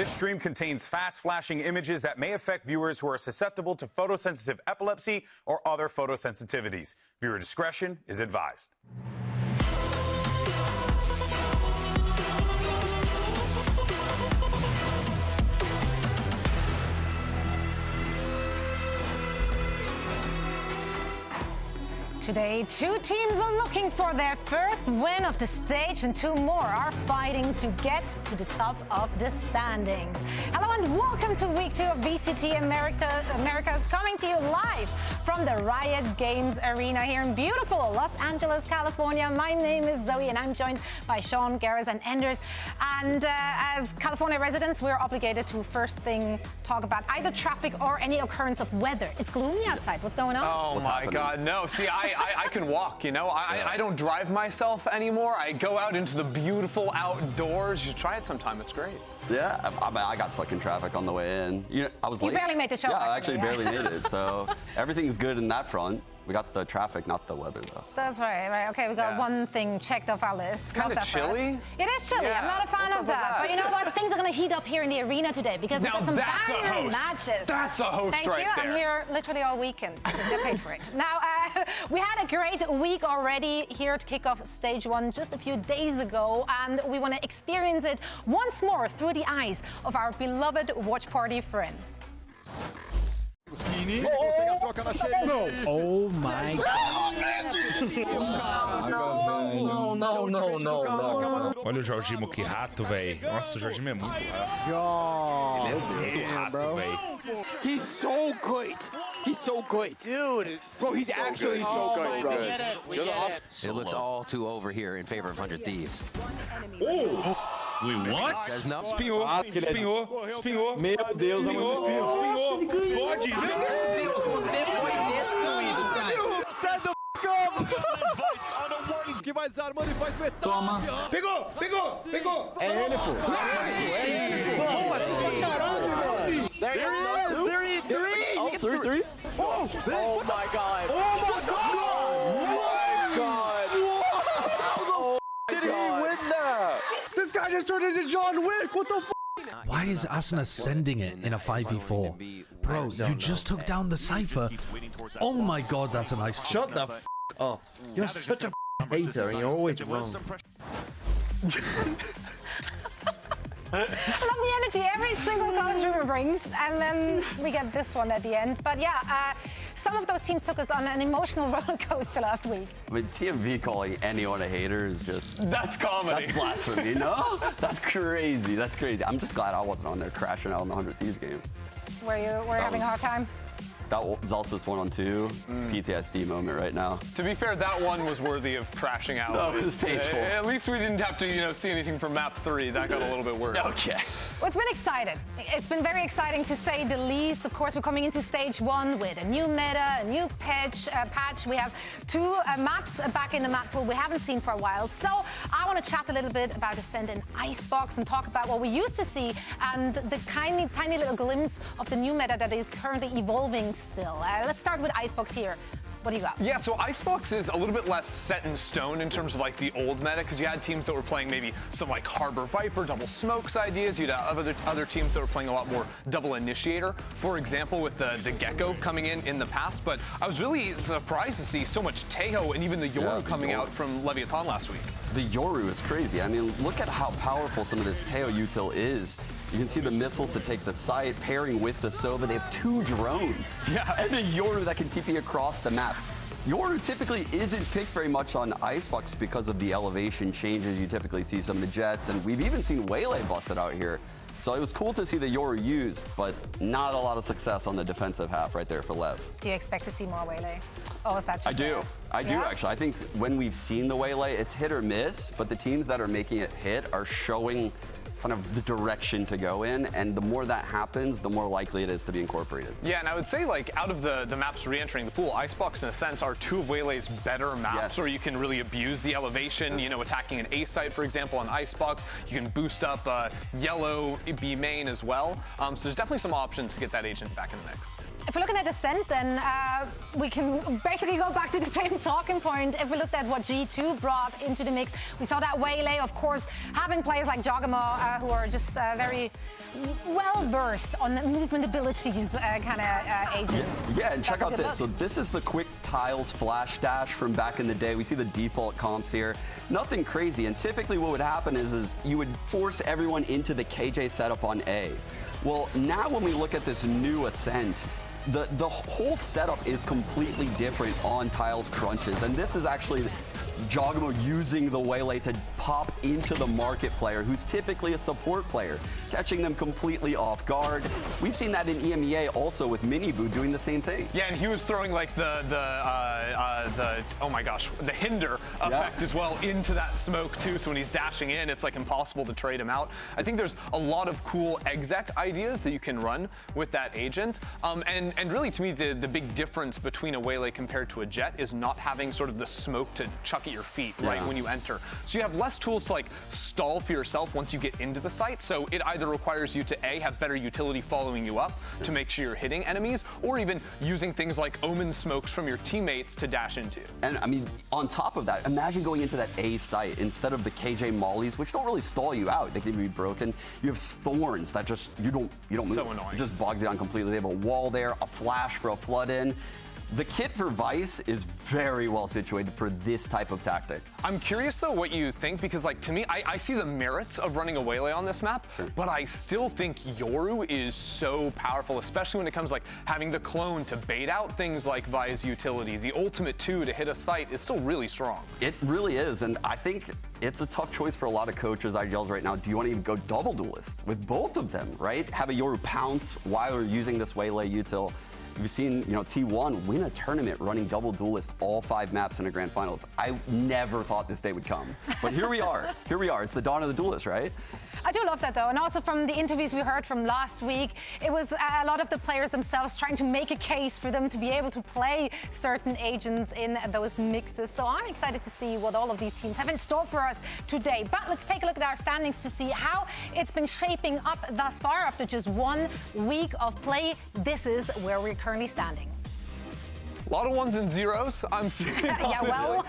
This stream contains fast-flashing images that may affect viewers who are susceptible to photosensitive epilepsy or other photosensitivities. Viewer discretion is advised. Today, two teams are looking for their first win of the stage and two more are fighting to get to the top of the standings. Hello and welcome to week 2 of VCT Americas, coming to you live from the Riot Games Arena here in beautiful Los Angeles, California. My name is Zoe and I'm joined by Sean, Gareth and Anders. And as California residents, we're obligated to first thing talk about either traffic or any occurrence of weather. It's gloomy outside. What's going on? Oh my God, no. See, I can walk, you know. I don't drive myself anymore. I go out into the beautiful outdoors. You try it sometime. It's great. Yeah, I got stuck in traffic on the way in. You know, I was late. You barely made the show. Yeah, I actually barely made it. So everything's good in that front. We got the traffic, not the weather, though. So. That's right. Okay, we got one thing checked off our list. It's kind of chilly. It is chilly. Yeah. I'm not a fan of that. But you know what? Things are going to heat up here in the arena today because we've got some banging matches. That's a host right there. Thank you. I'm here literally all weekend because I get paid for it. Now, we had a great week already here at Kickoff Stage 1 just a few days ago, and we want to experience it once more through the eyes of our beloved watch party friends. Oh my God. Não. Olha o Jorginho, que rato, velho. Nossa, o Jorginho é muito rato. Ele é muito rato, velho. He's so good. He's so good. Dude. Bro, he's actually so good, bro. It looks all too over here in favor of 100 Thieves. Oh! We what? Espinhou. Meu Deus, espinhou. Pode. Meu Deus, você foi destruído, cara. Sai do que vai desarmando e faz metade. Toma. Pegou. É ele, pô. There he is. 3. Oh my God. Did he win that? This guy just turned into John Wick. What the f? Why is Asuna sending it in a 5v4? Bro, you just took down the Cypher. Oh my God, that's a nice... Shut the f up. You're such a hater and you're always wrong. I love the energy every single college river brings, and then we get this one at the end. But yeah, some of those teams took us on an emotional roller coaster last week. I mean, TMV calling anyone a hater is just... That's comedy. That's blasphemy, no? That's crazy. I'm just glad I wasn't on there crashing out in the 100 Thieves game. Were you having a hard time? That was also 1-on-2 PTSD moment right now. To be fair, that one was worthy of crashing out. That was painful. At least we didn't have to, see anything from map 3. That got a little bit worse. Okay. Well, it's been exciting. It's been very exciting to say the least. Of course, we're coming into stage 1 with a new meta, a new patch. We have 2 maps back in the map pool we haven't seen for a while. So I want to chat a little bit about Ascent and Icebox and talk about what we used to see and the tiny little glimpse of the new meta that is currently evolving still. Let's start with Icebox here. What do you got? Yeah, so Icebox is a little bit less set in stone in terms of like the old meta, because you had teams that were playing maybe some like Harbor Viper, double smokes ideas. You'd have other teams that were playing a lot more double initiator, for example, with the Gecko coming in the past. But I was really surprised to see so much Tejo and even the Yoru coming out from Leviathan last week. The Yoru is crazy. I mean, look at how powerful some of this Tejo util is. You can see the missiles to take the site, pairing with the Sova. They have 2 drones. Yeah. And a Yoru that can TP across the map. Yoru typically isn't picked very much on Icebox because of the elevation changes. You typically see some of the jets, and we've even seen Waylay busted out here. So it was cool to see the Yoru used, but not a lot of success on the defensive half right there for Lev. Do you expect to see more Waylay? Oh, is that just I do actually. I think when we've seen the Waylay, it's hit or miss, but the teams that are making it hit are showing kind of the direction to go in, and the more that happens, the more likely it is to be incorporated. Yeah, and I would say, like, out of the maps re-entering the pool, Icebox, in a sense, are 2 of Waylay's better maps, where you can really abuse the elevation, attacking an A site, for example, on Icebox. You can boost up yellow B main as well. So there's definitely some options to get that agent back in the mix. If we're looking at Ascent, then we can basically go back to the same talking point. If we looked at what G2 brought into the mix, we saw that Waylay, of course, having players like Jogamo who are just very well versed on the movement abilities kind of agents. Yeah, and check That's a out good this. look. So this is the quick tiles flash dash from back in the day. We see the default comps here. Nothing crazy. And typically what would happen is you would force everyone into the KJ setup on A. Well, now when we look at this new Ascent, the whole setup is completely different on tiles crunches. And this is actually Jogamo using the Waylay to pop into the market player, who's typically a support player, catching them completely off guard. We've seen that in EMEA also with Miniboo doing the same thing. Yeah, and he was throwing like the oh my gosh, the hinder effect as well into that smoke too. So when he's dashing in, it's like impossible to trade him out. I think there's a lot of cool exec ideas that you can run with that agent. And really to me, the big difference between a Waylay compared to a Jet is not having sort of the smoke to chuck at your feet right when you enter. So you have less tools to like stall for yourself once you get into the site. So it either requires you to A, have better utility following you up to make sure you're hitting enemies, or even using things like omen smokes from your teammates to dash into. And I mean, on top of that, imagine going into that A site instead of the KJ mollies, which don't really stall you out. They can be broken. You have thorns that just you don't move. So annoying. It just bogs you down completely. They have a wall there, a flash for a flood in. The kit for Vice is very well situated for this type of tactic. I'm curious though what you think, because like to me, I see the merits of running a Waylay on this map, but I still think Yoru is so powerful, especially when it comes like having the clone to bait out things like Vi's utility. The ultimate 2 to hit a site is still really strong. It really is, and I think it's a tough choice for a lot of coaches, IGLs right now. Do you want to even go double duelist with both of them, right? Have a Yoru pounce while you're using this Waylay util. We've seen, T1 win a tournament running double duelist all 5 maps in a grand finals. I never thought this day would come, but here we are. Here we are. It's the dawn of the duelist, right? I do love that though, and also from the interviews we heard from last week, it was a lot of the players themselves trying to make a case for them to be able to play certain agents in those mixes. So I'm excited to see what all of these teams have in store for us today. But let's take a look at our standings to see how it's been shaping up thus far after just 1 week of play. This is where we're currently standing. A lot of 1s and 0s I'm seeing. Yeah, well.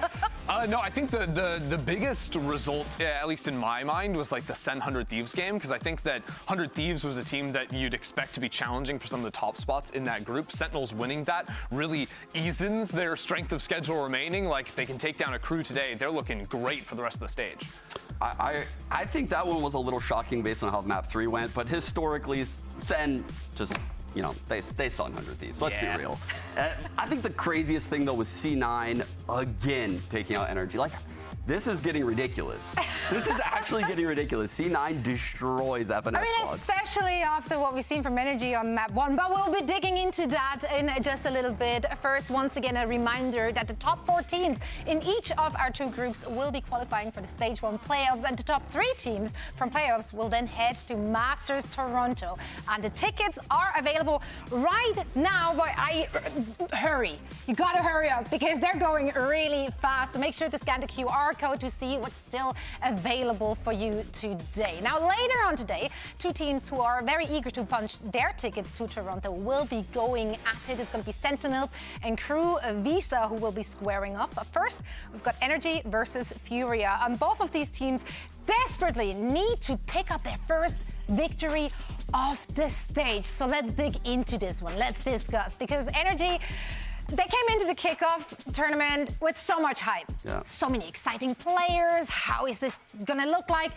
No, I think the biggest result, at least in my mind, was like the SEN 100 Thieves game, because I think that 100 Thieves was a team that you'd expect to be challenging for some of the top spots in that group. Sentinels winning that really eases their strength of schedule remaining. Like if they can take down a KRU today, they're looking great for the rest of the stage. I think that one was a little shocking based on how map 3 went, but historically, SEN just, they saw 100 Thieves. Let's be real. I think the craziest thing, though, was C9 again taking out Energy. Like, this is getting ridiculous. This is actually getting ridiculous. C9 destroys FNS squads. Especially after what we've seen from Energy on map 1, but we'll be digging into that in just a little bit. First, once again, a reminder that the top 4 teams in each of our 2 groups will be qualifying for the Stage 1 playoffs, and the top 3 teams from playoffs will then head to Masters Toronto. And the tickets are available right now, but hurry. You gotta hurry up because they're going really fast. So make sure to scan the QR code to see what's still available for you today. Now, later on today, 2 teams who are very eager to punch their tickets to Toronto will be going at it. It's going to be Sentinels and KRU Visa who will be squaring off. But first, we've got Energy versus Furia. And both of these teams desperately need to pick up their first victory off the stage. So let's dig into this one. Let's discuss, because Energy, they came into the Kickoff tournament with so much hype. Yeah. So many exciting players. How is this gonna look like?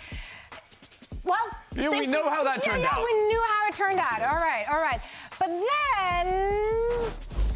Well, we know how that turned out. Yeah, we knew how it turned out. All right. But then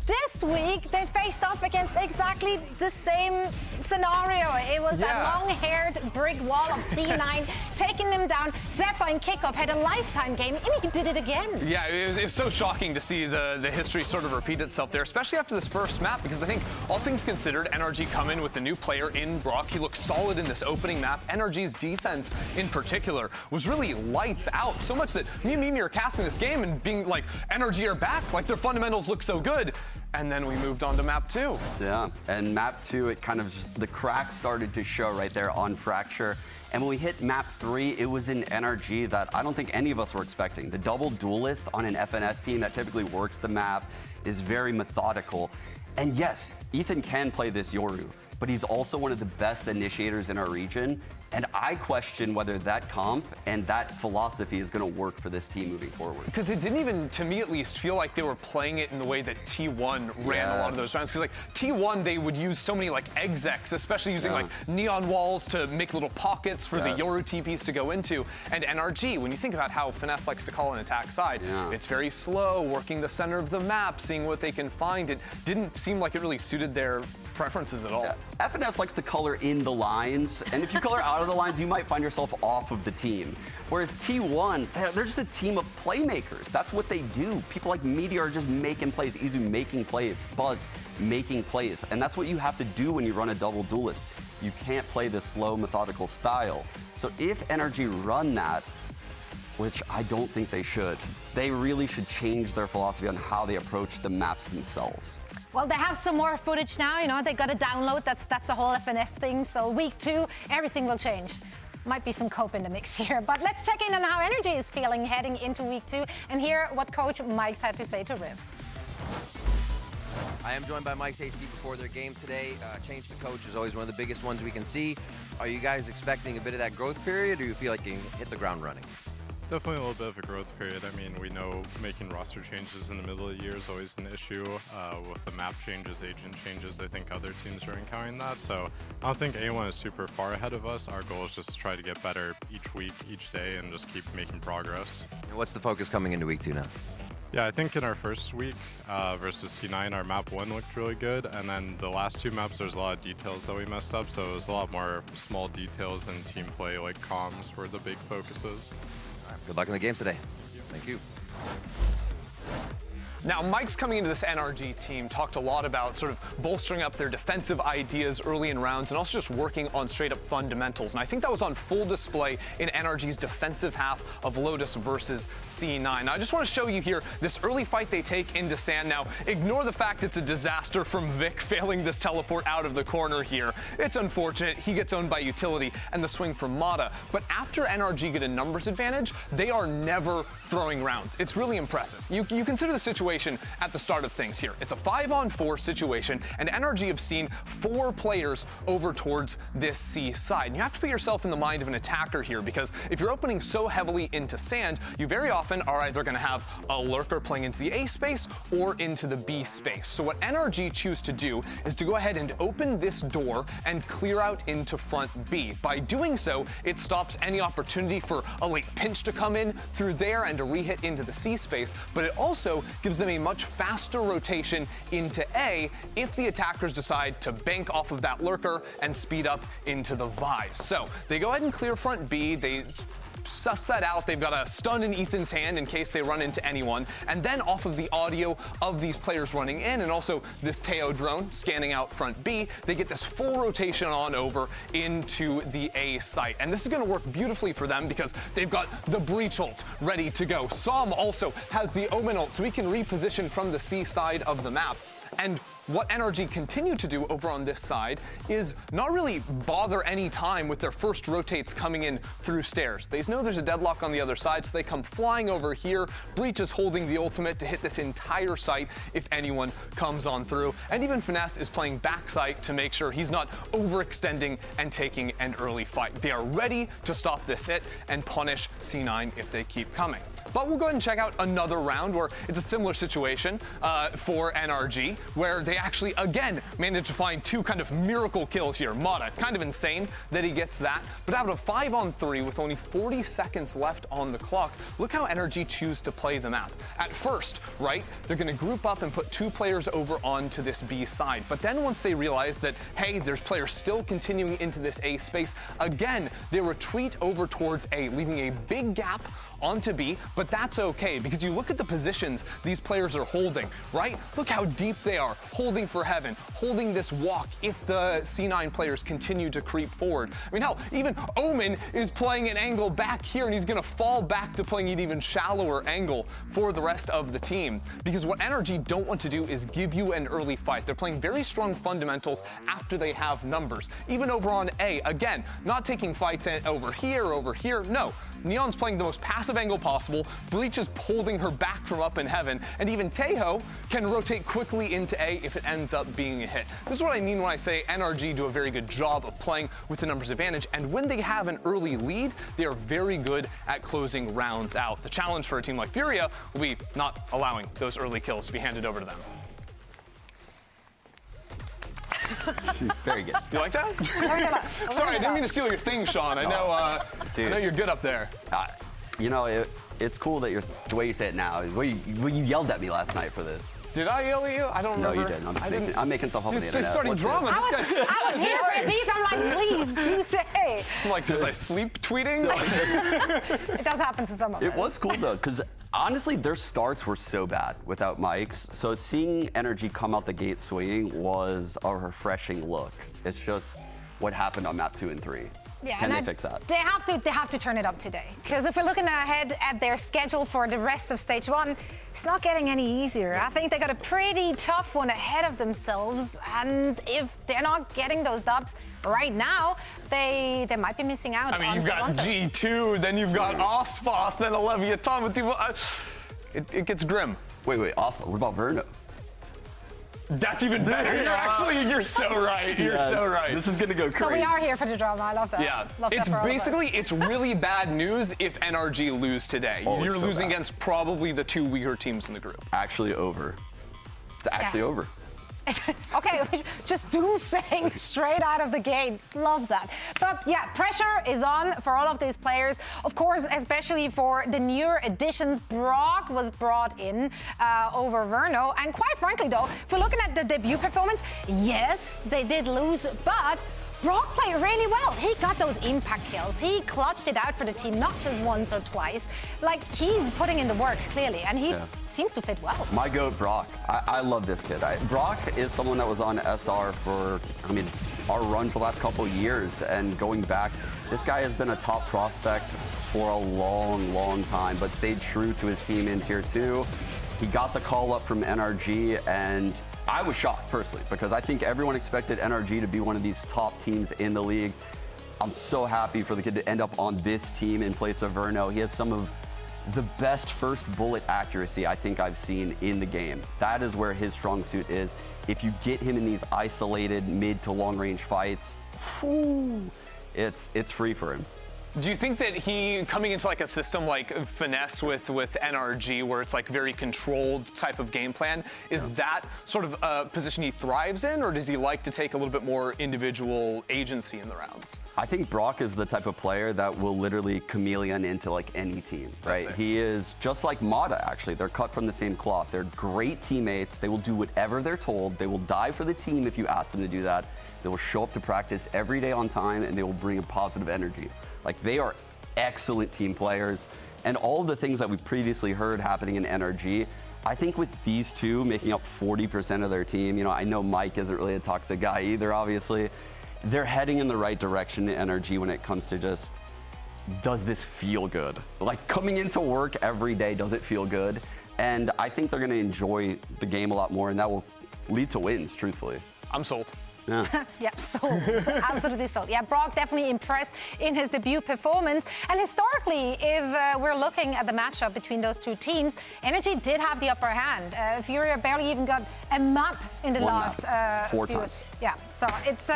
this week they faced off against exactly the same scenario. It was that long-haired brick wall of C9 taking them down. Zeppa and Kickoff had a lifetime game, and he did it again. Yeah, it was so shocking to see the history sort of repeat itself there, especially after this first map, because I think all things considered, NRG come in with a new player in Brock. He looks solid in this opening map. NRG's defense in particular was really lights out, so much that me and Mimi are casting this game and being like, NRG are back, like their fundamentals look so good. And then we moved on to map 2. Yeah, and map 2, it kind of just, the cracks started to show right there on Fracture. And when we hit map 3, it was an NRG that I don't think any of us were expecting. The double duelist on an FNS team that typically works the map is very methodical. And yes, Ethan can play this Yoru. but he's also one of the best initiators in our region. And I question whether that comp and that philosophy is going to work for this team moving forward. Because it didn't even, to me at least, feel like they were playing it in the way that T1 ran a lot of those rounds. Because like T1, they would use so many like execs, especially using like neon walls to make little pockets for the Yoru TPs to go into. And NRG, when you think about how Finesse likes to call an attack side, it's very slow, working the center of the map, seeing what they can find. It didn't seem like it really suited their preferences at all. FNS likes to color in the lines, and if you color out of the lines, you might find yourself off of the team. Whereas T1, they're just a team of playmakers. That's what they do. People like Meteor are just making plays, Izu making plays, Buzz making plays, and that's what you have to do when you run a double duelist. You can't play this slow, methodical style. So if NRG run that, which I don't think they should, they really should change their philosophy on how they approach the maps themselves. Well, they have some more footage now, you know, they got to download, that's the whole FNS thing, so week 2, everything will change. Might be some cope in the mix here, but let's check in on how Energy is feeling heading into week 2 and hear what Coach Mike's had to say to Riv. I am joined by Mike's HD before their game today. Change to coach is always one of the biggest ones we can see. Are you guys expecting a bit of that growth period, or you feel like you can hit the ground running? Definitely a little bit of a growth period. I mean, we know making roster changes in the middle of the year is always an issue. With the map changes, agent changes, I think other teams are encountering that. So I don't think anyone is super far ahead of us. Our goal is just to try to get better each week, each day, and just keep making progress. And what's the focus coming into week 2 now? Yeah, I think in our first week versus C9, our map 1 looked really good. And then the last 2 maps, there's a lot of details that we messed up. So it was a lot more small details and team play, like comms were the big focuses. Good luck in the games today. Thank you. Now, Mike's coming into this NRG team talked a lot about sort of bolstering up their defensive ideas early in rounds and also just working on straight up fundamentals. And I think that was on full display in NRG's defensive half of Lotus versus C9. Now, I just want to show you here this early fight they take into Sand. Now, ignore the fact it's a disaster from Vic failing this teleport out of the corner here. It's unfortunate. He gets owned by utility and the swing from Mata. But after NRG get a numbers advantage, they are never throwing rounds. It's really impressive. You consider the situation at the start of things here. It's a 5-on-4 situation, and NRG have seen 4 players over towards this C side. And you have to put yourself in the mind of an attacker here, because if you're opening so heavily into Sand, you very often are either going to have a lurker playing into the A space or into the B space. So what NRG choose to do is to go ahead and open this door and clear out into front B. By doing so, it stops any opportunity for a late pinch to come in through there and to re-hit into the C space, but it also gives them a much faster rotation into A if the attackers decide to bank off of that lurker and speed up into the Vise. So they go ahead and clear front B. They suss that out. They've got a stun in Ethan's hand in case they run into anyone. And then off of the audio of these players running in and also this Teo drone scanning out front B, they get this full rotation on over into the A site. And this is going to work beautifully for them because they've got the Breach ult ready to go. Som also has the Omen ult, so we can reposition from the C side of the map. And what NRG continue to do over on this side is not really bother any time with their first rotates coming in through stairs. They know there's a deadlock on the other side, so they come flying over here. Breach is holding the ultimate to hit this entire site if anyone comes on through. And even Finesse is playing backside to make sure he's not overextending and taking an early fight. They are ready to stop this hit and punish C9 if they keep coming. But we'll go ahead and check out another round where it's a similar situation for NRG, where they actually, again, managed to find 2 kind of miracle kills here. Mata, kind of insane that he gets that. But out of 5-on-3 with only 40 seconds left on the clock, look how NRG choose to play the map. At first, right, they're going to group up and put 2 players over onto this B side. But then once they realize that, hey, there's players still continuing into this A space, again, they retreat over towards A, leaving a big gap onto B, but that's okay because you look at the positions these players are holding, right? Look how deep they are, holding for heaven, holding this walk if the C9 players continue to creep forward. I mean, hell, even Omen is playing an angle back here and he's gonna fall back to playing an even shallower angle for the rest of the team because what NRG don't want to do is give you an early fight. They're playing very strong fundamentals after they have numbers. Even over on A, again, not taking fights over here, no. Neon's playing the most passive massive angle possible. Bleach is holding her back from up in heaven, and even Taeho can rotate quickly into A if it ends up being a hit. This is what I mean when I say NRG do a very good job of playing with the numbers advantage, and when they have an early lead, they are very good at closing rounds out. The challenge for a team like Furia will be not allowing those early kills to be handed over to them. Very good. You like that? Sorry, I didn't mean to steal your thing, Sean. I know you're good up there. You know, it's cool that the way you say it now. You yelled at me last night for this. Did I yell at you? I don't remember. No, you didn't. I'm making stuff up on the He's internet. starting drama. I was here for beef. I'm like, please do say. I'm like, was I sleep tweeting? It does happen to some of us. It was cool though, because honestly, their starts were so bad without mics. So seeing NRG come out the gate swinging was a refreshing look. It's just what happened on map 2 and 3. Yeah, Can they fix that? They have to turn it up today. Because if we're looking ahead at their schedule for the rest of stage 1, it's not getting any easier. I think they got a pretty tough one ahead of themselves. And if they're not getting those dubs right now, they might be missing out. I mean, you've got G2, then you've got Osphos, then Leviathan. It gets grim. Wait, Osphos. What about Verno? That's even better. You're so right. You're so right. This is gonna go crazy. So we are here for the drama. I love that. Yeah. Love that for all of us. It's really bad news if NRG lose today. You're losing against probably the 2 weaker teams in the group. Actually over. It's actually over. Okay, just doomsaying straight out of the gate. Love that. But yeah, pressure is on for all of these players. Of course, especially for the newer additions. Brock was brought in over Verno. And quite frankly, though, if we're looking at the debut performance, yes, they did lose, but Brock played really well. He got those impact kills. He clutched it out for the team, not just once or twice. Like, he's putting in the work, clearly, and he seems to fit well. My goat, Brock. I love this kid. Brock is someone that was on SR for, our run for the last couple of years, and going back, this guy has been a top prospect for a long, long time, but stayed true to his team in Tier 2. He got the call up from NRG, and I was shocked, personally, because I think everyone expected NRG to be one of these top teams in the league. I'm so happy for the kid to end up on this team in place of Verno. He has some of the best first bullet accuracy I think I've seen in the game. That is where his strong suit is. If you get him in these isolated mid to long range fights, it's free for him. Do you think that he, coming into like a system like Finesse with NRG, where it's like very controlled type of game plan, is that sort of a position he thrives in, or does he like to take a little bit more individual agency in the rounds? I think Brock is the type of player that will literally chameleon into like any team, right? He is just like Mata, actually. They're cut from the same cloth. They're great teammates. They will do whatever they're told. They will die for the team if you ask them to do that. They will show up to practice every day on time, and they will bring a positive energy. Like, they are excellent team players, and all of the things that we previously heard happening in NRG, I think with these two making up 40% of their team, I know Mike isn't really a toxic guy either, obviously. They're heading in the right direction in NRG when it comes to just, does this feel good? Like, coming into work every day, does it feel good? And I think they're gonna enjoy the game a lot more, and that will lead to wins, truthfully. I'm sold. Yeah. Yep, sold. Absolutely sold. Yeah, Brock definitely impressed in his debut performance. And historically, if we're looking at the matchup between those two teams, NRG did have the upper hand. Furia barely even got a map in the last Four times. Yeah, so it's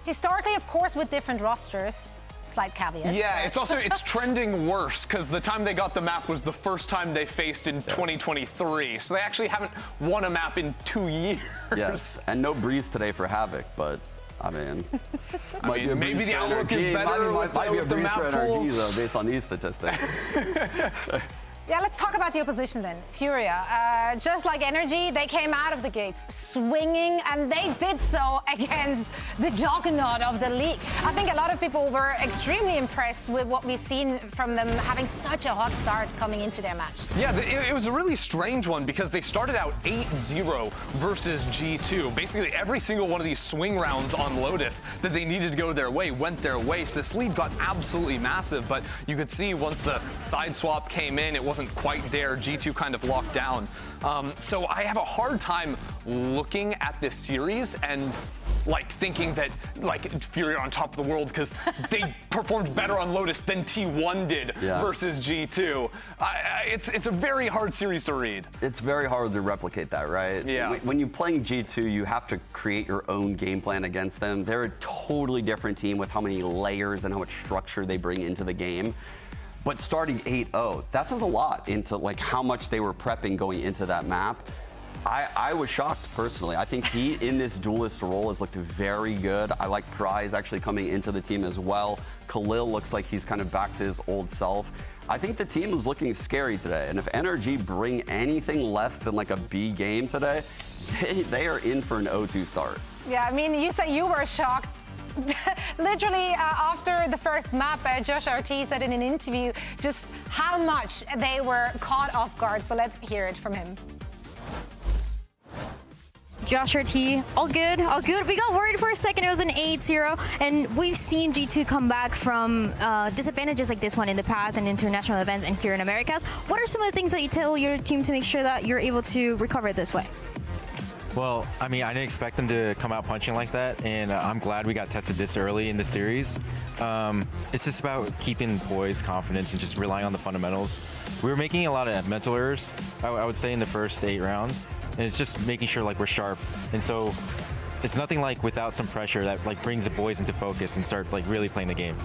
historically, of course, with different rosters. Slight caveat. Yeah, it's trending worse because the time they got the map was the first time they faced in 2023. So they actually haven't won a map in 2 years. Yes, and no Breeze today for Havoc, but maybe the outlook is better might be a with the breeze map for pool. NRG, though, based on these statistics. Yeah, let's talk about the opposition then. Furia, just like NRG, they came out of the gates swinging, and they did so against the juggernaut of the league. I think a lot of people were extremely impressed with what we've seen from them having such a hot start coming into their match. Yeah, it was a really strange one because they started out 8-0 versus G2. Basically, every single one of these swing rounds on Lotus that they needed to go their way went their way. So this lead got absolutely massive, but you could see once the side swap came in, it wasn't quite there. G2 kind of locked down. So I have a hard time looking at this series and like thinking that like Fury are on top of the world because they performed better on Lotus than T1 did versus G2. It's a very hard series to read. It's very hard to replicate that, right? Yeah. When you're playing G2, you have to create your own game plan against them. They're a totally different team with how many layers and how much structure they bring into the game. But starting 8-0, that says a lot into like how much they were prepping going into that map. I was shocked personally. I think he in this duelist role has looked very good. I like Prize actually coming into the team as well. Khalil looks like he's kind of back to his old self. I think the team is looking scary today. And if NRG bring anything less than like a B game today, they are in for an 0-2 start. Yeah, I mean, you say you were shocked. Literally, after the first map, Josh RT said in an interview just how much they were caught off guard. So let's hear it from him. Josh RT, all good, all good. We got worried for a second. It was an 8-0, and we've seen G2 come back from disadvantages like this one in the past and international events and here in Americas. What are some of the things that you tell your team to make sure that you're able to recover it this way? Well, I mean, I didn't expect them to come out punching like that, and I'm glad we got tested this early in the series. It's just about keeping poise, confidence, and just relying on the fundamentals. We were making a lot of mental errors, I would say, in the first 8 rounds, and it's just making sure like we're sharp. And so it's nothing like without some pressure that like brings the boys into focus and start like really playing the game.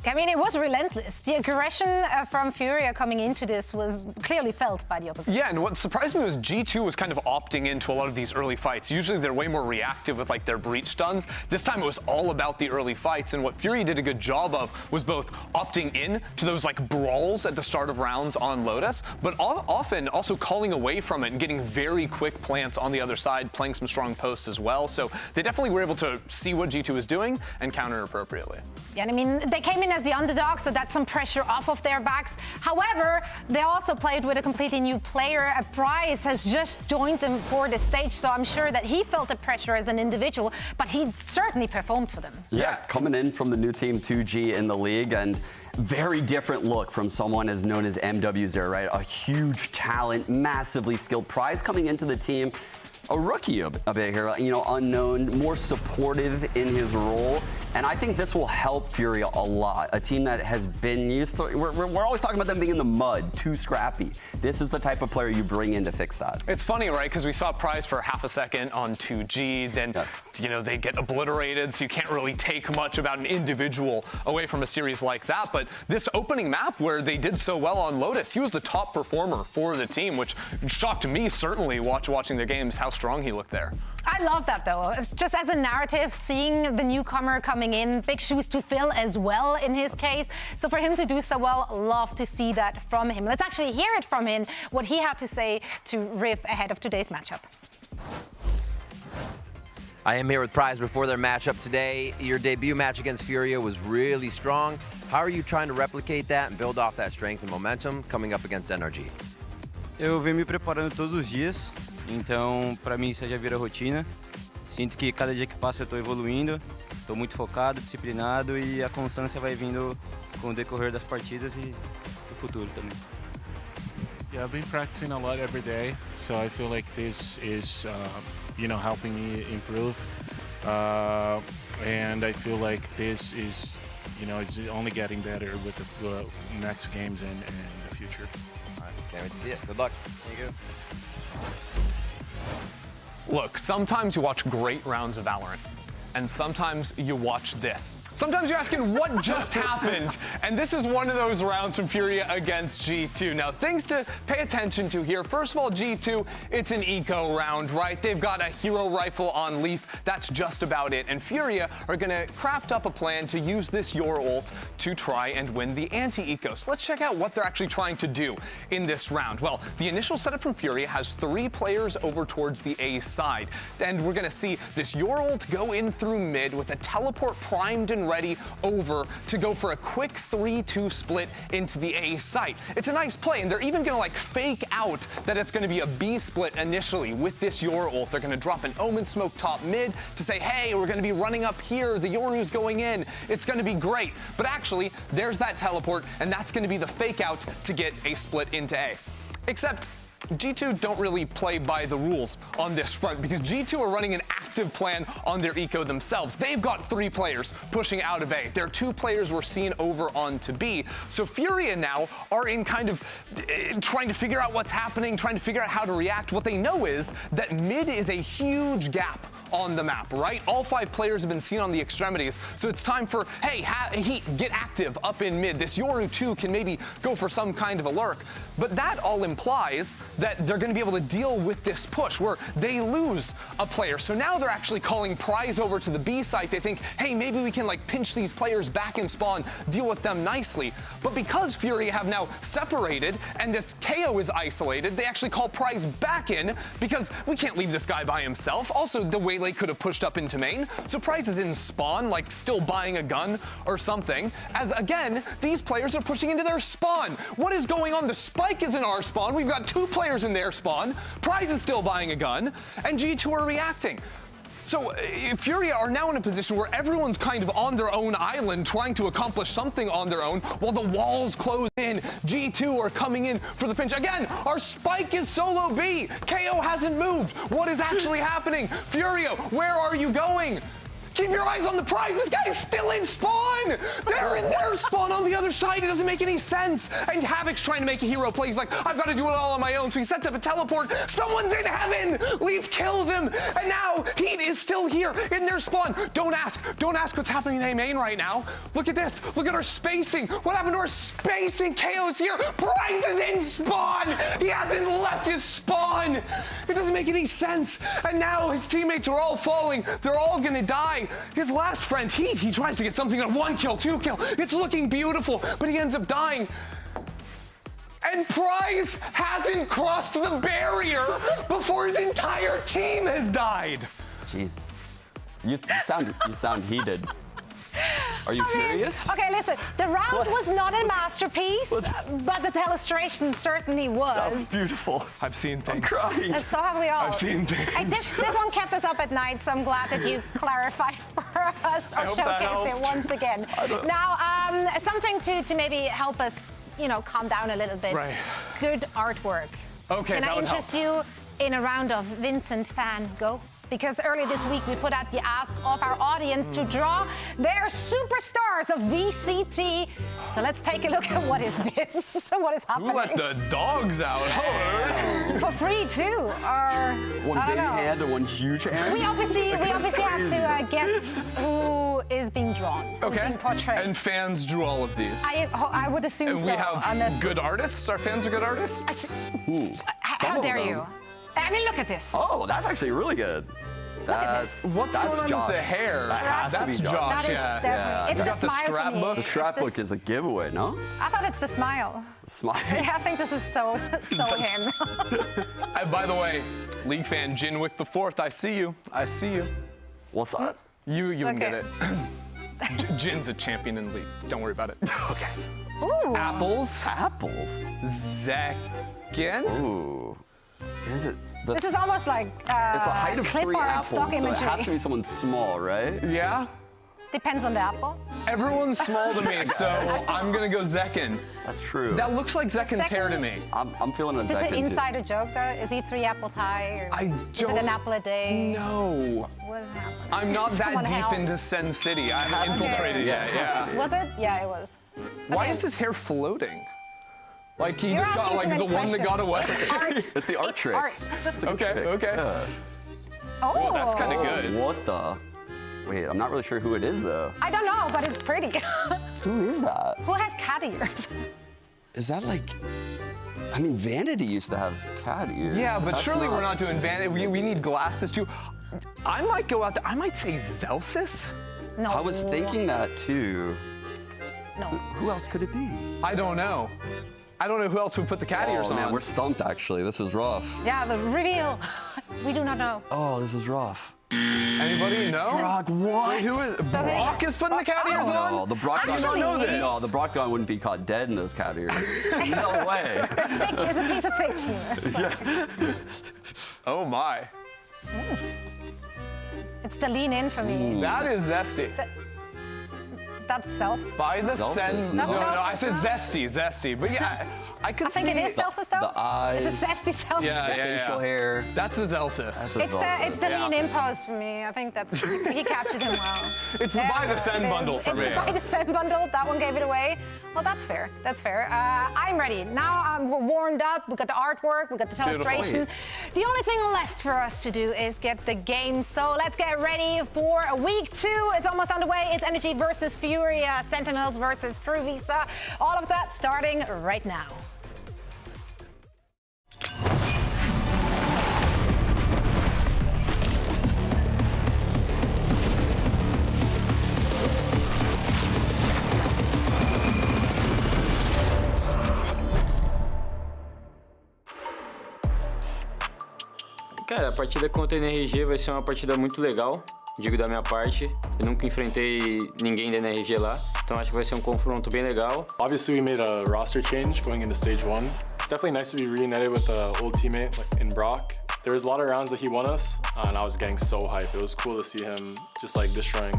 I mean, it was relentless. The aggression from Furia coming into this was clearly felt by the opposition. Yeah, and what surprised me was G2 was kind of opting into a lot of these early fights. Usually they're way more reactive with like their breach stuns. This time it was all about the early fights, and what Fury did a good job of was both opting in to those like brawls at the start of rounds on Lotus, but often also calling away from it and getting very quick plants on the other side, playing some strong posts as well. So they definitely were able to see what G2 was doing and counter appropriately. Yeah, and I mean, they came in as the underdog, so that's some pressure off of their backs. However, they also played with a completely new player. Price has just joined them for the stage, so I'm sure that he felt the pressure as an individual, but he certainly performed for them. Yeah, coming in from the new team 2G in the league, and very different look from someone as known as MW0, right? A huge talent, massively skilled. Prize coming into the team, a rookie a bit here, you know, unknown, more supportive in his role. And I think this will help Furia a lot. A team that has been used to, we're always talking about them being in the mud, too scrappy. This is the type of player you bring in to fix that. It's funny, right? Because we saw Prize for half a second on 2G, then, you know, they get obliterated, so you can't really take much about an individual away from a series like that. But this opening map where they did so well on Lotus, he was the top performer for the team, which shocked me, certainly, watching their games, how strong he looked there. I love that, though. It's just as a narrative, seeing the newcomer coming in, big shoes to fill as well in his case. So for him to do so well, love to see that from him. Let's actually hear it from him, what he had to say to Riv ahead of today's matchup. I am here with Prize before their matchup today. Your debut match against Furia was really strong. How are you trying to replicate that and build off that strength and momentum coming up against NRG? Eu venho me preparando todos os dias. Então, para mim, isso já vira rotina. Sinto que cada dia que passa eu estou evoluindo, estou muito focado, disciplinado e a constância vai vindo com o decorrer das partidas e do futuro também. Yeah, I've been practicing a lot every day, so I feel like this is, you know, helping me improve. And I feel like this is, you know, it's only getting better with the next games and the future. All right, can't wait to see it. Good luck. Thank you. Look, sometimes you watch great rounds of Valorant, and sometimes you watch this. Sometimes you're asking what just happened, and this is one of those rounds from Furia against G2. Now, things to pay attention to here. First of all, G2, it's an eco round, right? They've got a hero rifle on Leaf. That's just about it. And Furia are going to craft up a plan to use this Your ult to try and win the anti-eco. So let's check out what they're actually trying to do in this round. Well, the initial setup from Furia has 3 players over towards the A side. And we're going to see this Your ult go in through mid with a teleport primed and ready over to go for a quick 3-2 split into the A site. It's a nice play, and they're even gonna like fake out that it's gonna be a B split initially with this Your ult. They're gonna drop an Omen smoke top mid to say, hey, we're gonna be running up here, the Yoru's going in, it's gonna be great. But actually, there's that teleport, and that's gonna be the fake out to get a split into A. Except G2 don't really play by the rules on this front because G2 are running an active plan on their eco themselves. They've got 3 players pushing out of A. Their 2 players were seen over onto B. So Furia now are in kind of trying to figure out what's happening, trying to figure out how to react. What they know is that mid is a huge gap on the map, right? All 5 players have been seen on the extremities, so it's time for, hey, Heat, get active up in mid. This Yoru 2 can maybe go for some kind of a lurk, but that all implies that they're going to be able to deal with this push where they lose a player. So now they're actually calling Prize over to the B site. They think, hey, maybe we can like pinch these players back in spawn, deal with them nicely. But because Fury have now separated and this KO is isolated, they actually call Prize back in because we can't leave this guy by himself. Also, the Waylay could have pushed up into main. So Prize is in spawn, like still buying a gun or something. As again, these players are pushing into their spawn. What is going on? The Spike is in our spawn. We've got 2 players in their spawn. Prize is still buying a gun, and G2 are reacting. So Furia are now in a position where everyone's kind of on their own island trying to accomplish something on their own while the walls close in. G2 are coming in for the pinch. Again, our Spike is solo B. KO hasn't moved. What is actually happening? Furia, where are you going? Keep your eyes on the prize. This guy's still in spawn. They're in their spawn on the other side. It doesn't make any sense. And Havoc's trying to make a hero play. He's like, I've got to do it all on my own. So he sets up a teleport. Someone's in heaven. Leaf kills him. And now Heat is still here in their spawn. Don't ask what's happening in A main right now. Look at this. Look at our spacing. What happened to our spacing? KO's here. Prize is in spawn. He hasn't left his spawn. It doesn't make any sense. And now his teammates are all falling. They're all going to die. His last friend, Heat, he tries to get something on 1 kill, 2 kill. It's looking beautiful, but he ends up dying. And Prize hasn't crossed the barrier before his entire team has died. Jesus. You sound heated. Are you furious? Okay, listen. The round was not a masterpiece, but the telestration certainly was. That was beautiful. I've seen things. I'm crying. And so have we all. I've seen things. Hey, this one kept us up at night, so I'm glad that you clarified for us or showcased it once again. Now, something to maybe help us, calm down a little bit. Right. Good artwork. Okay, Can that I would interest help. you in a round of Vincent Van Gogh? Because earlier this week we put out the ask of our audience to draw their superstars of VCT. So let's take a look at what is this, what is happening. Who let the dogs out? For free too, or one baby hand and one huge hand. We obviously have to guess who is being drawn. Okay. Being portrayed. And fans drew all of these. I would assume and so. we have good artists. Our fans are good artists. How dare you? I mean, look at this. Oh, that's actually really good. What's going on Josh. with the hair? That has to be Josh. That is yeah. It's You got the scrapbook. The scrapbook is a giveaway, no? I thought it's the smile. The smile. I think this is so him. And by the way, League fan Jinwick the Fourth, I see you. I see you. What's that? You can get it. Jin's a champion in the league. Don't worry about it. Okay. Ooh. Apples. Zekken. Ooh. Is it? This is almost like it's a height of clip 3 art apples, stock so imagery. it has to be someone small, right? Yeah. Depends on the apple. Everyone's small to me, so I'm gonna go Zekken. That's true. That looks like Zekken's hair to me. I'm feeling a Is this Zekken an insider joke though? Is he 3 apples high? Or is it an apple a day? No. What is happening? I'm not that Someone deep help. into SEN City. I haven't infiltrated yet. Yeah. Was it? Yeah, it was. Why is his hair floating? Like he You're just got asking like too the many one that got away. questions. It's the art trick. Art. It's a good trick. Okay. Yeah. Oh, that's kind of good. What the? Wait, I'm not really sure who it is though. I don't know, but it's pretty. Who is that? Who has cat ears? Is that like? I mean, Vanity used to have cat ears. Yeah, but That's surely we're not doing Vanity. We need glasses too. I might go out there. I might say Zelsis. No. I was thinking that too. No. Who else could it be? I don't know. I don't know who else would put the cat ears Oh man, on. we're stumped actually. This is rough. Yeah, the reveal. We do not know. Oh, this is rough. Anybody? No? Brock, what? Wait, who is Brock is putting the cat ears on? No, the Brock I did not know this. No, the Brock Don wouldn't be caught dead in those cat ears. No way. It's fiction. It's a piece of fiction. Oh my. It's the lean in for me. That is zesty. That's Celsius. By the Celsius, SEN. no. No, Celsius, I said no? zesty. But yeah, I could I think see it is Celsius, though. The eyes. It's a zesty Celsius. Yeah. Facial hair. That's the Celsius. It's the lean impose for me. I think that's he captured him well. It's the buy the SEN bundle for me. It's the buy the SEN bundle. That one gave it away. Well, that's fair. That's fair. I'm ready. Now we're warmed up. We've got the artwork. We've got the illustration. The only thing left for us to do is get the game. So let's get ready for week 2. It's almost underway. It's Energy versus Furia, Sentinels versus KRU Visa. All of that starting right now. Cara, a partida contra a NRG vai ser uma partida muito legal, digo da minha parte. Eu nunca enfrentei ninguém da NRG lá, então acho que vai ser um confronto bem legal. Obviously, we made a roster change going into Stage 1. It's definitely nice to be reunited with an old teammate like in Brock. There was a lot of rounds that he won us, and I was getting so hyped. It was cool to see him just like destroying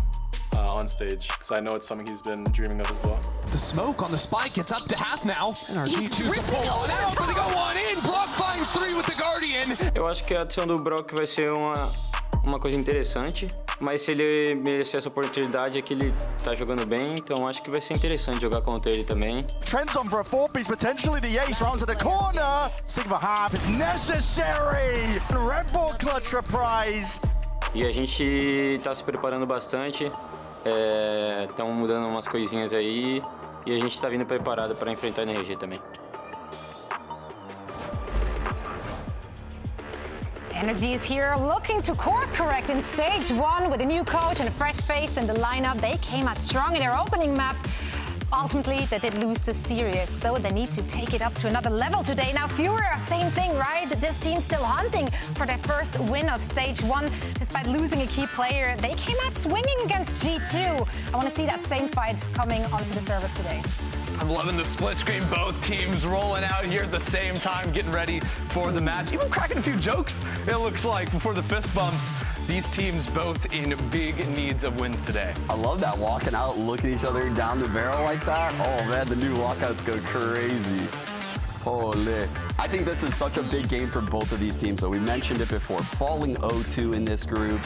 on stage, because I know it's something he's been dreaming of as well. The smoke on the spike gets up to half now. NRG choose to pull on out, but they go one in. Brock finds 3 with the Guardian. Eu acho que a adição do Brock vai ser uma coisa interessante, mas se ele merecer essa oportunidade é que ele tá jogando bem, então acho que vai ser interessante jogar contra ele também. Trends on for a 4-piece, potentially the ace round to the corner. Sigma half is necessary. Red Bull clutch reprise. E a gente tá se preparando bastante, estamos mudando umas coisinhas aí e a gente está vindo preparado para enfrentar a NRG também. Energy is here looking to course correct in Stage 1 with a new coach and a fresh face in the lineup. They came out strong in their opening map. Ultimately, they did lose the series, so they need to take it up to another level today. Now, Furia, same thing, right? This team still hunting for their first win of Stage 1. Despite losing a key player, they came out swinging against G2. I want to see that same fight coming onto the service today. I'm loving the split screen. Both teams rolling out here at the same time, getting ready for the match. Even cracking a few jokes, it looks like, before the fist bumps. These teams both in big needs of wins today. I love that, walking out, looking at each other down the barrel like that. Oh man, the new walkouts go crazy. Holy. I think this is such a big game for both of these teams, though. We mentioned it before, falling 0-2 in this group.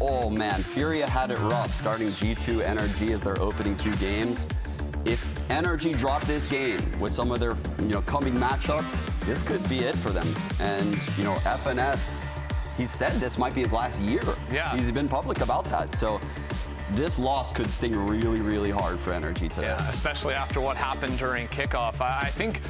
Oh man, Furia had it rough, starting G2 NRG as their opening 2 games. If NRG drop this game with some of their coming matchups, this could be it for them. And FNS, he said this might be his last year. Yeah. He's been public about that. So this loss could sting really, really hard for NRG today. Yeah, especially after what happened during kickoff. I think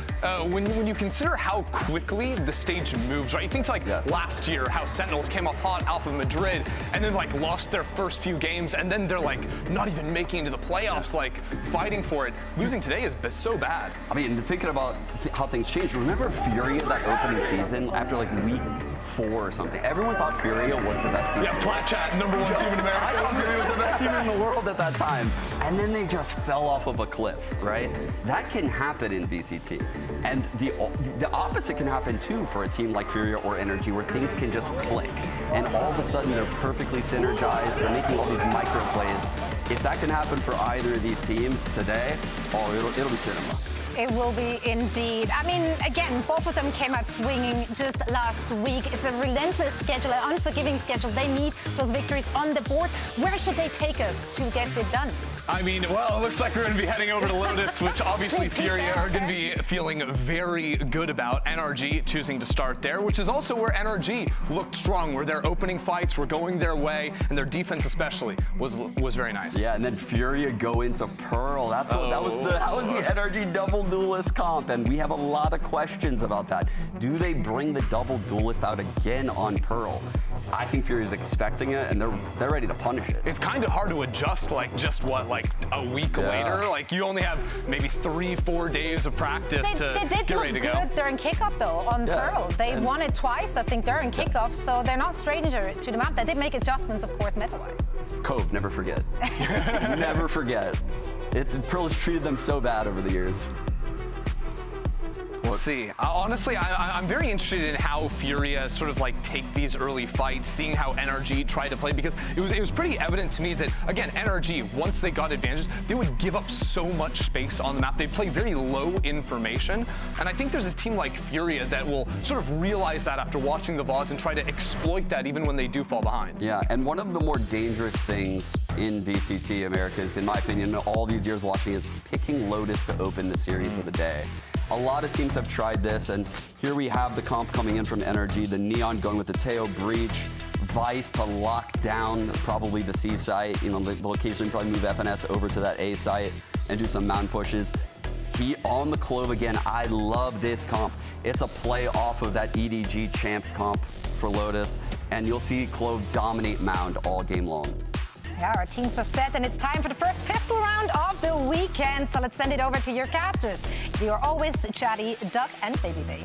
when you consider how quickly the stage moves, right? You think like last year, how Sentinels came off hot Alpha Madrid and then like lost their first few games, and then they're like not even making it to the playoffs, like fighting for it. Losing today is so bad. I mean, thinking about how things changed, remember Furia that opening season after like week 4 or something? Everyone thought Furia was the best team. Yeah, Plat Chat, #1 team in America. I thought Furia was the best team in the world at that time. And then they just fell off of a cliff, right? That can happen in VCT. And the opposite can happen too for a team like Furia or Energy, where things can just click. And all of a sudden they're perfectly synergized, they're making all these micro plays. If that can happen for either of these teams today, oh, it'll be cinema. It will be indeed. I mean, again, both of them came out swinging just last week. It's a relentless schedule, an unforgiving schedule. They need those victories on the board. Where should they take us to get it done? I mean, well, it looks like we're going to be heading over to Lotus, which obviously Furia are going to be feeling very good about. NRG choosing to start there, which is also where NRG looked strong, where their opening fights were going their way, and their defense especially was very nice. Yeah, and then Furia go into Pearl. That's what that was the NRG double duelist comp, and we have a lot of questions about that. Do they bring the double duelist out again on Pearl? I think Furia's expecting it, and they're ready to punish it. It's kind of hard to adjust, like like a week later. Like you only have maybe 3-4 days of practice to get ready to go. They did look good during kickoff though on Pearl. They won it twice, I think, during kickoff, so they're not stranger to the map. They did make adjustments, of course, meta-wise. Cove, never forget. Never forget. Pearl has treated them so bad over the years. We'll see. Honestly, I'm very interested in how Furia sort of like take these early fights, seeing how NRG tried to play, because it was pretty evident to me that, again, NRG, once they got advantages, they would give up so much space on the map. They play very low information, and I think there's a team like Furia that will sort of realize that after watching the VODs and try to exploit that even when they do fall behind. Yeah, and one of the more dangerous things in VCT Americas, in my opinion, all these years watching, is picking Lotus to open the series of the day. A lot of teams have tried this, and here we have the comp coming in from NRG, the Neon going with the Teo Breach, Vice to lock down probably the C site. You know, they'll occasionally probably move FNS over to that A site and do some mountain pushes. He on the Clove again. I love this comp. It's a play off of that EDG Champs comp for Lotus, and you'll see Clove dominate Mound all game long. Yeah, our teams are set, and it's time for the first pistol round of the weekend. So let's send it over to your casters. They are always Chatty, Duck, and Baby Bay.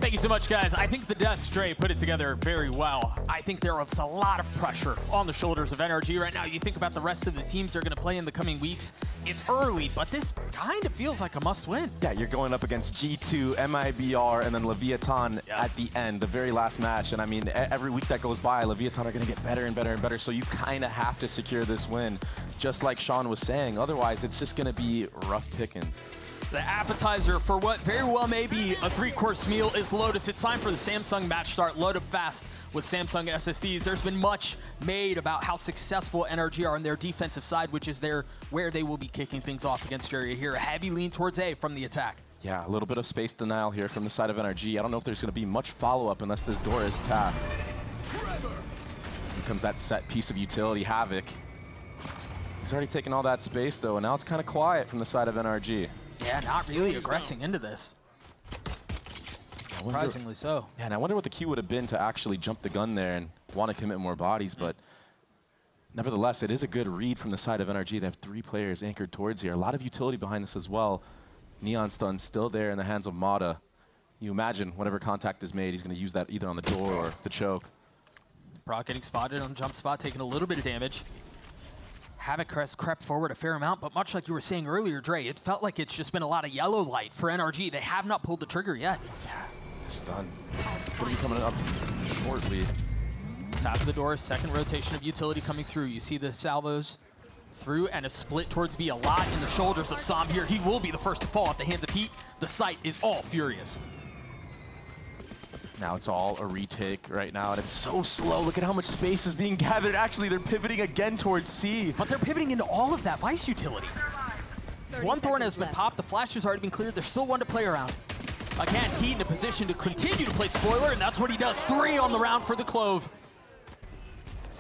Thank you so much, guys. I think the Death Stray put it together very well. I think there was a lot of pressure on the shoulders of NRG right now. You think about the rest of the teams they're going to play in the coming weeks. It's early, but this kind of feels like a must-win. Yeah, you're going up against G2, MIBR, and then Leviathan at the end, the very last match. And I mean, every week that goes by, Leviathan are going to get better and better and better. So you kind of have to secure this win, just like Sean was saying. Otherwise, it's just going to be rough pickings. The appetizer for what very well may be a 3-course meal is Lotus. It's time for the Samsung match start. Load up fast with Samsung SSDs. There's been much made about how successful NRG are on their defensive side, which is where they will be kicking things off against Furia here. A heavy lean towards A from the attack. Yeah, a little bit of space denial here from the side of NRG. I don't know if there's going to be much follow-up unless this door is tapped. Here comes that set piece of utility, Havoc. He's already taken all that space, though, and now it's kind of quiet from the side of NRG. Yeah, not really aggressing into this. Surprisingly so. Yeah, and I wonder what the cue would have been to actually jump the gun there and want to commit more bodies, but nevertheless, it is a good read from the side of NRG. They have 3 players anchored towards here. A lot of utility behind this as well. Neon Stun still there in the hands of Mata. You imagine whatever contact is made, he's going to use that either on the door or the choke. Brock getting spotted on jump spot, taking a little bit of damage. Havoc has crept forward a fair amount, but much like you were saying earlier, Dre, it felt like it's just been a lot of yellow light for NRG. They have not pulled the trigger yet. Yeah, stun. It's going to be coming up shortly. Tap of the door, second rotation of utility coming through. You see the salvos through and a split towards B. A lot in the shoulders of Sam here. He will be the first to fall at the hands of Heat. The site is all furious. Now it's all a retake right now, and it's so slow. Look at how much space is being gathered. Actually, they're pivoting again towards C. But they're pivoting into all of that Vice utility. One Thorn has been popped. The flash has already been cleared. There's still one to play around. Again, Heat in a position to continue to play spoiler, and that's what he does. 3 on the round for the Clove.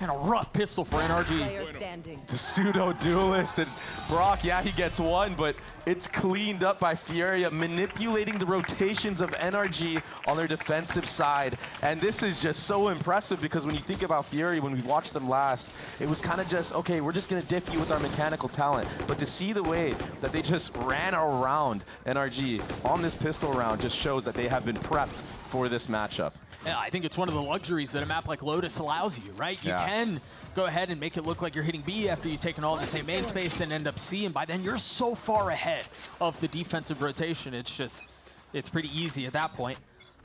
And a rough pistol for NRG. The pseudo-duelist, and Brock, yeah, he gets 1, but it's cleaned up by Furia, manipulating the rotations of NRG on their defensive side. And this is just so impressive because when you think about Furia, when we watched them last, it was kind of just, okay, we're just going to dip you with our mechanical talent. But to see the way that they just ran around NRG on this pistol round just shows that they have been prepped for this matchup. Yeah, I think it's one of the luxuries that a map like Lotus allows you, right? You can go ahead and make it look like you're hitting B after you've taken all the same main space and end up C, and by then you're so far ahead of the defensive rotation. It's pretty easy at that point.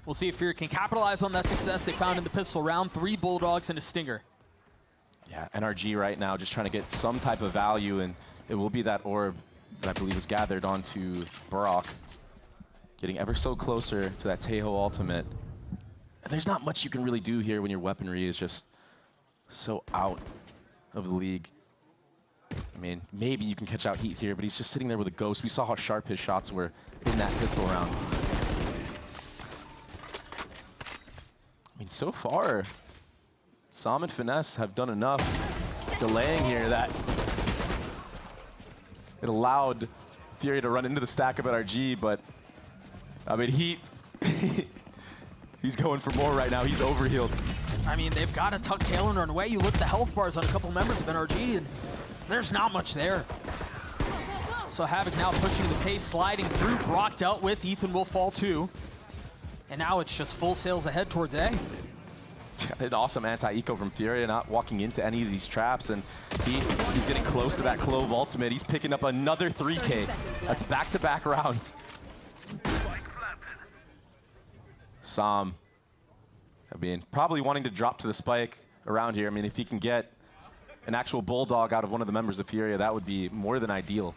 We'll see if Furia can capitalize on that success they found in the pistol round. 3 Bulldogs and a Stinger. Yeah, NRG right now just trying to get some type of value, and it will be that orb that I believe was gathered onto Brock. Getting ever so closer to that Tejo ultimate. And there's not much you can really do here when your weaponry is just so out of the league. I mean, maybe you can catch out Heat here, but he's just sitting there with a ghost. We saw how sharp his shots were in that pistol round. I mean, so far, Sam and Finesse have done enough delaying here that it allowed Furia to run into the stack of NRG, but I mean, Heat, he's going for more right now. He's overhealed. I mean, they've got to tuck tail and run away. You look at the health bars on a couple members of NRG, and there's not much there. So Havoc now pushing the pace, sliding through. Brock dealt with. Ethan will fall too. And now it's just full sails ahead towards A. an awesome anti-eco from Furia, not walking into any of these traps, and he's getting close to that Clove ultimate. He's picking up another 3K. That's back-to-back rounds. Sam, I mean, probably wanting to drop to the spike around here. I mean, if he can get an actual bulldog out of one of the members of Furia, that would be more than ideal.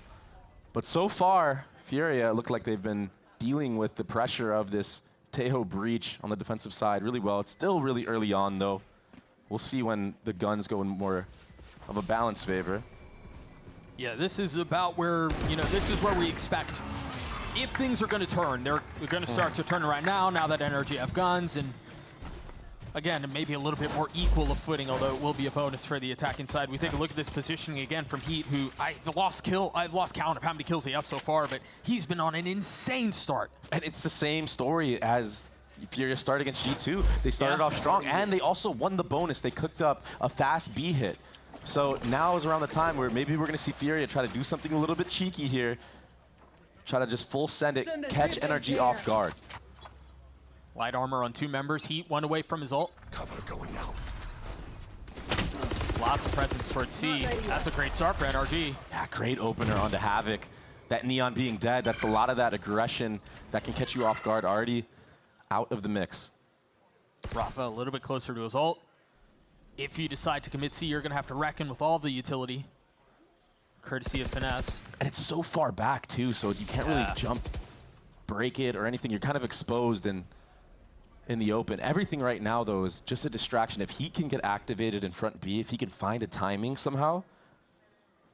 But so far, Furia look like they've been dealing with the pressure of this Tejo breach on the defensive side really well. It's still really early on, though. We'll see when the guns go in more of a balanced favor. Yeah, this is about where, you know, this is where we expect, if things are going to turn, they're going to start to turn right now that NRG have guns, and again, maybe a little bit more equal of footing, although it will be a bonus for the attacking side. We take a look at this positioning again from Heat, who I've lost count of how many kills he has so far, but he's been on an insane start. And it's the same story as Furia started against G2. They started off strong, and they also won the bonus. They cooked up a fast B hit. So now is around the time where maybe we're going to see Furia try to do something a little bit cheeky here. Try to just full send it, catch NRG off guard. Light armor on 2 members. Heat 1 away from his ult. Cover going out. Lots of presence towards C. That's a great start for NRG. Yeah, great opener onto Havoc. That Neon being dead, that's a lot of that aggression that can catch you off guard already out of the mix. Rafa a little bit closer to his ult. If you decide to commit C, you're going to have to reckon with all the utility, courtesy of Finesse. And it's so far back, too, so you can't really jump, break it, or anything. You're kind of exposed in the open. Everything right now, though, is just a distraction. If he can get activated in front B, if he can find a timing somehow,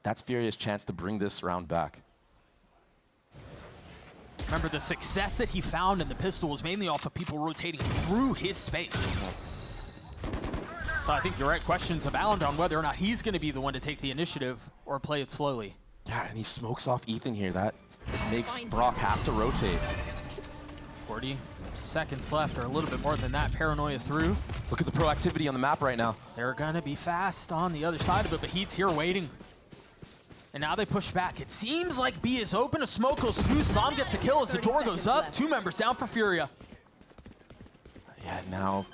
that's Furia's chance to bring this round back. Remember, the success that he found in the pistol was mainly off of people rotating through his space. So I think you're right. Questions abound on whether or not he's going to be the one to take the initiative or play it slowly. Yeah, and he smokes off Ethan here. That makes Brock have to rotate. 40 seconds left, or a little bit more than that. Paranoia through. Look at the proactivity on the map right now. They're going to be fast on the other side of it, but Heat's here waiting. And now they push back. It seems like B is open. A smoke goes through. Sam gets a kill as the door goes up. 2 members down for Furia. Yeah, now,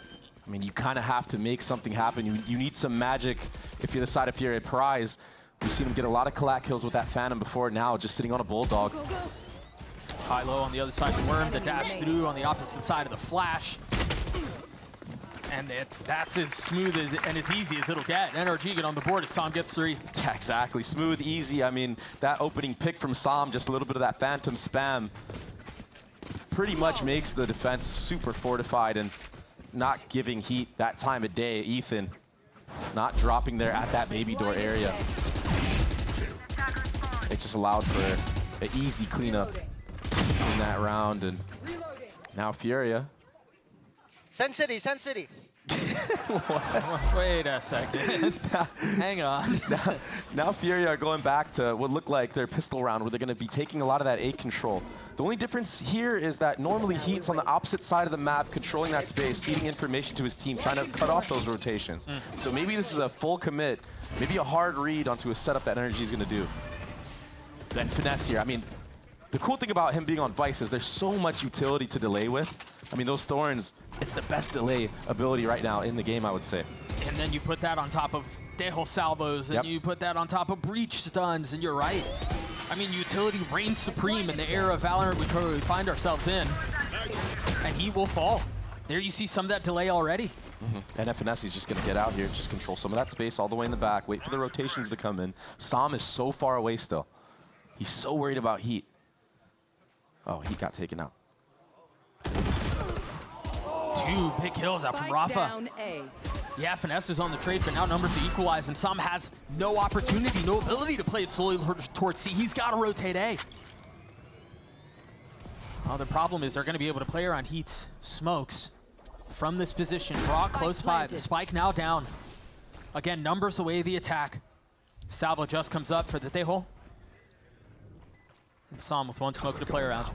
I mean, you kind of have to make something happen. You need some magic if you're the side of Furia. Prize, we've seen him get a lot of collat kills with that Phantom before. Now, just sitting on a Bulldog. High-low on the other side of the Worm. The dash through on the opposite side of the Flash. And that's as smooth and as easy as it'll get. NRG get on the board as Sam gets 3. Yeah, exactly. Smooth, easy. I mean, that opening pick from Sam, just a little bit of that Phantom spam, pretty much makes the defense super fortified and not giving Heat that time of day. Ethan not dropping there at that baby door area. It just allowed for an easy cleanup in that round. And now Furia. Sen City, Sen City. Wait a second. Hang on. Now Furia are going back to what looked like their pistol round, where they're going to be taking a lot of that A control. The only difference here is that normally Heat's on the opposite side of the map, controlling that space, feeding information to his team, trying to cut off those rotations. So maybe this is a full commit, maybe a hard read onto a setup that NRG is going to do. Then Finesse here. I mean, the cool thing about him being on Vice is there's so much utility to delay with. I mean, those Thorns, it's the best delay ability right now in the game, I would say. And then you put that on top of Dejo salvos, and you put that on top of breach stuns, and you're right. I mean, utility reigns supreme in the era of VALORANT we currently find ourselves in. And he will fall. There you see some of that delay already. And FNS is just going to get out here, just control some of that space all the way in the back, wait for the rotations to come in. Sam is so far away still. He's so worried about Heat. Oh, Heat got taken out. 2 big kills out from Rafa. Yeah, Finesse is on the trade, but now numbers to equalize, and Sam has no opportunity, no ability to play it slowly towards C. He's got to rotate A. Oh, the problem is they're going to be able to play around Heat's smokes from this position. Brock close by. The spike now down. Again, numbers away the attack. Salvo just comes up for the Tejo. And Sam with 1 smoke to play around.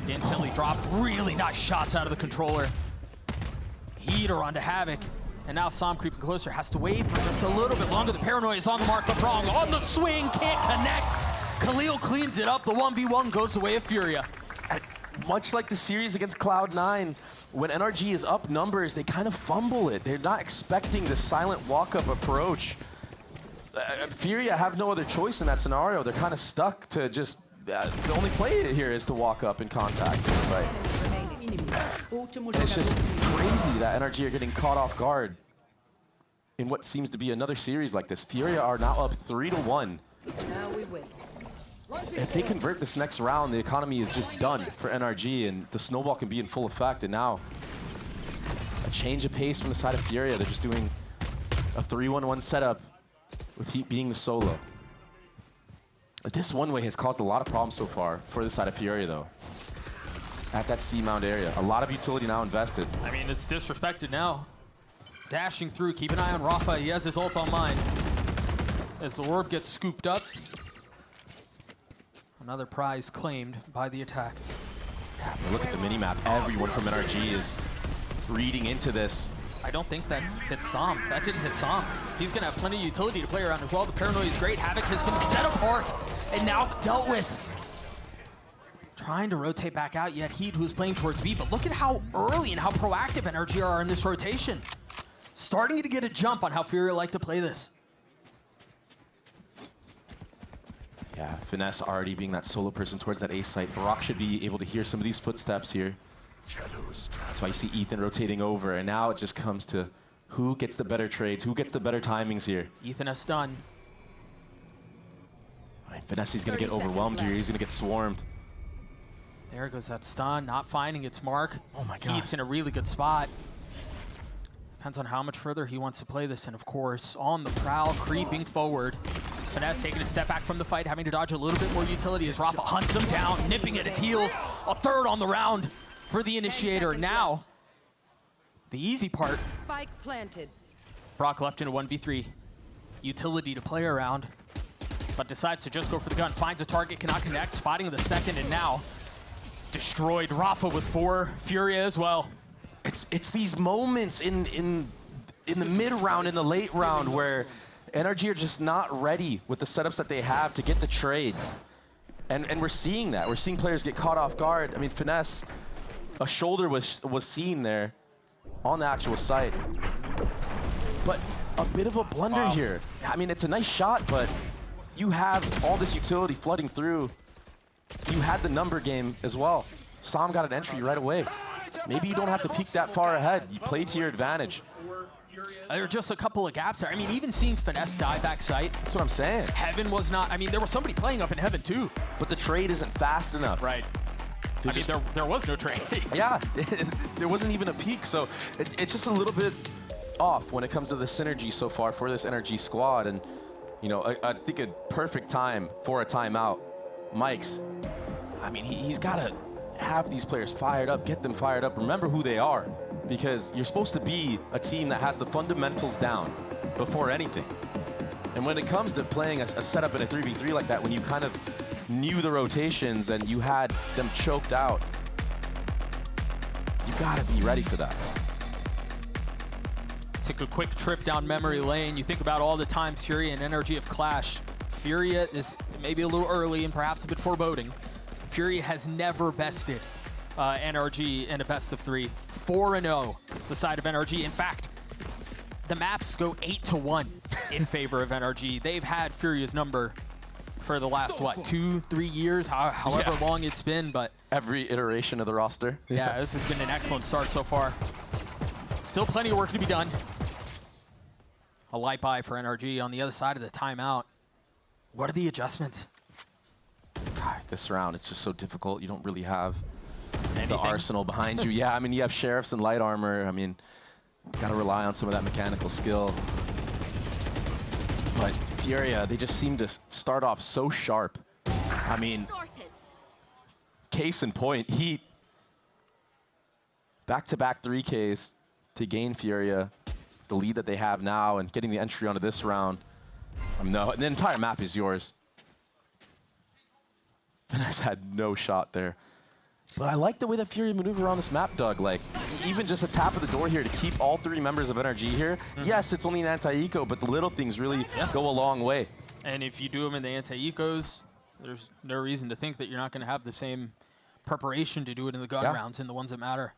Instantly dropped. Really nice shots out of the controller. Heater onto Havoc. And now Sam creeping closer. Has to wait for just a little bit longer. The Paranoia is on the mark, but wrong. On the swing, can't connect. Khalil cleans it up. The 1v1 goes the way of Furia. much like the series against Cloud9, when NRG is up numbers, they kind of fumble it. They're not expecting the silent walk-up approach. Furia have no other choice in that scenario. They're kind of stuck to just, the only play here is to walk up and contact the site. It's just crazy that NRG are getting caught off guard in what seems to be another series like this. Furia are now up 3-1. Now we win. If they convert this next round, the economy is just done for NRG, and the snowball can be in full effect. And now, a change of pace from the side of Furia. They're just doing a 3-1-1 setup with Heat being the solo. This one-way has caused a lot of problems so far for the side of Furia, though. At that C-mount area. A lot of utility now invested. I mean, it's disrespected now. Dashing through, keep an eye on Rafa. He has his ult online. As the orb gets scooped up. Another prize claimed by the attack. Yeah, but look at the minimap. Everyone from NRG is reading into this. I don't think that hit Sam. That didn't hit Sam. He's going to have plenty of utility to play around as well. The paranoia is great. Havoc has been set apart and now dealt with. Trying to rotate back out, yet Heat, who's playing towards B. But look at how early and how proactive NRG are in this rotation. Starting to get a jump on how Furia like to play this. Yeah, Finesse already being that solo person towards that A site. Brock should be able to hear some of these footsteps here. That's why you see Ethan rotating over, and now it just comes to who gets the better trades, who gets the better timings here. Ethan has stun. Right, Finesse is going to get overwhelmed here. He's going to get swarmed. There goes that stun, not finding its mark. Oh my god. Heat's in a really good spot. Depends on how much further he wants to play this, and of course, on the prowl, creeping forward. Finesse taking a step back from the fight, having to dodge a little bit more utility as Rafa hunts him down, nipping at its heels. A third on the round for the initiator. Now, the easy part. Spike planted. Brock left in a 1v3. Utility to play around, but decides to just go for the gun. Finds a target, cannot connect, spotting the second, and now destroyed. Rafa with 4, Furia as well. It's these moments in the mid round, in the late round, where NRG are just not ready with the setups that they have to get the trades. And we're seeing that. We're seeing players get caught off guard. I mean, Finesse, a shoulder was seen there on the actual site. But a bit of a blunder here. I mean, it's a nice shot, but you have all this utility flooding through. You had the number game as well. Sam got an entry right away. Maybe you don't have to peek that far ahead. You play to your advantage. There are just a couple of gaps there. I mean, even seeing Finesse die back site. That's what I'm saying. Heaven was not, I mean, there was somebody playing up in Heaven too. But the trade isn't fast enough. Right. I mean, there was no trade. Yeah, there wasn't even a peak. So it's just a little bit off when it comes to the synergy so far for this NRG squad. And, you know, I think a perfect time for a timeout. Mike's, I mean, he's got to have these players fired up, get them fired up, remember who they are, because you're supposed to be a team that has the fundamentals down before anything. And when it comes to playing a setup in a 3v3 like that, when you kind of knew the rotations and you had them choked out, you gotta be ready for that. Take a quick trip down memory lane. You think about all the times Furia and NRG have clashed. Furia is maybe a little early and perhaps a bit foreboding. Furia has never bested NRG in a best of 3. 4-0, the side of NRG. In fact, the maps go 8-1 in favor of NRG. They've had Furia's number for the last, what, 2-3 years, however long it's been, but... Every iteration of the roster. Yeah, this has been an excellent start so far. Still plenty of work to be done. A light buy for NRG on the other side of the timeout. What are the adjustments? God, this round, it's just so difficult. You don't really have anything? The arsenal behind you. Yeah, I mean, you have Sheriffs and light armor. I mean, got to rely on some of that mechanical skill. But Furia, they just seem to start off so sharp. I mean, case in point, Heat. Back-to-back 3Ks to gain Furia, the lead that they have now, and getting the entry onto this round. No, the entire map is yours. Finesse had no shot there. But I like the way that Furia maneuver around this map, Doug. Like, even just a tap of the door here to keep all 3 members of NRG here. Yes, it's only an anti-eco, but the little things really go a long way. And if you do them in the anti-ecos, there's no reason to think that you're not going to have the same preparation to do it in the gun rounds and the ones that matter.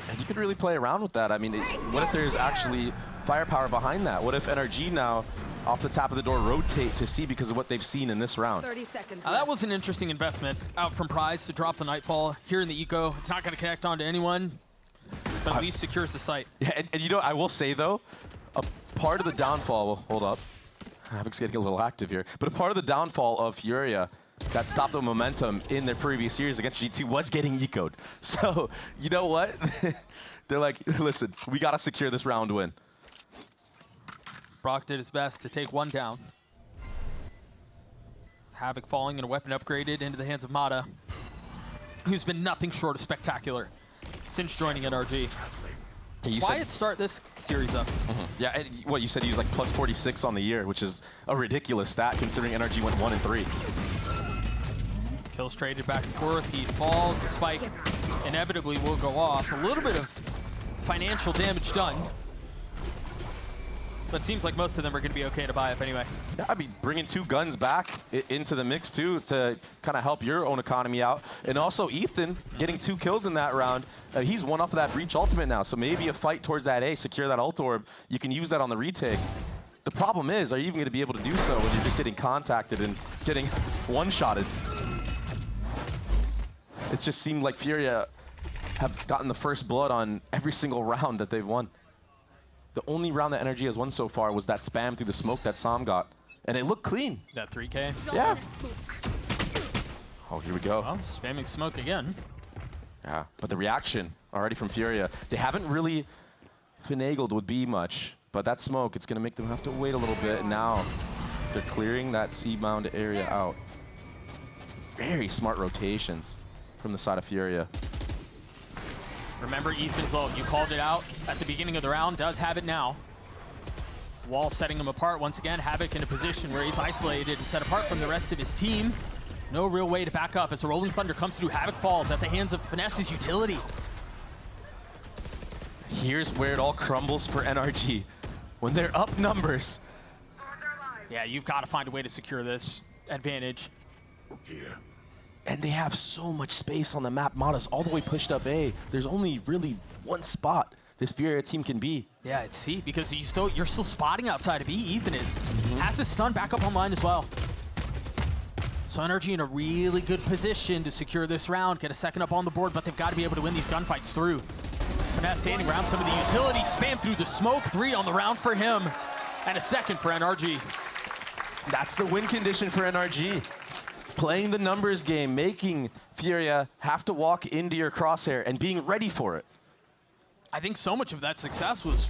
And you could really play around with that. I mean, what if there's actually firepower behind that? What if NRG now, off the top of the door, rotate to C because of what they've seen in this round? 30 seconds. Now, that was an interesting investment out from Prize to drop the Nightfall here in the eco. It's not going to connect onto anyone, but at least secures the site. Yeah, and you know, I will say though, a part of the downfall, hold up, Havoc's getting a little active here, but a part of the downfall of Furia that stopped the momentum in their previous series against G2 was getting ecoed. So, you know what? They're like, listen, we got to secure this round win. Brock did his best to take one down. Havoc falling and a weapon upgraded into the hands of Mata, who's been nothing short of spectacular since joining NRG. Quiet start this series up. Yeah, and what you said, he was like plus 46 on the year, which is a ridiculous stat considering NRG went 1-3. Kills traded back and forth. He falls. The spike inevitably will go off. A little bit of financial damage done. But it seems like most of them are going to be okay to buy up anyway. Yeah, I'd be bringing 2 guns back into the mix too to kind of help your own economy out. And also Ethan getting 2 kills in that round. He's one off of that Breach ultimate now. So maybe a fight towards that A, secure that ult orb. You can use that on the retake. The problem is, are you even going to be able to do so when you're just getting contacted and getting one-shotted? It just seemed like Furia have gotten the first blood on every single round that they've won. The only round that NRG has won so far was that spam through the smoke that Sam got. And it looked clean. That 3K? Yeah. Oh, here we go. Well, spamming smoke again. Yeah, but the reaction already from Furia. They haven't really finagled with B much, but that smoke, it's going to make them have to wait a little bit. And now they're clearing that C-bound area out. Very smart rotations from the side of Furia. Remember Ethan's ult. You called it out at the beginning of the round. Does have it now. Wall setting him apart once again. Havoc in a position where he's isolated and set apart from the rest of his team. No real way to back up as the Rolling Thunder comes through. Havoc falls at the hands of Finesse's utility. Here's where it all crumbles for NRG. When they're up numbers. Yeah, you've got to find a way to secure this advantage. Here. And they have so much space on the map. Mata's all the way pushed up A. There's only really one spot this Furia team can be. Yeah, it's C, because you're still spotting outside of B. Ethan is. Has his stun back up online as well. So NRG in a really good position to secure this round, get a second up on the board, but they've got to be able to win these gunfights through. Finesse standing around some of the utility, spam through the smoke. 3 on the round for him, and a second for NRG. That's the win condition for NRG. Playing the numbers game, making Furia have to walk into your crosshair and being ready for it. I think so much of that success was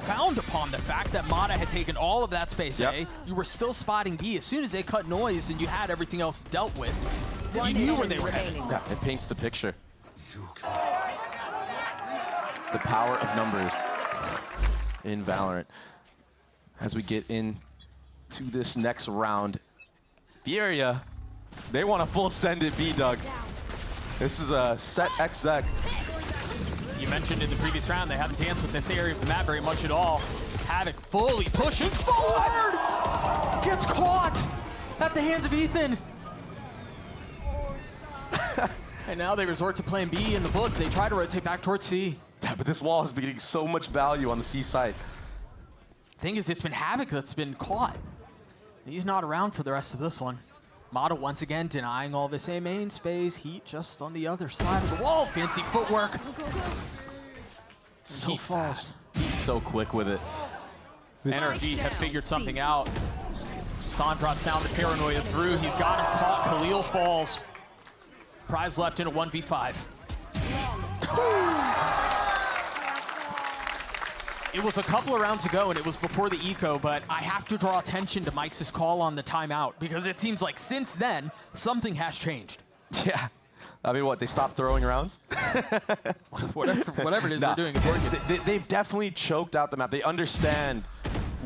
found upon the fact that Mata had taken all of that space A. You were still spotting B. As soon as they cut noise and you had everything else dealt with, you knew where they were headed. Yeah, it paints the picture. The power of numbers in Valorant. As we get into this next round, Furia, they want a full send at B, Doug. This is a set exec. You mentioned in the previous round they haven't danced with this area of the map very much at all. Havoc fully pushes forward! Gets caught at the hands of Ethan. And now they resort to playing B in the book. They try to rotate back towards C. Yeah, but this wall has been getting so much value on the C side. Thing is, it's been Havoc that's been caught. He's not around for the rest of this one. Mata once again denying all this A main space. Heat just on the other side of the wall. Fancy footwork. So fast. He's so quick with it. NRG have figured something out. San drops down the paranoia through. He's got him caught. Khalil falls. Prize left in a 1v5. It was a couple of rounds ago, and it was before the eco, but I have to draw attention to Mike's call on the timeout, because it seems like since then, something has changed. Yeah. I mean, what, they stopped throwing rounds? whatever it is they're doing. They've definitely choked out the map. They understand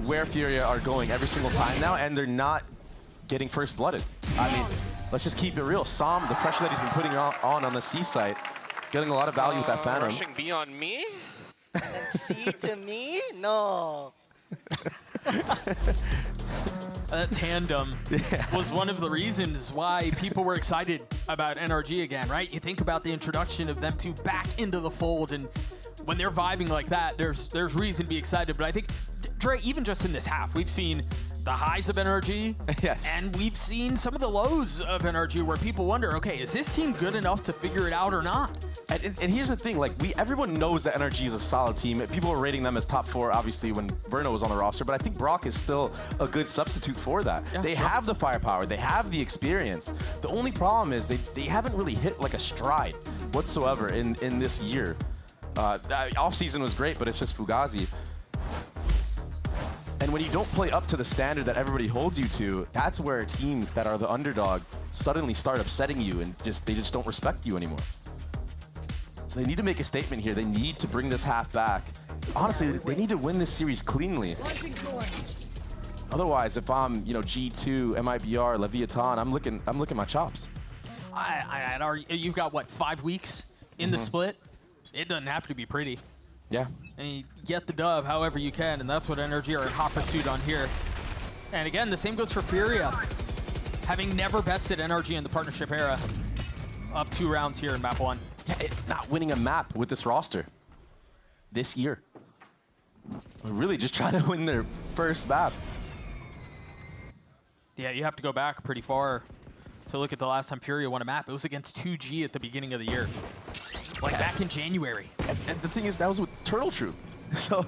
where Furia are going every single time now, and they're not getting first blooded. I mean, let's just keep it real. Sam, the pressure that he's been putting on the C site, getting a lot of value with that Phantom. Rushing B on me? And C to me? No. That tandem was one of the reasons why people were excited about NRG again, right? You think about the introduction of them two back into the fold, and when they're vibing like that, there's reason to be excited. But I think, Dre, even just in this half, we've seen the highs of NRG, yes, and we've seen some of the lows of NRG where people wonder, okay, is this team good enough to figure it out or not? And here's the thing, like everyone knows that NRG is a solid team. People were rating them as top 4, obviously, when Verno was on the roster, but I think Brock is still a good substitute for that. Yeah, they have the firepower, they have the experience. The only problem is they haven't really hit like a stride whatsoever in this year. Off-season was great, but it's just Fugazi. And when you don't play up to the standard that everybody holds you to, that's where teams that are the underdog suddenly start upsetting you and they just don't respect you anymore. So they need to make a statement here. They need to bring this half back. Honestly, they need to win this series cleanly. Otherwise, if I'm, G2, MIBR, Leviathan, I'm looking my chops. You've got what, 5 weeks in the split? It doesn't have to be pretty. Yeah. And you get the dub however you can, and that's what NRG are in hot pursuit on here. And again, the same goes for Furia. Having never bested NRG in the partnership era. Up 2 rounds here in map 1. Yeah, not winning a map with this roster this year. We're really just trying to win their first map. Yeah, you have to go back pretty far to look at the last time Furia won a map. It was against 2G at the beginning of the year. Like back in January. And the thing is, that was with Turtle Troop. So.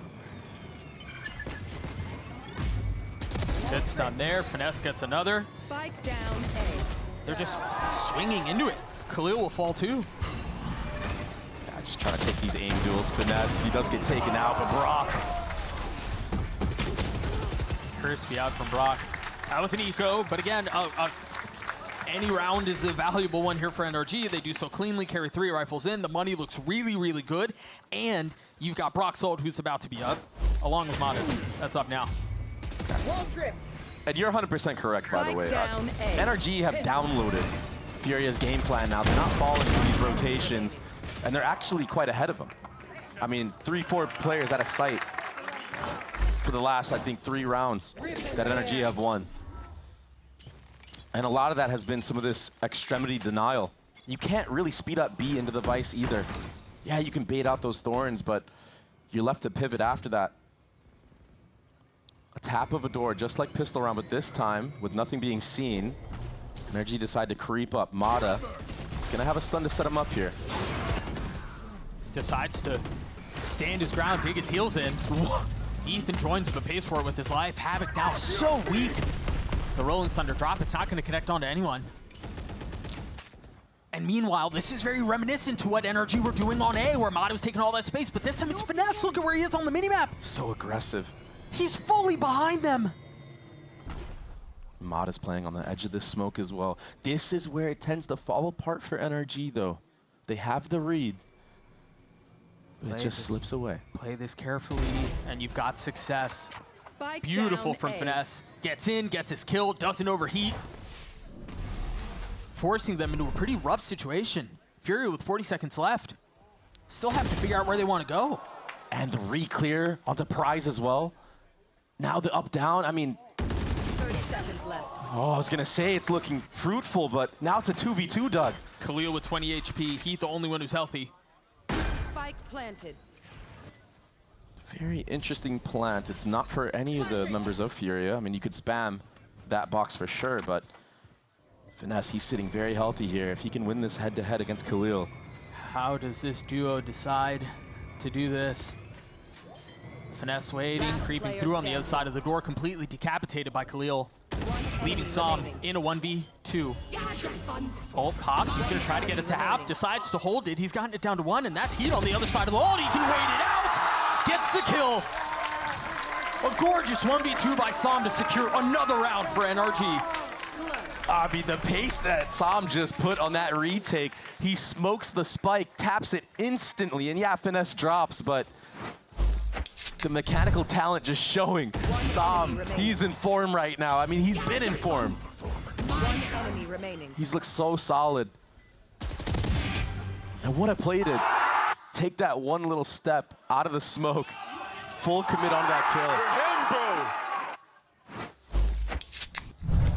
Good stun there. Finesse gets another. Spike down A. They're just swinging into it. Khalil will fall too. Yeah, just trying to take these aim duels. Finesse, he does get taken out, but Brock. Crispy out from Brock. That was an eco, but again, any round is a valuable one here for NRG. They do so cleanly, carry 3 rifles in. The money looks really, really good. And you've got Brock Sold, who's about to be up, along with Modest. That's up now. Wall tripped. And you're 100% correct, by the way. Down A. NRG have downloaded Furia's game plan now. They're not falling for these rotations, and they're actually quite ahead of them. I mean, 3-4 players at a site for the last, I think, 3 rounds that NRG have won. And a lot of that has been some of this extremity denial. You can't really speed up B into the Vice either. Yeah, you can bait out those thorns, but you're left to pivot after that. A tap of a door, just like pistol round, but this time, with nothing being seen, NRG decide to creep up. Mata is gonna have a stun to set him up here. Decides to stand his ground, dig his heels in. Ethan joins him, but pays for it with his life. Havoc now so weak. The Rolling Thunder drop, it's not going to connect onto anyone. And meanwhile, this is very reminiscent to what NRG were doing on A, where Mata was taking all that space, but this time it's Finesse. Look at where he is on the minimap. So aggressive. He's fully behind them. Mata's playing on the edge of this smoke as well. This is where it tends to fall apart for NRG, though. They have the read, but it just slips away. Play this carefully, and you've got success. Spike Beautiful down from A. Finesse. Gets in, gets his kill, doesn't overheat. Forcing them into a pretty rough situation. Furia with 40 seconds left. Still have to figure out where they want to go. And the re-clear onto Prize as well. Now the up-down, I mean... 30 seconds left. Oh, I was going to say it's looking fruitful, but now it's a 2v2, Doug. Khalil with 20 HP. Heath, the only one who's healthy. Spike planted. Very interesting plant. It's not for any of the members of Furia. I mean, you could spam that box for sure, but Finesse, he's sitting very healthy here. If he can win this head-to-head against Khalil. How does this duo decide to do this? Finesse waiting, creeping through on the other side of the door, completely decapitated by Khalil. Leaving Som in a 1v2. Ult pops, he's gonna try to get it to half, decides to hold it. He's gotten it down to 1, and that's Heat on the other side of the ult. He can wait it out. Gets the kill. A gorgeous 1v2 by Som to secure another round for NRG. I mean, the pace that Som just put on that retake, he smokes the spike, taps it instantly, and yeah, Finesse drops, but the mechanical talent just showing. Som, he's in form right now. I mean, he's been in form. One enemy remaining. He's looked so solid. And what a play to take that one little step out of the smoke. Full commit on that kill.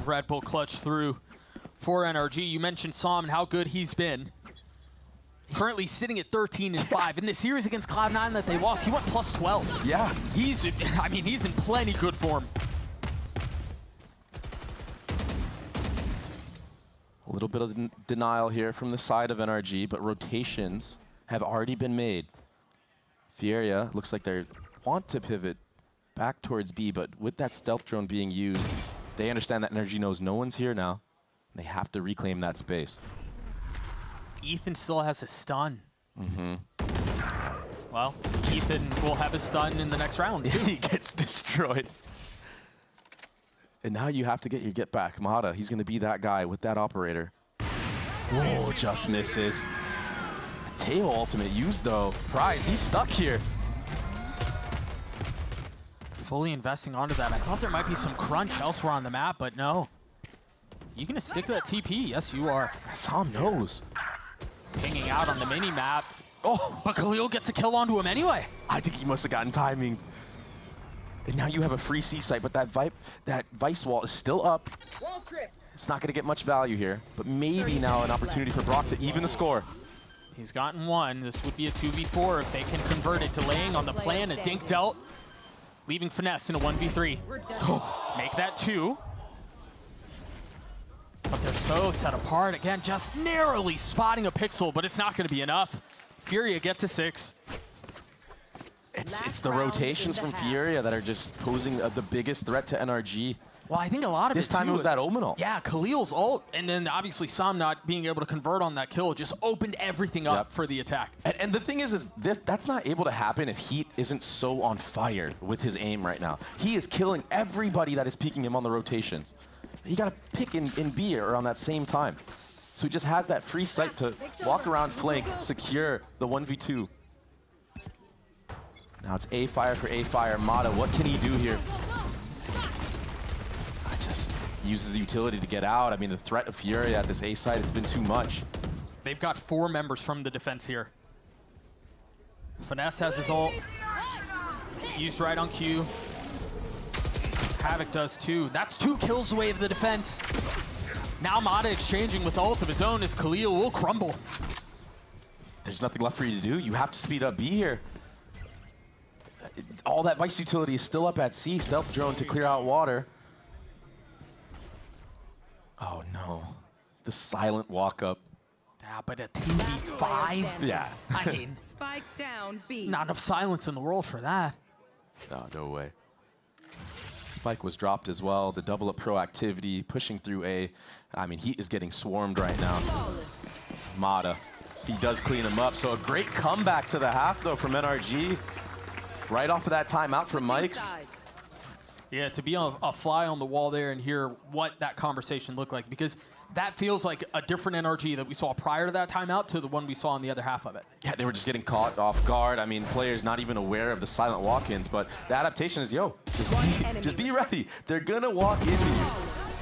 of Red Bull clutch through for NRG. You mentioned Sam and how good he's been. Currently sitting at 13-5. In the series against Cloud9 that they lost, he went plus 12. Yeah. He's in plenty good form. A little bit of denial here from the side of NRG, but rotations have already been made. Fieria looks like they want to pivot back towards B, but with that stealth drone being used, they understand that NRG knows no one's here now. They have to reclaim that space. Ethan still has a stun. Mm-hmm. Well, Ethan will have a stun in the next round. He gets destroyed. And now you have to get your get back. Mata, he's going to be that guy with that operator. Whoa, just misses. Tail ultimate used though. Prize, he's stuck here. Fully investing onto that. I thought there might be some crunch elsewhere on the map, but no. You gonna stick to that TP? Yes, you are. Sam knows. Pinging out on the mini map. Oh, but Khalil gets a kill onto him anyway. I think he must have gotten timing. And now you have a free C site, but that Vice wall is still up. Wall tripped. It's not going to get much value here, but maybe now an opportunity for Brock to even the score. He's gotten one. This would be a 2v4 if they can convert it. Delaying on the plan, a dink dealt, leaving Finesse in a 1v3. Make that 2. But they're so set apart. Again, just narrowly spotting a pixel, but it's not going to be enough. Furia get to 6. It's the rotations from Fieria that are just posing the biggest threat to NRG. Well, I think a lot of this time it was that Omen ult. Yeah, Khalil's ult, and then obviously Sam not being able to convert on that kill just opened everything up for the attack. And the thing is that's not able to happen if Heat isn't so on fire with his aim right now. He is killing everybody that is peeking him on the rotations. You got to pick in B around that same time. So he just has that free sight to walk around flank, secure the 1v2. Now it's A fire for A fire. Mata, what can he do here? Just uses utility to get out. I mean, the threat of Furia at this A side has been too much. They've got 4 members from the defense here. Finesse has his ult. Used right on Q. Havoc does too. That's 2 kills away of the defense. Now Mata exchanging with ult of his own as Khalil will crumble. There's nothing left for you to do. You have to speed up B here. All that Vice utility is still up at C. Stealth drone to clear out water. Oh no. The silent walk up. Yeah, but a 2v5? Yeah. I mean, Spike down B. not enough silence in the world for that. No way. Spike was dropped as well. The double up proactivity, pushing through A. I mean, Heat is getting swarmed right now. Mata, he does clean him up. So a great comeback to the half though from NRG. Right off of that timeout from Mike's. Yeah, to be a fly on the wall there and hear what that conversation looked like, because that feels like a different NRG that we saw prior to that timeout to the one we saw on the other half of it. Yeah, they were just getting caught off guard. I mean, players not even aware of the silent walk-ins, but the adaptation is, yo, just be ready. They're gonna walk into you.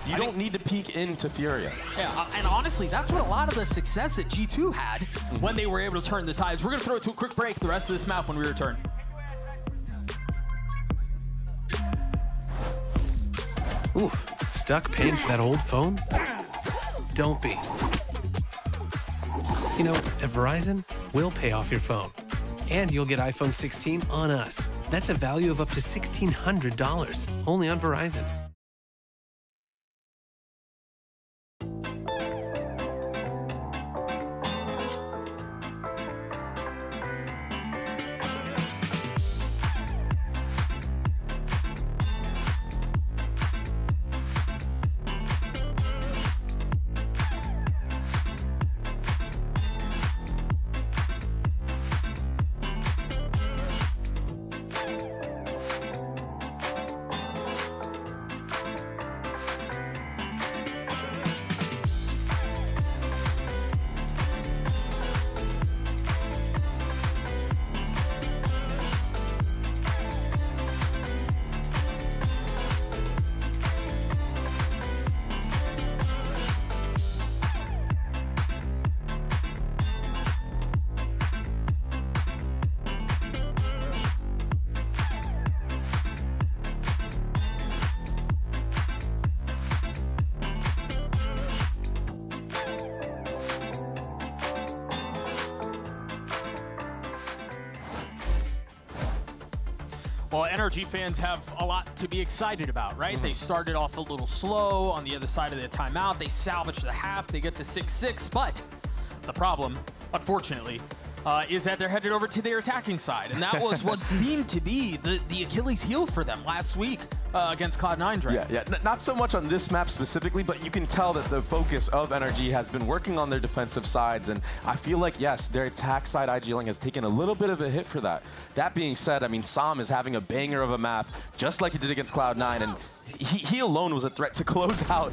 You don't need to peek into Furia. Yeah, and honestly, that's what a lot of the success that G2 had when they were able to turn the tides. We're gonna throw it to a quick break, the rest of this map when we return. Oof, stuck paying for that old phone? Don't be. You know, at Verizon, we'll pay off your phone. And you'll get iPhone 16 on us. That's a value of up to $1,600, only on Verizon. Well, NRG fans have a lot to be excited about, right? They started off a little slow on the other side of the timeout. They salvaged the half. They get to 6-6, but the problem, unfortunately, is that they're headed over to their attacking side. And that was what seemed to be the Achilles heel for them last week against Cloud9 Dragon. Yeah, not so much on this map specifically, but you can tell that the focus of NRG has been working on their defensive sides. And I feel like, yes, their attack side IGLing has taken a little bit of a hit for that. That being said, I mean, Sam is having a banger of a map, just like he did against Cloud9. And he alone was a threat to close out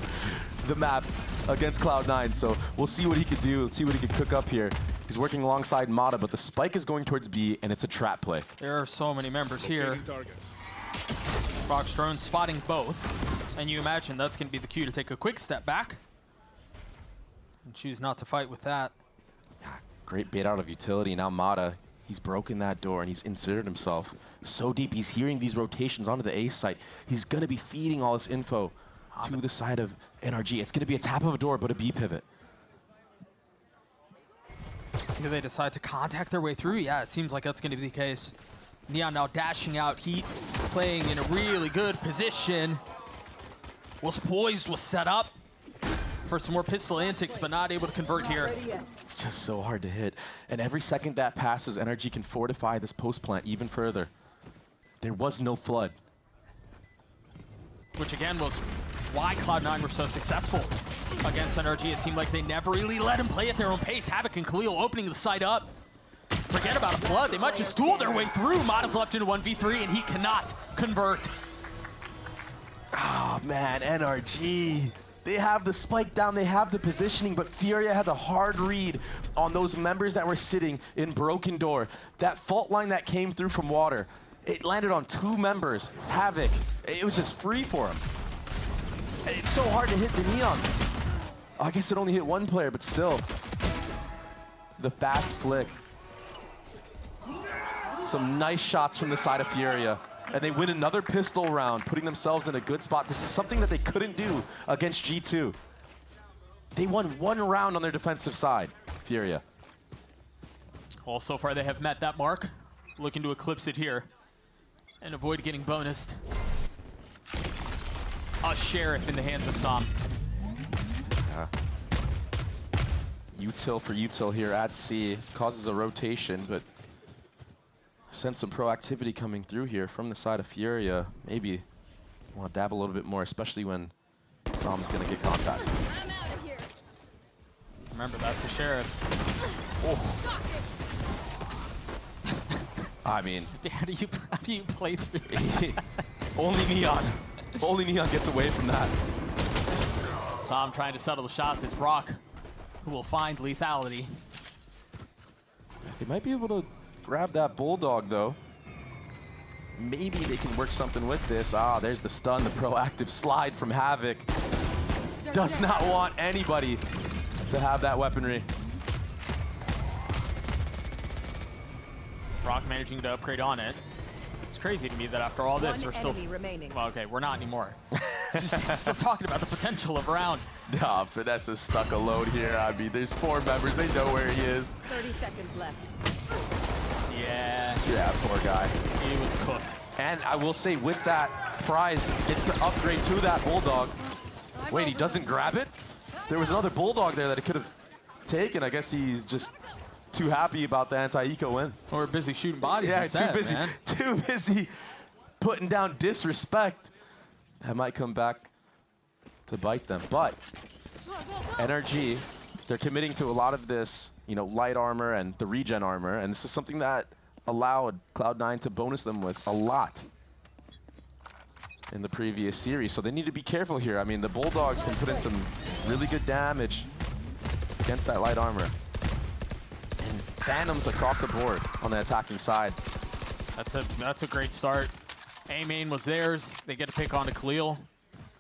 the map against Cloud9. So we'll see what he could do, see what he could cook up here. He's working alongside Mata, but the spike is going towards B, and it's a trap play. There are so many members here. Brock's drone spotting both, and you imagine that's going to be the cue to take a quick step back and choose not to fight with that. Great bait out of utility. Now Mata, he's broken that door, and he's inserted himself so deep. He's hearing these rotations onto the A site. He's going to be feeding all this info to the side of NRG. It's going to be a tap of a door, but a B pivot. Do they decide to contact their way through? Yeah, it seems like that's going to be the case. Neon now dashing out, Heat playing in a really good position. Was poised, was set up for some more pistol antics, but not able to convert here. Just so hard to hit. And every second that passes, NRG can fortify this post plant even further. There was no flood. Which again was why Cloud9 were so successful against NRG. It seemed like they never really let him play at their own pace. Havoc and Khalil opening the site up. Forget about a flood. They might just duel their way through. Mata's left into 1v3, and he cannot convert. Oh, man, NRG. They have the spike down, they have the positioning, but Furia had the hard read on those members that were sitting in Broken Door. That fault line that came through from water, it landed on 2 members. Havoc, it was just free for him. It's so hard to hit the Neon. I guess it only hit 1 player, but still. The fast flick. Some nice shots from the side of Furia. And they win another pistol round, putting themselves in a good spot. This is something that they couldn't do against G2. They won 1 round on their defensive side, Furia. Well, so far they have met that mark. Looking to eclipse it here and avoid getting bonused. A Sheriff in the hands of Sam. Yeah. Util for Util here at C. Causes a rotation, but sense some proactivity coming through here from the side of Furia. Maybe want to dab a little bit more, especially when Sam's going to get contact. Remember, that's a Sheriff. Oh. I mean, how do you play through that? Only Neon. Only Neon gets away from that. Sam trying to settle the shots. It's Brock who will find lethality. They might be able to grab that Bulldog, though. Maybe they can work something with this. Ah, there's the stun, the proactive slide from Havoc. Does not want anybody to have that weaponry. Brock managing to upgrade on it. It's crazy to me that after all this, we're still... Well, okay, we're not anymore. Still talking about the potential of round. Nah, Finesse is stuck alone here. I mean, there's 4 members. They know where he is. 30 seconds left. Yeah. Yeah, poor guy. He was cooked. And I will say, with that prize, gets to upgrade to that Bulldog. Wait, he doesn't grab it? There was another Bulldog there that he could have taken. I guess he's just too happy about the anti-eco win. Or busy shooting bodies. Yeah, instead, too busy. Man. Too busy putting down disrespect. That might come back to bite them. But NRG, they're committing to a lot of this, you know, light armor and the regen armor, and this is something that allowed Cloud9 to bonus them with a lot in the previous series. So they need to be careful here. I mean, the Bulldogs can put in some really good damage against that light armor. And Phantoms across the board on the attacking side. That's a great start. A-main was theirs. They get to pick onto Khalil.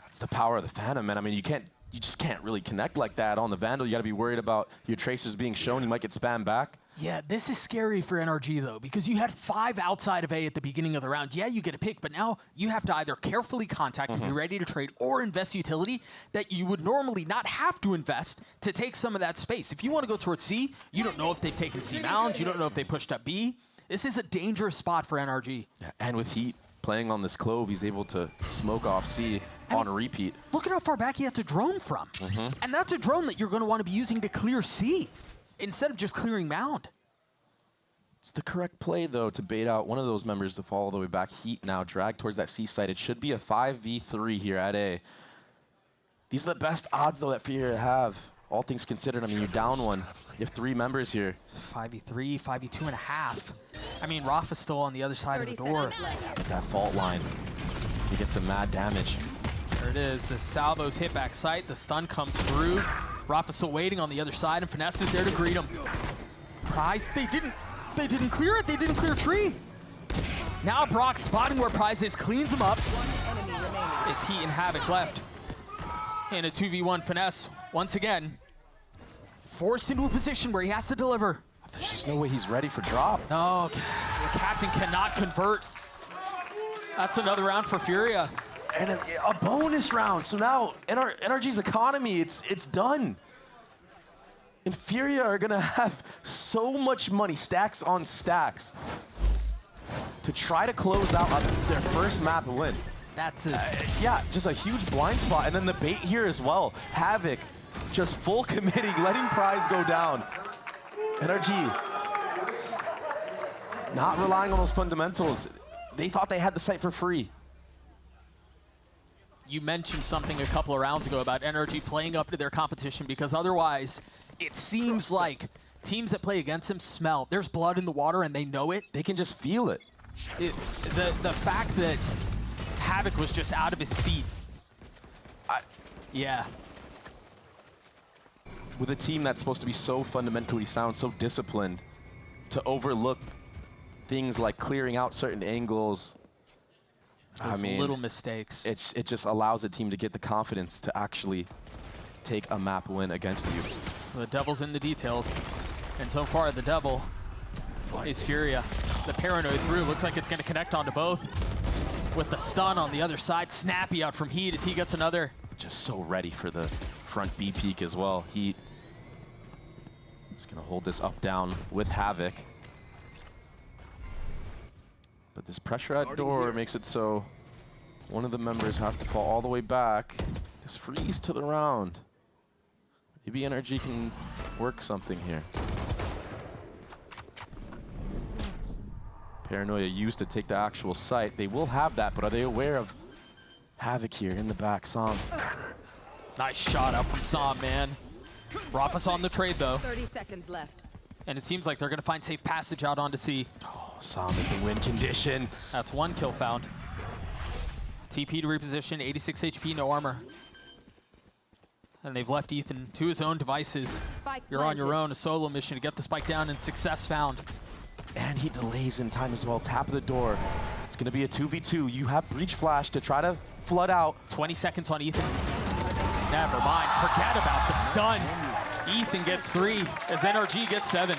That's the power of the Phantom, man. I mean, you just can't really connect like that on the Vandal. You got to be worried about your tracers being shown. You might get spammed back. Yeah, this is scary for NRG, though, because you had 5 outside of A at the beginning of the round. Yeah, you get a pick, but now you have to either carefully contact and be ready to trade or invest utility that you would normally not have to invest to take some of that space. If you want to go towards C, you don't know if they've taken C mound. You don't know if they pushed up B. This is a dangerous spot for NRG. Yeah, and with Heat playing on this Clove, he's able to smoke off C on a repeat. Look at how far back he has to drone from. And that's a drone that you're going to want to be using to clear C instead of just clearing Mound. It's the correct play, though, to bait out one of those members to fall all the way back. Heat now drag towards that C site. It should be a 5v3 here at A. These are the best odds, though, that Furia have. All things considered, I mean, you're down one. You have 3 members here. 5v3, 5v2.5. I mean, Rafa's still on the other side of the door. That fault line. He gets some mad damage. There it is. The salvo's hit back sight. The stun comes through. Rafa's still waiting on the other side, and Finesse is there to greet him. Prize, they didn't clear it. They didn't clear tree. Now Brock spotting where Prize is, cleans him up. It's Heat and Havoc left. In a 2v1, Finesse, once again, forced into a position where he has to deliver. There's just no way he's ready for drop. No, the captain cannot convert. That's another round for Furia. And a bonus round. So now NRG's economy, it's done. And Furia are gonna have so much money, stacks on stacks, to try to close out their first map win. That's it. Yeah, just a huge blind spot. And then the bait here as well. Havoc just full committing, letting Prize go down. NRG not relying on those fundamentals. They thought they had the site for free. You mentioned something a couple of rounds ago about NRG playing up to their competition, because otherwise it seems like teams that play against them smell. There's blood in the water and they know it. They can just feel it. It's the fact that Havoc was just out of his seat. Yeah. With a team that's supposed to be so fundamentally sound, so disciplined, to overlook things like clearing out certain angles. Those I mean, little mistakes. It just allows a team to get the confidence to actually take a map win against you. The devil's in the details. And so far, the devil is Furia. The paranoid through looks like it's going to connect onto both. With the stun on the other side, Snappy out from Heat as he gets another. Just so ready for the front B peak as well. Heat is going to hold this up down with Havoc. But this pressure at door makes it so one of the members has to fall all the way back. This freeze to the round. Maybe NRG can work something here. Paranoia used to take the actual site. They will have that, but are they aware of Havoc here in the back? Sam. Nice shot out from Sam, man. Rafa's on the trade, though. 30 seconds left. And it seems like they're going to find safe passage out onto C. Oh, Sam is the win condition. That's 1 kill found. TP to reposition, 86 HP, no armor. And they've left Ethan to his own devices. Spike You're on your own, a solo mission to get the spike down, and success found. And he delays in time as well. Tap of the door. It's going to be a 2v2. You have Breach Flash to try to flood out. 20 seconds on Ethan's. Never mind. Forget about the stun. Ethan gets 3 as NRG gets 7.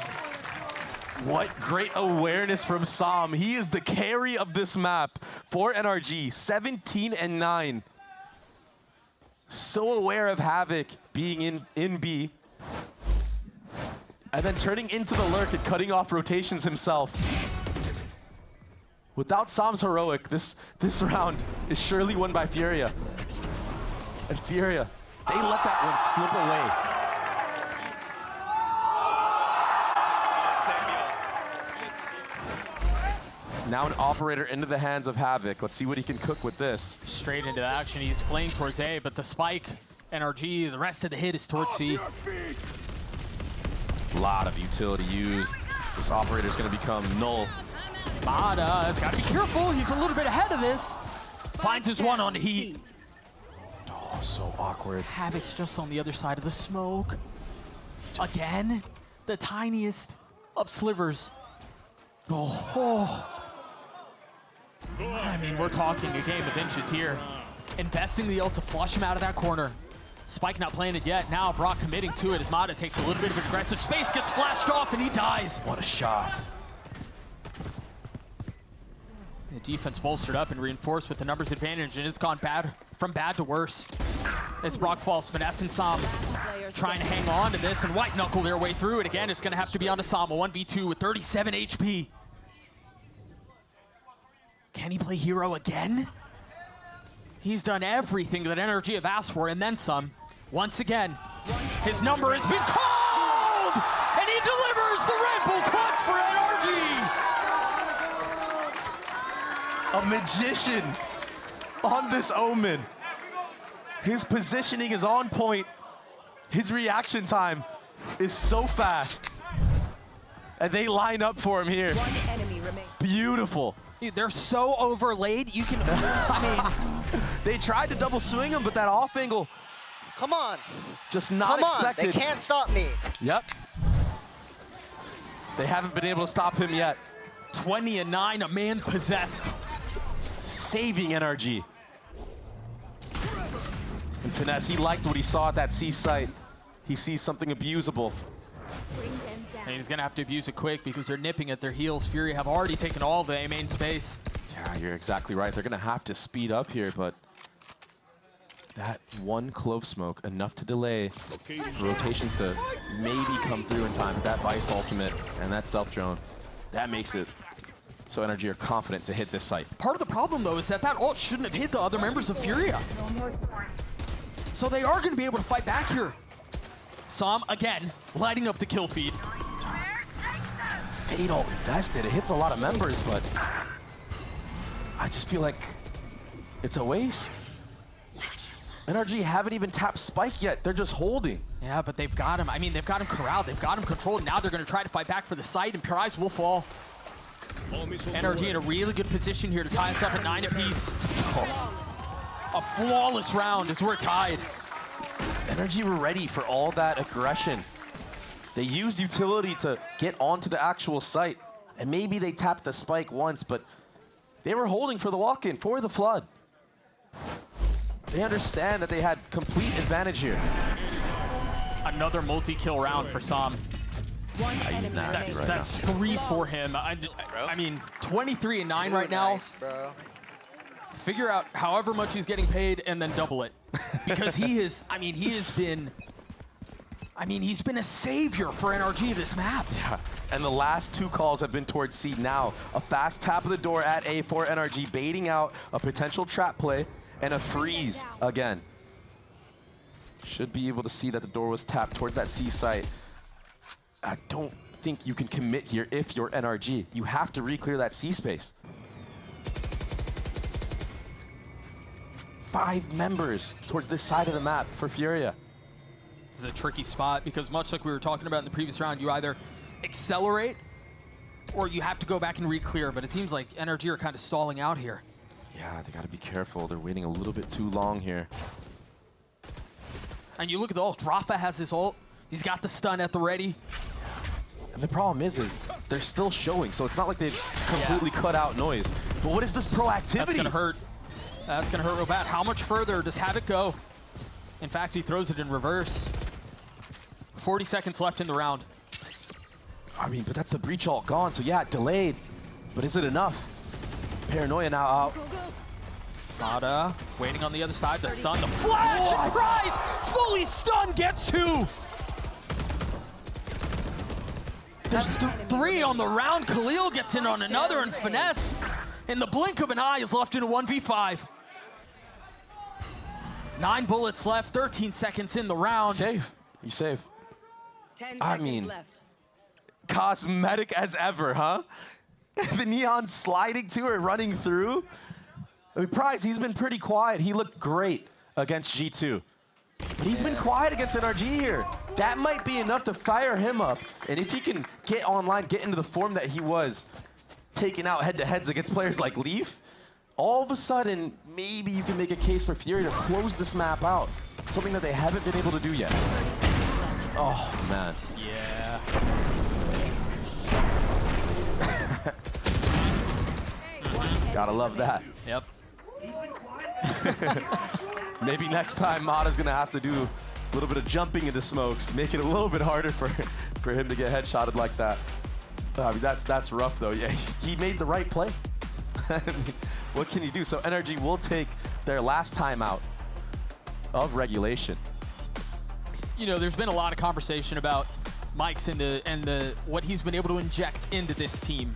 What great awareness from Sam. He is the carry of this map for NRG. 17 and 9. So aware of Havoc being in B. And then turning into the lurk and cutting off rotations himself. Without Sam's heroic, this round is surely won by Furia. And Furia, they let that one slip away. Now an operator into the hands of Havoc. Let's see what he can cook with this. Straight into action. He's playing towards A, but the spike, NRG, the rest of the hit is towards C. A lot of utility used. This operator is going to become null. Mada has got to be careful. He's a little bit ahead of this. Finds his one on Heat. Oh, so awkward. Havoc's just on the other side of the smoke. Again, the tiniest of slivers. Oh. I mean, we're talking a game of inches here. Investing the ult to flush him out of that corner. Spike not playing it yet. Now Brock committing to it as Mada takes a little bit of aggressive space, gets flashed off, and he dies. What a shot. The defense bolstered up and reinforced with the numbers advantage, and it's gone from bad to worse. As Brock falls, Finesse and Sam trying to hang on to this and white knuckle their way through it. Again, it's going to have to be on to Sam, a 1v2 with 37 HP. Can he play hero again? He's done everything that NRG have asked for and then some. Once again, his number has been called! And he delivers the Red Bull clutch for NRG! A magician on this Omen. His positioning is on point. His reaction time is so fast. And they line up for him here. Beautiful. Dude, they're so overlaid, you can, they tried to double swing him, but that off angle. Come on. Just not expected. They can't stop me. Yep. They haven't been able to stop him yet. 20-9, a man possessed. Saving NRG. And Finesse, he liked what he saw at that C site. He sees something abusable. And he's gonna have to abuse it quick because they're nipping at their heels. Fury have already taken all of the A main space. Yeah, you're exactly right. They're gonna have to speed up here, but that one clove smoke, enough to delay rotations to maybe come through in time. But that Vice ultimate and that stealth drone, that makes it so NRG are confident to hit this site. Part of the problem, though, is that that ult shouldn't have hit the other members of Furia. So they are gonna be able to fight back here. Som, again, lighting up the kill feed. Fatal invested. It hits a lot of members, but I just feel like it's a waste. NRG haven't even tapped Spike yet. They're just holding. Yeah, but they've got him. I mean, they've got him corralled. They've got him controlled. Now they're going to try to fight back for the site, and Pure Eyes will fall. NRG in a really good position here to tie us up at 9 apiece. A flawless round as we're tied. NRG were ready for all that aggression. They used utility to get onto the actual site, and maybe they tapped the Spike once, but they were holding for the walk-in, for the Flood. They understand that they had complete advantage here. Another multi-kill round for Som. He's nasty right now. That's 3 for him. I mean, 23-9 right now. Bro. Figure out however much he's getting paid and then double it. Because he is, I mean, he has been, he's been a savior for NRG this map. Yeah, and the last 2 calls have been towards C now. A fast tap of the door at A for NRG, baiting out a potential trap play and a freeze again. Should be able to see that the door was tapped towards that C site. I don't think you can commit here if you're NRG. You have to re-clear that C space. 5 members towards this side of the map for Furia. This is a tricky spot because much like we were talking about in the previous round, you either accelerate or you have to go back and re-clear, but it seems like NRG are kind of stalling out here. Yeah, they gotta be careful. They're waiting a little bit too long here. And you look at the ult, Rafa has his ult. He's got the stun at the ready. And the problem is they're still showing, so it's not like they've completely cut out noise. But what is this proactivity? That's gonna hurt. That's gonna hurt real bad. How much further does Havoc go? In fact, he throws it in reverse. 40 seconds left in the round. I mean, but that's the breach ult gone, so yeah, delayed. But is it enough? Paranoia now out. Sada waiting on the other side, the stun, the flash, surprise! Fully stunned, gets 2! That's 3 on the round. Khalil gets in on another, and Finesse, in the blink of an eye, is left in a 1v5. 9 bullets left, 13 seconds in the round. Safe. He's safe. 10 I seconds mean, left. cosmetic as ever, huh? The Neon sliding to it, running through. I mean, Prize, he's been pretty quiet. He looked great against G2. But he's been quiet against NRG here. That might be enough to fire him up. And if he can get online, get into the form that he was, taking out head-to-heads against players like Leaf, all of a sudden, maybe you can make a case for Fury to close this map out. Something that they haven't been able to do yet. Oh, man. Yeah. Gotta love that. Yep. Maybe next time Mata's gonna have to do a little bit of jumping into smokes, make it a little bit harder for him to get headshotted like that. I mean, that's rough though. Yeah, he made the right play. I mean, what can you do? So NRG will take their last timeout of regulation. You know, there's been a lot of conversation about Mike's and what he's been able to inject into this team.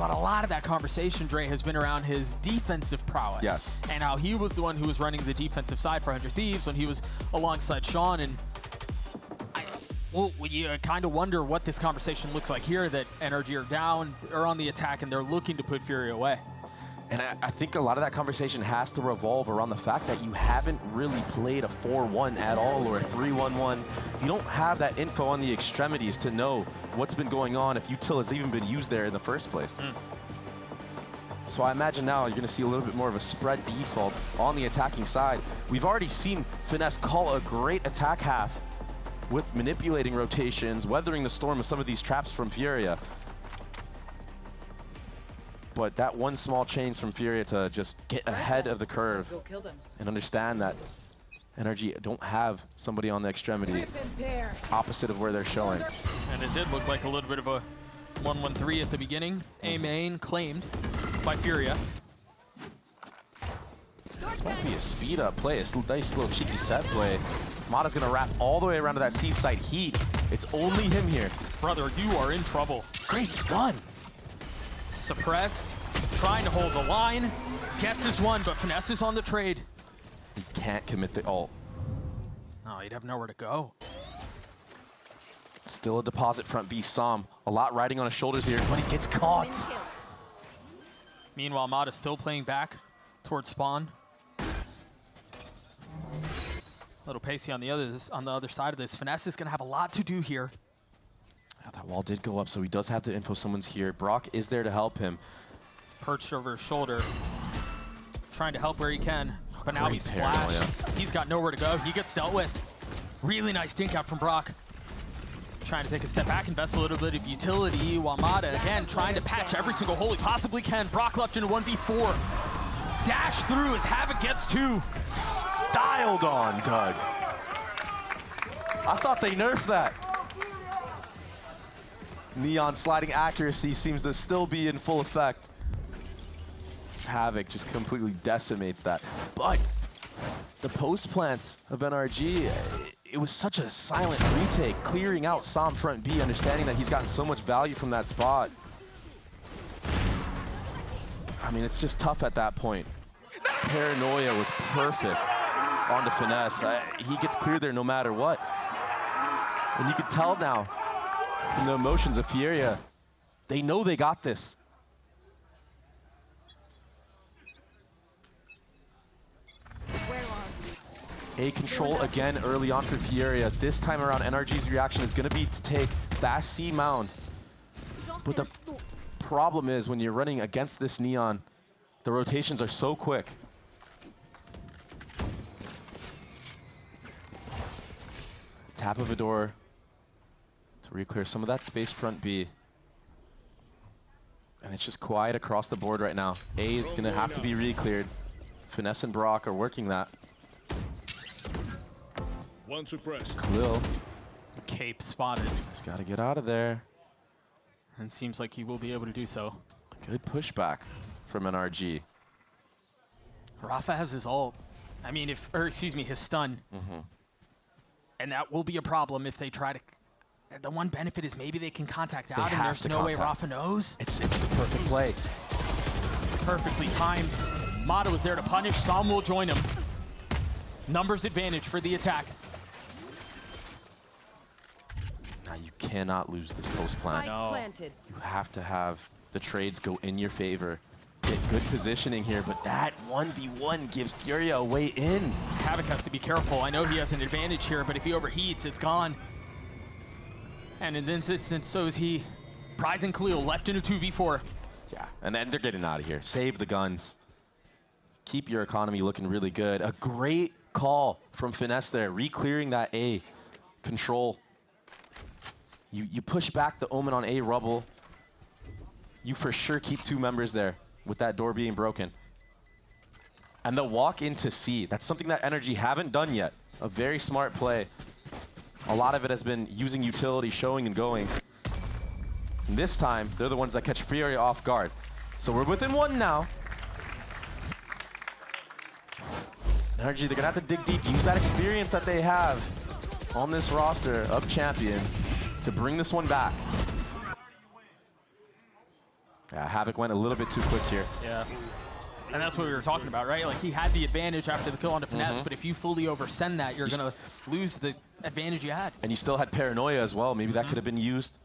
But a lot of that conversation, Dre, has been around his defensive prowess. Yes. And how he was the one who was running the defensive side for 100 Thieves when he was alongside Sean. And well, you kind of wonder what this conversation looks like here, that NRG are down, are on the attack, and they're looking to put Fury away. And I think a lot of that conversation has to revolve around the fact that you haven't really played a 4-1 at all or a 3-1-1. You don't have that info on the extremities to know what's been going on, if util has even been used there in the first place. So I imagine now you're going to see a little bit more of a spread default on the attacking side. We've already seen Finesse call a great attack half with manipulating rotations, weathering the storm of some of these traps from Furia. But that one small change from Furia to just get ahead of the curve and understand that NRG don't have somebody on the extremity opposite of where they're showing. And it did look like a little bit of a 1-1-3 at the beginning. A main claimed by Furia. This might be a speed up play, a nice little cheeky set play. Mata's gonna wrap all the way around to that seaside heat. It's only him here. Brother, you are in trouble. Great stun. Suppressed, trying to hold the line, gets his one, but Finesse is on the trade. He can't commit the ult. Oh, he'd have nowhere to go. Still a deposit front B Som. A lot riding on his shoulders here, but he gets caught. Meanwhile, Mata's still playing back towards spawn. A little pacey on the other side of this. Finesse is gonna have a lot to do here. That wall did go up, so he does have the info. Someone's here. Brock is there to help him. Perched over his shoulder, trying to help where he can. But now Great he's paranoia. flashed. He's got nowhere to go. He gets dealt with. Really nice dink out from Brock. Trying to take a step back, invest a little bit of utility, while Mata, again, trying to patch every single hole he possibly can. Brock left in a 1v4. Dash through as Havoc gets 2. Dialed on, Doug. I thought they nerfed that. Neon sliding accuracy seems to still be in full effect. Havoc just completely decimates that. But the post plants of NRG, it was such a silent retake, clearing out Som front B, understanding that he's gotten so much value from that spot. I mean, it's just tough at that point. Paranoia was perfect onto Finesse. He gets cleared there no matter what. And you can tell now from the emotions of Furia, they know they got this. A control again early on for Furia. This time around, NRG's reaction is going to be to take fast C mound. But the problem is when you're running against this Neon, the rotations are so quick. Tap of a door to re-clear some of that space front B. And it's just quiet across the board right now. A is going to have to be re-cleared. Finesse and Brock are working that. One suppressed. Khalil. Cape spotted. He's got to get out of there. And seems like he will be able to do so. Good pushback from NRG. Rafa has his ult. I mean, his stun. And that will be a problem if they try to. The one benefit is maybe they can contact out, and there's no way Rafa knows. It's the perfect play. Perfectly timed. Mata was there to punish. Som will join him. Numbers advantage for the attack. Now you cannot lose this post plant. No. You have to have the trades go in your favor. Get good positioning here, but that 1v1 gives Furia a way in. Havoc has to be careful. I know he has an advantage here, but if he overheats, it's gone. And in this instance, so is he. Prize and Khalil left in a 2v4. Yeah, and then they're getting out of here. Save the guns. Keep your economy looking really good. A great call from Finesse there, re-clearing that A control. You push back the Omen on A rubble. You for sure keep 2 members there with that door being broken. And the walk into C, that's something that NRG haven't done yet. A very smart play. A lot of it has been using utility, showing and going. And this time, they're the ones that catch Furia off guard. So we're within 1 now. NRG, they're gonna have to dig deep, use that experience that they have on this roster of champions to bring this one back. Yeah, Havoc went a little bit too quick here. Yeah. And that's what we were talking about, right? Like, he had the advantage after the kill on the finesse, Mhm. but if you fully oversend that, you're going to lose the advantage you had. And you still had Paranoia as well. Maybe that could have been used.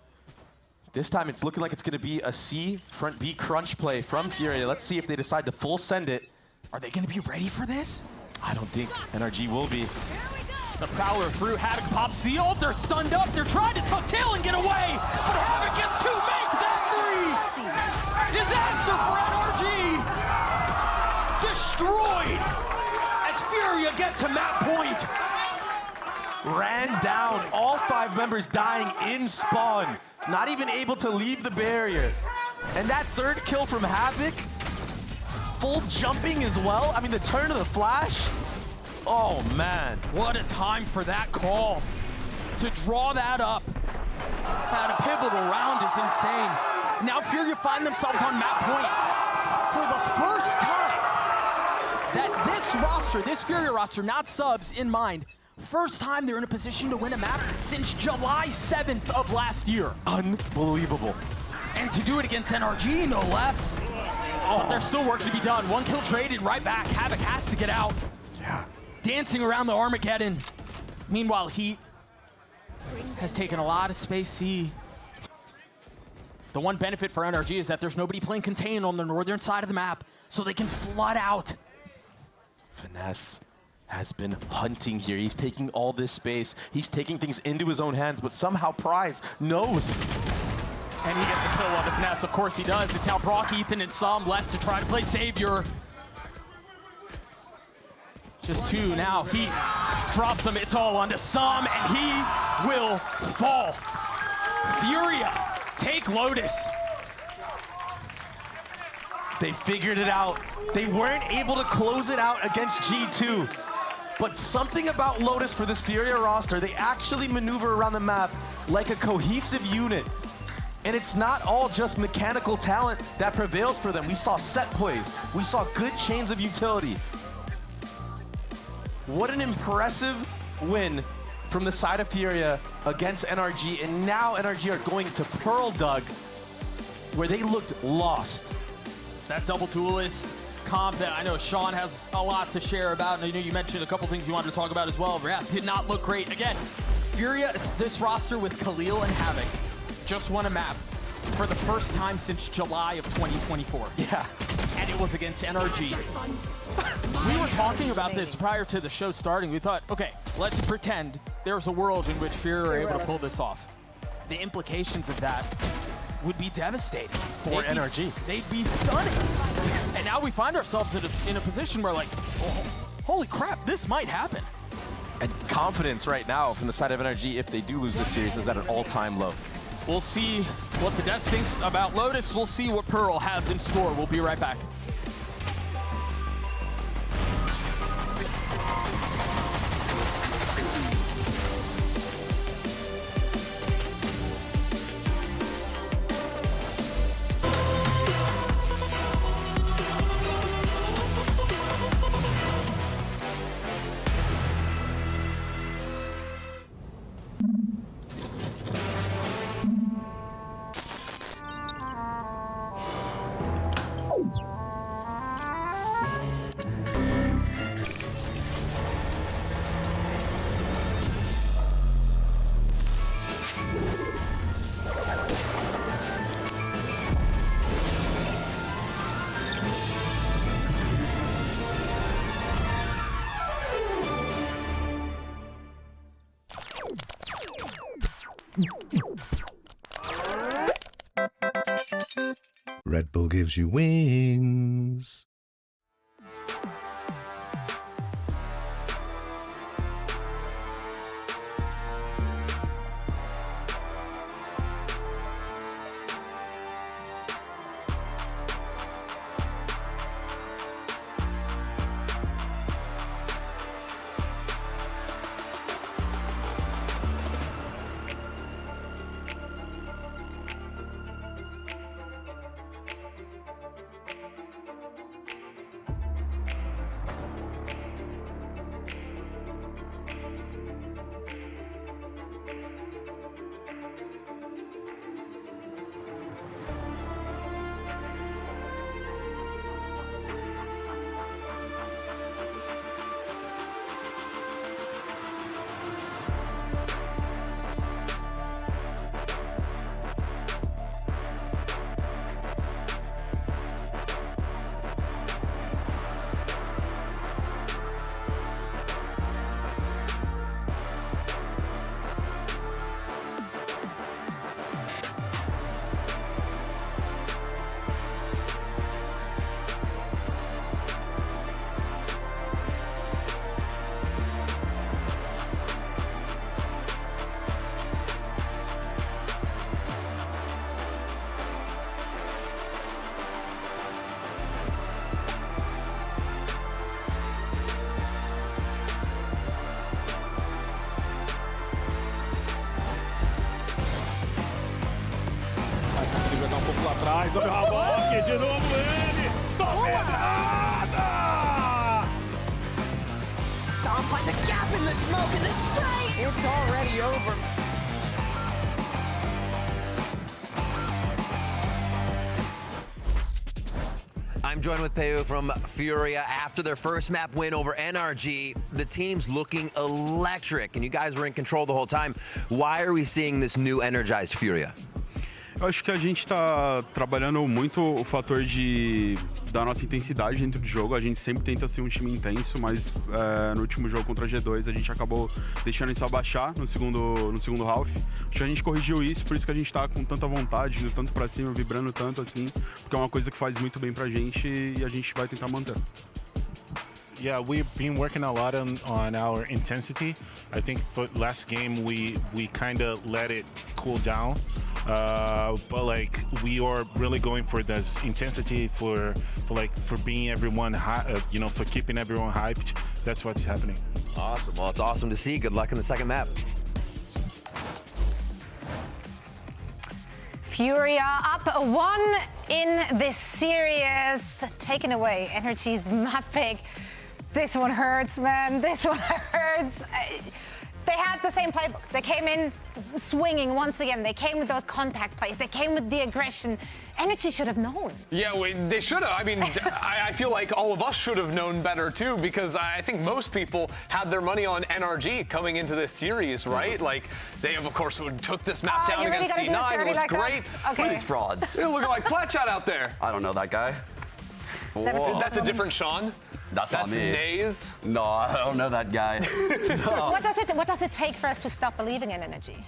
This time it's looking like it's going to be a C front B crunch play from Furia. Let's see if they decide to full send it. Are they going to be ready for this? I don't think NRG will be. The Prowler through, Havoc pops the ult, they're stunned up, they're trying to tuck tail and get away, but Havoc gets to make that three! Disaster for NRG! Destroyed as Furia get to map point. Ran down, all 5 members dying in spawn. Not even able to leave the barrier. And that 3rd kill from Havoc, full jumping as well. I mean, the turn of the flash. Oh, man. What a time for that call. To draw that up at a pivotal round is insane. Now Furia find themselves on map point for the first time that this roster, this Furia roster, not subs in mind, first time they're in a position to win a map since July 7th of last year. Unbelievable. And to do it against NRG, no less. Oh, but there's still work to be done. 1 kill traded right back. Havoc has to get out. Yeah. Dancing around the Armageddon. Meanwhile, Heat has taken a lot of space C. The one benefit for NRG is that there's nobody playing contain on the northern side of the map, so they can flood out. Finesse has been hunting here. He's taking all this space. He's taking things into his own hands, but somehow Prize knows. And he gets a kill on the finesse. Of course he does. It's now Brock, Ethan, and Sam left to try to play Savior. Just 2 now. He drops him. It's all onto Sam, and he will fall. Furia take Lotus. They figured it out. They weren't able to close it out against G2. But something about Lotus for this Furia roster, they actually maneuver around the map like a cohesive unit. And it's not all just mechanical talent that prevails for them. We saw set plays. We saw good chains of utility. What an impressive win from the side of Furia against NRG. And now NRG are going to Pearl Dug, where they looked lost. That double duelist comp that I know Sean has a lot to share about, and I know you mentioned a couple things you wanted to talk about as well. Yeah, did not look great. Again, Furia, this roster with Khalil and Havoc just won a map for the first time since July of 2024. Yeah. And it was against NRG. We were talking about this prior to the show starting. We thought, okay, let's pretend there's a world in which Furia are able to pull this off. The implications of that would be devastating. For NRG. They'd be stunning. And now we find ourselves in a position where, like, oh, holy crap, this might happen. And confidence right now from the side of NRG, if they do lose this series, is at an all-time low. We'll see what the Death thinks about Lotus. We'll see what Pearl has in store. We'll be right back. Red Bull gives you wings. atrás, olha o Havok, de novo ele. Só pedrada! Sean finds a gap in the smoke and the spray. It's already over. I'm joined with Peu from Furia. After their first map win over NRG, the team's looking electric, and you guys were in control the whole time. Why are we seeing this new energized Furia? Eu acho que a gente está trabalhando muito o fator da nossa intensidade dentro do jogo. A gente sempre tenta ser um time intenso, mas no último jogo contra a G2 a gente acabou deixando isso abaixar no segundo half. Acho que a gente corrigiu isso, por isso que a gente está com tanta vontade, indo tanto para cima, vibrando tanto assim, porque é uma coisa que faz muito bem pra gente e a gente vai tentar manter. Yeah, we've been working a lot on our intensity. I think for last game we kind of let it cool down, but like we are really going for this intensity for being everyone high, you know, for keeping everyone hyped. That's what's happening. Awesome. Well, it's awesome to see. Good luck in the second map. Furia up 1 in this series, taking away Energy's map pick. This one hurts, man. This one hurts. They had the same playbook. They came in swinging once again. They came with those contact plays. They came with the aggression. Energy should have known. Yeah, they should have. I mean, I feel like all of us should have known better too, because I think most people had their money on NRG coming into this series, right? Like, they of course took this map down against C9. It looked great. Okay. Look at these frauds. They're looking like Pletchat out there. I don't know that guy. That's a different Sean. That's not me. Nays. No, I don't know that guy. No. What does it take for us to stop believing in Energy?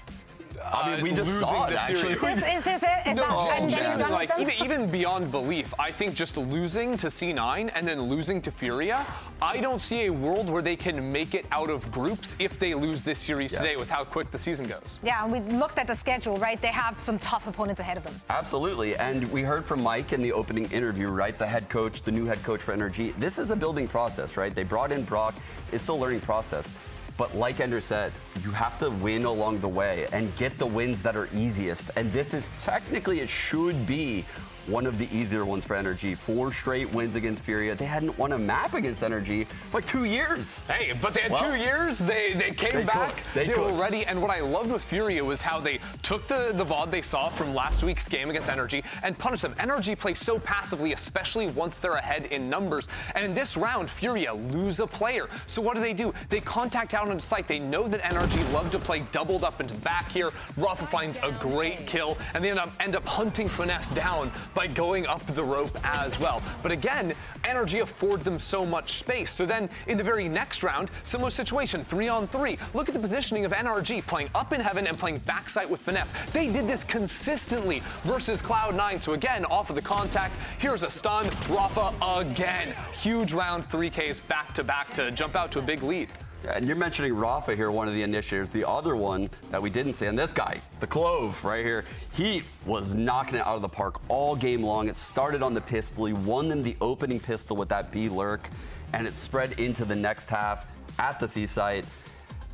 I mean, we just saw it, actually. Is that genuinely, like, even beyond belief, I think just losing to C9 and then losing to Furia, I don't see a world where they can make it out of groups if they lose this series today with how quick the season goes. Yeah, and we looked at the schedule, right? They have some tough opponents ahead of them. Absolutely, and we heard from Mike in the opening interview, right? The head coach, the new head coach for NRG. This is a building process, right? They brought in Brock. It's a learning process. But like Ender said, you have to win along the way and get the wins that are easiest. And this is technically, it should be one of the easier ones for NRG. 4 straight wins against Furia. They hadn't won a map against NRG for like 2 years. Hey, but they had 2 years. They came back. They were ready. And what I loved with Furia was how they took the VOD they saw from last week's game against NRG and punished them. NRG plays so passively, especially once they're ahead in numbers. And in this round, Furia lose a player. So what do? They contact out on site. They know that NRG love to play doubled up into the back here. Rafa finds a great kill, and they end up hunting Finesse down by going up the rope as well. But again, NRG afford them so much space. So then in the very next round, similar situation, 3-on-3. Look at the positioning of NRG playing up in heaven and playing backside with Finesse. They did this consistently versus Cloud9. So again, off of the contact, here's a stun. Rafa again. Huge round, 3Ks back to back to jump out to a big lead. Yeah, and you're mentioning Rafa here, one of the initiators. The other one that we didn't see, and this guy, the Clove right here, he was knocking it out of the park all game long. It started on the pistol. He won them the opening pistol with that B lurk, and it spread into the next half at the C site.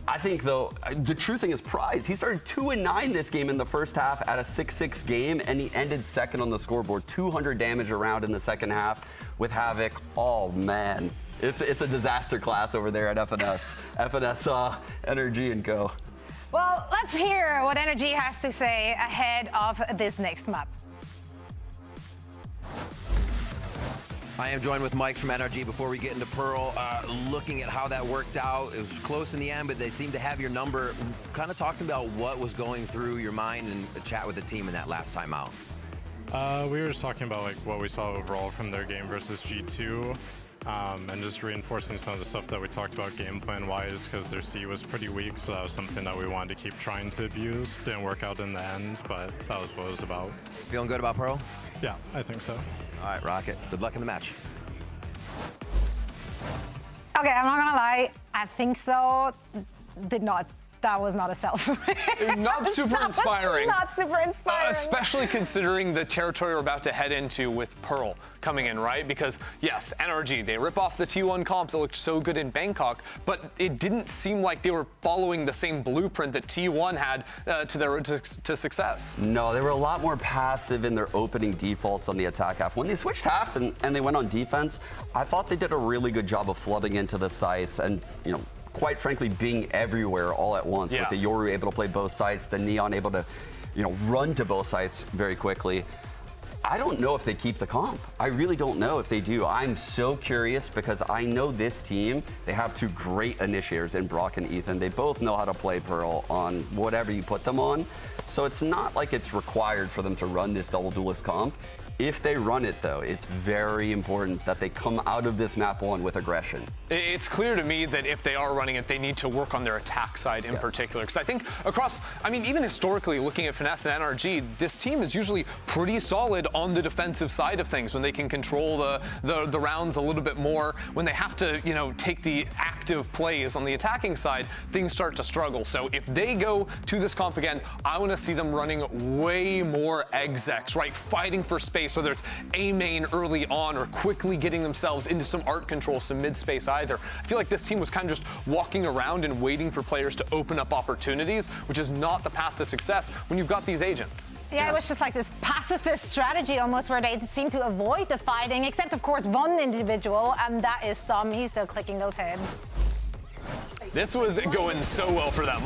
I think, though, the true thing is Prize. He started 2-9 this game in the first half at a 6-6 game, and he ended second on the scoreboard. 200 damage around in the second half with Havoc. Oh, man. It's a disaster class over there at FNS. FNS, Energy, and Co. Well, let's hear what Energy has to say ahead of this next map. I am joined with Mike from NRG. Before we get into Pearl, looking at how that worked out, it was close in the end, but they seemed to have your number. Kind of talk to me about what was going through your mind and chat with the team in that last time out. We were just talking about like what we saw overall from their game versus G2. And just reinforcing some of the stuff that we talked about game plan wise, because their C was pretty weak, so that was something that we wanted to keep trying to abuse. Didn't work out in the end, but that was what it was about. Feeling good about Pearl? Yeah, I think so. All right, Rocket, good luck in the match. Okay, I'm not gonna lie, I think so. Did not That was not a self-win. Not super inspiring. Not super inspiring. Especially considering the territory we're about to head into with Pearl coming in, right? Because, yes, NRG, they rip off the T1 comps that looked so good in Bangkok, but it didn't seem like they were following the same blueprint that T1 had to their road to success. No, they were a lot more passive in their opening defaults on the attack half. When they switched half and they went on defense, I thought they did a really good job of flooding into the sites and, you know, quite frankly, being everywhere all at once. With the Yoru able to play both sites, the Neon able to, you know, run to both sites very quickly. I don't know if they keep the comp. I really don't know if they do. I'm so curious because I know this team, they have two great initiators in Brock and Ethan. They both know how to play Pearl on whatever you put them on. So it's not like it's required for them to run this double duelist comp. If they run it, though, it's very important that they come out of this map one with aggression. It's clear to me that if they are running it, they need to work on their attack side in particular. Because I think across, I mean, even historically, looking at Finesse and NRG, this team is usually pretty solid on the defensive side of things when they can control the rounds a little bit more. When they have to, you know, take the active plays on the attacking side, things start to struggle. So if they go to this comp again, I want to see them running way more execs, right? Fighting for space, whether it's A main early on or quickly getting themselves into some art control, some mid space either. I feel like this team was kind of just walking around and waiting for players to open up opportunities, which is not the path to success when you've got these agents. Yeah, it was just like this pacifist strategy almost where they seem to avoid the fighting, except of course one individual, and that is Sam. He's still clicking those heads. This was going so well for them.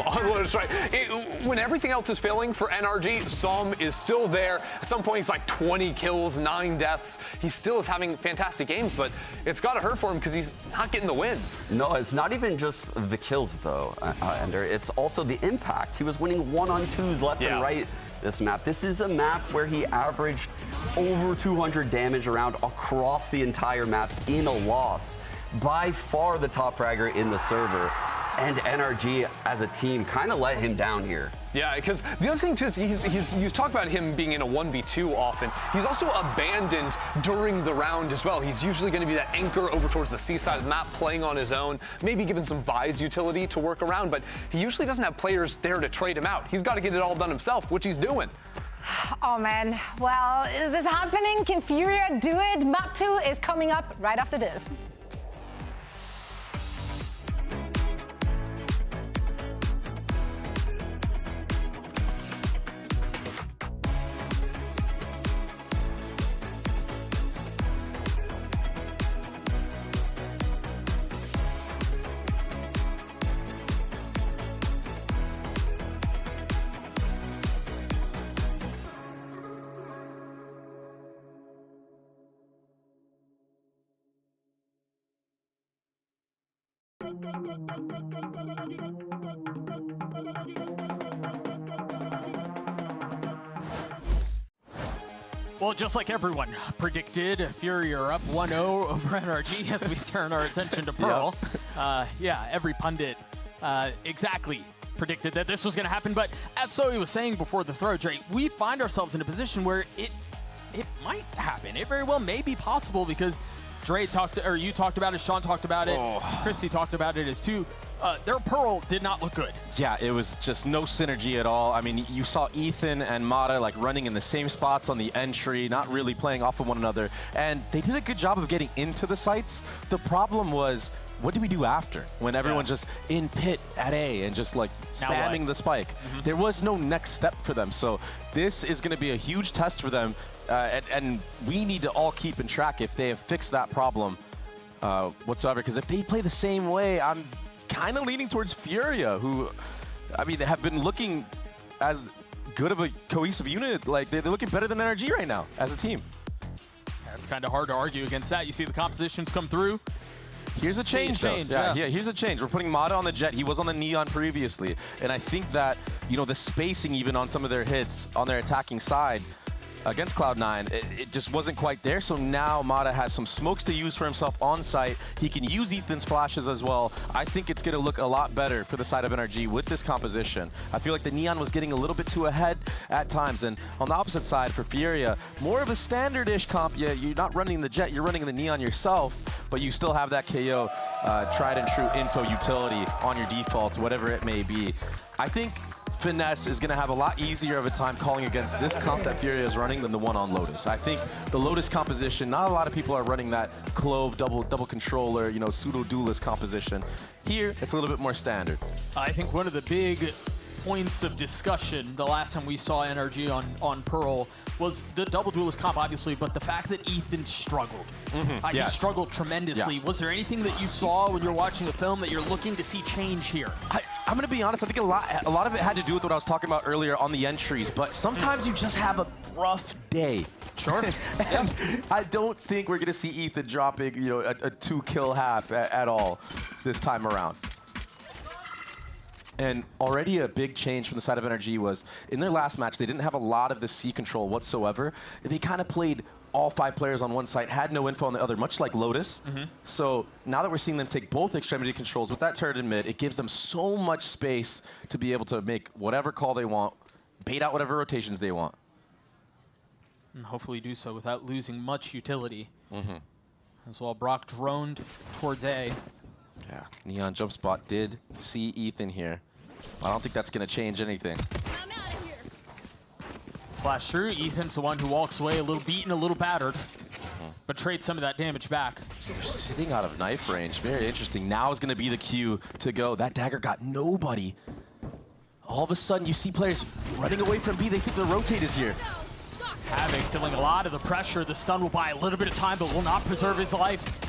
When everything else is failing for NRG, Som is still there. At some point, he's like 20 kills, 9 deaths. He still is having fantastic games, but it's got to hurt for him because he's not getting the wins. No, it's not even just the kills, though, Ender. It's also the impact. He was winning 1-on-2s left and right this map. This is a map where he averaged over 200 damage around across the entire map in a loss. By far the top fragger in the server, and NRG as a team kind of let him down here. Yeah, because the other thing too is you talk about him being in a 1v2 often. He's also abandoned during the round as well. He's usually going to be that anchor over towards the C side of the map, playing on his own, maybe given some Vi's utility to work around, but he usually doesn't have players there to trade him out. He's got to get it all done himself, which he's doing. Oh man, well, is this happening? Can Furia do it? Map 2 is coming up right after this. Well, just like everyone predicted, Fury are up 1-0 over NRG as we turn our attention to Pearl. Yeah, every pundit exactly predicted that this was going to happen. But as Zoe was saying before the throw, Dre, we find ourselves in a position where it might happen. It very well may be possible because Dre talked, or you talked about it, Sean talked about it, Christy talked about it as too. Their Pearl did not look good. Yeah, it was just no synergy at all. I mean, you saw Ethan and Mata like running in the same spots on the entry, not really playing off of one another. And they did a good job of getting into the sites. The problem was, what do we do after? When everyone's just in pit at A and just like spamming the spike. There was no next step for them. So this is going to be a huge test for them. And we need to all keep in track if they have fixed that problem whatsoever. Because if they play the same way, I'm kind of leaning towards Furia, who, I mean, they have been looking as good of a cohesive unit. Like, they're looking better than NRG right now as a team. It's kind of hard to argue against that. You see the compositions come through. Here's a change, though. Yeah, here's a change. We're putting Mata on the Jet. He was on the Neon previously. And I think that, you know, the spacing even on some of their hits on their attacking side against Cloud9, it just wasn't quite there. So now Mata has some smokes to use for himself on site. He can use Ethan's flashes as well. I think it's going to look a lot better for the side of NRG with this composition. I feel like the Neon was getting a little bit too ahead at times. And on the opposite side for Furia, more of a standard-ish comp. Yeah, you're not running the Jet, you're running the Neon yourself, but you still have that KO tried and true info utility on your defaults, whatever it may be. I think Finesse is going to have a lot easier of a time calling against this comp that Furia is running than the one on Lotus. I think the Lotus composition, not a lot of people are running that Clove double controller, you know, pseudo-duelist composition. Here, it's a little bit more standard. I think one of the big points of discussion the last time we saw NRG on Pearl was the double duelist comp, obviously, but the fact that Ethan struggled. He struggled tremendously. Yeah. Was there anything that you saw when you're watching the film that you're looking to see change here? I'm going to be honest, I think a lot of it had to do with what I was talking about earlier on the entries, but sometimes you just have a rough day. Sure. And I don't think we're going to see Ethan dropping, you know, a 2-kill half at all this time around. And already a big change from the side of NRG was, in their last match, they didn't have a lot of the C control whatsoever. They kind of played all 5 players on one side, had no info on the other, much like Lotus. So now that we're seeing them take both extremity controls with that turret in mid, it gives them so much space to be able to make whatever call they want, bait out whatever rotations they want. And hopefully do so without losing much utility. As well, Brock droned towards A. Yeah, Neon jump spot did see Ethan here. I don't think that's going to change anything. Flash through. Ethan's the one who walks away a little beaten, a little battered, but trades some of that damage back. They're sitting out of knife range. Very interesting. Now is going to be the cue to go. That dagger got nobody. All of a sudden, you see players running away from B. They think the rotate is here. Havoc feeling a lot of the pressure. The stun will buy a little bit of time, but will not preserve his life.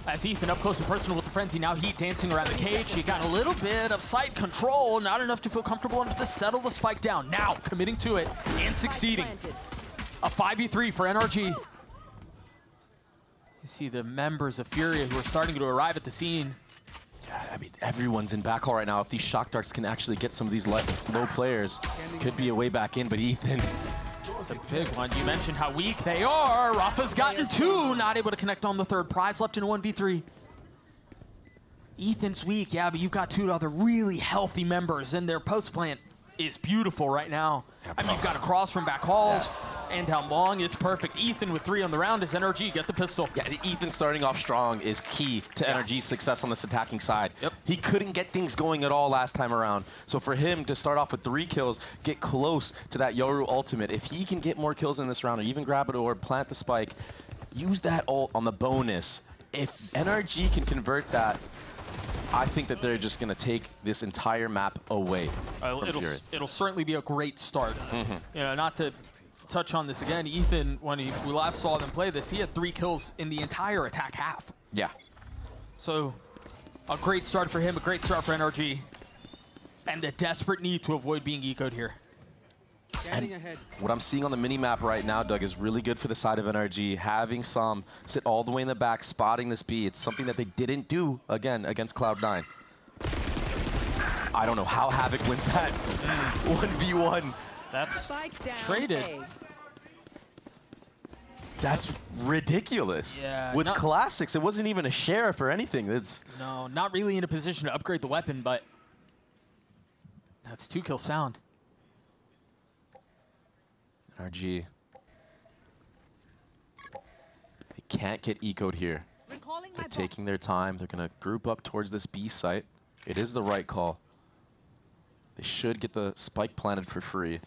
As Ethan up close and personal with the frenzy, now Heat dancing around the cage. He got a little bit of sight control, not enough to feel comfortable enough to settle the spike down. Now committing to it and succeeding. A 5v3 for NRG. You see the members of Furia who are starting to arrive at the scene. Yeah, I mean, everyone's in backhaul right now. If these shock darts can actually get some of these low players, could be a way back in, but Ethan. It's a big one. You mentioned how weak they are. Rafa's gotten 2, not able to connect on the third. Prize left in a 1v3. Ethan's weak, yeah, but you've got 2 other really healthy members, and their post plant is beautiful right now. I mean, you've got a cross from back halls and down long. It's perfect. Ethan with 3 on the round is NRG. Get the pistol. Yeah, Ethan starting off strong is key to NRG's success on this attacking side. He couldn't get things going at all last time around. So for him to start off with 3 kills, get close to that Yoru ultimate, if he can get more kills in this round or even grab it or plant the spike, use that ult on the bonus. If NRG can convert that, I think that they're just going to take this entire map away from Fury. It'll certainly be a great start. You know, not to touch on this again, Ethan, when we last saw them play this, he had 3 kills in the entire attack half. Yeah. So a great start for him, a great start for NRG, and a desperate need to avoid being ecoed here. And what I'm seeing on the mini-map right now, Doug, is really good for the side of NRG. Having some sit all the way in the back, spotting this B. It's something that they didn't do, again, against Cloud9. I don't know how Havoc wins that 1v1. That's traded. That's ridiculous. Yeah, with Classics, it wasn't even a sheriff or anything. It's no, not really in a position to upgrade the weapon, but that's 2 kills found. NRG. They can't get ecoed here. They're taking their time. They're going to group up towards this B site. It is the right call. They should get the spike planted for free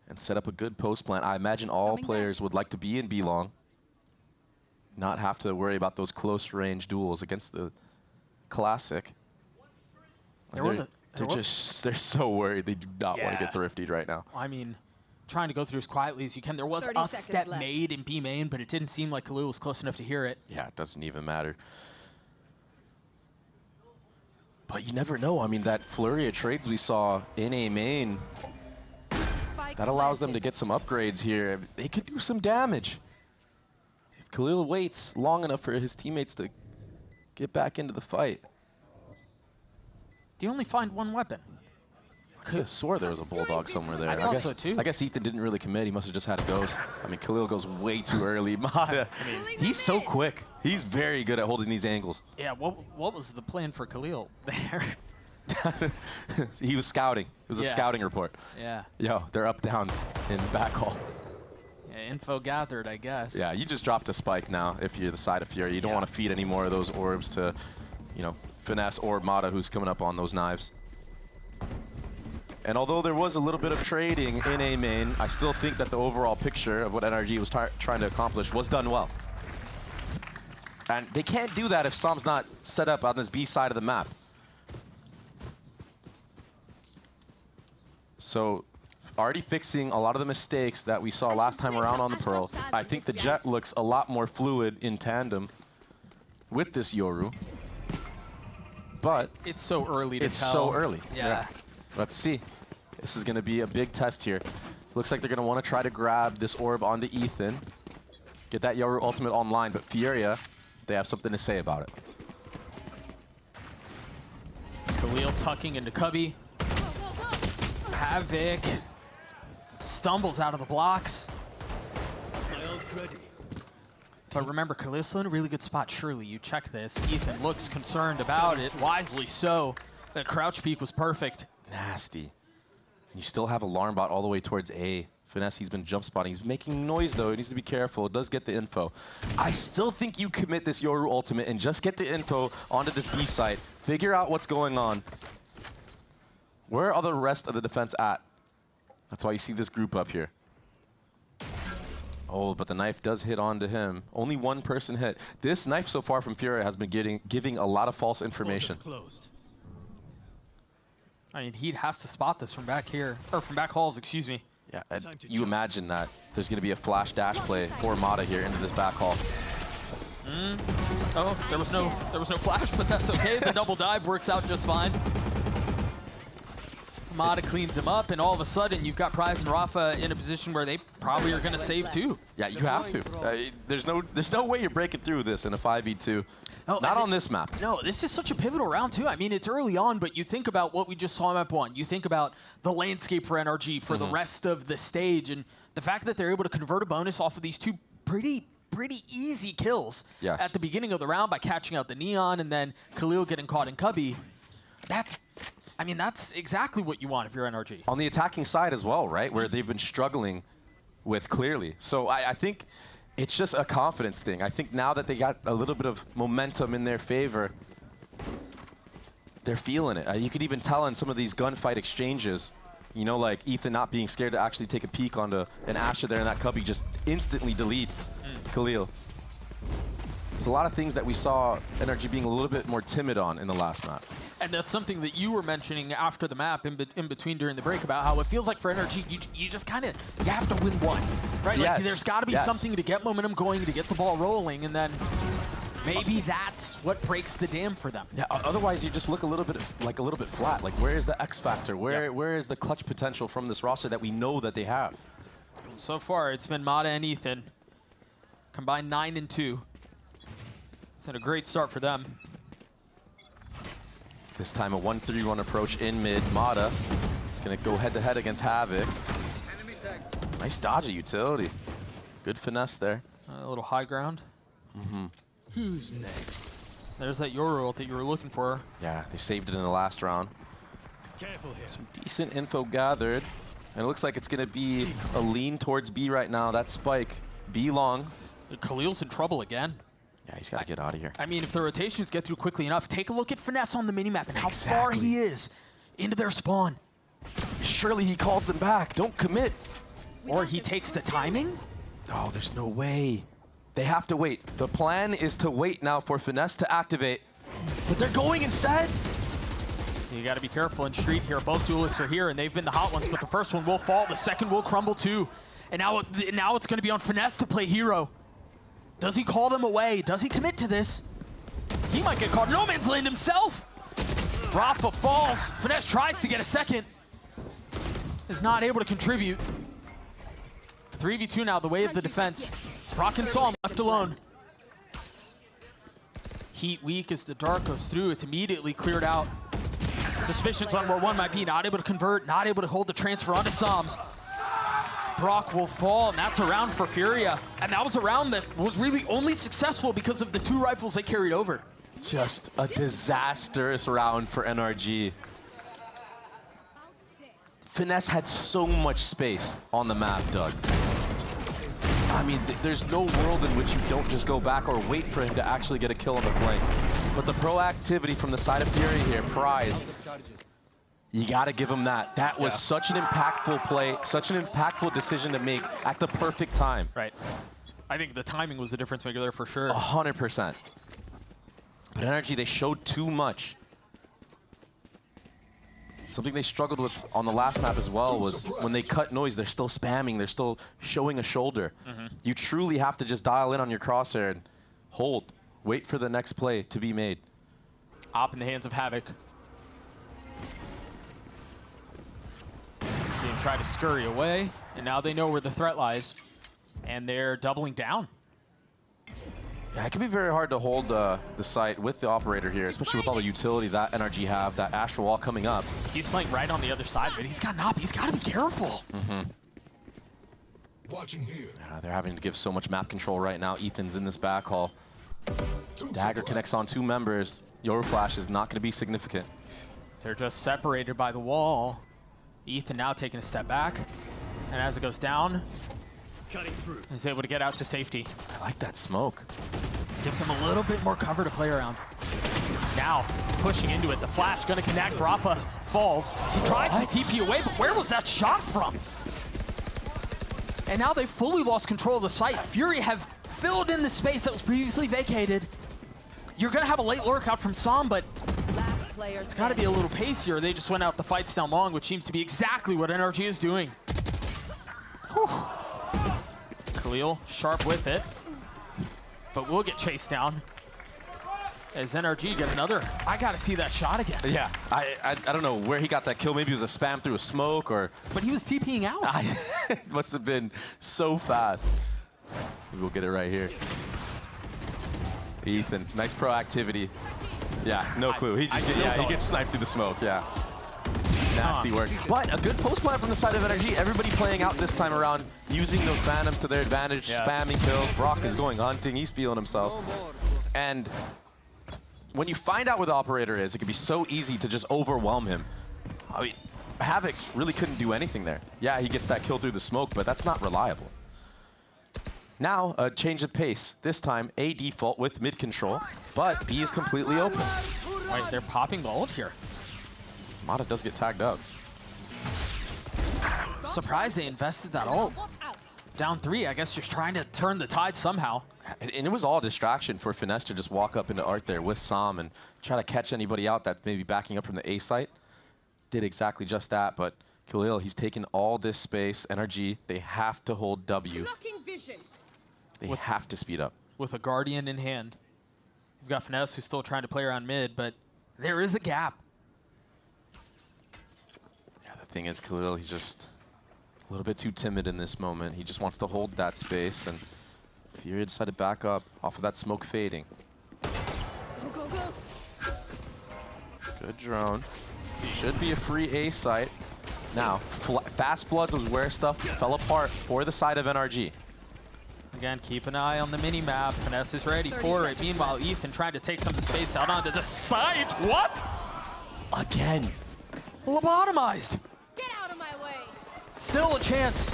and set up a good post plant. I imagine all players would like to be in B long, not have to worry about those close range duels against the Classic. They're so worried. They do not want to get thriftied right now. I mean, trying to go through as quietly as you can. There was a step made in B main, but it didn't seem like Khalil was close enough to hear it. Yeah, it doesn't even matter. But you never know. I mean, that flurry of trades we saw in A main, that allows them to get some upgrades here. They could do some damage. If Khalil waits long enough for his teammates to get back into the fight. Do you only find 1 weapon? I could have swore there was a bulldog somewhere there. I thought so too. I guess Ethan didn't really commit. He must have just had a ghost. I mean, Khalil goes way too early. Mata, he's so quick. He's very good at holding these angles. Yeah, what was the plan for Khalil there? He was scouting. It was a scouting report. Yeah. Yo, they're up, down in back hall. Yeah, info gathered, I guess. Yeah, you just dropped a spike now if you're the side of Fury. You don't want to feed any more of those orbs to, you know, Finesse or Mata, who's coming up on those knives. And although there was a little bit of trading in A main, I still think that the overall picture of what NRG was trying to accomplish was done well. And they can't do that if Som's not set up on this B side of the map. So already fixing a lot of the mistakes that we saw last time around on the Pearl. I think the Jet looks a lot more fluid in tandem with this Yoru. But it's so early to tell. It's so early. Yeah. Let's see. This is going to be a big test here. Looks like they're going to want to try to grab this orb onto Ethan. Get that Yoru ultimate online, but Furia, they have something to say about it. Khalil tucking into Cubby. Havoc stumbles out of the blocks. But remember, Khalil's still in a really good spot. Surely you check this. Ethan looks concerned about it, wisely so. That crouch peek was perfect. Nasty. You still have Alarm Bot all the way towards A. Finesse, he's been jump spotting. He's making noise though. He needs to be careful. It does get the info. I still think you commit this Yoru ultimate and just get the info onto this B site. Figure out what's going on. Where are the rest of the defense at? That's why you see this group up here. Oh, but the knife does hit onto him. Only one person hit. This knife so far from Furia has been giving a lot of false information. I mean, Heat has to spot this from back here, or from back halls, excuse me. Yeah, and you imagine that there's going to be a flash dash play for Mata here into this back hall. Oh, there was no flash, but that's okay. The double dive works out just fine. Mata cleans him up, and all of a sudden you've got Prize and Rafa in a position where they probably are going to save too. Yeah, you have to. There's no way you're breaking through this in a 5v2. No, not on this map. No, this is such a pivotal round too. I mean, it's early on, but you think about what we just saw in map 1. You think about the landscape for NRG for the rest of the stage, and the fact that they're able to convert a bonus off of these two pretty easy kills at the beginning of the round by catching out the Neon and then Khalil getting caught in Cubby. That's exactly what you want if you're NRG. On the attacking side as well, right? Where they've been struggling with clearly. So I think it's just a confidence thing. I think now that they got a little bit of momentum in their favor, they're feeling it. You could even tell in some of these gunfight exchanges, you know, like Ethan not being scared to actually take a peek onto an Asher there, and that Cubby just instantly deletes Khalil. It's a lot of things that we saw NRG being a little bit more timid on in the last map. And that's something that you were mentioning after the map in between during the break about how it feels like for NRG, you just kind of, you have to win one, right? Yes. Like there's got to be something to get momentum going, to get the ball rolling, and then maybe that's what breaks the dam for them. Yeah, otherwise you just look a little bit flat. Like where is the X factor? Where is the clutch potential from this roster that we know that they have? So far it's been Mata and Ethan. Combined 9 and 2. It's been a great start for them. This time a 1-3-1 approach in mid. Mata is going to go head-to-head against Havoc. Nice dodge of utility. Good finesse there. A little high ground. Who's next? There's that Yoru ult that you were looking for. Yeah, they saved it in the last round. Some decent info gathered. And it looks like it's going to be a lean towards B right now. That spike, B long. Khalil's in trouble again. Yeah, he's got to get out of here. I mean, if the rotations get through quickly enough, take a look at Finesse on the minimap and how far he is into their spawn. Surely he calls them back. Don't commit. Or he takes the timing? Oh, there's no way. They have to wait. The plan is to wait now for Finesse to activate. But they're going instead. You got to be careful in Street here. Both duelists are here, and they've been the hot ones, but the first one will fall. The second will crumble too. And now it's going to be on Finesse to play hero. Does he call them away? Does he commit to this? He might get caught no man's land himself. Rafa falls. Finesse tries to get a second. Is not able to contribute. 3v2 now, the way of the defense. Brock and Psalm left alone. Heat weak as the dark goes through. It's immediately cleared out. Suspicions on where one might be, not able to convert, not able to hold the transfer onto Sam. Brock will fall, and that's a round for Furia. And that was a round that was really only successful because of the 2 rifles they carried over. Just a disastrous round for NRG. Finesse had so much space on the map, Doug. I mean, there's no world in which you don't just go back or wait for him to actually get a kill on the flank. But the proactivity from the side of Fury here, Prize, you gotta give him that. That was such an impactful play, such an impactful decision to make at the perfect time. Right. I think the timing was the difference maker there for sure. 100%. But NRG, they showed too much. Something they struggled with on the last map as well was when they cut noise, they're still spamming, they're still showing a shoulder. You truly have to just dial in on your crosshair and hold, wait for the next play to be made. Op in the hands of Havoc. See him try to scurry away, and now they know where the threat lies, and they're doubling down. Yeah, it can be very hard to hold the site with the operator here, especially with all the utility that NRG have, that Astral Wall coming up. He's playing right on the other side, but he's got an op. He's got to be careful. Watching here. They're having to give so much map control right now. Ethan's in this back hall. Dagger connects on 2 members. Euroflash is not going to be significant. They're just separated by the wall. Ethan now taking a step back, and as it goes down, he's able to get out to safety. I like that smoke. Gives him a little bit more cover to play around. Now, pushing into it. The flash going to connect. Rafa falls. He tried to TP away, but where was that shot from? And now they fully lost control of the site. Fury have filled in the space that was previously vacated. You're going to have a late lurk out from Sam, but it's got to be a little pacier. They just went out the fights down long, which seems to be exactly what NRG is doing. Whew. Khalil, sharp with it, but will get chased down as NRG get another. I gotta see that shot again. Yeah, I don't know where he got that kill. Maybe it was a spam through a smoke or... But he was TPing out. It must have been so fast. We'll get it right here. Ethan, nice proactivity. Yeah, no clue. He just he gets sniped through the smoke, yeah. Nasty work. But a good post plan from the side of NRG. Everybody playing out this time around, using those phantoms to their advantage, spamming kills. Brock is going hunting. He's feeling himself. And when you find out where the operator is, it can be so easy to just overwhelm him. I mean, Havoc really couldn't do anything there. Yeah, he gets that kill through the smoke, but that's not reliable. Now, a change of pace. This time, A default with mid control, but B is completely open. Right, they're popping the ult here. Mata does get tagged up. Surprised they invested that ult. Down 3, I guess just trying to turn the tide somehow. And it was all distraction for Finesse to just walk up into Art there with Sam and try to catch anybody out that may be backing up from the A site. Did exactly just that, but Khalil, he's taken all this space. NRG, they have to hold W. They have to speed up. With a Guardian in hand. You've got Finesse who's still trying to play around mid, but there is a gap. Yeah, the thing is, Khalil, he's just a little bit too timid in this moment. He just wants to hold that space, and Fury decided to back up off of that smoke fading. Good drone. Should be a free A site. Now, Fast Bloods was where stuff fell apart for the side of NRG. Again, keep an eye on the mini-map. Finesse is ready for it. Meanwhile, Ethan trying to take some of the space out onto the side. What? Again. Lobotomized. Get out of my way. Still a chance.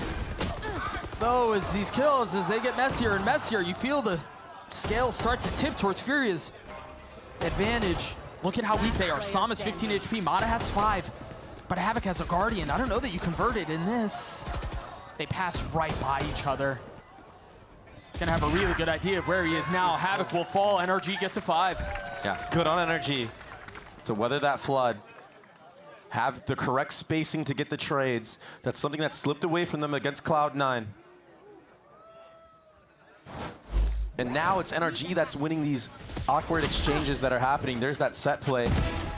Though, as these kills, as they get messier and messier, you feel the scales start to tip towards Furia's advantage. Look at how weak they are. Sam is 15 HP, Mata has 5. But Havoc has a Guardian. I don't know that you converted in this. They pass right by each other. Gonna have a really good idea of where he is now. Havoc will fall, NRG gets a 5. Yeah, good on NRG to weather that flood. Have the correct spacing to get the trades. That's something that slipped away from them against Cloud9. And now it's NRG that's winning these awkward exchanges that are happening. There's that set play,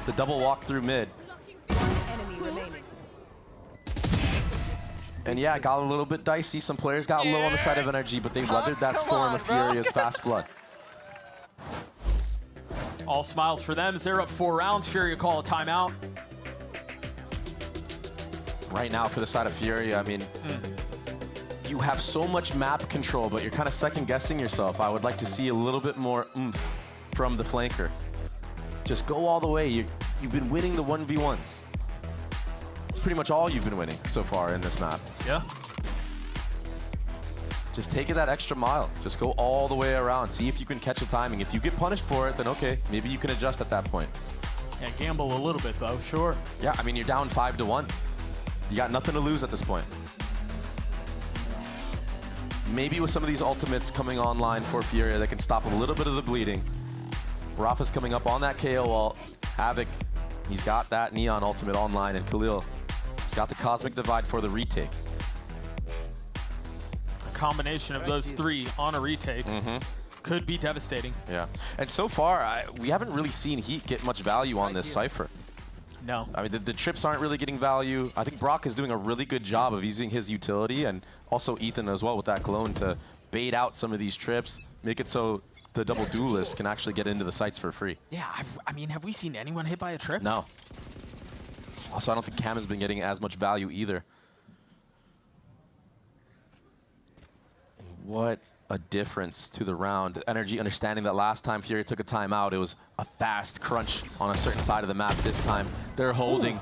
the double walk through mid. And yeah, it got a little bit dicey. Some players got low on the side of NRG, but they weathered that storm of Furia's fast flood. All smiles for them as they're up 4 rounds. Furia call a timeout. right now for the side of Fury. I mean, you have so much map control, but you're kind of second-guessing yourself. I would like to see a little bit more oomph from the flanker. Just go all the way. You've been winning the 1v1s. It's pretty much all you've been winning so far in this map. Yeah. Just take it that extra mile. Just go all the way around. See if you can catch a timing. If you get punished for it, then okay, maybe you can adjust at that point. Yeah, gamble a little bit though, sure. Yeah, I mean, you're down 5-1. You got nothing to lose at this point. Maybe with some of these ultimates coming online for Furia, they can stop a little bit of the bleeding. Rafa's coming up on that KO ult. Havoc, he's got that Neon ultimate online, and Khalil, he's got the Cosmic Divide for the retake. A combination of those three on a retake could be devastating. Yeah, and so far, we haven't really seen Heat get much value on this Cypher. No. I mean, the trips aren't really getting value. I think Brock is doing a really good job of using his utility, and also Ethan as well with that clone to bait out some of these trips, make it so the double duelist can actually get into the sites for free. Yeah, I mean, have we seen anyone hit by a trip? No. Also, I don't think Cam has been getting as much value either. And what a difference to the round. Energy understanding that last time Fury took a timeout, it was a fast crunch on a certain side of the map. This time, they're holding. Ooh.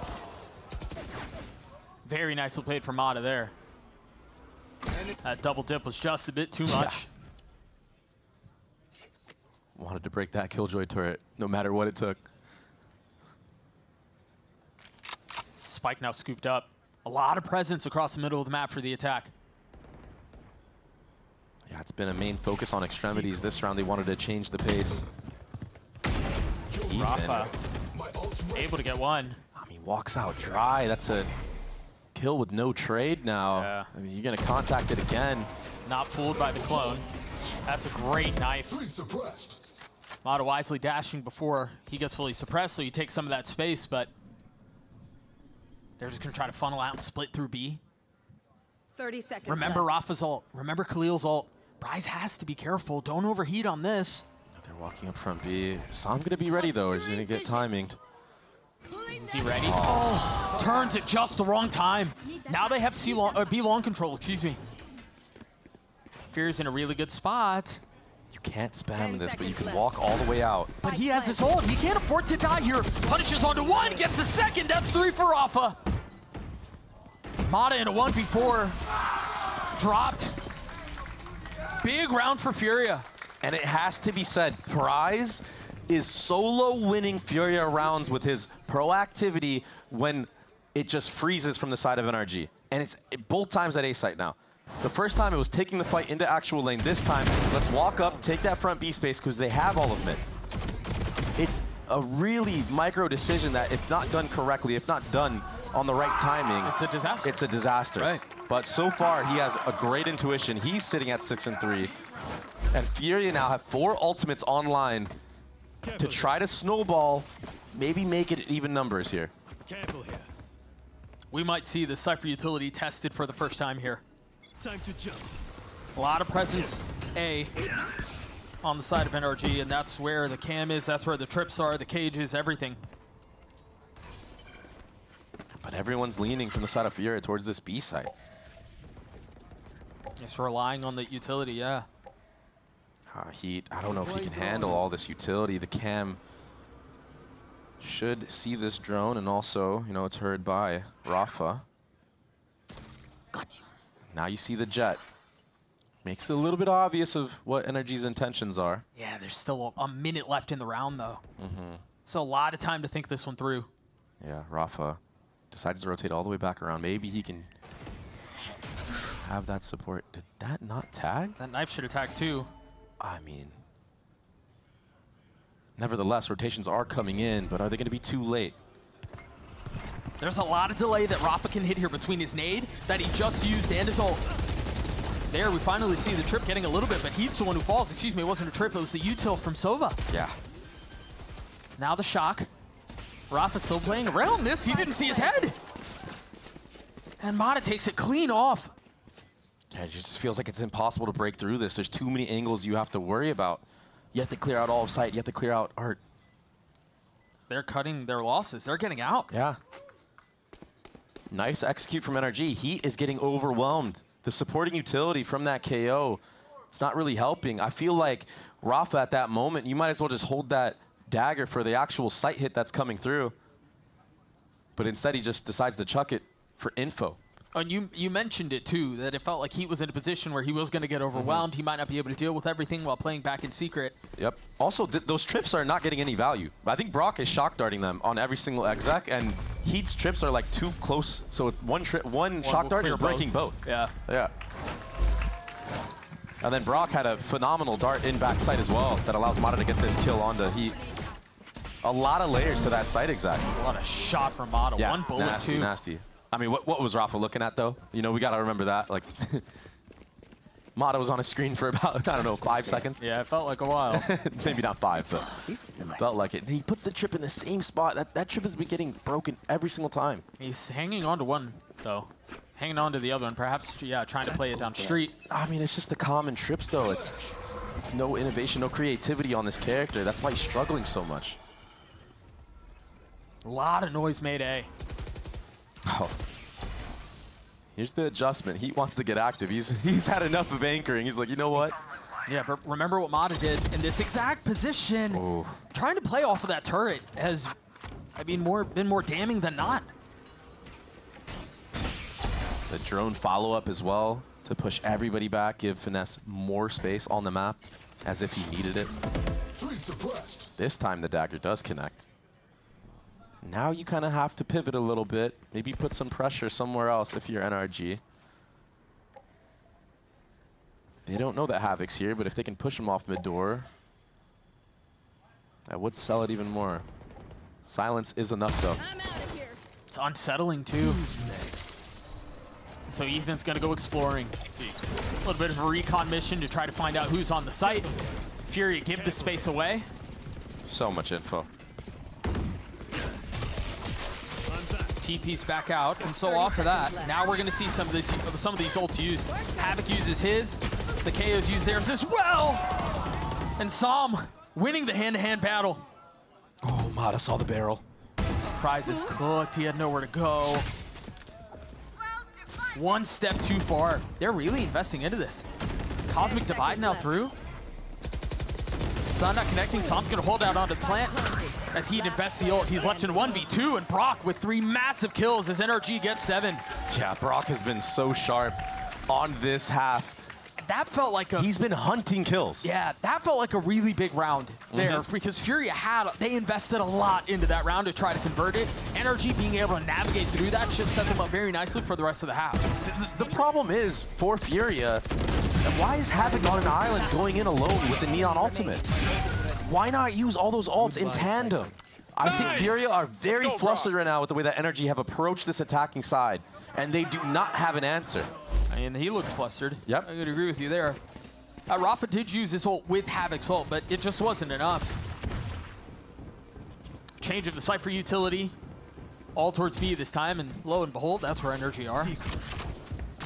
Very nicely played from Mata there. That double dip was just a bit too much. Wanted to break that Killjoy turret, no matter what it took. Spike now scooped up. A lot of presence across the middle of the map for the attack. Yeah, it's been a main focus on extremities this round. They wanted to change the pace. Rafa able to get one. I mean, walks out dry. That's a kill with no trade now. Yeah. I mean, you're going to contact it again. Not fooled by the clone. That's a great knife. Mata wisely dashing before he gets fully suppressed, so you take some of that space, but they're just going to try to funnel out and split through B. 30 seconds Remember left. Rafa's ult. Remember Khalil's ult. Bryce has to be careful. Don't overheat on this. They're walking up front B. Sam going to be ready, though. He's going to get timing. Is he ready? Oh, turns at just the wrong time. Now they have B long control, excuse me. Fear's in a really good spot. You can't spam this, but you can walk all the way out. But he has his ult. He can't afford to die here. Punishes onto one, gets a second. That's 3 for Rafa. Mata in a 1v4. Dropped. Big round for Furia. And it has to be said, Prize is solo winning Furia rounds with his proactivity when it just freezes from the side of NRG. And it's both times at A site now. The first time it was taking the fight into actual lane. This time, let's walk up, take that front B space because they have all of it. It's a really micro decision that if not done correctly, if not done on the right timing, it's a disaster. It's a disaster. Right. But so far, he has a great intuition. He's sitting at 6-3. And Furia now have 4 ultimates online to try to snowball, maybe make it even numbers here. Careful here. We might see the Cypher utility tested for the first time here. Time to jump. A lot of presence A on the side of NRG, and that's where the cam is, that's where the trips are, the cages, everything. But everyone's leaning from the side of Furia towards this B site. Just relying on the utility, yeah. Heat, I don't know if he can handle all this utility. The cam should see this drone, and also, you know, it's heard by Rafa. Got you. Now you see the jet. Makes it a little bit obvious of what NRG's intentions are. Yeah, there's still a minute left in the round, though. So a lot of time to think this one through. Yeah, Rafa decides to rotate all the way back around. Maybe he can have that support. Did that not tag? That knife should attack too. I mean, nevertheless, rotations are coming in, but are they going to be too late? There's a lot of delay that Rafa can hit here between his nade that he just used and his ult. There, we finally see the trip getting a little bit, but Heat's the one who falls. Excuse me, it wasn't a trip, it was the util from Sova. Yeah. Now the shock. Rafa still playing around this. He didn't see his head. And Mata takes it clean off. Yeah, it just feels like it's impossible to break through this. There's too many angles you have to worry about. You have to clear out all of sight. You have to clear out art. They're cutting their losses. They're getting out. Yeah. Nice execute from NRG. Heat is getting overwhelmed. The supporting utility from that KO, it's not really helping. I feel like Rafa at that moment, you might as well just hold that dagger for the actual sight hit that's coming through. But instead he just decides to chuck it for info. And you mentioned it too, that it felt like Heat was in a position where he was going to get overwhelmed. He might not be able to deal with everything while playing back in secret. Yep. Also, those trips are not getting any value. I think Brock is shock darting them on every single exec, and Heat's trips are like too close. So one shock dart is breaking both. Yeah. Yeah. And then Brock had a phenomenal dart in backside as well that allows Mata to get this kill onto Heat. A lot of layers to that side exact. A lot of shot from Mata. Yeah, One bullet, nasty, too. nasty. I mean, what was Rafa looking at, though? You know, we got to remember that. Like, Mata was on a screen for about, I don't know, 5 seconds. Yeah, it felt like a while. Maybe not 5, but felt like it. And he puts the trip in the same spot. That trip has been getting broken every single time. He's hanging on to one, though. Hanging on to the other one, perhaps, yeah, trying to play it down street. I mean, it's just the common trips, though. It's no innovation, no creativity on this character. That's why he's struggling so much. A lot of noise made A. Oh. Here's the adjustment. He wants to get active. He's had enough of anchoring. He's like, you know what? Yeah, but remember what Mata did in this exact position. Ooh. Trying to play off of that turret has, I mean, been more damning than not. The drone follow-up as well to push everybody back, give Finesse more space on the map as if he needed it. This time the dagger does connect. Now you kind of have to pivot a little bit, maybe put some pressure somewhere else if you're NRG. They don't know that Havoc's here, but if they can push him off mid-door, that would sell it even more. Silence is enough, though. It's unsettling, too. So Ethan's going to go exploring. A little bit of a recon mission to try to find out who's on the site. Fury, give the space away. So much info. TP's back out, and so off of that, now we're going to see some of these ults used. Havoc uses his, the KOs use theirs as well, and Sam winning the hand-to-hand battle. Oh, Mata saw the barrel. Prize is cooked, he had nowhere to go. One step too far. They're really investing into this. Cosmic Divide now through. Stun not connecting, Sam's going to hold out onto the plant. As Heat invests the ult, he's left in 1v2, and Brock with 3 massive kills as NRG gets 7. Yeah, Brock has been so sharp on this half. That felt like a... He's been hunting kills. Yeah, that felt like a really big round there because Fury they invested a lot into that round to try to convert it. NRG being able to navigate through that should set them up very nicely for the rest of the half. The problem is, for Furia, why is Havoc on an island going in alone with the Neon Ultimate? Why not use all those ults in tandem? I think Furia are very flustered right now with the way that NRG have approached this attacking side, and they do not have an answer. And he looked flustered. Yep. I could agree with you there. Rafa did use his ult with Havoc's ult, but it just wasn't enough. Change of the Cypher utility, all towards B this time, and lo and behold, that's where NRG are.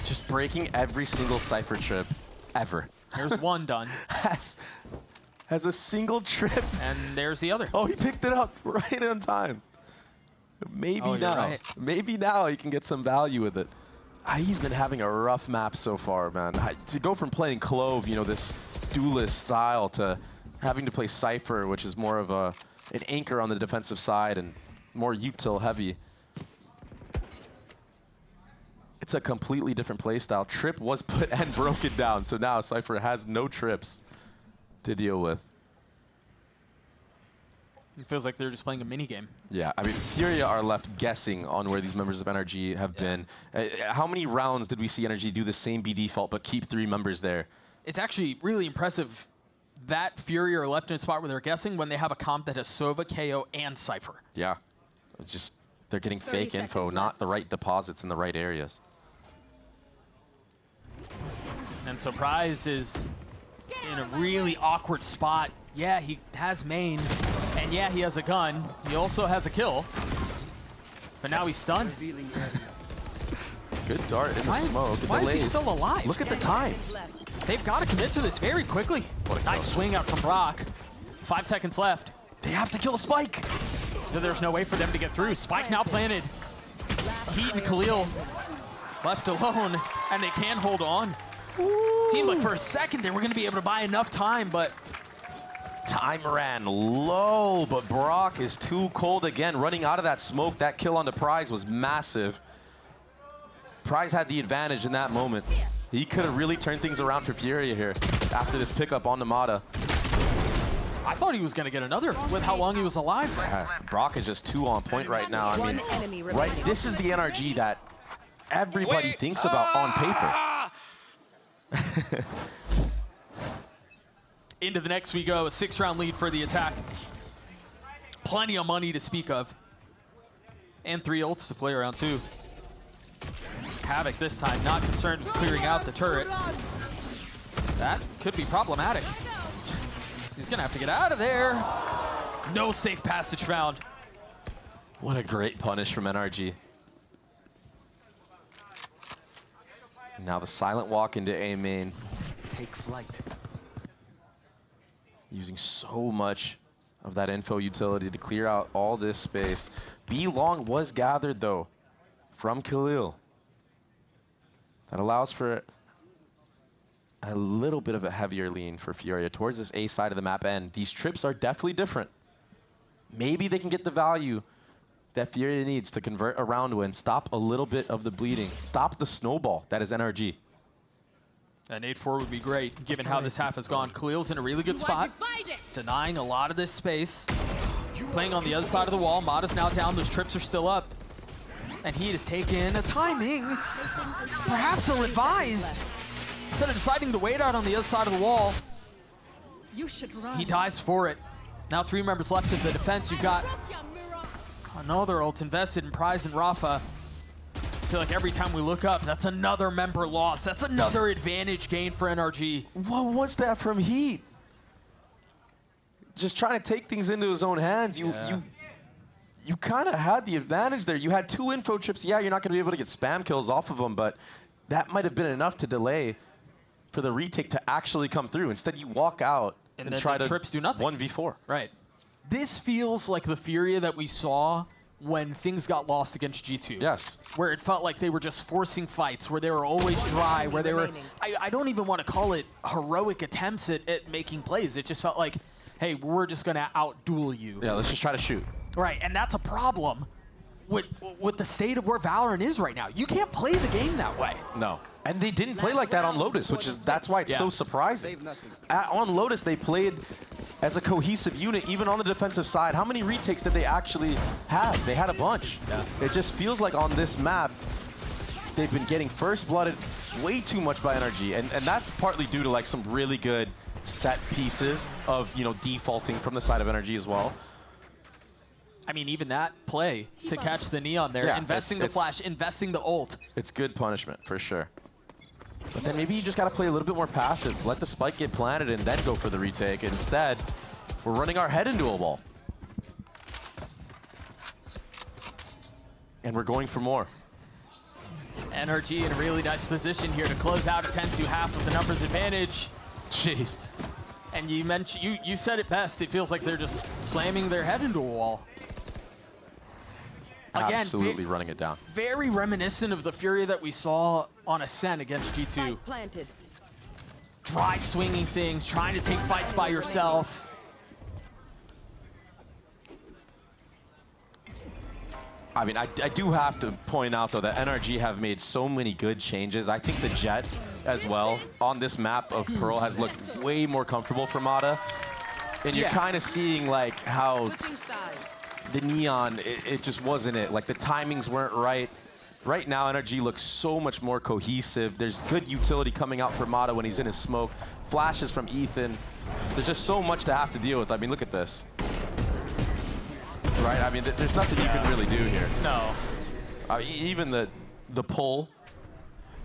Just breaking every single Cypher trip ever. There's one done. Has a single trip. And there's the other. Oh, he picked it up right on time. Maybe Maybe now he can get some value with it. He's been having a rough map so far, man. To go from playing Clove, you know, this duelist style, to having to play Cypher, which is more of an anchor on the defensive side and more util heavy. It's a completely different playstyle. Trip was put and broken down, so now Cypher has no trips to deal with. It feels like they're just playing a mini game. Yeah, I mean, Furia are left guessing on where these members of NRG have been. How many rounds did we see NRG do the same B default but keep 3 members there? It's actually really impressive that Fury are left in a spot where they're guessing when they have a comp that has Sova, KO, and Cypher. Yeah, it's just they're getting fake info, not the right deposits in the right areas. And Surprise is in a really awkward spot. Yeah, he has main, and yeah, he has a gun. He also has a kill, but now he's stunned. Good dart in the smoke. Why is he still alive? Look at the time. They've got to commit to this very quickly. Nice swing out from Brock. 5 seconds left. They have to kill the spike. There's no way for them to get through. Spike now planted. Heat and Khalil left alone, and they can hold on. Seemed like for a second they were going to be able to buy enough time, but time ran low, but Brock is too cold again. Running out of that smoke, that kill onto Prize was massive. Prize had the advantage in that moment. He could have really turned things around for Furia here after this pickup on Namada. I thought he was going to get another with how long he was alive. Yeah, Brock is just too on point right now. I mean, right, this is the NRG that everybody thinks about on paper. Into the next we go, a 6-round lead for the attack. Plenty of money to speak of. And 3 ults to play around too. Havoc this time, not concerned with clearing out the turret. That could be problematic. He's gonna have to get out of there. No safe passage found. What a great punish from NRG. Now the silent walk into A main. Take flight. Using so much of that info utility to clear out all this space. B long was gathered though from Khalil. That allows for a little bit of a heavier lean for Furia towards this A side of the map end. These trips are definitely different. Maybe they can get the value that Furia needs to convert a round win, stop a little bit of the bleeding, stop the snowball that is NRG. An 8-4 would be great, given how this half has gone. Khalil's in a really good spot, denying a lot of this space. Playing on the other side of the wall. Mada's now down, those trips are still up. And he has taken a timing, perhaps ill-advised. Instead of deciding to wait out on the other side of the wall, he dies for it. Now 3 members left of the defense. You've got another ult invested in Prize and Rafa. I feel like every time we look up, that's another member lost. That's another advantage gained for NRG. What was that from Heat? Just trying to take things into his own hands. You kind of had the advantage there. You had 2 info trips. Yeah, you're not going to be able to get spam kills off of them, but that might have been enough to delay for the retake to actually come through. Instead, you walk out and try to trips do nothing. 1v4. Right. This feels like the Furia that we saw when things got lost against G2. Yes. Where it felt like they were just forcing fights, where they were always dry, where they were, I don't even want to call it heroic attempts at making plays. It just felt like, hey, we're just going to out-duel you. Yeah, let's just try to shoot. Right, and that's a problem with the state of where Valorant is right now. You can't play the game that way. No. And they didn't play like that on Lotus, that's why it's so surprising. On Lotus, they played as a cohesive unit, even on the defensive side. How many retakes did they actually have? They had a bunch. Yeah. It just feels like on this map, they've been getting first-blooded way too much by NRG, and that's partly due to like some really good set pieces of, you know, defaulting from the side of NRG as well. I mean, even that play to catch the Neon there, investing the flash, investing the ult. It's good punishment, for sure. But then maybe you just got to play a little bit more passive. Let the spike get planted and then go for the retake. Instead, we're running our head into a wall. And we're going for more. NRG in a really nice position here to close out a 10-2 half with the numbers advantage. Jeez. And you mentioned, you said it best. It feels like they're just slamming their head into a wall. Again, absolutely running it down. Very reminiscent of the Furia that we saw on SEN against G2. Dry swinging things, trying to take fights by yourself. I mean, I do have to point out, though, that NRG have made so many good changes. I think the Jet as well on this map of Pearl has looked way more comfortable for Mada. And you're kind of seeing like how the Neon, it just wasn't it. Like the timings weren't right. Right now, NRG looks so much more cohesive. There's good utility coming out for Mada when he's in his smoke. Flashes from Ethan. There's just so much to have to deal with. I mean, look at this. Right? I mean, there's nothing you can really do here. No. Even the pull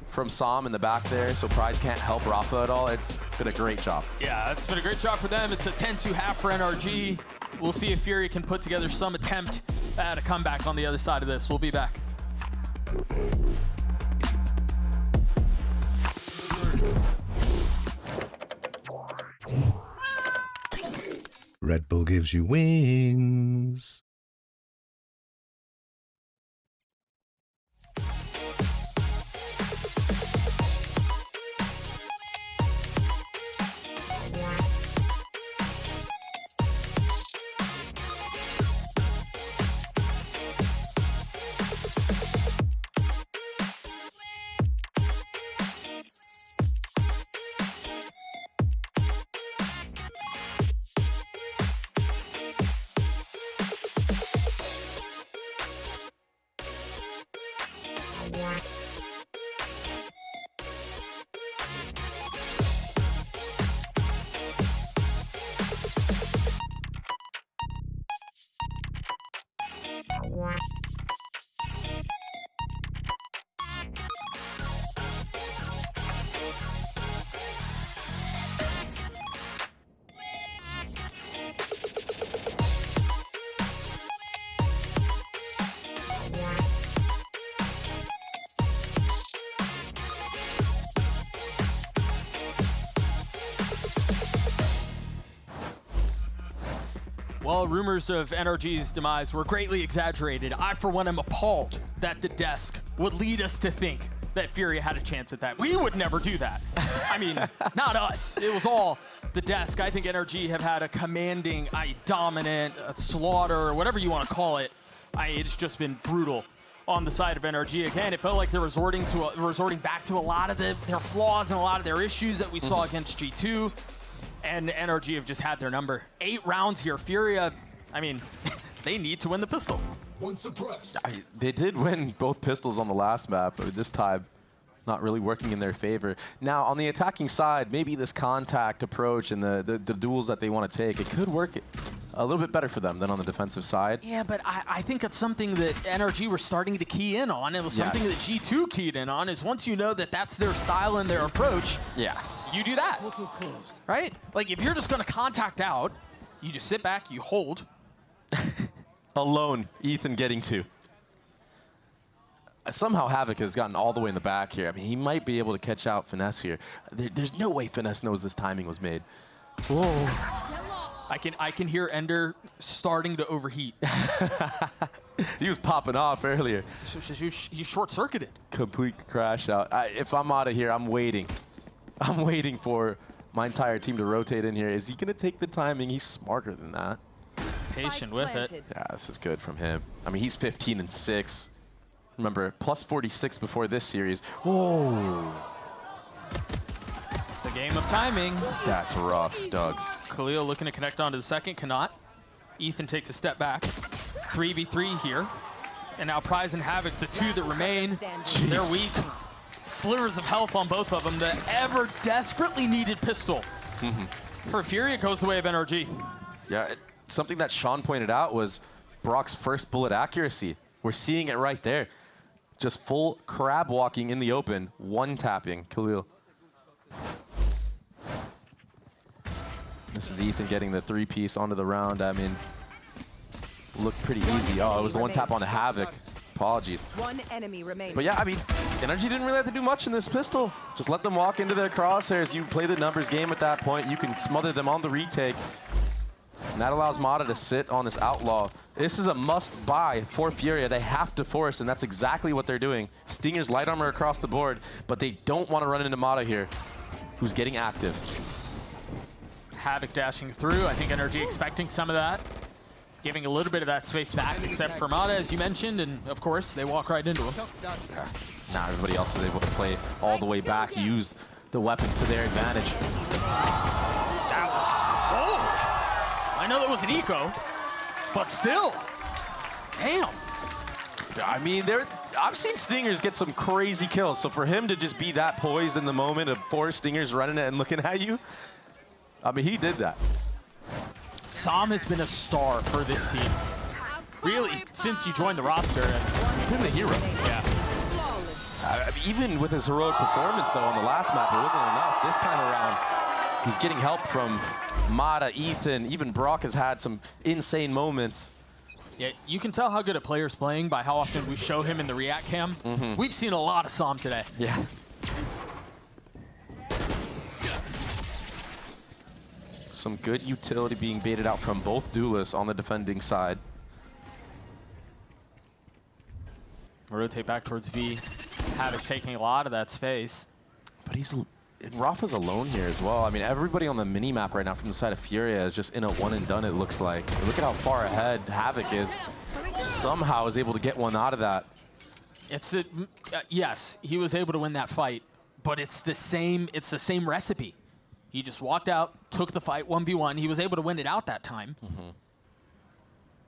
from Sam in the back there, so Prize can't help Rafa at all. It's been a great job. Yeah, it's been a great job for them. It's a 10-2 half for NRG. We'll see if Fury can put together some attempt at a comeback on the other side of this. We'll be back. Red Bull gives you wings. Well, rumors of NRG's demise were greatly exaggerated. I, for one, am appalled that the desk would lead us to think that Furia had a chance at that. We would never do that. I mean, not us. It was all the desk. I think NRG have had a commanding, dominant, slaughter, whatever you want to call it. It's just been brutal on the side of NRG. Again, it felt like they're resorting back to a lot of their flaws and a lot of their issues that we saw against G2. And NRG have just had their number. 8 rounds here. Furia, I mean, they need to win the pistol. They did win both pistols on the last map, but this time not really working in their favor. Now, on the attacking side, maybe this contact approach and the duels that they want to take, it could work a little bit better for them than on the defensive side. Yeah, but I think it's something that NRG were starting to key in on. It was something that G2 keyed in on, is once you know that that's their style and their approach, you do that, right? Like, if you're just going to contact out, you just sit back, you hold. Alone, Ethan getting 2. Somehow Havoc has gotten all the way in the back here. I mean, he might be able to catch out Finesse here. There's no way Finesse knows this timing was made. Whoa. I can hear Ender starting to overheat. He was popping off earlier. He short-circuited. Complete crash out. If I'm out of here, I'm waiting. I'm waiting for my entire team to rotate in here. Is he going to take the timing? He's smarter than that. Patient with it. Yeah, this is good from him. I mean, he's 15-6. Remember, plus 46 before this series. Oh. It's a game of timing. That's rough, Doug. Khalil looking to connect onto the second, cannot. Ethan takes a step back. 3v3 here. And now Prize and Havoc, the 2 that remain, they're weak. Slivers of health on both of them. The ever desperately needed pistol. For Fury, it goes the way of NRG. Yeah, something that Sean pointed out was Brock's first bullet accuracy. We're seeing it right there. Just full crab walking in the open, one tapping Khalil. This is Ethan getting the 3-piece onto the round. I mean, looked pretty easy. Oh, it was the one tap on the Havoc. Apologies. One enemy remaining. But yeah, I mean, NRG didn't really have to do much in this pistol. Just let them walk into their crosshairs. You play the numbers game at that point. You can smother them on the retake. And that allows Mata to sit on this Outlaw. This is a must-buy for Furia. They have to force, and that's exactly what they're doing. Stinger's light armor across the board, but they don't want to run into Mata here, who's getting active. Havoc dashing through. I think NRG expecting some of that. Giving a little bit of that space back, except for Mata, as you mentioned, and of course, they walk right into him. Now everybody else is able to play all the way back, use the weapons to their advantage. That was cold. I know that was an eco, but still, damn. I mean, I've seen Stingers get some crazy kills, so for him to just be that poised in the moment of 4 Stingers running it and looking at you, I mean, he did that. Sam has been a star for this team. Really, since you joined the roster. He's been the hero. Yeah. Even with his heroic performance, though, on the last map, it wasn't enough. This time around, he's getting help from Mata, Ethan. Even Brock has had some insane moments. Yeah, you can tell how good a player's playing by how often we show him in the react cam. We've seen a lot of Sam today. Yeah. Some good utility being baited out from both duelists on the defending side. Rotate back towards V. Havoc taking a lot of that space. But Rafa's alone here as well. I mean, everybody on the mini-map right now from the side of Furia is just in a one and done, it looks like. Look at how far ahead Havoc is. Somehow is able to get one out of that. Yes, he was able to win that fight, but it's the same recipe. He just walked out, took the fight 1v1. He was able to win it out that time.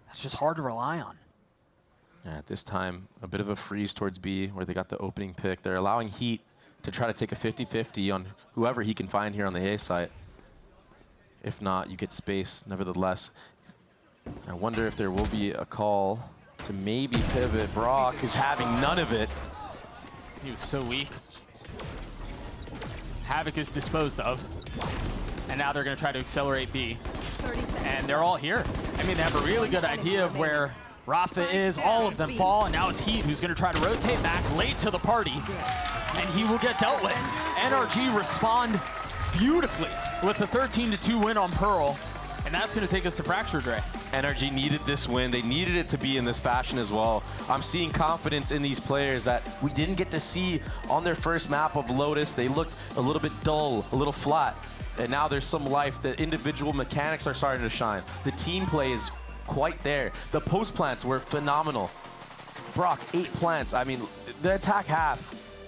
That's just hard to rely on. Yeah, at this time, a bit of a freeze towards B where they got the opening pick. They're allowing Heat to try to take a 50-50 on whoever he can find here on the A site. If not, you get space nevertheless. I wonder if there will be a call to maybe pivot. Brock is having none of it. He was so weak. Havoc is disposed of. And now they're going to try to accelerate B. And they're all here. I mean, they have a really good idea of where Rafa is. All of them fall, and now it's Heat who's going to try to rotate back late to the party. And he will get dealt with. NRG respond beautifully with a 13-2 win on Pearl. And that's going to take us to Fracture Dre. NRG needed this win. They needed it to be in this fashion as well. I'm seeing confidence in these players that we didn't get to see on their first map of Lotus. They looked a little bit dull, a little flat. And now there's some life. The individual mechanics are starting to shine. The team play is quite there. The post plants were phenomenal. Brock, 8 plants. I mean, the attack half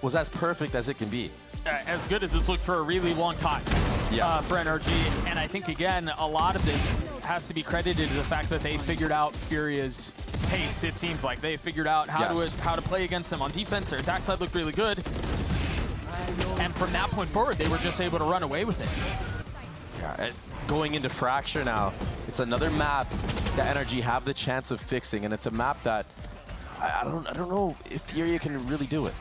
was as perfect as it can be. As good as it's looked for a really long time for NRG. And I think, again, a lot of this has to be credited to the fact that they figured out Furia's pace, it seems like. They figured out how to play against him on defense. Their attack side looked really good. And from that point forward, they were just able to run away with it. Yeah, going into Fracture now, it's another map that NRG have the chance of fixing, and it's a map that I don't know if Furia can really do it.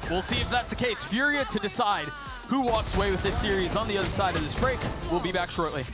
We'll see if that's the case. Furia to decide who walks away with this series on the other side of this break. We'll be back shortly.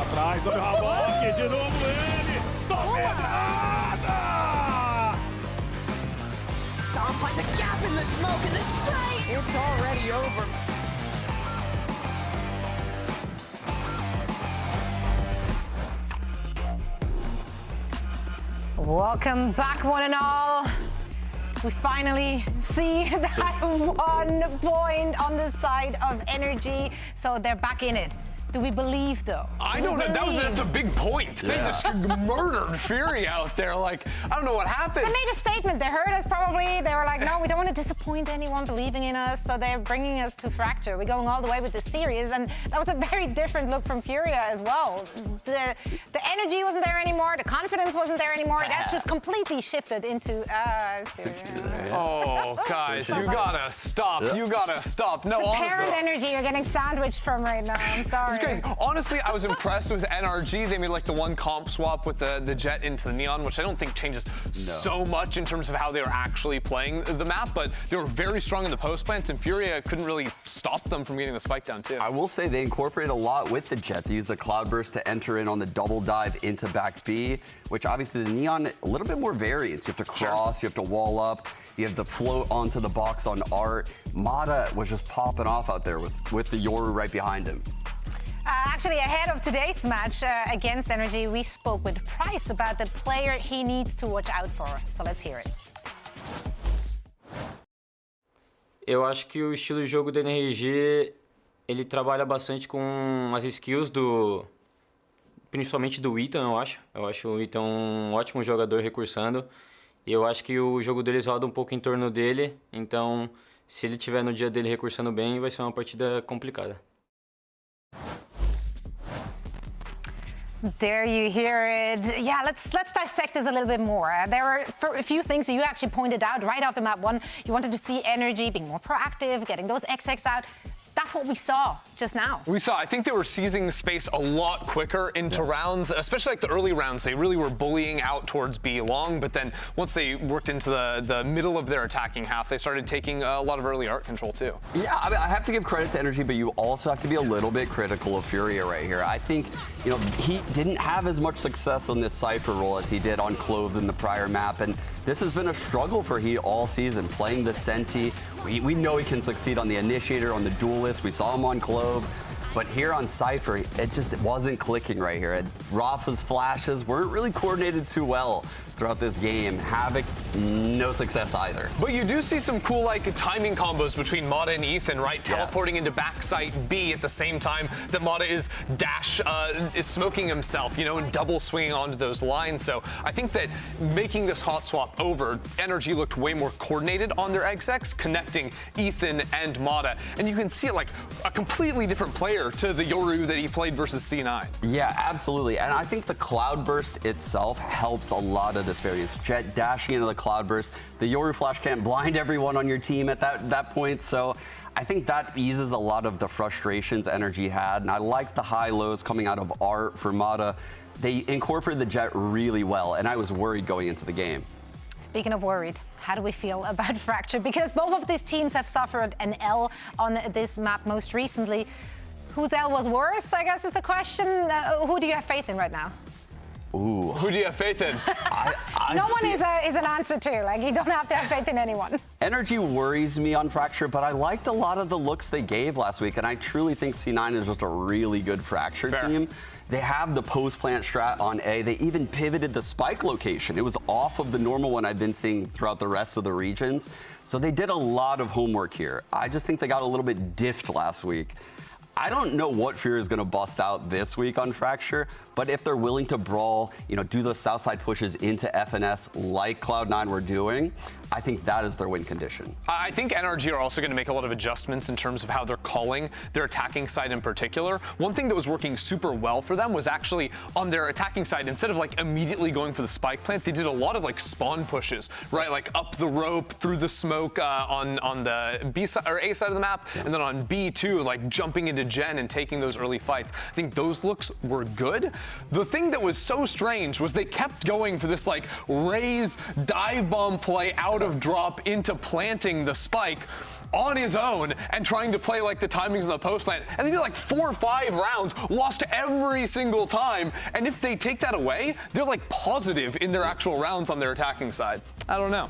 Atrás, olha o Raboque, de novo ele, só pedrada! Sam finds a gap in the smoke and the spray. It's already over. Welcome back, one and all. We finally see that 1 point on the side of NRG, so they're back in it. Do we believe, though? I don't know. That's a big point. They just murdered Fury out there. Like, I don't know what happened. They made a statement. They heard us probably. They were like, no, we don't want to disappoint anyone believing in us. So they're bringing us to Fracture. We're going all the way with this series. And that was a very different look from Furia as well. The energy wasn't there anymore. The confidence wasn't there anymore. That just completely shifted into Furia. Oh, guys, you gotta stop. You gotta stop. No, honestly. Parent energy you're getting sandwiched from right now. I'm sorry. Crazy. Honestly, I was impressed with NRG. They made like the one comp swap with the Jet into the Neon, which I don't think changes so much in terms of how they were actually playing the map, but they were very strong in the post plants, and Furia couldn't really stop them from getting the spike down too. I will say they incorporate a lot with the Jet. They use the Cloudburst to enter in on the double dive into back B, which obviously the Neon, a little bit more variance. You have to cross, you have to wall up, you have to float onto the box on Art. Mata was just popping off out there with the Yoru right behind him. Actually, ahead of today's match against NRG, we spoke with Price about the player he needs to watch out for. So let's hear it. Eu acho que o estilo de jogo do NRG, ele trabalha bastante com as skills principalmente do Ethan, eu acho. Eu acho o Ethan um ótimo jogador recursando. E eu acho que o jogo deles roda um pouco em torno dele. Então, se ele tiver no dia dele recursando bem, vai ser uma partida complicada. There you hear it. Yeah, let's dissect this a little bit more. There are a few things that you actually pointed out right after map 1. You wanted to see Energy being more proactive, getting those XX out. That's what we saw just now. I think they were seizing the space a lot quicker into rounds, especially like the early rounds. They really were bullying out towards B long, but then once they worked into the middle of their attacking half, they started taking a lot of early art control too. Yeah, I mean, I have to give credit to Energy, but you also have to be a little bit critical of Furia right here. I think, you know, he didn't have as much success on this Cypher role as he did on Clove in the prior map, and this has been a struggle for Heat all season, playing the Senti. We know he can succeed on the Initiator, on the Duelist. We saw him on Clove. But here on Cypher, it wasn't clicking right here. Rafa's flashes weren't really coordinated too well throughout this game. Havoc, no success either. But you do see some cool like timing combos between Mata and Ethan, right? Teleporting into backside B at the same time that Mata is smoking himself, you know, and double swinging onto those lines. So I think that making this hot swap over, Energy looked way more coordinated on their XX, connecting Ethan and Mata. And you can see it like a completely different player to the Yoru that he played versus C9. Yeah, absolutely. And I think the Cloudburst itself helps a lot of this variance. Jet dashing into the Cloudburst. The Yoru flash can't blind everyone on your team at that point. So I think that eases a lot of the frustrations Energy had. And I like the high-lows coming out of Art for Mata. They incorporated the Jet really well, and I was worried going into the game. Speaking of worried, how do we feel about Fracture? Because both of these teams have suffered an L on this map most recently. Whose L was worse, I guess is the question. Who do you have faith in right now? Ooh. Who do you have faith in? No one is an answer to. Like, you don't have to have faith in anyone. Energy worries me on Fracture, but I liked a lot of the looks they gave last week, and I truly think C9 is just a really good Fracture team. They have the post-plant strat on A. They even pivoted the spike location. It was off of the normal one I've been seeing throughout the rest of the regions. So they did a lot of homework here. I just think they got a little bit diffed last week. I don't know what Fury is going to bust out this week on Fracture, but if they're willing to brawl, you know, do those south side pushes into FNS like Cloud9 were doing, I think that is their win condition. I think NRG are also going to make a lot of adjustments in terms of how they're calling their attacking side in particular. One thing that was working super well for them was actually on their attacking side, instead of like immediately going for the spike plant, they did a lot of like spawn pushes, right? Like up the rope, through the smoke on the B side or A side of the map, and then on B too, like jumping into Gen and taking those early fights. I think those looks were good. The thing that was so strange was they kept going for this like raise dive bomb play out of drop into planting the spike on his own and trying to play like the timings of the post plant, and they did like 4 or 5 rounds, lost every single time. And if they take that away, they're like positive in their actual rounds on their attacking side. I don't know.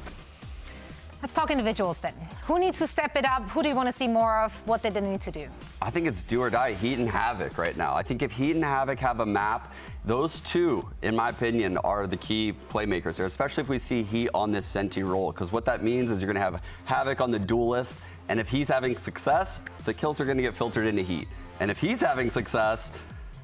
Let's talk individuals then. Who needs to step it up? Who do you want to see more of? What did they need to do? I think it's do or die, Heat and Havoc right now. I think if Heat and Havoc have a map, those two, in my opinion, are the key playmakers there, especially if we see Heat on this Senti roll, because what that means is you're going to have Havoc on the Duelist, and if he's having success, the kills are going to get filtered into Heat. And if he's having success,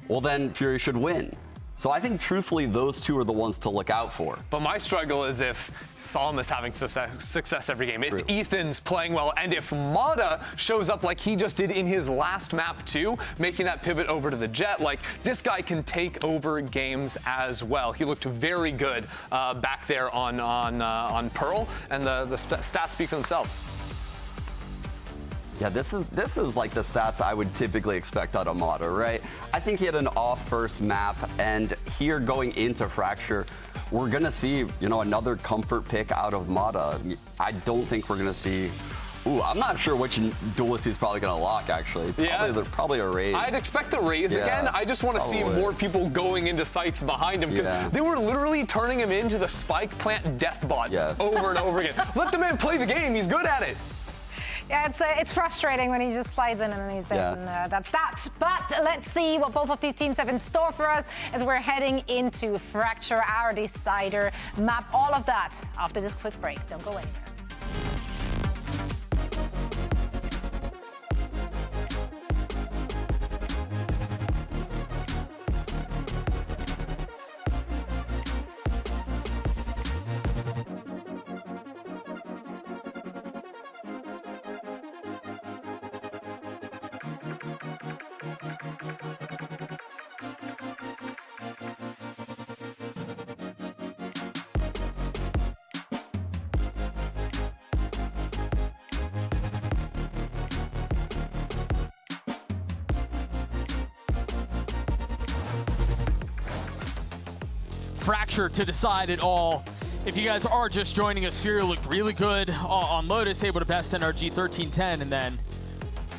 well then Fury should win. So I think, truthfully, those two are the ones to look out for. But my struggle is if Solemn is having success every game, if Ethan's playing well, and if Mata shows up like he just did in his last map too, making that pivot over to the Jet, like this guy can take over games as well. He looked very good back there on Pearl, and the stats speak for themselves. Yeah, this is like the stats I would typically expect out of Mata, right? I think he had an off first map, and here going into Fracture, we're gonna see, you know, another comfort pick out of Mata. I don't think we're gonna see. Ooh, I'm not sure which Duelist he's probably gonna lock, actually. Probably a raise. I'd expect a raise again. I just want to see more people going into sites behind him, because they were literally turning him into the spike plant death bot over and over again. Let the man play the game. He's good at it. Yeah, it's frustrating when he just slides in and he's in. That's that. But let's see what both of these teams have in store for us as we're heading into Fracture, our decider map. All of that after this quick break. Don't go anywhere. Fracture to decide it all. If you guys are just joining us, Fury looked really good on Lotus, able to best NRG 13-10, and then,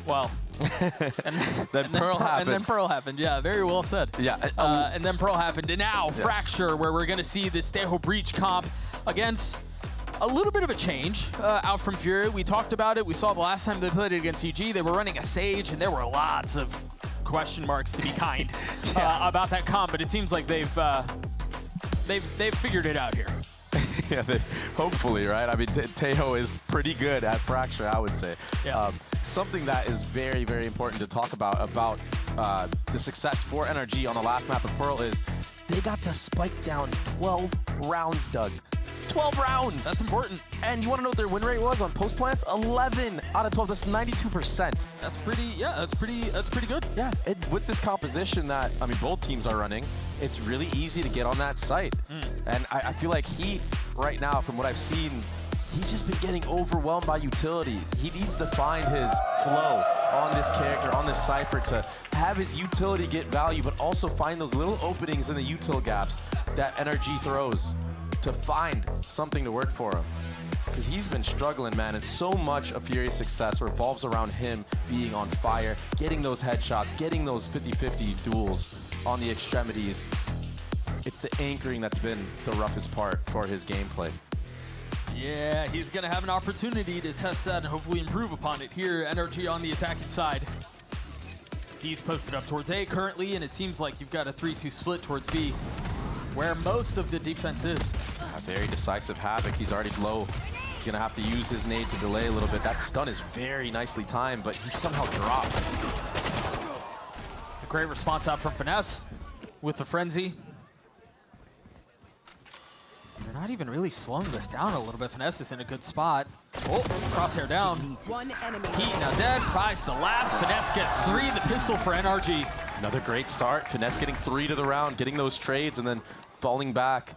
well, then Pearl happened. And then Pearl happened, yeah, very well said. Yeah. And then Pearl happened, and now yes. Fracture, where we're going to see this Tejo Breach comp against a little bit of a change out from Fury. We talked about it. We saw the last time they played it against EG. They were running a Sage, and there were lots of question marks, to be kind, about that comp. But it seems like they've figured it out here. Yeah, hopefully, right? I mean, Tejo is pretty good at Fracture, I would say. Yeah. Something that is very, very important to talk about the success for NRG on the last map of Pearl is they got the spike down 12 rounds, Doug. 12 rounds! That's important. And you want to know what their win rate was on post plants? 11 out of 12. That's 92%. That's pretty good. Yeah, with this composition that, I mean, both teams are running, it's really easy to get on that site. And I feel like he, right now, from what I've seen, he's just been getting overwhelmed by utility. He needs to find his flow on this character, on this Cypher, to have his utility get value, but also find those little openings in the util gaps that NRG throws to find something to work for him. Because he's been struggling, man, and so much of Fury's success revolves around him being on fire, getting those headshots, getting those 50-50 duels on the extremities. It's the anchoring that's been the roughest part for his gameplay. Yeah, he's going to have an opportunity to test that and hopefully improve upon it here. NRG on the attacking side. He's posted up towards A currently, and it seems like you've got a 3-2 split towards B, where most of the defense is. A very decisive Havoc. He's already low. He's going to have to use his nade to delay a little bit. That stun is very nicely timed, but he somehow drops. A great response out from Finesse with the Frenzy. They're not even really slowing this down a little bit. Finesse is in a good spot. Oh, crosshair down. One enemy. Heat now dead. Prize the last. Finesse gets 3. The pistol for NRG. Another great start. Finesse getting 3 to the round, getting those trades, and then falling back.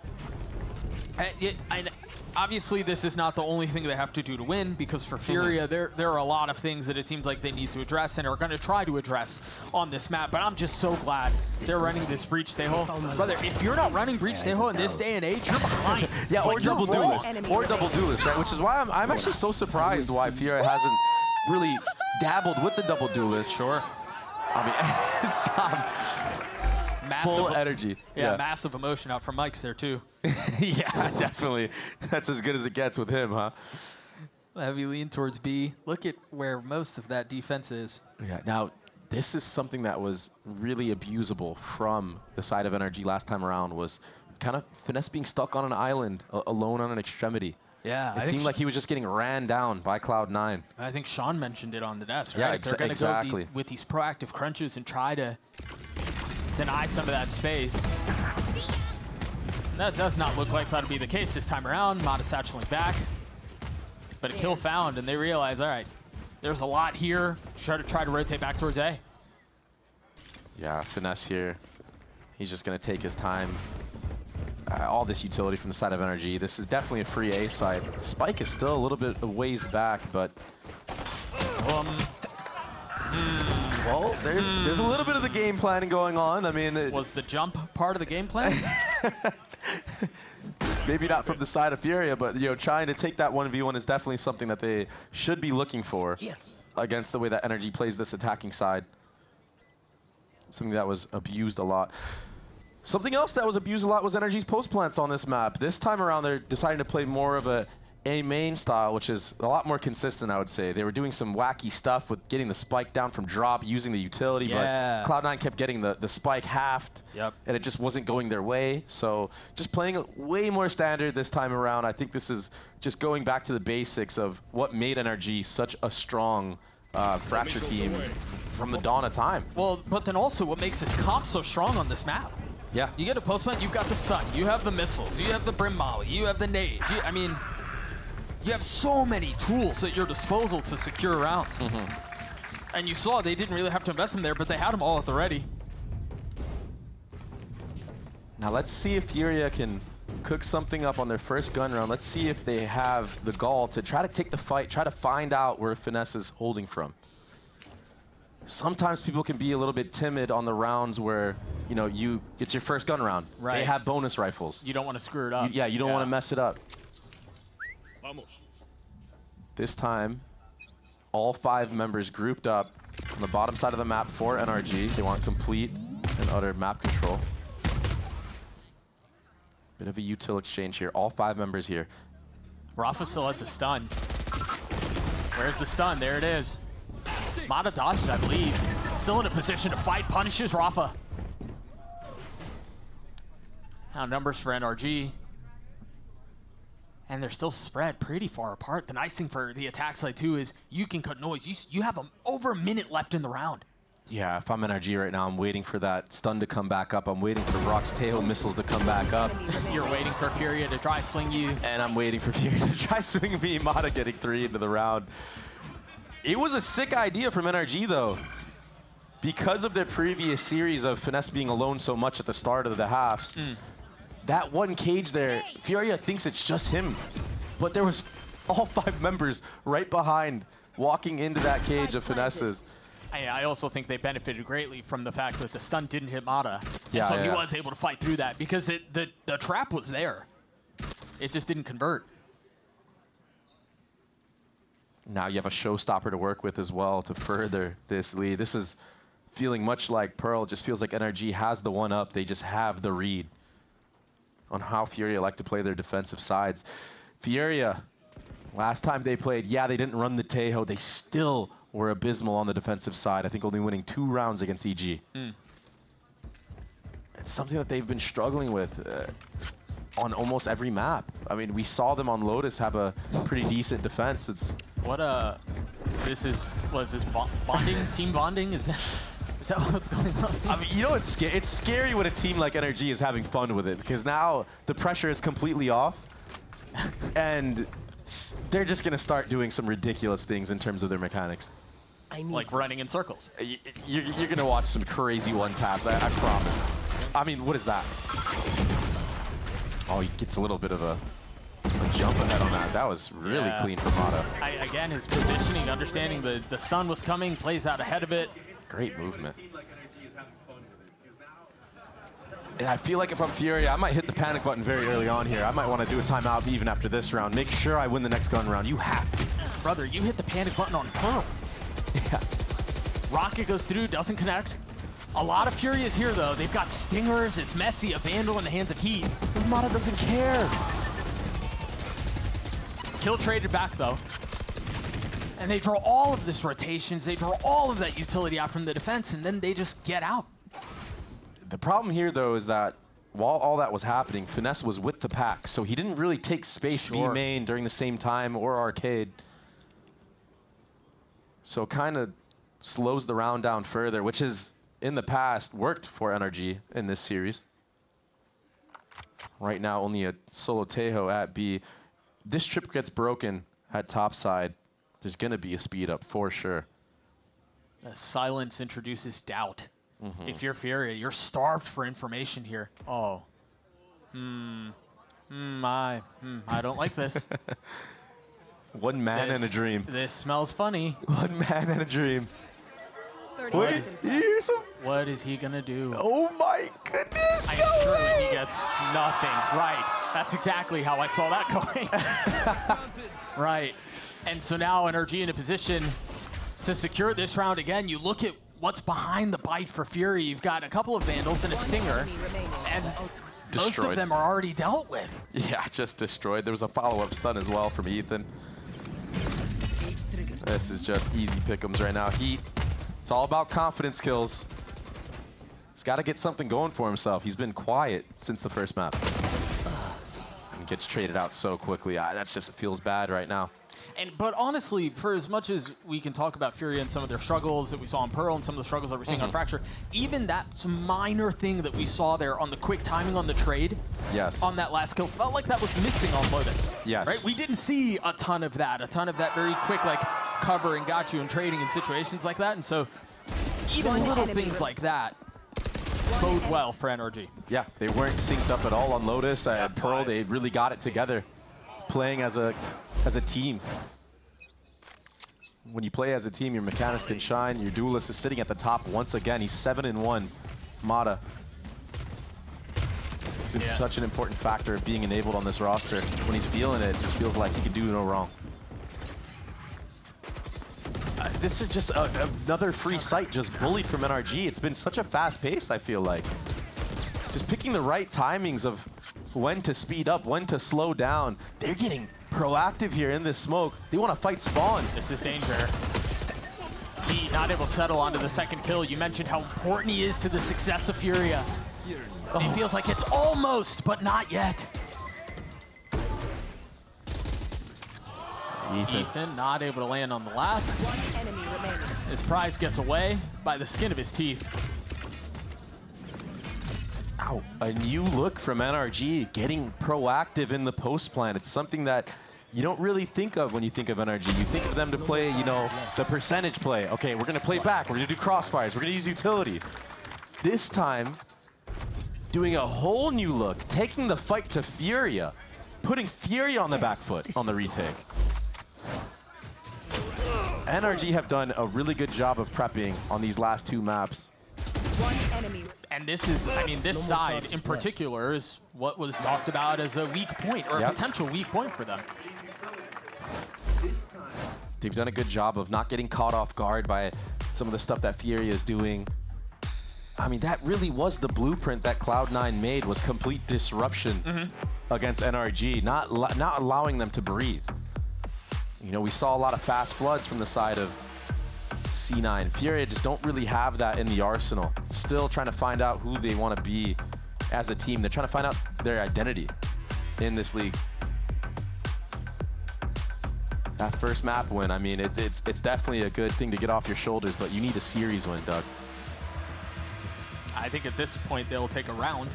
And obviously, this is not the only thing they have to do to win, because for Furia, there are a lot of things that it seems like they need to address and are going to try to address on this map. But I'm just so glad they're running this Breach Tejo. Brother, if you're not running Breach Tejo in this day and age, you're behind. Yeah, or Like, double you're duelist. wrong. Or double duelist, right? Which is why I'm actually so surprised why Furia hasn't really dabbled with the double duelist. Sure. I mean, full energy. Yeah, massive emotion out from Mike's there, too. Yeah, definitely. That's as good as it gets with him, huh? Heavy lean towards B. Look at where most of that defense is. Yeah, now, this is something that was really abusable from the side of NRG last time around, was kind of Finesse being stuck on an island, alone on an extremity. Yeah. It seemed like he was just getting ran down by Cloud9. I think Sean mentioned it on the desk, Yeah, right? They're going to go with these proactive crunches and try to deny some of that space. That does not look like that'll be the case this time around. Mata satcheling back. But a kill found, and they realize, all right, there's a lot here. Try to rotate back towards A. Yeah, Finesse here. He's just going to take his time. All this utility from the side of NRG. This is definitely a free A side. Spike is still a little bit a ways back, but well, there's a little bit of the game planning going on. I mean, was the jump part of the game plan? Maybe not from the side of Furia, but trying to take that 1v1 is definitely something that they should be looking for against the way that NRG plays this attacking side. Something that was abused a lot. Something else that was abused a lot was NRG's post plants on this map. This time around, they're deciding to play more of a main style, which is a lot more consistent, I would say. They were doing some wacky stuff with getting the spike down from drop, using the utility, but Cloud9 kept getting the spike halved, and it just wasn't going their way. So just playing way more standard this time around. I think this is just going back to the basics of what made NRG such a strong Fracture team from the dawn of time. Well, but then also what makes this comp so strong on this map? Yeah. You get a post plant, you've got the stun, you have the missiles, you have the Brim Molly, you have the nade. I mean, you have so many tools at your disposal to secure rounds. And you saw they didn't really have to invest them there, but they had them all at the ready. Now let's see if Furia can cook something up on their first gun round. Let's see if they have the gall to try to take the fight, try to find out where Finesse is holding from. sometimes people can be a little bit timid on the rounds where, you know, it's your first gun round. Right. They have bonus rifles. You don't want to screw it up. You don't want to mess it up. Vamos. This time, all 5 members grouped up on the bottom side of the map for NRG. They want complete and utter map control. Bit of a util exchange here. All 5 members here. Rafa still has a stun. Where's the stun? There it is. Mata dodged it, I believe. Still in a position to fight. Punishes Rafa. Now numbers for NRG. And they're still spread pretty far apart. The nice thing for the attack side too is you can cut noise. You have over a minute left in the round. Yeah, if I'm NRG right now, I'm waiting for that stun to come back up. I'm waiting for Brock's Tejo missiles to come back up. You're waiting for Furia to dry sling you. And I'm waiting for Furia to dry swing me. Mata getting 3 into the round. It was a sick idea from NRG though. Because of their previous series of Finesse being alone so much at the start of the halves, that one cage there, Furia thinks it's just him. But there was all 5 members right behind walking into that cage of Finesses. I also think they benefited greatly from the fact that the stun didn't hit Mata. Yeah, so he was able to fight through that because the trap was there. It just didn't convert. Now you have a showstopper to work with as well to further this lead. This is feeling much like Pearl. Just feels like NRG has the one up. They just have the read on how Furia like to play their defensive sides. Furia, last time they played, yeah, they didn't run the Tejo. They still were abysmal on the defensive side. I think only winning 2 rounds against EG. It's something that they've been struggling with on almost every map. I mean, we saw them on Lotus have a pretty decent defense. It's this bonding, team bonding? Is that what's going on? I mean, you know, it's scary when a team like NRG is having fun with it because now the pressure is completely off and they're just going to start doing some ridiculous things in terms of their mechanics. Like running in circles. You're going to watch some crazy one-taps, I promise. I mean, what is that? Oh, he gets a little bit of a jump ahead on that. That was really clean from Mata. Again, his positioning, understanding the sun was coming, plays out ahead of it. Great movement. And I feel like if I'm Furia, I might hit the panic button very early on here. I might want to do a timeout even after this round. Make sure I win the next gun round. You have to. Brother, you hit the panic button on Pearl. Yeah. Rocket goes through, doesn't connect. A lot of Furias here, though. They've got stingers. It's messy. A Vandal in the hands of Heat. Mata doesn't care. Kill traded back, though. And they draw all of this rotations. They draw all of that utility out from the defense, and then they just get out. The problem here, though, is that while all that was happening, Finesse was with the pack, so he didn't really take space B main during the same time or arcade. So kind of slows the round down further, which has, in the past, worked for NRG in this series. Right now, only a solo Tejo at B. This trip gets broken at top side. There's going to be a speed up for sure. Silence introduces doubt. If you're Furia, you're starved for information here. Oh. I don't like this. One man and a dream. This smells funny. One man and a dream. What is he going to do? Oh my goodness. I'm sure that he gets nothing. Right. That's exactly how I saw that going. Right. And so now NRG in a position to secure this round again. You look at what's behind the bite for Fury. You've got a couple of Vandals and a Stinger, and most of them are already dealt with. Yeah, just destroyed. There was a follow-up stun as well from Ethan. This is just easy pick'ems right now. Heat, it's all about confidence kills. He's got to get something going for himself. He's been quiet since the first map. And gets traded out so quickly. That's just, it feels bad right now. But honestly, for as much as we can talk about Fury and some of their struggles that we saw on Pearl and some of the struggles that we're seeing on Fracture, even that minor thing that we saw there on the quick timing on the trade, on that last kill, felt like that was missing on Lotus. Yes. Right? We didn't see a ton of that very quick, like, cover and got you and trading in situations like that. And so even little things like that bode well for NRG. Yeah, they weren't synced up at all on Lotus. At Pearl, they really got it together, playing as a team. when you play as a team, your mechanics can shine. Your duelist is sitting at the top once again. He's 7-1. Mata. It's been such an important factor of being enabled on this roster. When he's feeling it, it just feels like he can do no wrong. This is just another free sight just bullied from NRG. It's been such a fast pace, I feel like. Just picking the right timings of when to speed up, when to slow down. They're getting proactive here in this smoke. They want to fight spawn. This is danger. He not able to settle onto the second kill. You mentioned how important he is to the success of Furia. It feels like it's almost, but not yet. Ethan not able to land on the last. His prize gets away by the skin of his teeth. Ow, a new look from NRG, getting proactive in the post plan. It's something that you don't really think of when you think of NRG. You think of them to play, you know, the percentage play. Okay, we're gonna play back, we're gonna do crossfires, we're gonna use utility. This time, doing a whole new look, taking the fight to Furia, putting Furia on the back foot on the retake. NRG have done a really good job of prepping on these last two maps. And this is, I mean, this side in particular is what was talked about as a weak point, or a potential weak point for them. They've done a good job of not getting caught off guard by some of the stuff that Furia is doing. I mean, that really was the blueprint that Cloud9 made, was complete disruption against NRG, not allowing them to breathe. You know, we saw a lot of fast floods from the side of C9. Furia just don't really have that in the arsenal. Still trying to find out who they want to be as a team. They're trying to find out their identity in this league. That first map win, I mean, it's definitely a good thing to get off your shoulders, but you need a series win, Doug. I think at this point they'll take a round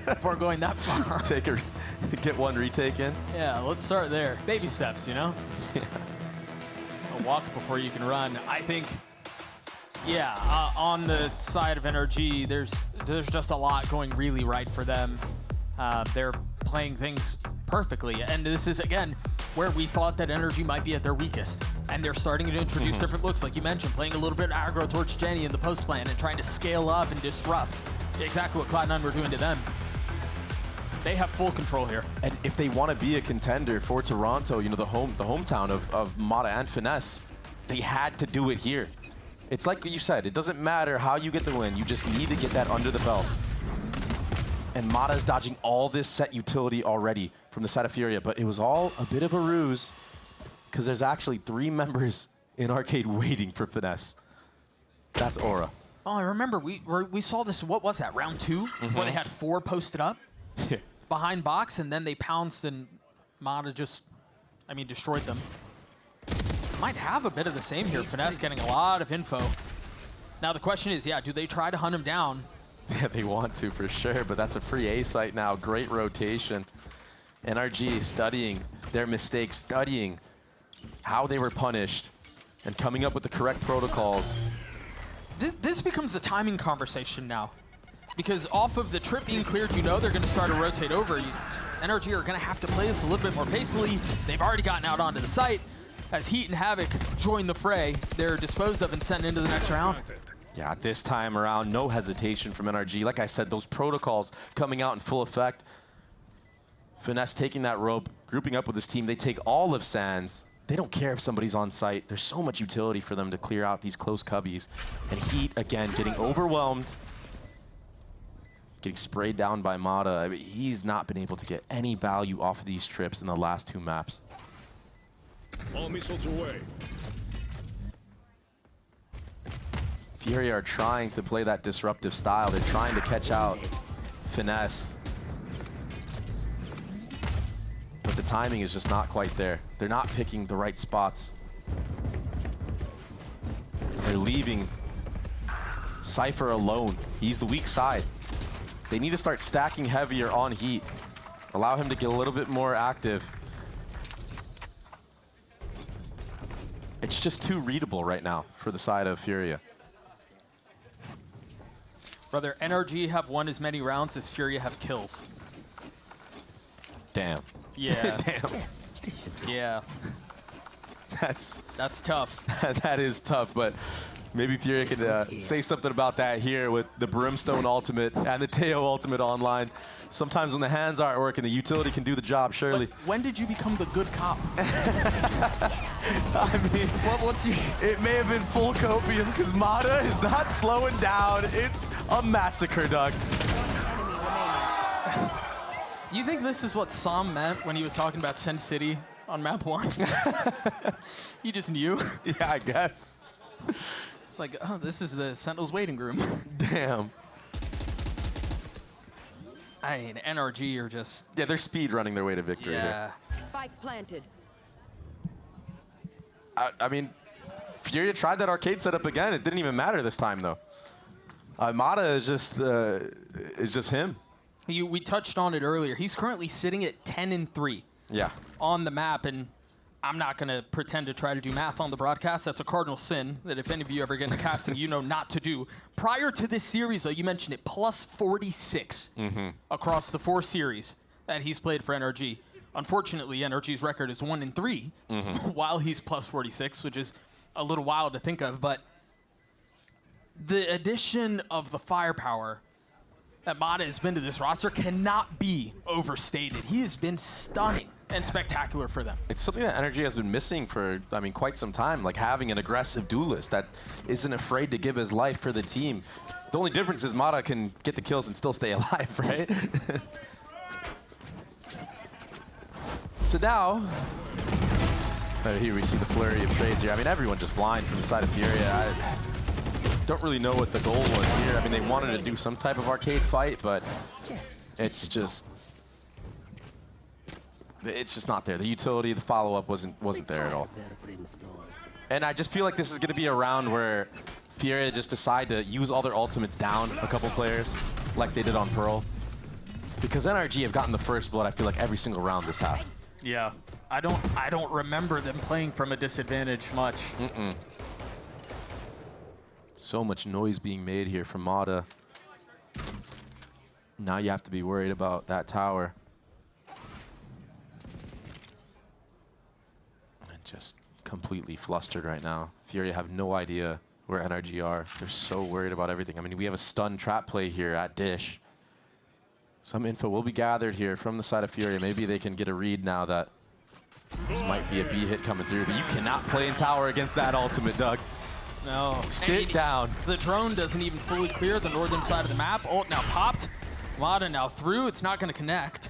before going that far. Get one retake in. Yeah, let's start there. Baby steps, you know? Yeah. A walk before you can run. I think, yeah, on the side of NRG, there's just a lot going really right for them. They're playing things perfectly, and this is, again, where we thought that NRG might be at their weakest. And they're starting to introduce different looks, like you mentioned, playing a little bit aggro towards Jenny in the post plan and trying to scale up and disrupt. Exactly what Cloud9 were doing to them. They have full control here. And if they want to be a contender for Toronto, you know, the hometown of Mata and Finesse, they had to do it here. It's like you said, it doesn't matter how you get the win, you just need to get that under the belt. And Mata is dodging all this set utility already from the side of Furia, but it was all a bit of a ruse, because there's actually 3 members in Arcade waiting for Finesse. That's Aura. Oh, I remember we saw this, what was that, round 2? Where they had 4 posted up behind box, and then they pounced and Mata just, I mean, destroyed them. Might have a bit of the same here. Finesse getting a lot of info. Now the question is, yeah, do they try to hunt him down? Yeah, they want to for sure, but that's a free A site now. Great rotation. NRG studying their mistakes, studying how they were punished, and coming up with the correct protocols. This becomes the timing conversation now. Because off of the trip being cleared, you know they're going to start to rotate over. NRG are going to have to play this a little bit more pacily. They've already gotten out onto the site. As Heat and Havoc join the fray, they're disposed of and sent into the next round. Yeah, this time around, no hesitation from NRG. Like I said, those protocols coming out in full effect. Finesse taking that rope, grouping up with his team. They take all of Sands. They don't care if somebody's on site. There's so much utility for them to clear out these close cubbies. And Heat, again, getting overwhelmed. Getting sprayed down by Mata. I mean, he's not been able to get any value off of these trips in the last 2 maps. All missiles away. Furia are trying to play that disruptive style. They're trying to catch out Finesse. But the timing is just not quite there. They're not picking the right spots. They're leaving Cypher alone. He's the weak side. They need to start stacking heavier on Heat. Allow him to get a little bit more active. It's just too readable right now for the side of Furia. Brother, NRG have won as many rounds as Furia have kills. Damn. Yeah. Damn. Yeah. That's tough. That is tough, but maybe Furia could say something about that here with the Brimstone ultimate and the Teo ultimate online. Sometimes when the hands aren't working, the utility can do the job, surely. But when did you become the good cop? I mean, what's your... It may have been full copium because Mata is not slowing down. It's a massacre, Doug. Do you think this is what Sam meant when he was talking about Sen City on map 1? You just knew? Yeah, I guess. It's like, oh, this is the Sentinel's waiting room. Damn. I mean, NRG are just... Yeah, they're speed running their way to victory here. Spike planted. I mean, Furia tried that arcade setup again. It didn't even matter this time, though. Mata is just him. We touched on it earlier. He's currently sitting at 10-3. Yeah. On the map, and I'm not going to pretend to try to do math on the broadcast. That's a cardinal sin that if any of you ever get into casting, you know not to do. Prior to this series, though, you mentioned it, plus 46 across the 4 series that he's played for NRG. Unfortunately, NRG's record is 1-3 while he's plus 46, which is a little wild to think of. But the addition of the firepower that Mata has been to this roster cannot be overstated. He has been stunning and spectacular for them. It's something that NRG has been missing for, I mean, quite some time, like having an aggressive duelist that isn't afraid to give his life for the team. The only difference is Mata can get the kills and still stay alive, right? So now, here we see the flurry of trades here. I mean, everyone just blind from the side of Furia. I don't really know what the goal was here. I mean, they wanted to do some type of arcade fight, but it's just not there. The utility, the follow-up wasn't there at all. And I just feel like this is going to be a round where Furia just decide to use all their ultimates down a couple players, like they did on Pearl. Because NRG have gotten the first blood, I feel like, every single round this half. Yeah, I don't remember them playing from a disadvantage much. So much noise being made here from Mata. Now you have to be worried about that tower. And just completely flustered right now. Furia have no idea where NRG are. They're so worried about everything. I mean, we have a stun trap play here at Dish. Some info will be gathered here from the side of Furia. Maybe they can get a read now that this might be a B hit coming through, but you cannot play in tower against that ultimate, Doug. No. Sit down. The drone doesn't even fully clear the northern side of the map. Ult now popped. Mata now through. It's not going to connect.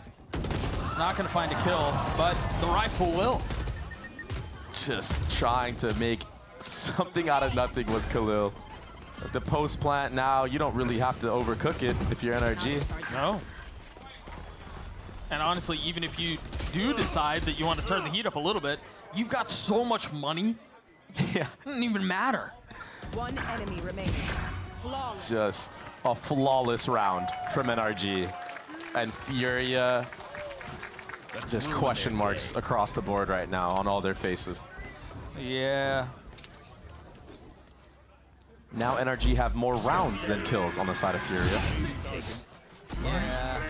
Not going to find a kill, but the rifle will. Just trying to make something out of nothing was Khalil. The post plant now, you don't really have to overcook it if you're NRG. No. And honestly, even if you do decide that you want to turn the heat up a little bit, you've got so much money. Yeah. It doesn't even matter. One enemy remaining. Flawless. Just a flawless round from NRG. And Furia, just question marks across the board right now on all their faces. Yeah. Now NRG have more rounds than kills on the side of Furia. Yeah.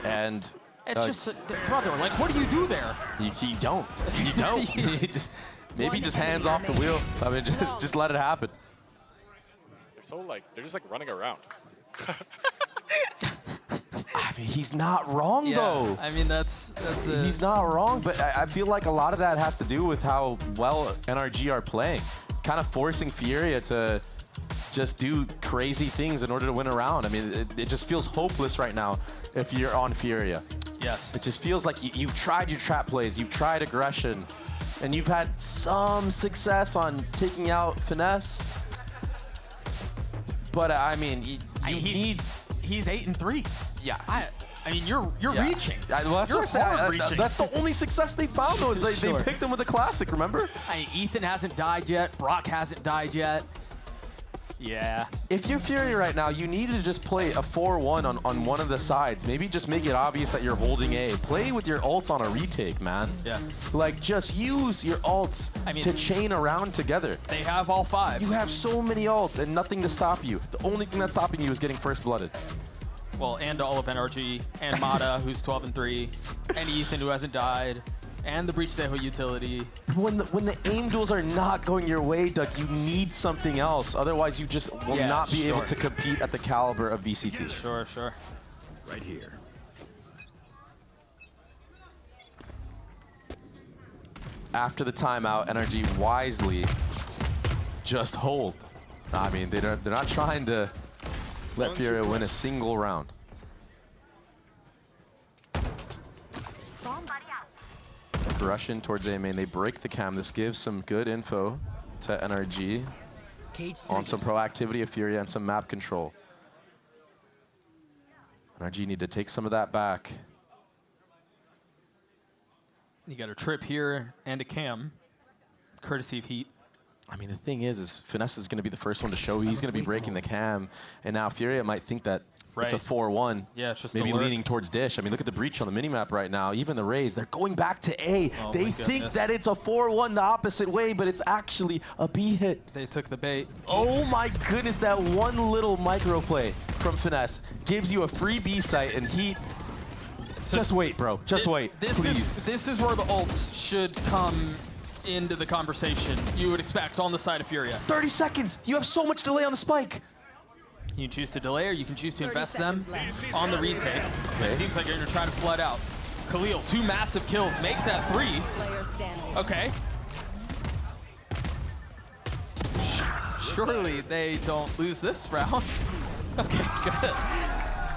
And it's just, brother, like, what do you do there? You don't. You don't. Maybe just hands off the wheel. I mean, just let it happen. They're so they're just running around. I mean, he's not wrong though. I mean, that's he's not wrong, but I feel like a lot of that has to do with how well NRG are playing, kind of forcing Furia to just do crazy things in order to win a round. I mean, it just feels hopeless right now if you're on Furia. Yes. It just feels like you've tried your trap plays, you've tried aggression, and you've had some success on taking out Finesse. But I mean, he's 8-3. Yeah. I mean, you're reaching. Well, You're hard reaching. That's the only success they found, though, is they picked him with a classic, remember? I mean, Ethan hasn't died yet. Brock hasn't died yet. Yeah. If you're Furia right now, you need to just play a 4-1 on one of the sides. Maybe just make it obvious that you're holding A. Play with your ults on a retake, man. Yeah. Like, just use your ults to chain around together. They have all 5. You have so many ults and nothing to stop you. The only thing that's stopping you is getting first blooded. Well, and all of NRG, and Mata, who's 12-3, and Ethan, who hasn't died. And the breach Seho utility. When the aim duels are not going your way, Doug, you need something else. Otherwise, you just will not be able to compete at the caliber of VCT. Sure, sure. Right here. After the timeout, NRG wisely just hold. I mean, they're not trying to let Furia win a single round. Russian towards A main, they break the cam. This gives some good info to NRG on some proactivity of Furia and some map control. NRG need to take some of that back. You got a trip here and a cam, courtesy of Heat. I mean, the thing is Finesse is going to be the first one to show. He's going to be breaking the cam, and now Furia might think that it's a 4-1. Yeah, it's just maybe alert. leaning towards Dish. I mean, look at the breach on the minimap right now. Even the Rays, they're going back to A. Oh they think that it's a 4-1 the opposite way, but it's actually a B hit. They took the bait. Oh my goodness, that one little micro play from Finesse gives you a free B site, and Heat. So just wait, bro. Just wait, please. This is where the ults should come into the conversation. You would expect on the side of Furia. 30 seconds. You have so much delay on the spike. You can choose to delay, or you can choose to invest them on the retake. It seems like you're going to try to flood out. Khalil, 2 massive kills. Make that 3. Okay. Surely they don't lose this round. Okay, good.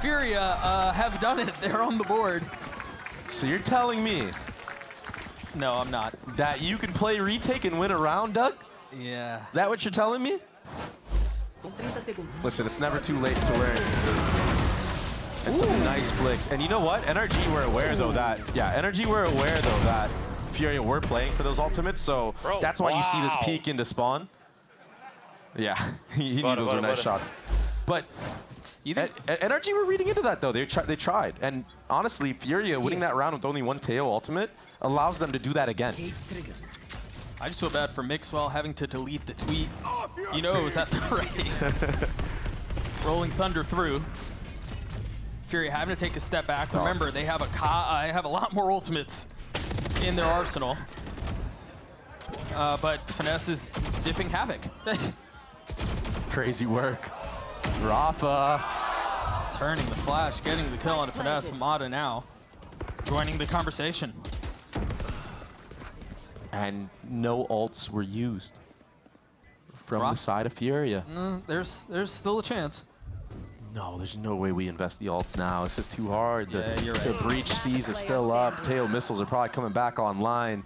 Furia have done it. They're on the board. So you're telling me No, I'm not. that you can play retake and win a round, Doug? Yeah. Is that what you're telling me? Listen, it's never too late to learn. And some nice flicks. And you know what? NRG were aware though that, NRG were aware though that Furia were playing for those ultimates, so that's why you see this peek into spawn. Yeah, he knew those were nice shots. But NRG were reading into that though. They tried. And honestly, Furia winning that round with only 1 Teo ultimate allows them to do that again. I just feel bad for Mixwell having to delete the tweet. You know it was at the ready. Rolling Thunder through. Furia having to take a step back. Remember, they have a lot more ultimates in their arsenal. But Finesse is dipping Havoc. Crazy work. Rafa. Turning the flash, getting the kill on Finesse. Mata now joining the conversation. And no ults were used from the side of Furia. There's still a chance. No, there's no way we invest the ults now. This is too hard. Yeah, you're right. The breach seas is still up. Teo missiles are probably coming back online.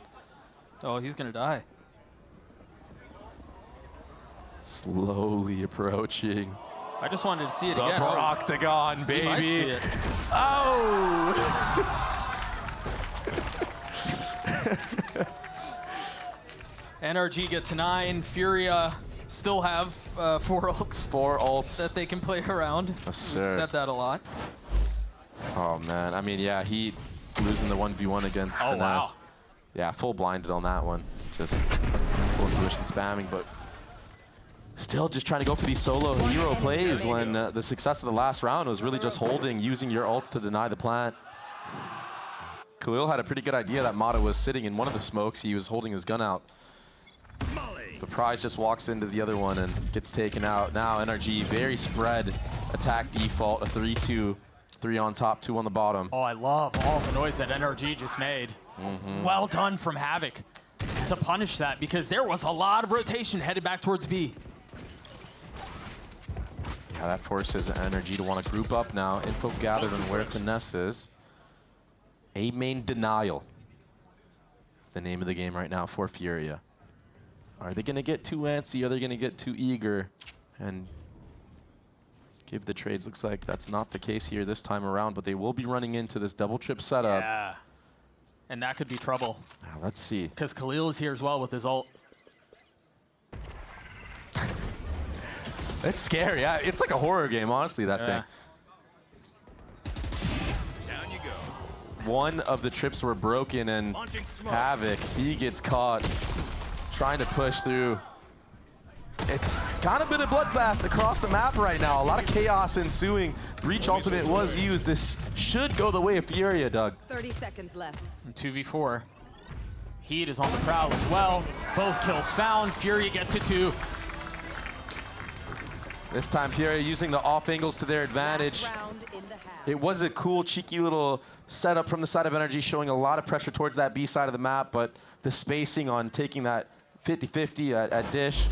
Oh, he's gonna die. Slowly approaching. I just wanted to see it the again. Octagon, baby. You might see it. Oh! NRG gets 9. Furia still have 4 ults. 4 ults that they can play around. Yes, We've sir. said that a lot. Oh man, I mean, yeah, he losing the 1v1 against Finesse. Wow. Yeah, full blinded on that one. Just full intuition spamming, but still just trying to go for these solo hero plays when the success of the last round was really just holding, using your ults to deny the plant. Khalil had a pretty good idea that Mata was sitting in one of the smokes. He was holding his gun out. The prize just walks into the other one and gets taken out. Now NRG, very spread attack default, a 3-2. 3 on top, 2 on the bottom. Oh, I love all the noise that NRG just made. Well done from Havoc to punish that, because there was a lot of rotation headed back towards B. Yeah, that forces NRG to want to group up now. Info gathered on where Finesse is. A main denial. It's the name of the game right now for Furia. Are they going to get too antsy? Are they going to get too eager and give the trades? Looks like that's not the case here this time around, but they will be running into this double trip setup. Yeah, and that could be trouble. Let's see. Because Khalil is here as well with his ult. It's scary. It's like a horror game, honestly, that thing. Down you go. One of the trips were broken, and Havoc, he gets caught trying to push through. It's kind of been a bloodbath across the map right now. A lot of chaos ensuing. Breach ultimate was used. This should go the way of Furia, Doug. 30 seconds left. And 2v4. Heat is on the prowl as well. Both kills found. Fury gets it too. This time Fury using the off angles to their advantage. It was a cool, cheeky little setup from the side of NRG, showing a lot of pressure towards that B side of the map, but the spacing on taking that 50-50 at Dish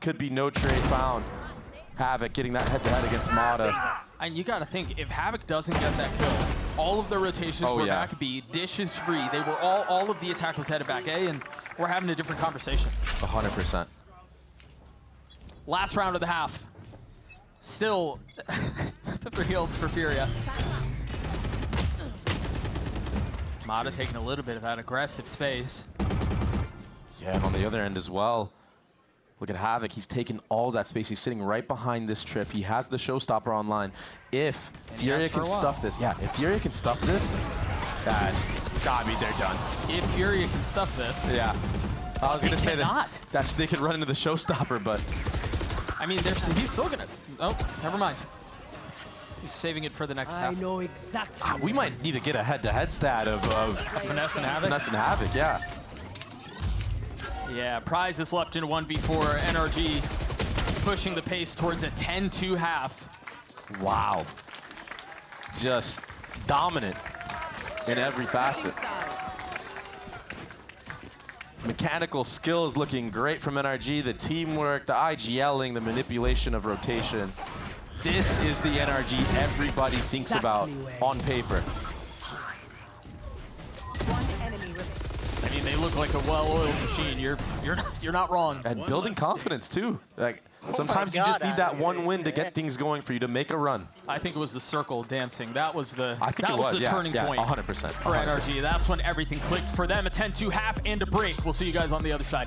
could be no trade found. Havoc getting that head-to-head against Mata. And you got to think, if Havoc doesn't get that kill, all of the rotations were back B, Dish is free. They were all of the attack was headed back A, and we're having a different conversation. 100%. Last round of the half. Still, the 3 ults for Furia. Mata taking a little bit of that aggressive space. Yeah, and on the other end as well, look at Havoc. He's taken all that space. He's sitting right behind this trip. He has the showstopper online. If Furia can stuff this, if Furia can stuff this, that gotta be they're done. If Furia can stuff this. Yeah. I was gonna say that they could run into the showstopper, but I mean, he's still gonna. Oh, never mind. He's saving it for the next half. I know exactly. We might need to get a head-to-head stat of Finesse and Havoc. Finesse and Havoc, yeah. Yeah, Prize is left in 1v4. NRG pushing the pace towards a 10-2 half. Wow. Just dominant in every facet. Mechanical skills looking great from NRG. The teamwork, the IGLing, the manipulation of rotations. This is the NRG everybody thinks about on paper. I mean, they look like a well-oiled machine. You're not wrong. And building confidence too. Like sometimes you just need that one win to get things going for you to make a run. I think it was the circle dancing. That was the turning point 100%. for NRG. That's when everything clicked for them. A 10-2 half and a break. We'll see you guys on the other side.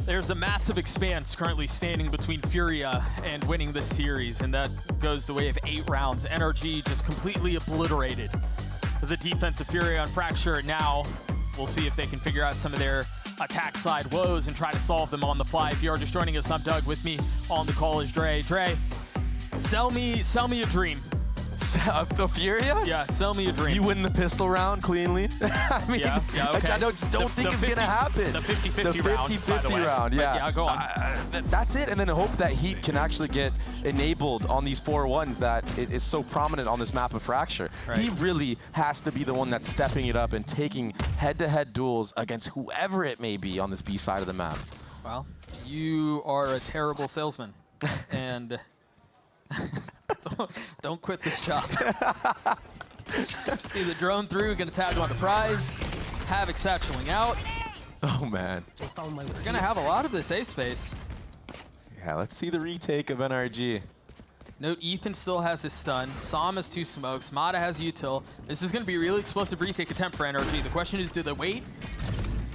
There's a massive expanse currently standing between Furia and winning this series, and that goes the way of 8 rounds. NRG just completely obliterated the defense of Furia on Fracture. Now we'll see if they can figure out some of their attack side woes and try to solve them on the fly. If you are just joining us, I'm Doug. With me on the call is Dre. Dre, sell me a dream. The Furia? Yeah, sell me a dream. You win the pistol round cleanly. I mean, yeah, okay. I don't think it's going to happen. The 50-50 round, yeah. Yeah, go on. That's it, and then hope that Heat can actually get enabled on these 4-1s that is so prominent on this map of Fracture. Right. He really has to be the one that's stepping it up and taking head-to-head duels against whoever it may be on this B side of the map. Well, you are a terrible salesman, and don't quit this job. See the drone through, gonna tag on to Prize. Havoc satcheling out. Oh man. We're gonna have a lot of this A space. Yeah, let's see the retake of NRG. Note Ethan still has his stun. Sam has 2 smokes. Mata has util. This is gonna be a really explosive retake attempt for NRG. The question is, do they wait?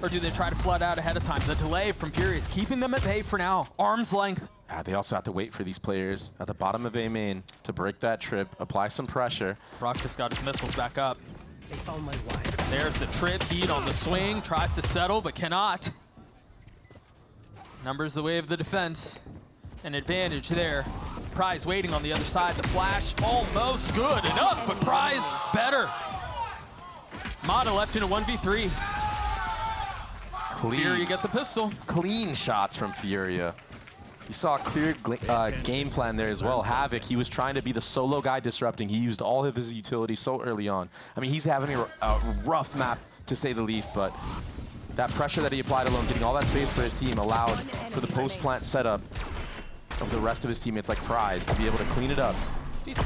Or do they try to flood out ahead of time? The delay from Fury is keeping them at bay for now. Arm's length. They also have to wait for these players at the bottom of A main to break that trip, apply some pressure. Brock just got his missiles back up. There's the trip, Heat on the swing, tries to settle, but cannot. Numbers the way of the defense. An advantage there. Prize waiting on the other side. The flash almost good enough, but Prize better. Mata left in a 1v3. Furia get the pistol. Clean shots from Furia. You saw a clear game plan there as well. Havoc, he was trying to be the solo guy disrupting. He used all of his utility so early on. I mean, he's having a rough map, to say the least, but that pressure that he applied alone, getting all that space for his team, allowed for the post-plant setup of the rest of his teammates like Prize to be able to clean it up. Dude,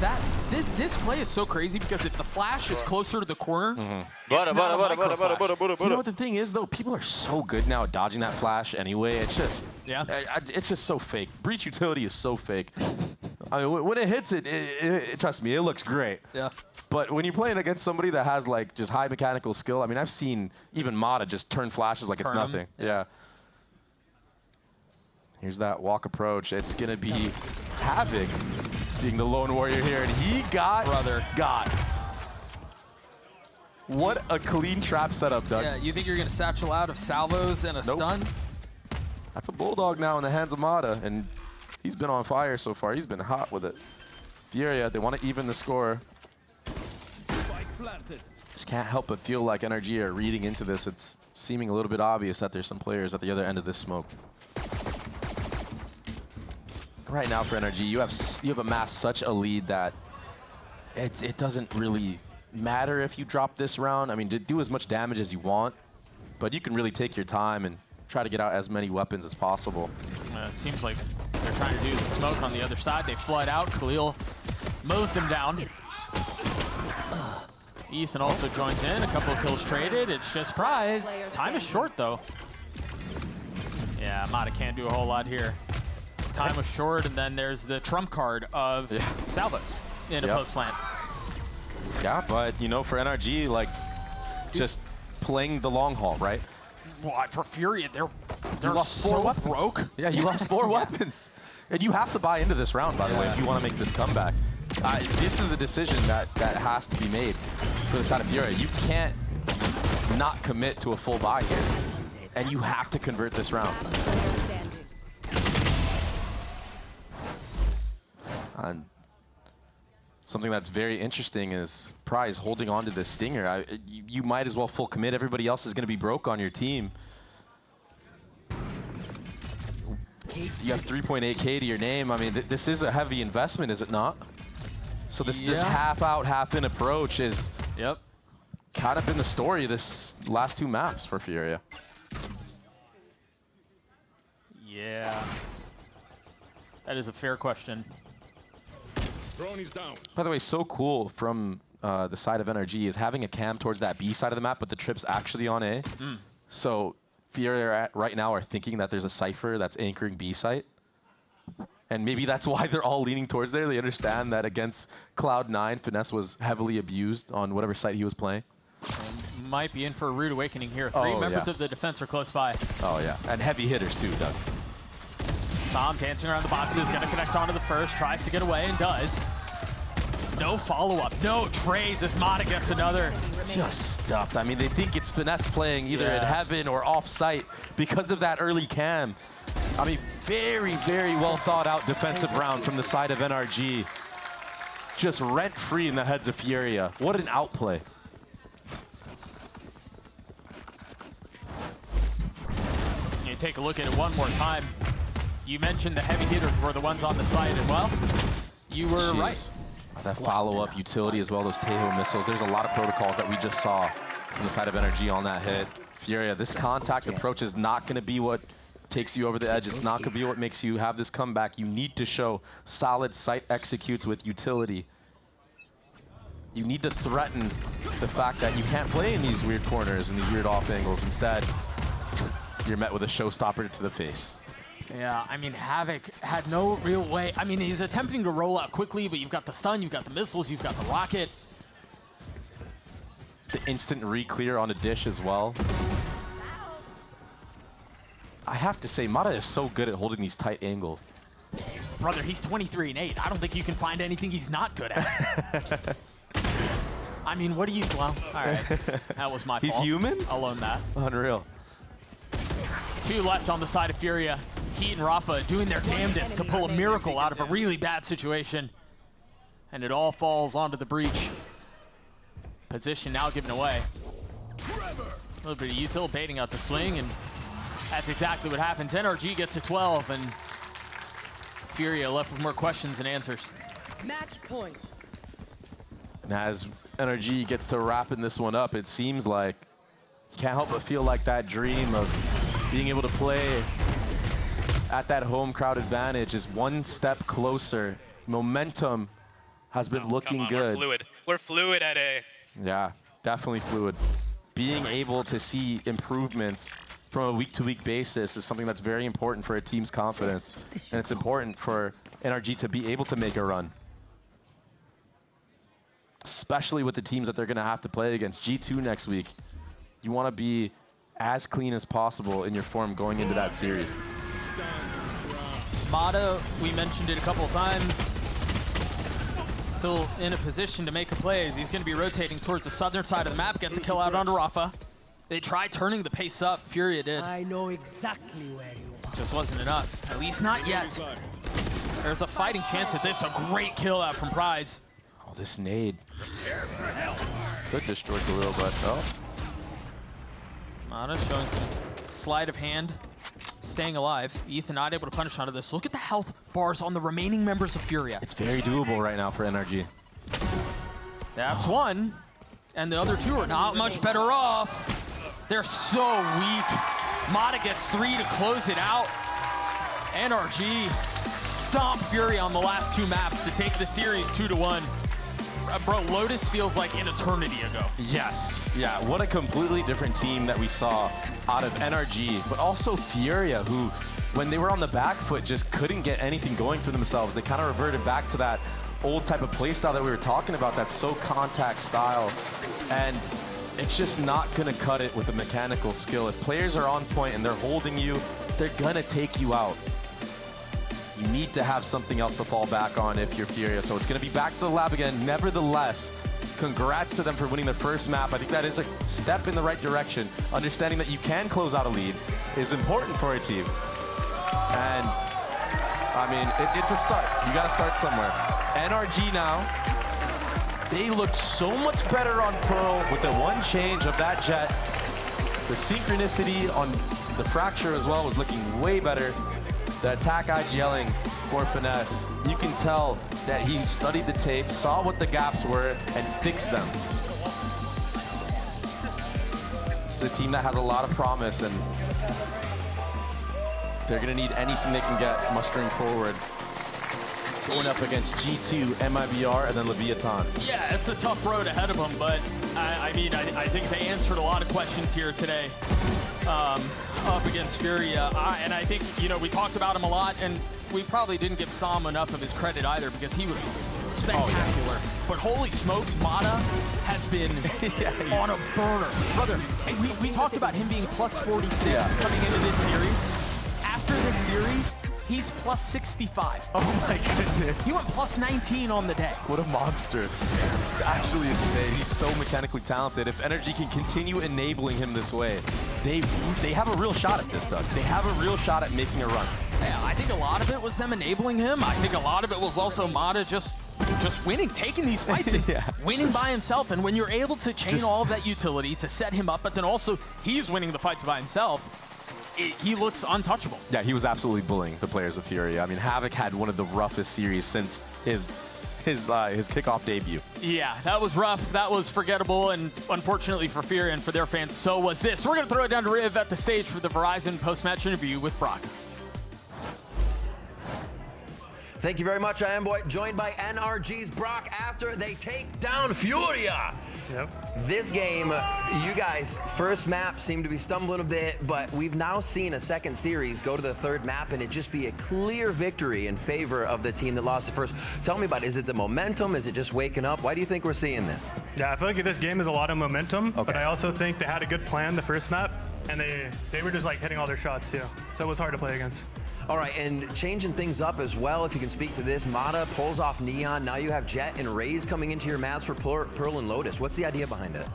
this play is so crazy because if the flash is closer to the corner, You know what the thing is, though? People are so good now at dodging that flash anyway. It's just, it's just so fake. Breach utility is so fake. I mean, when it hits it, trust me, it looks great. Yeah. But when you're playing against somebody that has like just high mechanical skill, I mean, I've seen even Mata just turn flashes like it's nothing. Yeah. Here's that walk approach. It's gonna be Havoc being the lone warrior here, and he got What a clean trap setup, Doug. Yeah, you think you're gonna satchel out of salvos and a stun? That's a bulldog now in the hands of Mata, and he's been on fire so far. He's been hot with it. Furia, they want to even the score. Just can't help but feel like NRG are reading into this. It's seeming a little bit obvious that there's some players at the other end of this smoke. Right now for NRG, you have amassed such a lead that it doesn't really matter if you drop this round. I mean, do as much damage as you want, but you can really take your time and try to get out as many weapons as possible. It seems like they're trying to do the smoke on the other side. They flood out. Khalil mows them down. Ethan also joins in. A couple of kills traded. It's just Prize. Time is short, though. Yeah, Mata can't do a whole lot here. Time was short, and then there's the trump card of salvos in a post plant. Yeah, but you know, for NRG, like, just playing the long haul, right? Well, for Furia, they're lost so 4 weapons. broke. Yeah, you lost 4 weapons. And you have to buy into this round, by the way, if you want to make this comeback. This is a decision that has to be made for the side of Furia. You can't not commit to a full buy here. And you have to convert this round. And something that's very interesting is Prize holding on to this Stinger. You might as well full commit. Everybody else is going to be broke on your team. You have 3.8K to your name. I mean, this is a heavy investment, is it not? So this half out, half in approach is kind of been the story of this last 2 maps for Furia. Yeah. That is a fair question. Down. By the way, so cool from the side of NRG is having a cam towards that B side of the map, but the trip's actually on A. So Furia right now are thinking that there's a Cypher that's anchoring B site. And maybe that's why they're all leaning towards there. They understand that against Cloud9, Finesse was heavily abused on whatever site he was playing. And might be in for a rude awakening here. 3 members of the defense are close by. Oh, yeah. And heavy hitters, too, Doug. Sam dancing around the boxes, gonna connect onto the first, tries to get away and does. No follow-up, no trades as Mata gets another. Just stuffed. I mean, they think it's Finesse playing either in heaven or off-site because of that early cam. I mean, very, very well thought out defensive round from the side of NRG. Just rent-free in the heads of Furia. What an outplay. You take a look at it one more time. You mentioned the heavy hitters were the ones on the site, and well, you were right. That follow-up utility as well, those Tejo missiles. There's a lot of protocols that we just saw from the side of NRG on that hit. Furia, this contact approach is not going to be what takes you over the edge. It's not going to be what makes you have this comeback. You need to show solid site executes with utility. You need to threaten the fact that you can't play in these weird corners and these weird off angles. Instead, you're met with a showstopper to the face. Yeah, I mean, Havoc had no real way. I mean, he's attempting to roll out quickly, but you've got the stun, you've got the missiles, you've got the rocket. The instant re-clear on a dish as well. I have to say, Mata is so good at holding these tight angles. Brother, he's 23-8. I don't think you can find anything he's not good at. I mean, what do you... Well, all right. That was my fault. He's human? I'll own that. Unreal. 2 left on the side of Furia. Heat and Rafa doing their damnedest to pull a miracle out of a really bad situation. And it all falls onto the breach. Position now given away. A little bit of util baiting out the swing, and That's exactly what happens. NRG gets to 12, and Furia left with more questions than answers. Match point. And as NRG gets to wrapping this one up, it seems like you can't help but feel like that dream of being able to play at that home crowd advantage is one step closer. Momentum has been looking good. We're fluid. We're fluid at A. Yeah, definitely fluid. Being able to see improvements from a week-to-week basis is something that's very important for a team's confidence. And it's important for NRG to be able to make a run. Especially with the teams that they're going to have to play against. G2 next week. You want to be as clean as possible in your form going into that series. Smada, we mentioned it a couple of times. Still in a position to make a play as he's going to be rotating towards the southern side of the map. Gets a kill out onto Rafa. They tried turning the pace up. Furia did. I know exactly where you are. Just wasn't enough. At least not yet. There's a fighting chance at this. A great kill out from Prize. Oh, this nade. Could destroy Khalil, but oh. Mata showing some sleight of hand. Staying alive. Ethan not able to punish onto this. Look at the health bars on the remaining members of Furia. It's very doable right now for NRG. That's one. And the other two are not much better off. They're so weak. Mata gets 3 to close it out. NRG stomp Furia on the last 2 maps to take the series 2-1. Bro, Lotus feels like an eternity ago. Yes. Yeah, what a completely different team that we saw out of NRG, but also Furia, who, when they were on the back foot, just couldn't get anything going for themselves. They kind of reverted back to that old type of playstyle that we were talking about, that so contact style. And it's just not going to cut it with the mechanical skill. If players are on point and they're holding you, they're going to take you out. You need to have something else to fall back on if you're Furia. So it's going to be back to the lab again. Nevertheless, congrats to them for winning their first map. I think that is a step in the right direction. Understanding that you can close out a lead is important for a team. And, I mean, it's a start. You got to start somewhere. NRG now, they look so much better on Pearl with the one change of that jet. The synchronicity on the Fracture as well was looking way better. The attack IGLing for Finesse, you can tell that he studied the tape, saw what the gaps were, and fixed them. It's a team that has a lot of promise, and they're going to need anything they can get mustering forward. Going up against G2, MIBR, and then Leviathan. Yeah, it's a tough road ahead of them, but I mean, I think they answered a lot of questions here today. Up against Furia, and I think, you know, we talked about him a lot, and we probably didn't give Sam enough of his credit either because he was spectacular. Oh, yeah. But holy smokes, Mata has been on a burner. Brother, we talked about him being plus 46 coming into this series. After this series, he's plus 65. Oh my goodness. He went plus 19 on the day. What a monster. It's actually insane. He's so mechanically talented. If NRG can continue enabling him this way, they have a real shot at this, Doug. They have a real shot at making a run. Yeah, I think a lot of it was them enabling him. I think a lot of it was also Mata just winning, taking these fights and winning by himself. And when you're able to chain all of that utility to set him up, but then also he's winning the fights by himself, he looks untouchable. Yeah, he was absolutely bullying the players of Furia. I mean, Havoc had one of the roughest series since his kickoff debut. Yeah, that was rough. That was forgettable, and unfortunately for Furia and for their fans, so was this. So we're going to throw it down to Riv at the stage for the Verizon post-match interview with Brock. Thank you very much, I am boy. Joined by NRG's Brock after they take down Furia. Yep. This game, you guys, first map seemed to be stumbling a bit, but we've now seen a second series go to the third map and it just be a clear victory in favor of the team that lost the first. Tell me about it. Is it the momentum? Is it just waking up? Why do you think we're seeing this? Yeah, I feel like this game is a lot of momentum, but I also think they had a good plan the first map, and they were just like hitting all their shots too. so it was hard to play against. All right, and changing things up as well, if you can speak to this, Mata pulls off Neon. Now you have Jet and Raze coming into your maps for Pearl and Lotus. What's the idea behind it?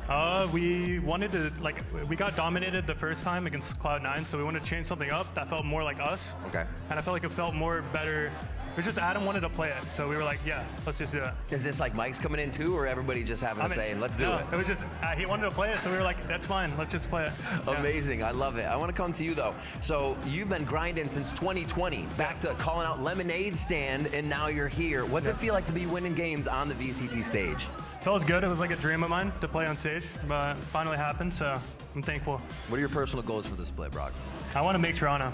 We wanted to, like, we got dominated the first time against Cloud9, so we wanted to change something up that felt more like us. Okay. And I felt like it felt more better. It's just Adam wanted to play it, so we were like, yeah, let's just do it. Is this like Mike's coming in too, or everybody just having a say and let's do it? It was just, he wanted to play it, so we were like, that's fine, let's just play it. Amazing, I love it. I want to come to you though. So you've been grinding since 2020, back to calling out Lemonade Stand, and now you're here. What's it feel like to be winning games on the VCT stage? Feels good. It was like a dream of mine to play on stage, but it finally happened, so I'm thankful. What are your personal goals for the split, Brock? I want to make Toronto.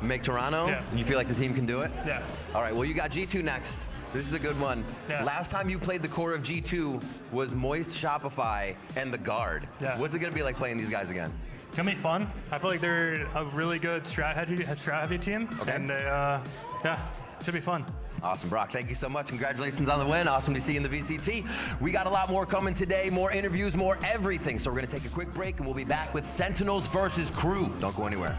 Make Toronto? Yeah. You feel like the team can do it? Yeah. All right, well, you got G2 next. This is a good one. Yeah. Last time you played the core of G2 was Moist, Shopify, and the Guard. Yeah. What's it going to be like playing these guys again? It's going to be fun. I feel like they're a really good strat-heavy team. Okay. And they, yeah, should be fun. Awesome, Brock. Thank you so much. Congratulations on the win. Awesome to see you in the VCT. We got a lot more coming today, more interviews, more everything. So we're going to take a quick break, and we'll be back with Sentinels versus KRU. Don't go anywhere.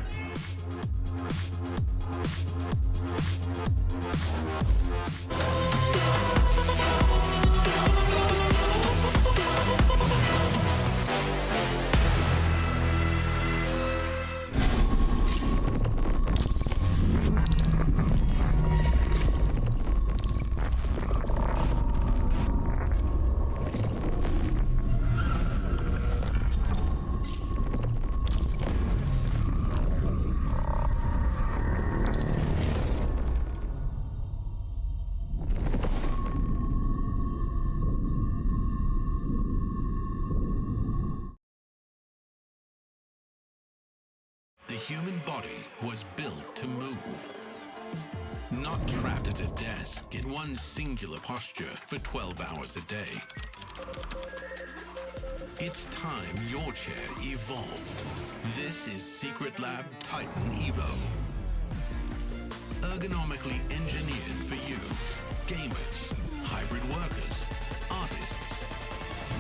The human body was built to move, not trapped at a desk in one singular posture for 12 hours a day. It's time your chair evolved. This is Secret Lab Titan Evo. Ergonomically engineered for you, gamers, hybrid workers, artists,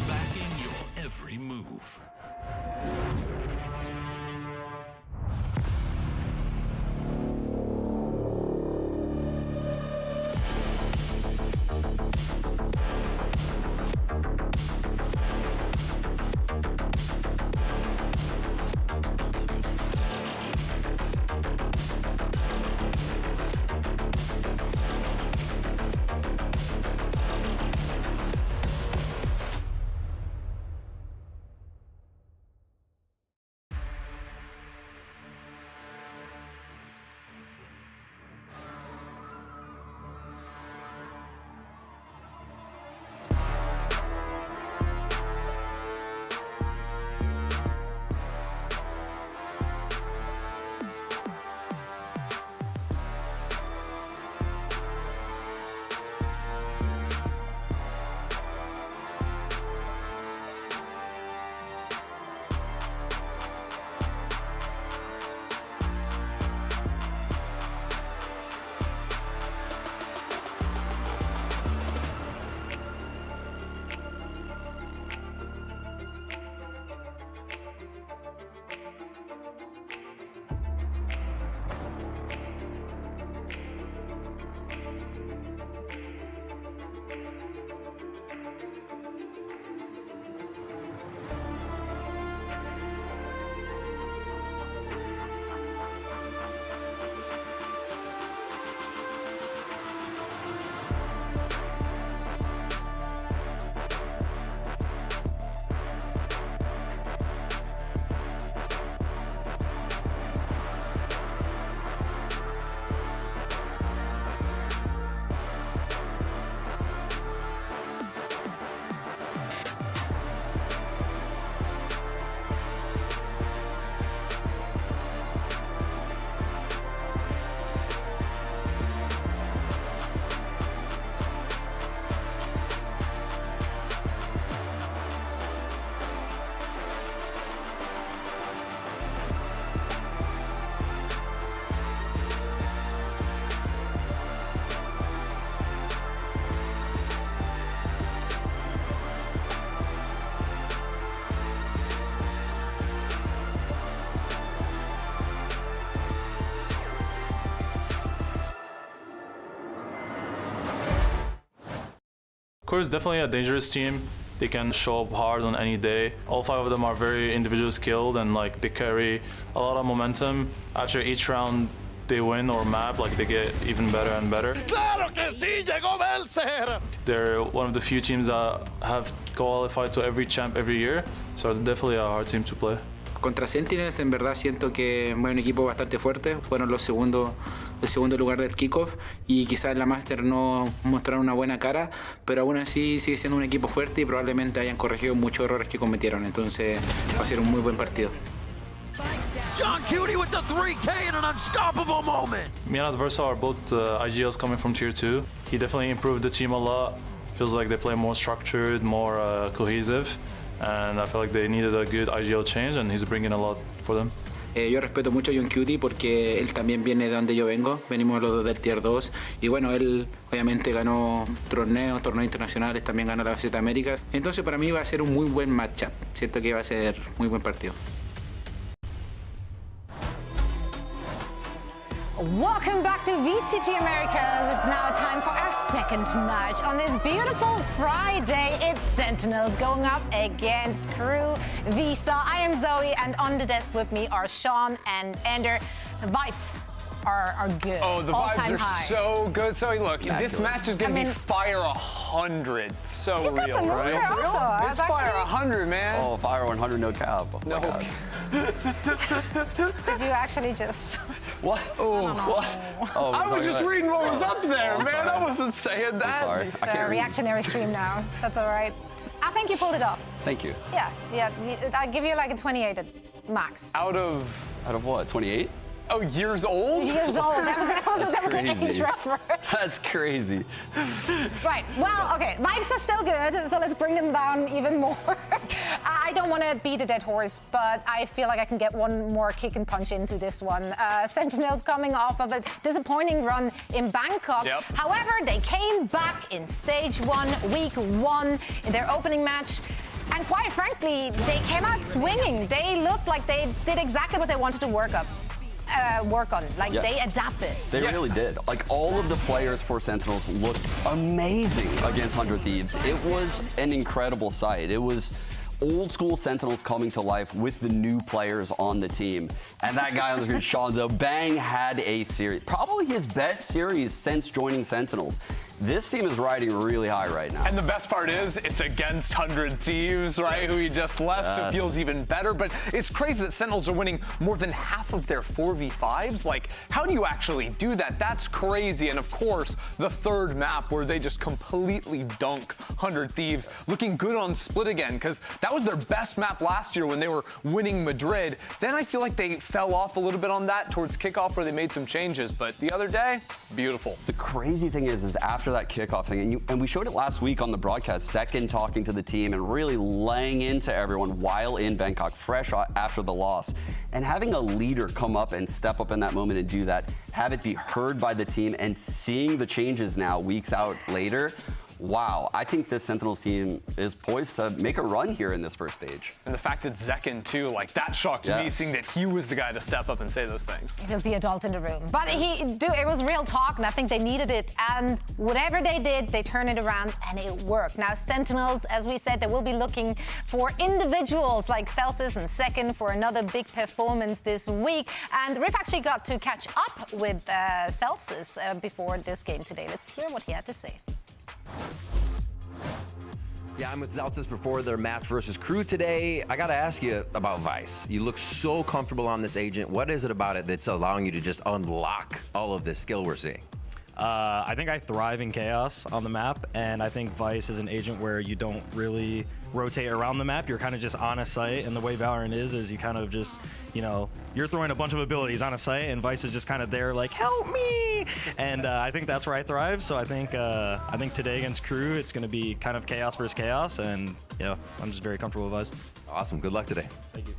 backing your every move. KRU is definitely a dangerous team. They can show up hard on any day. All 5 of them are very individually skilled and like they carry a lot of momentum. After each round they win or map, like they get even better and better. Claro que sí, llegó Belser. They're one of the few teams that have qualified to every champ every year, so it's definitely a hard team to play. Contra Sentinels en verdad siento que es un equipo bastante fuerte, fueron el segundo lugar del Kickoff y quizás en la Master no mostraron una buena cara, pero aún así sigue siendo un equipo fuerte y probablemente hayan corregido muchos errores que cometieron, entonces va a ser un muy buen partido. John Cutie with the 3K in an unstoppable moment. Me and Adversa are both IGLs coming from Tier 2. He definitely improved the team a lot. Feels like they play more structured, more cohesive. And I feel like they needed a good IGL change, and he's bringing a lot for them. Yo respeto mucho a John Cutie porque él también viene de donde yo vengo, venimos los dos del Tier 2 y bueno, él obviamente ganó torneos internacionales, también ganó la VCT Americas, entonces para mí va a ser un muy buen matchup, siento que va a ser muy buen partido. Welcome back to VCT Americas. It's now time for our second match. On this beautiful Friday, it's Sentinels going up against KRU Visa. I am Zoe, and on the desk with me are Sean and Ender. The vibes are good. Oh, the vibes are high. so good. So look, this match is going to be fire 100. So You've got real, some moves right? there also. It's fire 100, man. Oh, fire 100, no cap. Oh, no. Did you actually just... What? Oh, what? Oh, I was just reading what was up there, man. sorry. I wasn't saying that. It's a reactionary stream now. That's all right. I think you pulled it off. Thank you. Yeah. I'll give you like a 28 at max. Out of what? 28? Oh, years old? Years old. That was an age reference. That's crazy. Right. Well, okay. Vibes are still good, so let's bring them down even more. I don't want to beat a dead horse, but I feel like I can get one more kick and punch into this one. Sentinels coming off of a disappointing run in Bangkok. Yep. However, they came back in Stage 1, Week 1, in their opening match. And quite frankly, they came out swinging. They looked like they did exactly what they wanted to work on. Like they adapted. They really did. Like all of the players for Sentinels looked amazing against 100 Thieves. It was an incredible sight. It was old school Sentinels coming to life with the new players on the team. And that guy on the screen, Shanzo, Bang had a series, probably his best series since joining Sentinels. This team is riding really high right now. And the best part is, it's against 100 Thieves, right? Who he just left, so it feels even better. But it's crazy that Sentinels are winning more than half of their 4v5s. Like, how do you actually do that? That's crazy. And of course, the third map where they just completely dunk 100 Thieves, looking good on split again, because that was their best map last year when they were winning Madrid. Then I feel like they fell off a little bit on that towards Kickoff where they made some changes. But the other day, beautiful. The crazy thing is after that Kickoff thing, and we showed it last week on the broadcast, Second talking to the team and really laying into everyone while in Bangkok, fresh after the loss, and having a leader come up and step up in that moment and do that, have it be heard by the team, and seeing the changes now weeks out later. Wow, I think this Sentinels team is poised to make a run here in this first stage. And the fact it's Zekin too, like that shocked me, seeing that he was the guy to step up and say those things. He was the adult in the room. But it was real talk, and I think they needed it. And whatever they did, they turned it around, and it worked. Now, Sentinels, as we said, they will be looking for individuals like Celsius and Second for another big performance this week. And Riff actually got to catch up with Celsius before this game today. Let's hear what he had to say. Yeah, I'm with Zelsis before their match versus KRU today. I gotta ask you about Vice. You look so comfortable on this agent. What is it about it that's allowing you to just unlock all of this skill we're seeing? I think I thrive in chaos on the map, and I think Vice is an agent where you don't really rotate around the map. You're kind of just on a site, and the way VALORANT is you kind of just, you're throwing a bunch of abilities on a site, and Vice is just kind of there like, help me! And I think that's where I thrive, so I think today against KRU, it's going to be kind of chaos versus chaos, and I'm just very comfortable with Vice. Awesome, good luck today. Thank you.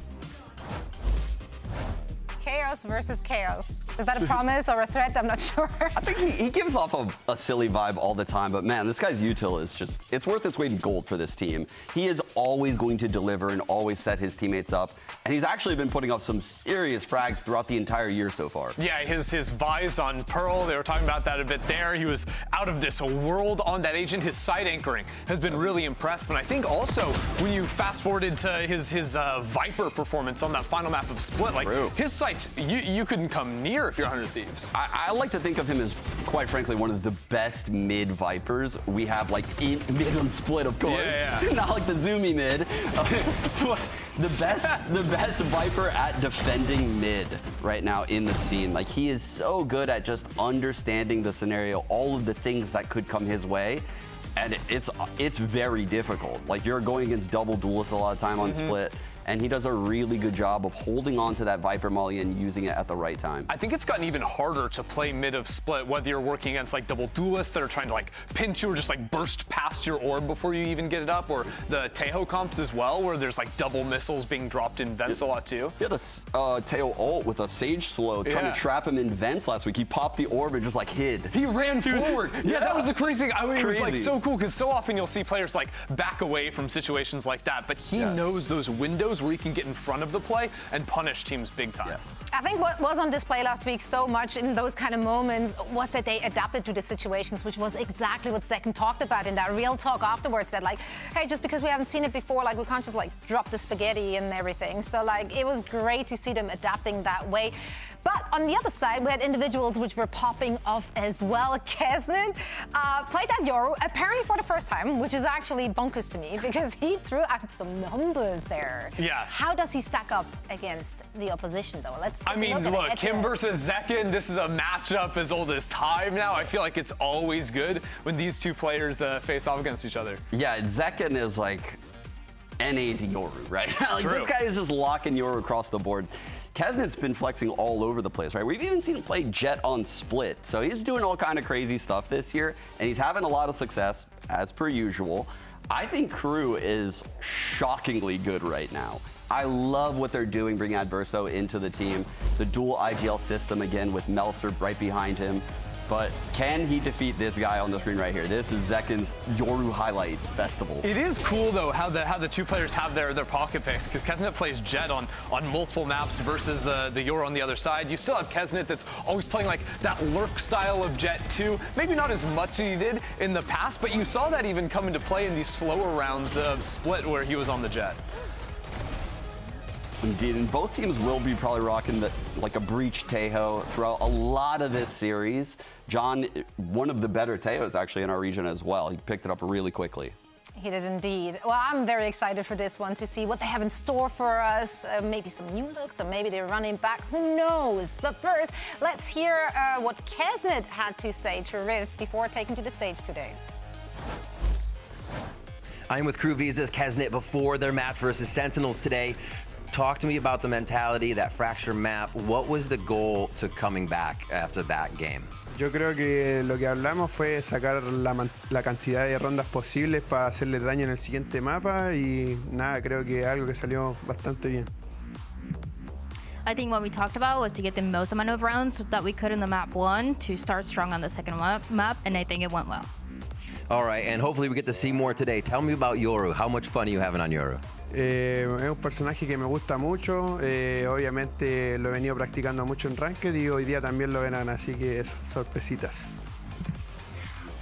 Chaos versus chaos. Is that a promise or a threat? I'm not sure. I think he gives off a silly vibe all the time, but man, this guy's util is just, it's worth its weight in gold for this team. He is always going to deliver and always set his teammates up, and he's actually been putting up some serious frags throughout the entire year so far. Yeah, his Vise on Pearl, they were talking about that a bit there. He was out of this world on that agent. His side anchoring has been really impressive, and I think also when you fast forwarded to his Viper performance on that final map of Split, like his sights, you couldn't come near if you're 100 Thieves. I like to think of him as, quite frankly, one of the best mid Vipers we have, like in mid on Split, of course. Yeah. Not like the zoomy mid. the best Viper at defending mid right now in the scene. Like, he is so good at just understanding the scenario, all of the things that could come his way. And it's very difficult. Like, you're going against double duelists a lot of time on Split, and he does a really good job of holding on to that Viper molly and using it at the right time. I think it's gotten even harder to play mid of Split, whether you're working against like double duelists that are trying to like pinch you or just like burst past your orb before you even get it up, or the Teho comps as well, where there's like double missiles being dropped in vents a lot too. He had a Teho ult with a Sage slow trying to trap him in vents last week. He popped the orb and just like hid. He ran forward. Yeah, that was the crazy thing. I mean, it was like crazy. so cool because so often you'll see players like back away from situations like that, but he knows those windows where he can get in front of the play and punish teams big time. I think what was on display last week so much in those kind of moments was that they adapted to the situations, which was exactly what Second talked about in that real talk afterwards, that like, hey, just because we haven't seen it before, like we can't just like drop the spaghetti and everything. So like it was great to see them adapting that way. But on the other side, we had individuals which were popping off as well. Kesnet played that Yoru apparently for the first time, which is actually bonkers to me because he threw out some numbers there. Yeah. How does he stack up against the opposition, though? Let's take I mean, a look at him versus Zekken, this is a matchup as old as time now. I feel like it's always good when these two players face off against each other. Yeah, Zekken is like NA's Yoru, right? Like, this guy is just locking Yoru across the board. Kesnet's been flexing all over the place, right? We've even seen him play Jet on Split. So he's doing all kind of crazy stuff this year, and he's having a lot of success, as per usual. I think KRU is shockingly good right now. I love what they're doing, bringing Adverso into the team. The dual IGL system, again, with Melser right behind him. But can he defeat this guy on the screen right here? This is Zekken's Yoru highlight festival. It is cool though how the two players have their pocket picks, because Kesnet plays Jet on multiple maps versus the Yoru on the other side. You still have Kesnet that's always playing like that lurk style of Jet too. Maybe not as much as he did in the past, but you saw that even come into play in these slower rounds of Split where he was on the Jet. Indeed, and both teams will be probably rocking like a breach Teho throughout a lot of this series. John, one of the better Tehos actually in our region as well. He picked it up really quickly. He did indeed. Well, I'm very excited for this one to see what they have in store for us. Maybe some new looks, or maybe they're running back. Who knows? But first, let's hear what Kesnet had to say to Riv before taking to the stage today. I'm with KRU Visa's Kesnet before their match versus Sentinels today. Talk to me about the mentality, that fracture map. What was the goal to coming back after that game? Yo creo que lo que hablamos fue sacar la cantidad de rondas posibles para hacerle daño en el siguiente mapa y nada, creo que algo que salió bastante bien. I think what we talked about was to get the most amount of rounds that we could in the map 1 to start strong on the second map, and I think it went well. All right, and hopefully we get to see more today. Tell me about Yoru. How much fun are you having on Yoru? Es un personaje que me gusta mucho, obviamente lo he venido practicando mucho en Ranked y hoy día también lo verán, así que es sorpresitas.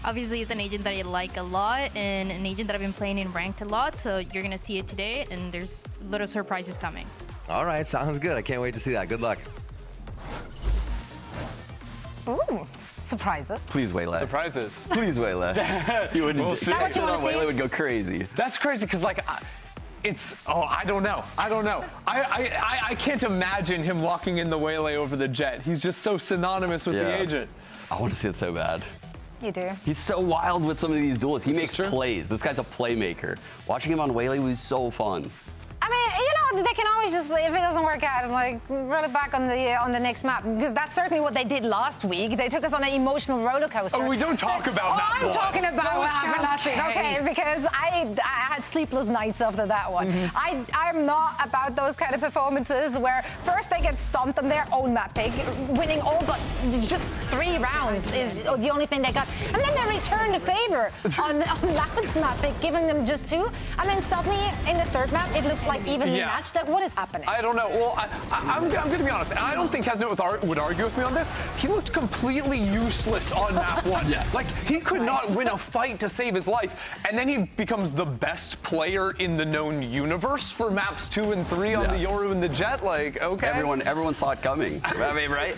Obviously, it's an agent that I like a lot and an agent that I've been playing in Ranked a lot, so you're going to see it today, and there's little surprises coming. All right, sounds good. I can't wait to see that. Good luck. Ooh. Surprises. Please, Waylay. Surprises. Please, Waylay. You wouldn't. We'll see. Waylay would go crazy. That's crazy because like. I don't know. I can't imagine him walking in the Waylay over the Jet. He's just so synonymous with the agent. I want to see it so bad. You do. He's so wild with some of these duels. He makes plays. This guy's a playmaker. Watching him on Waylay was so fun. I mean, you know, know, they can always just, if it doesn't work out, like roll it back on the next map, because that's certainly what they did last week. They took us on an emotional roller coaster. Oh, we don't talk about that I'm one. talking about what happened last week, okay? Because I had sleepless nights after that one. I'm not about those kind of performances where first they get stomped on their own map pick, winning all but just 3 rounds is the only thing they got, and then they return the favor on Lapid's map pick, giving them just 2, and then suddenly in the third map it looks like evenly matched. Like, what is happening? I don't know. Well, I'm going to be honest. I don't think Hesnet would argue with me on this. He looked completely useless on map 1. Yes. Like, he could not win a fight to save his life, and then he becomes the best player in the known universe for maps 2 and 3 on the Yoru and the Jet. Like, okay. Everyone saw it coming. I mean, right?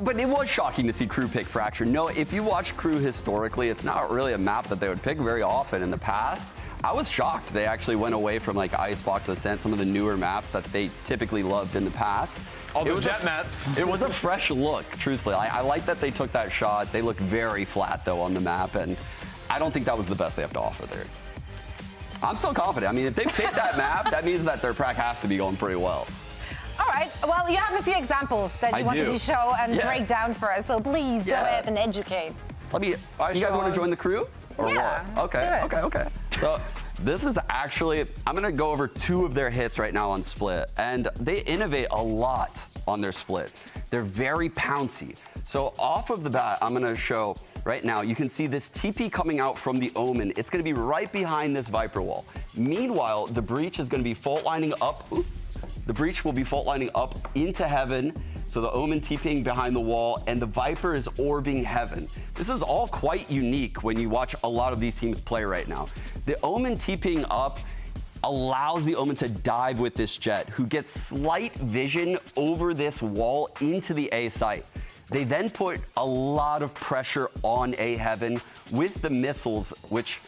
But it was shocking to see KRU pick Fracture. No, if you watch KRU historically, it's not really a map that they would pick very often in the past. I was shocked they actually went away from like Icebox, Ascent, some of the newer maps that they typically loved in the past. All the Jet maps. It was a fresh look, truthfully. I like that they took that shot. They look very flat, though, on the map, and I don't think that was the best they have to offer there. I'm still confident. I mean, if they pick that map, that means that their prac has to be going pretty well. All right. Well, you have a few examples that you wanted to show and break down for us, so please go ahead and educate. You guys want to join the crew? Or yeah. What? Okay. So this is actually, I'm going to go over 2 of their hits right now on split, and they innovate a lot on their split. They're very pouncy. So off of the bat, I'm going to show right now, you can see this TP coming out from the Omen. It's going to be right behind this Viper wall. Meanwhile, the Breach is going to be fault lining up. The Breach will be fault lining up into Heaven. So the Omen TPing behind the wall, and the Viper is orbing Heaven. This is all quite unique when you watch a lot of these teams play right now. The Omen TPing up allows the Omen to dive with this Jet, who gets slight vision over this wall into the A site. They then put a lot of pressure on A Heaven with the missiles, which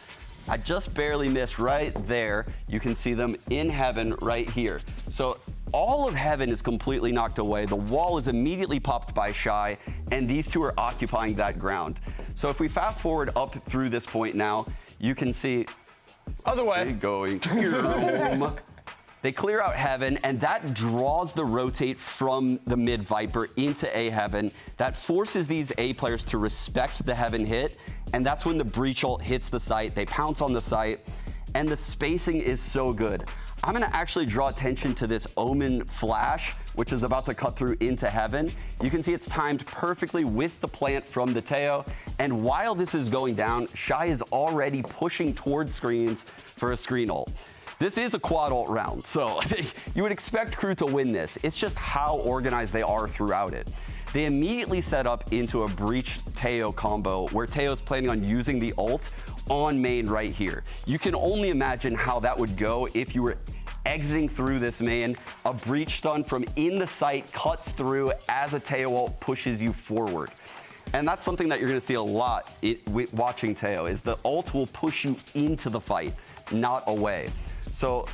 I just barely missed right there. You can see them in Heaven right here. So all of Heaven is completely knocked away. The wall is immediately popped by Shy, and these 2 are occupying that ground. So if we fast forward up through this point now, you can see other way going. They clear out Heaven, and that draws the rotate from the mid Viper into A Heaven. That forces these A players to respect the Heaven hit, and that's when the Breach ult hits the site. They pounce on the site, and the spacing is so good. I'm going to actually draw attention to this Omen flash, which is about to cut through into Heaven. You can see it's timed perfectly with the plant from the Teo, and while this is going down, Shy is already pushing towards screens for a screen ult. This is a quad ult round, so you would expect KRU to win this. It's just how organized they are throughout it. They immediately set up into a Breach Teo combo where Teo's planning on using the ult on main right here. You can only imagine how that would go if you were exiting through this main. A Breach stun from in the site cuts through as a Teo ult pushes you forward. And that's something that you're going to see a lot watching Teo, is the ult will push you into the fight, not away. So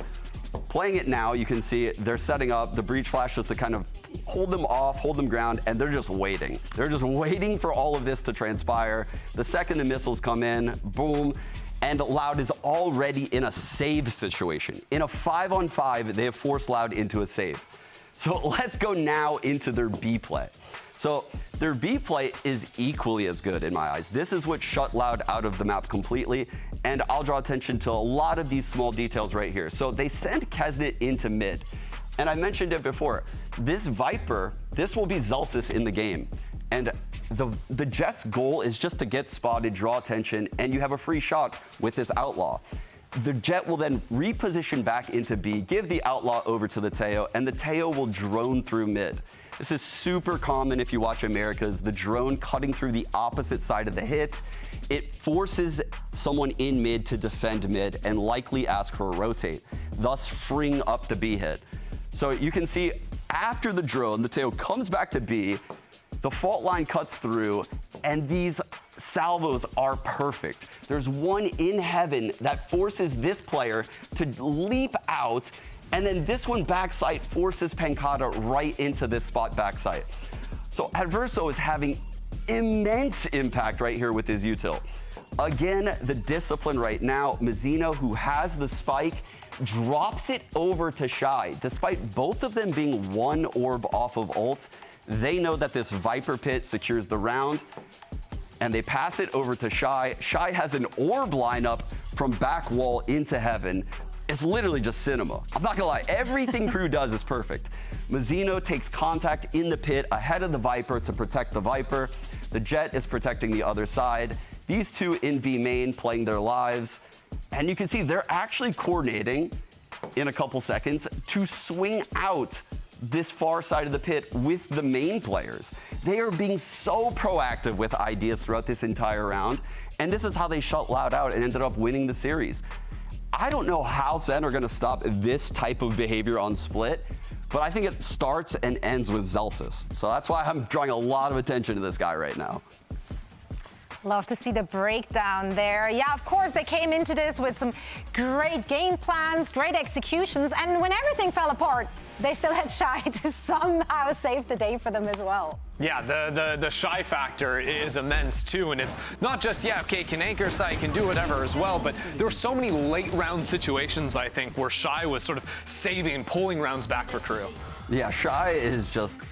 playing it now, you can see they're setting up the Breach flash just to kind of hold them off, hold them ground, and they're just waiting. They're just waiting for all of this to transpire. The second the missiles come in, boom, and Loud is already in a save situation. In a 5-on-5, they have forced Loud into a save. So let's go now into their B play. So their B play is equally as good in my eyes. This is what shut Loud out of the map completely, and I'll draw attention to a lot of these small details right here. So they send Kesnet into mid, and I mentioned it before. This Viper, this will be Zelsis in the game, and the Jet's goal is just to get spotted, draw attention, and you have a free shot with this Outlaw. The Jet will then reposition back into B, give the Outlaw over to the Teo, and the Teo will drone through mid. This is super common if you watch Americas, the drone cutting through the opposite side of the hit. It forces someone in mid to defend mid and likely ask for a rotate, thus freeing up the B hit. So you can see after the drone, the Teo comes back to B, the fault line cuts through, and these salvos are perfect. There's one in Heaven that forces this player to leap out, and then this one backside forces Pancata right into this spot backside. So Adverso is having immense impact right here with his util. Again, the discipline right now. Mizzino, who has the spike, drops it over to Shy. Despite both of them being one orb off of ult, they know that this Viper Pit secures the round, and they pass it over to Shy. Shy has an orb lineup from back wall into heaven. It's literally just cinema. I'm not gonna lie, everything KRU does is perfect. Mizzino takes contact in the pit ahead of the Viper to protect the Viper. The Jet is protecting the other side. These two in B main playing their lives. And you can see they're actually coordinating in a couple seconds to swing out this far side of the pit with the main players. They are being so proactive with ideas throughout this entire round. And this is how they shut Loud out and ended up winning the series. I don't know how SEN are gonna stop this type of behavior on Split, but I think it starts and ends with Zelsis. So that's why I'm drawing a lot of attention to this guy right now. Love to see the breakdown there. Yeah, of course, they came into this with some great game plans, great executions, and when everything fell apart, they still had Shy to somehow save the day for them as well. Yeah, the Shy factor is immense too, and it's not just, yeah, okay, can anchor side, can do whatever as well, but there were so many late round situations, I think, where Shy was sort of saving and pulling rounds back for KRU. Yeah, Shy is just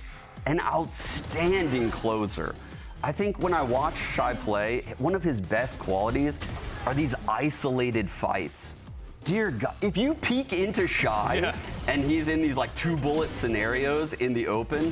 an outstanding closer. I think when I watch Shy play, one of his best qualities are these isolated fights. Dear God, if you peek into Shy and he's in these like 2-bullet scenarios in the open,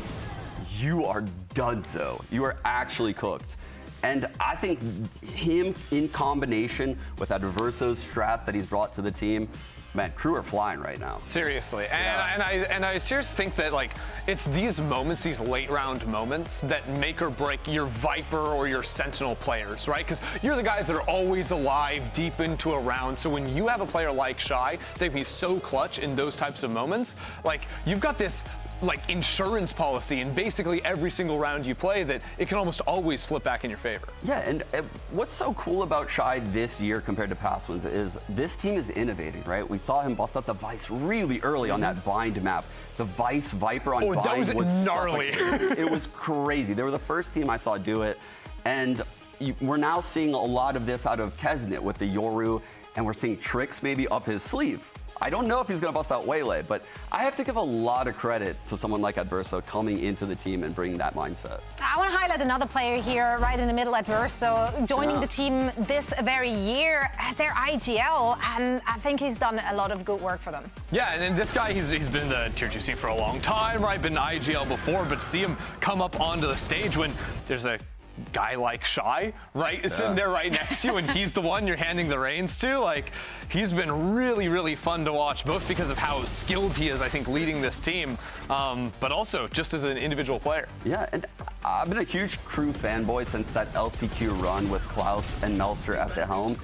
you are donezo. You are actually cooked. And I think him in combination with Adverso's strat that he's brought to the team, man, KRU are flying right now. Seriously, and I seriously think that like it's these moments, these late round moments that make or break your Viper or your Sentinel players, right? Because you're the guys that are always alive deep into a round. So when you have a player like Shy, they can be so clutch in those types of moments. Like you've got this like insurance policy in basically every single round you play that it can almost always flip back in your favor. Yeah, and what's so cool about Shy this year compared to past ones is this team is innovating, right? We saw him bust out the Vice really early on that bind map. The Vice Viper on bind that was gnarly. It was crazy. They were the first team I saw do it, and we're now seeing a lot of this out of Kesnit with the Yoru, and we're seeing tricks maybe up his sleeve. I don't know if he's going to bust out Waylay, but I have to give a lot of credit to someone like Adverso coming into the team and bringing that mindset. I want to highlight another player here, right in the middle, Adverso, joining the team this very year as their IGL, and I think he's done a lot of good work for them. Yeah, and then this guy, he's been in the Tier 2 scene for a long time, right? Been IGL before, but see him come up onto the stage when there's a guy like Shy, right? Sitting there right next to you, and he's the one you're handing the reins to. Like, he's been really, really fun to watch, both because of how skilled he is, I think, leading this team, but also just as an individual player. Yeah, and I've been a huge KRU fanboy since that LCQ run with Klaus and Melster at the helm.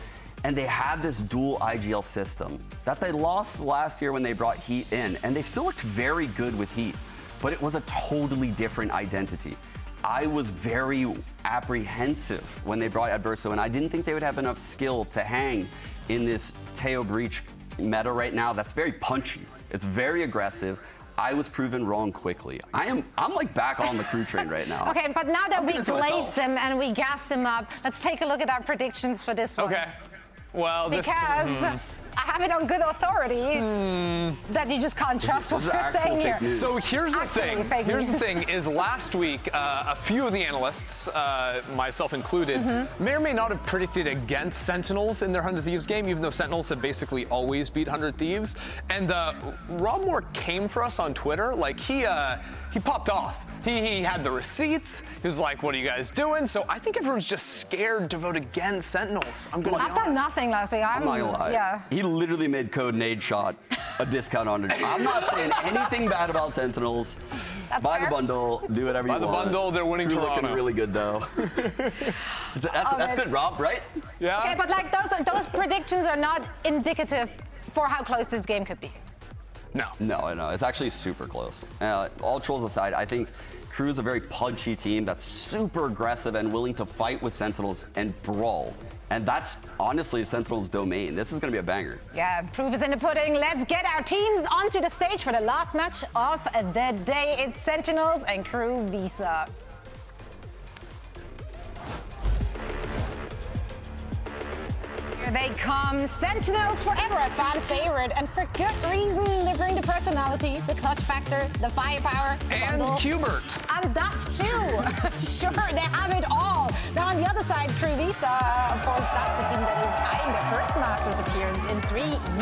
And they had this dual IGL system that they lost last year when they brought Heat in, and they still looked very good with Heat, but it was a totally different identity. I was very apprehensive when they brought Adverso, and I didn't think they would have enough skill to hang in this Teo Breach meta right now that's very punchy. It's very aggressive. I was proven wrong quickly. I'm like back on the KRU train right now. Okay, but now that we glazed them and we gassed them up, let's take a look at our predictions for this one. Okay. Well, because I have it on good authority that you just can't trust what we're saying here. So here's the thing. Here's the thing is last week, a few of the analysts, myself included, may or may not have predicted against Sentinels in their 100 Thieves game, even though Sentinels had basically always beat 100 Thieves. And Rob Moore came for us on Twitter. Like, he popped off. He had the receipts. He was like, what are you guys doing? So I think everyone's just scared to vote against Sentinels. I've done nothing last week. I'm not gonna lie. Yeah. He literally made Code Nade Shot a discount on it. I'm not saying anything bad about Sentinels. Buy the bundle, do whatever you want. Buy the bundle, they're winning KRU Toronto. looking really good though. That's good, Rob, right? Yeah. Okay, but like those predictions are not indicative for how close this game could be. No, it's actually super close. All trolls aside, I think KRU is a very punchy team that's super aggressive and willing to fight with Sentinels and brawl. And that's honestly Sentinel's domain. This is going to be a banger. Yeah, proof is in the pudding. Let's get our teams onto the stage for the last match of the day. It's Sentinels and KRU Visa. Here they come. Sentinels, forever a fan favorite, and for good reason. They bring the personality, the clutch factor, the firepower, and Qbert. And that too. Sure, they have it all. Now on the other side, KRU Visa, of course, that's the team that is eyeing their first Masters appearance in 3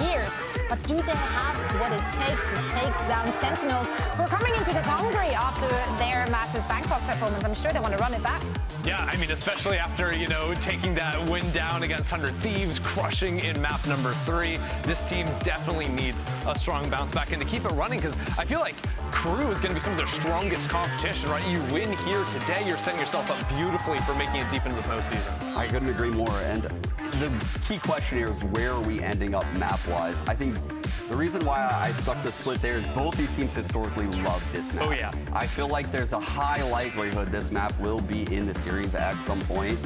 years. But do they have what it takes to take down Sentinels, who are coming into this hungry after their Masters Bangkok performance? I'm sure they want to run it back. Yeah, I mean, especially after, you know, taking that win down against 100 Thieves, crushing in map number 3. This team definitely needs a strong bounce back and to keep it running, because I feel like KRU is going to be some of their strongest competition, right? You win here today, you're setting yourself up beautifully for making it deep into the postseason. I couldn't agree more. And the key question here is, where are we ending up map-wise? I think the reason why I stuck to split there is both these teams historically love this map. Oh, yeah. I feel like there's a high likelihood this map will be in the series at some point.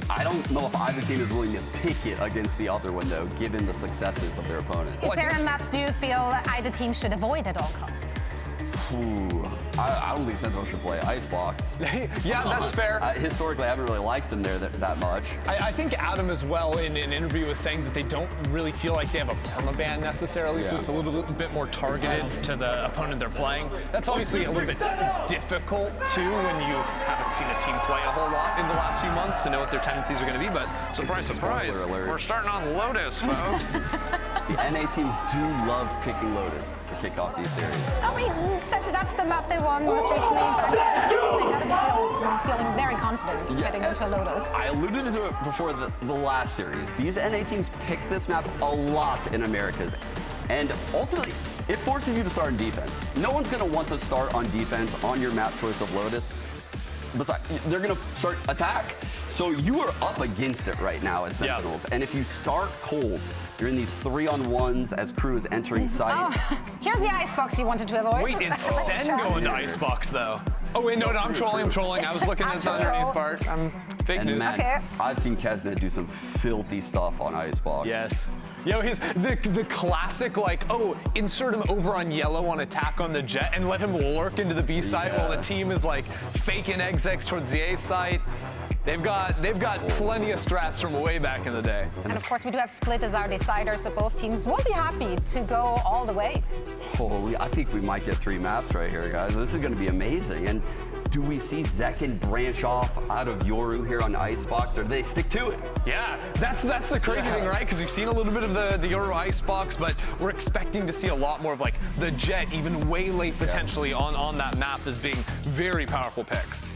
I don't know if either team is willing to pick it against the other one, though, given the successes of their opponent. Is there a map do you feel either team should avoid at all costs? Ooh, I don't think Sentinel should play Icebox. Yeah, that's fair. Historically, I haven't really liked them there that much. I think Adam as well in an interview was saying that they don't really feel like they have a permaban necessarily, so it's a little bit more targeted to the opponent they're playing. That's obviously a little bit difficult too when you haven't seen a team play a whole lot in the last few months to know what their tendencies are going to be, but surprise, surprise, we're starting on Lotus, folks. The NA teams do love picking Lotus to kick off these series. I mean, that's the map they won most recently, but they gotta be feeling very confident getting into Lotus. I alluded to it before the last series. These NA teams pick this map a lot in Americas, and ultimately, it forces you to start in defense. No one's gonna want to start on defense on your map choice of Lotus. Besides, they're gonna start attack. So you are up against it right now as Sentinels, and if you start cold, you're in these 3-on-1s as KRU is entering site. Oh, here's the Icebox you wanted to avoid. Wait, it's SEN going to Icebox, though. Oh, wait, no, I'm trolling. I was looking at the underneath part. Fake news. Man, I've seen Kesnet do some filthy stuff on Icebox. Yes. Yo, he's the classic, like, oh, insert him over on yellow on attack on the jet and let him lurk into the B site while the team is, like, faking execs towards the A site. They've got plenty of strats from way back in the day. And of course, we do have Split as our decider, so both teams will be happy to go all the way. Holy, I think we might get 3 maps right here, guys. This is going to be amazing. And do we see Zekken branch off out of Yoru here on Icebox, or do they stick to it? Yeah, that's the crazy thing, right? Because we've seen a little bit of the Yoru Icebox, but we're expecting to see a lot more of like the Jet, even way late potentially on that map as being very powerful picks.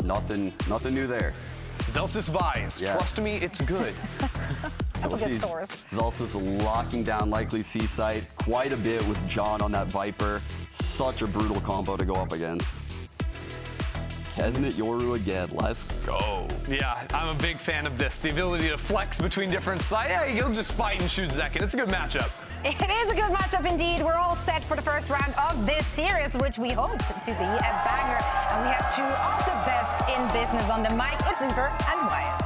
Nothing new there. Zelsis Vise, trust me, it's good. So we'll see Zelsis locking down likely C site quite a bit with John on that Viper. Such a brutal combo to go up against. Kesnet Yoru again, let's go. Yeah, I'm a big fan of this. The ability to flex between different sides. Yeah, he'll just fight and shoot Zekken. It's a good matchup. It is a good matchup indeed. We're all set for the first round of this series, which we hope to be a banger. And we have 2 of the best in business on the mic. It's Uber and Wyatt.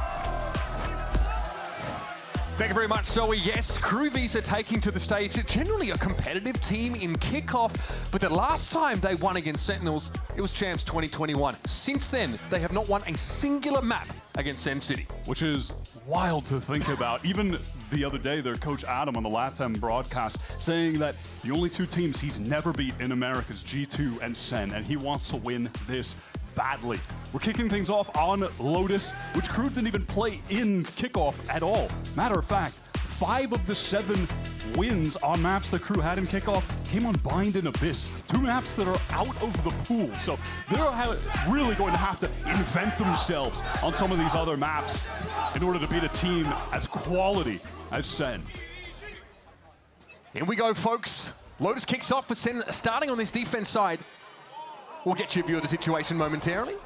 Thank you very much, Zoe. Yes, KRU Visa taking to the stage. Generally a competitive team in Kickoff, but the last time they won against Sentinels, it was Champs 2021. Since then, they have not won a singular map against Sen City. Which is wild to think about. Even the other day, their coach Adam on the LATAM broadcast saying that the only 2 teams he's never beat in America's G2 and SEN, and he wants to win this badly. We're kicking things off on Lotus, which KRU didn't even play in Kickoff at all. Matter of fact, 5 of the 7 wins on maps that KRU had in Kickoff came on Bind and Abyss, 2 maps that are out of the pool. So they're really going to have to invent themselves on some of these other maps in order to beat a team as quality as SEN. Here we go, folks. Lotus kicks off for SEN, starting on this defense side. We'll get you a view of the situation momentarily.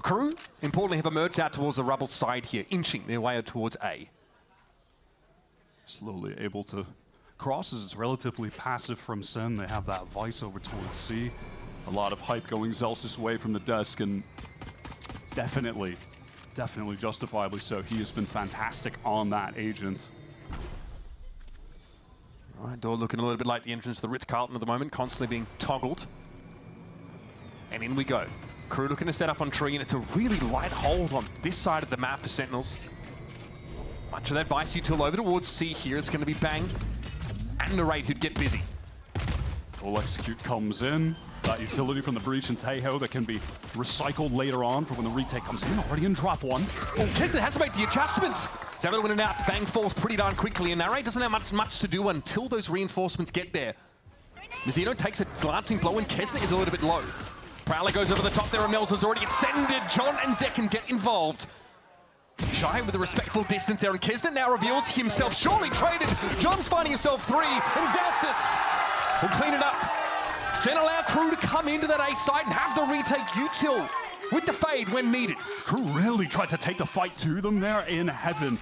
KRU, importantly, have emerged out towards the rubble side here, inching their way towards A. Slowly able to cross as it's relatively passive from SEN. They have that Vice over towards C. A lot of hype going Zelsis way from the desk, and definitely justifiably so. He has been fantastic on that agent. All right, door looking a little bit like the entrance to the Ritz-Carlton at the moment, constantly being toggled. And in we go. KRU looking to set up on tree, and it's a really light hold on this side of the map for Sentinels. Much of that Vice util over towards C here. It's going to be Bang and Narrate who'd get busy. Full execute comes in. That utility from the breach and Tejo that can be recycled later on for when the retake comes in. Already in drop one. Oh, Kesnet has to make the adjustments. He's able to win it out. Bang falls pretty darn quickly, and Narrate doesn't have much to do until those reinforcements get there. Mizzino takes a glancing blow, and Kesnet is a little bit low. Prowler goes over the top there, and Mel's already ascended. John and Zekken get involved. Shy with a respectful distance there, and Kesnet now reveals himself surely traded. John's finding himself 3, and Zelsis will clean it up. SEN allow KRU to come into that A site and have the retake util with the fade when needed. KRU really tried to take the fight to them there in heaven.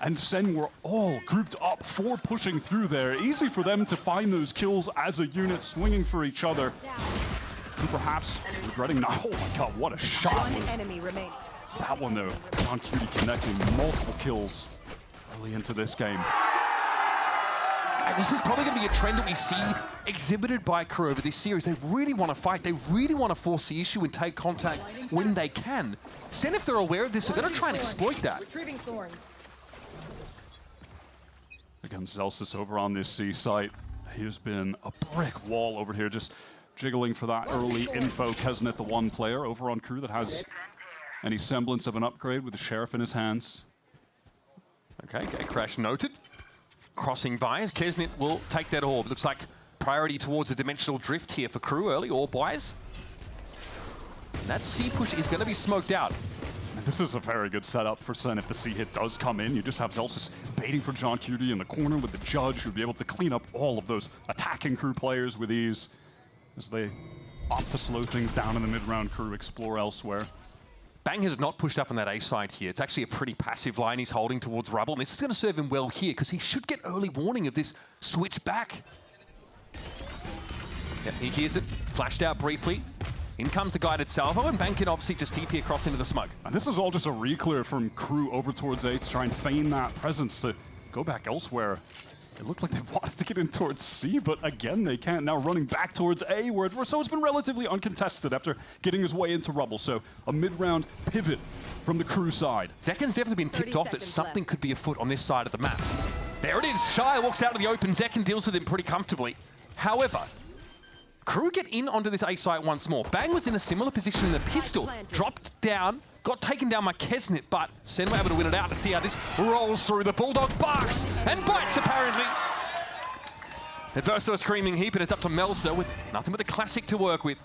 And SEN were all grouped up for pushing through there. Easy for them to find those kills as a unit, swinging for each other. And perhaps regretting not. Oh my god, what a shot. That one though, John Cutie connecting multiple kills early into this game. And this is probably going to be a trend that we see exhibited by KRU over this series. They really want to fight. They really want to force the issue and take contact when they can. SEN, if they're aware of this, are going to try and exploit that. Again, Zelsis over on this C site. He has been a brick wall over here, just jiggling for that early info. Kesnet, the one player over on KRU that has any semblance of an upgrade with the Sheriff in his hands. Okay, crash noted. Crossing by as Kesnet will take that orb. Looks like priority towards a dimensional drift here for KRU early, orb-wise. That C push is going to be smoked out. And this is a very good setup for SEN if the C hit does come in. You just have Zelsis baiting for John Cutie in the corner with the Judge, who'd be able to clean up all of those attacking KRU players with ease as they opt to slow things down in the mid-round. KRU explore elsewhere. Bang has not pushed up on that A side here. It's actually a pretty passive line he's holding towards Rubble. And this is going to serve him well here because he should get early warning of this switch back. Yeah, he hears it, flashed out briefly. In comes the guided salvo, and Bang can obviously just TP across into the smug. And this is all just a re-clear from KRU over towards A to try and feign that presence to go back elsewhere. It looked like they wanted to get in towards C, but again, they can't. Now running back towards A, where so it's been relatively uncontested after getting his way into Rubble. So a mid-round pivot from the KRU side. Zekken's definitely been tipped off that something could be afoot on this side of the map. There it is. Shy walks out of the open. Zekken deals with him pretty comfortably. However, KRU get in onto this A site once more. Bang was in a similar position in the pistol. Dropped down, got taken down by Kesnet, but SEN were able to win it out. Let's see how this rolls through. The Bulldog barks and bites, apparently. Adverso a screaming heap, and it's up to Melsa with nothing but the classic to work with.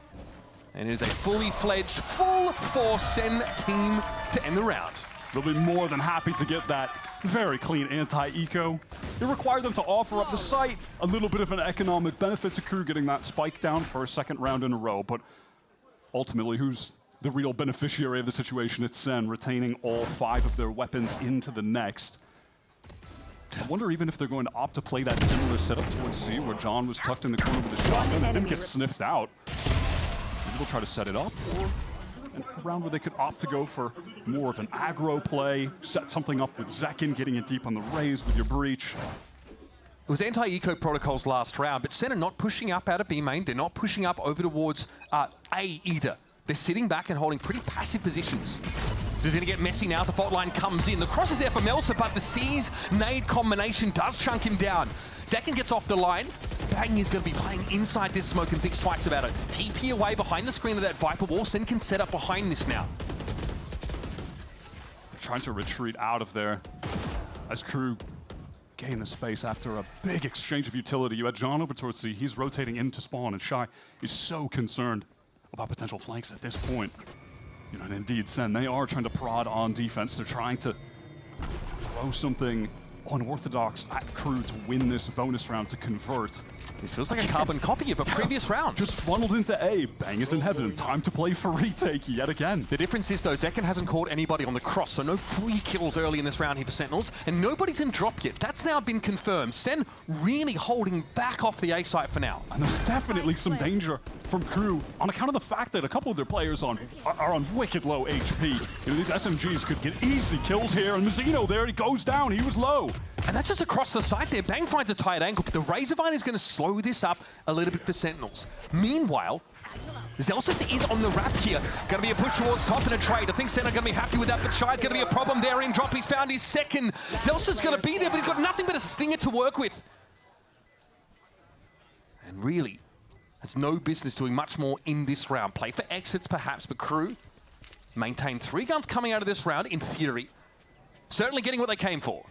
And it is a fully fledged, full force SEN team to end the round. They'll be more than happy to get that very clean anti-eco. It required them to offer up the site, a little bit of an economic benefit to KRU getting that spike down for a second round in a row, but ultimately, who's the real beneficiary of the situation? It's SEN, retaining all 5 of their weapons into the next. I wonder even if they're going to opt to play that similar setup towards C, where John was tucked in the corner with his shotgun and didn't get sniffed out. Maybe they'll try to set it up, or a round where they could opt to go for more of an aggro play, set something up with Zekken, getting it deep on the raise with your breach. It was anti-eco protocols last round, but SEN are not pushing up out of B main. They're not pushing up over towards A either. They're sitting back and holding pretty passive positions. So it's going to get messy now. The fault line comes in. The cross is there for Melsa, but the C's nade combination does chunk him down. Zekken gets off the line. Bang is going to be playing inside this smoke and thinks twice about it. TP away behind the screen of that Viper wall. SEN can set up behind this now. They're trying to retreat out of there as KRU gain the space after a big exchange of utility. You had John over towards C. He's rotating into spawn, and Shy is so concerned about potential flanks at this point. You know, and indeed, SEN, they are trying to prod on defense. They're trying to throw something unorthodox at KRU to win this bonus round to convert. This feels like a carbon copy of a previous round. Just funneled into A. Bang is in heaven. Time to play for retake yet again. The difference is, though, Zekken hasn't caught anybody on the cross, so no free kills early in this round here for Sentinels, and nobody's in drop yet. That's now been confirmed. SEN really holding back off the A site for now. And there's definitely some danger from KRU on account of the fact that a couple of their players are on wicked low HP. You know, these SMGs could get easy kills here, and Mizzino there, he goes down, he was low. And that's just across the site there. Bang finds a tight angle, but the Razorvine is going to slow this up a little bit for Sentinels. Meanwhile, Zelsis is on the wrap here. Going to be a push towards top and a trade. I think Sen are going to be happy with that, but Shy's going to be a problem there in drop. He's found his second. Zelsis is going to be there, but he's got nothing but a stinger to work with. And really, has no business doing much more in this round. Play for exits perhaps, but KRU maintain 3 guns coming out of this round in theory. Certainly getting what they came for.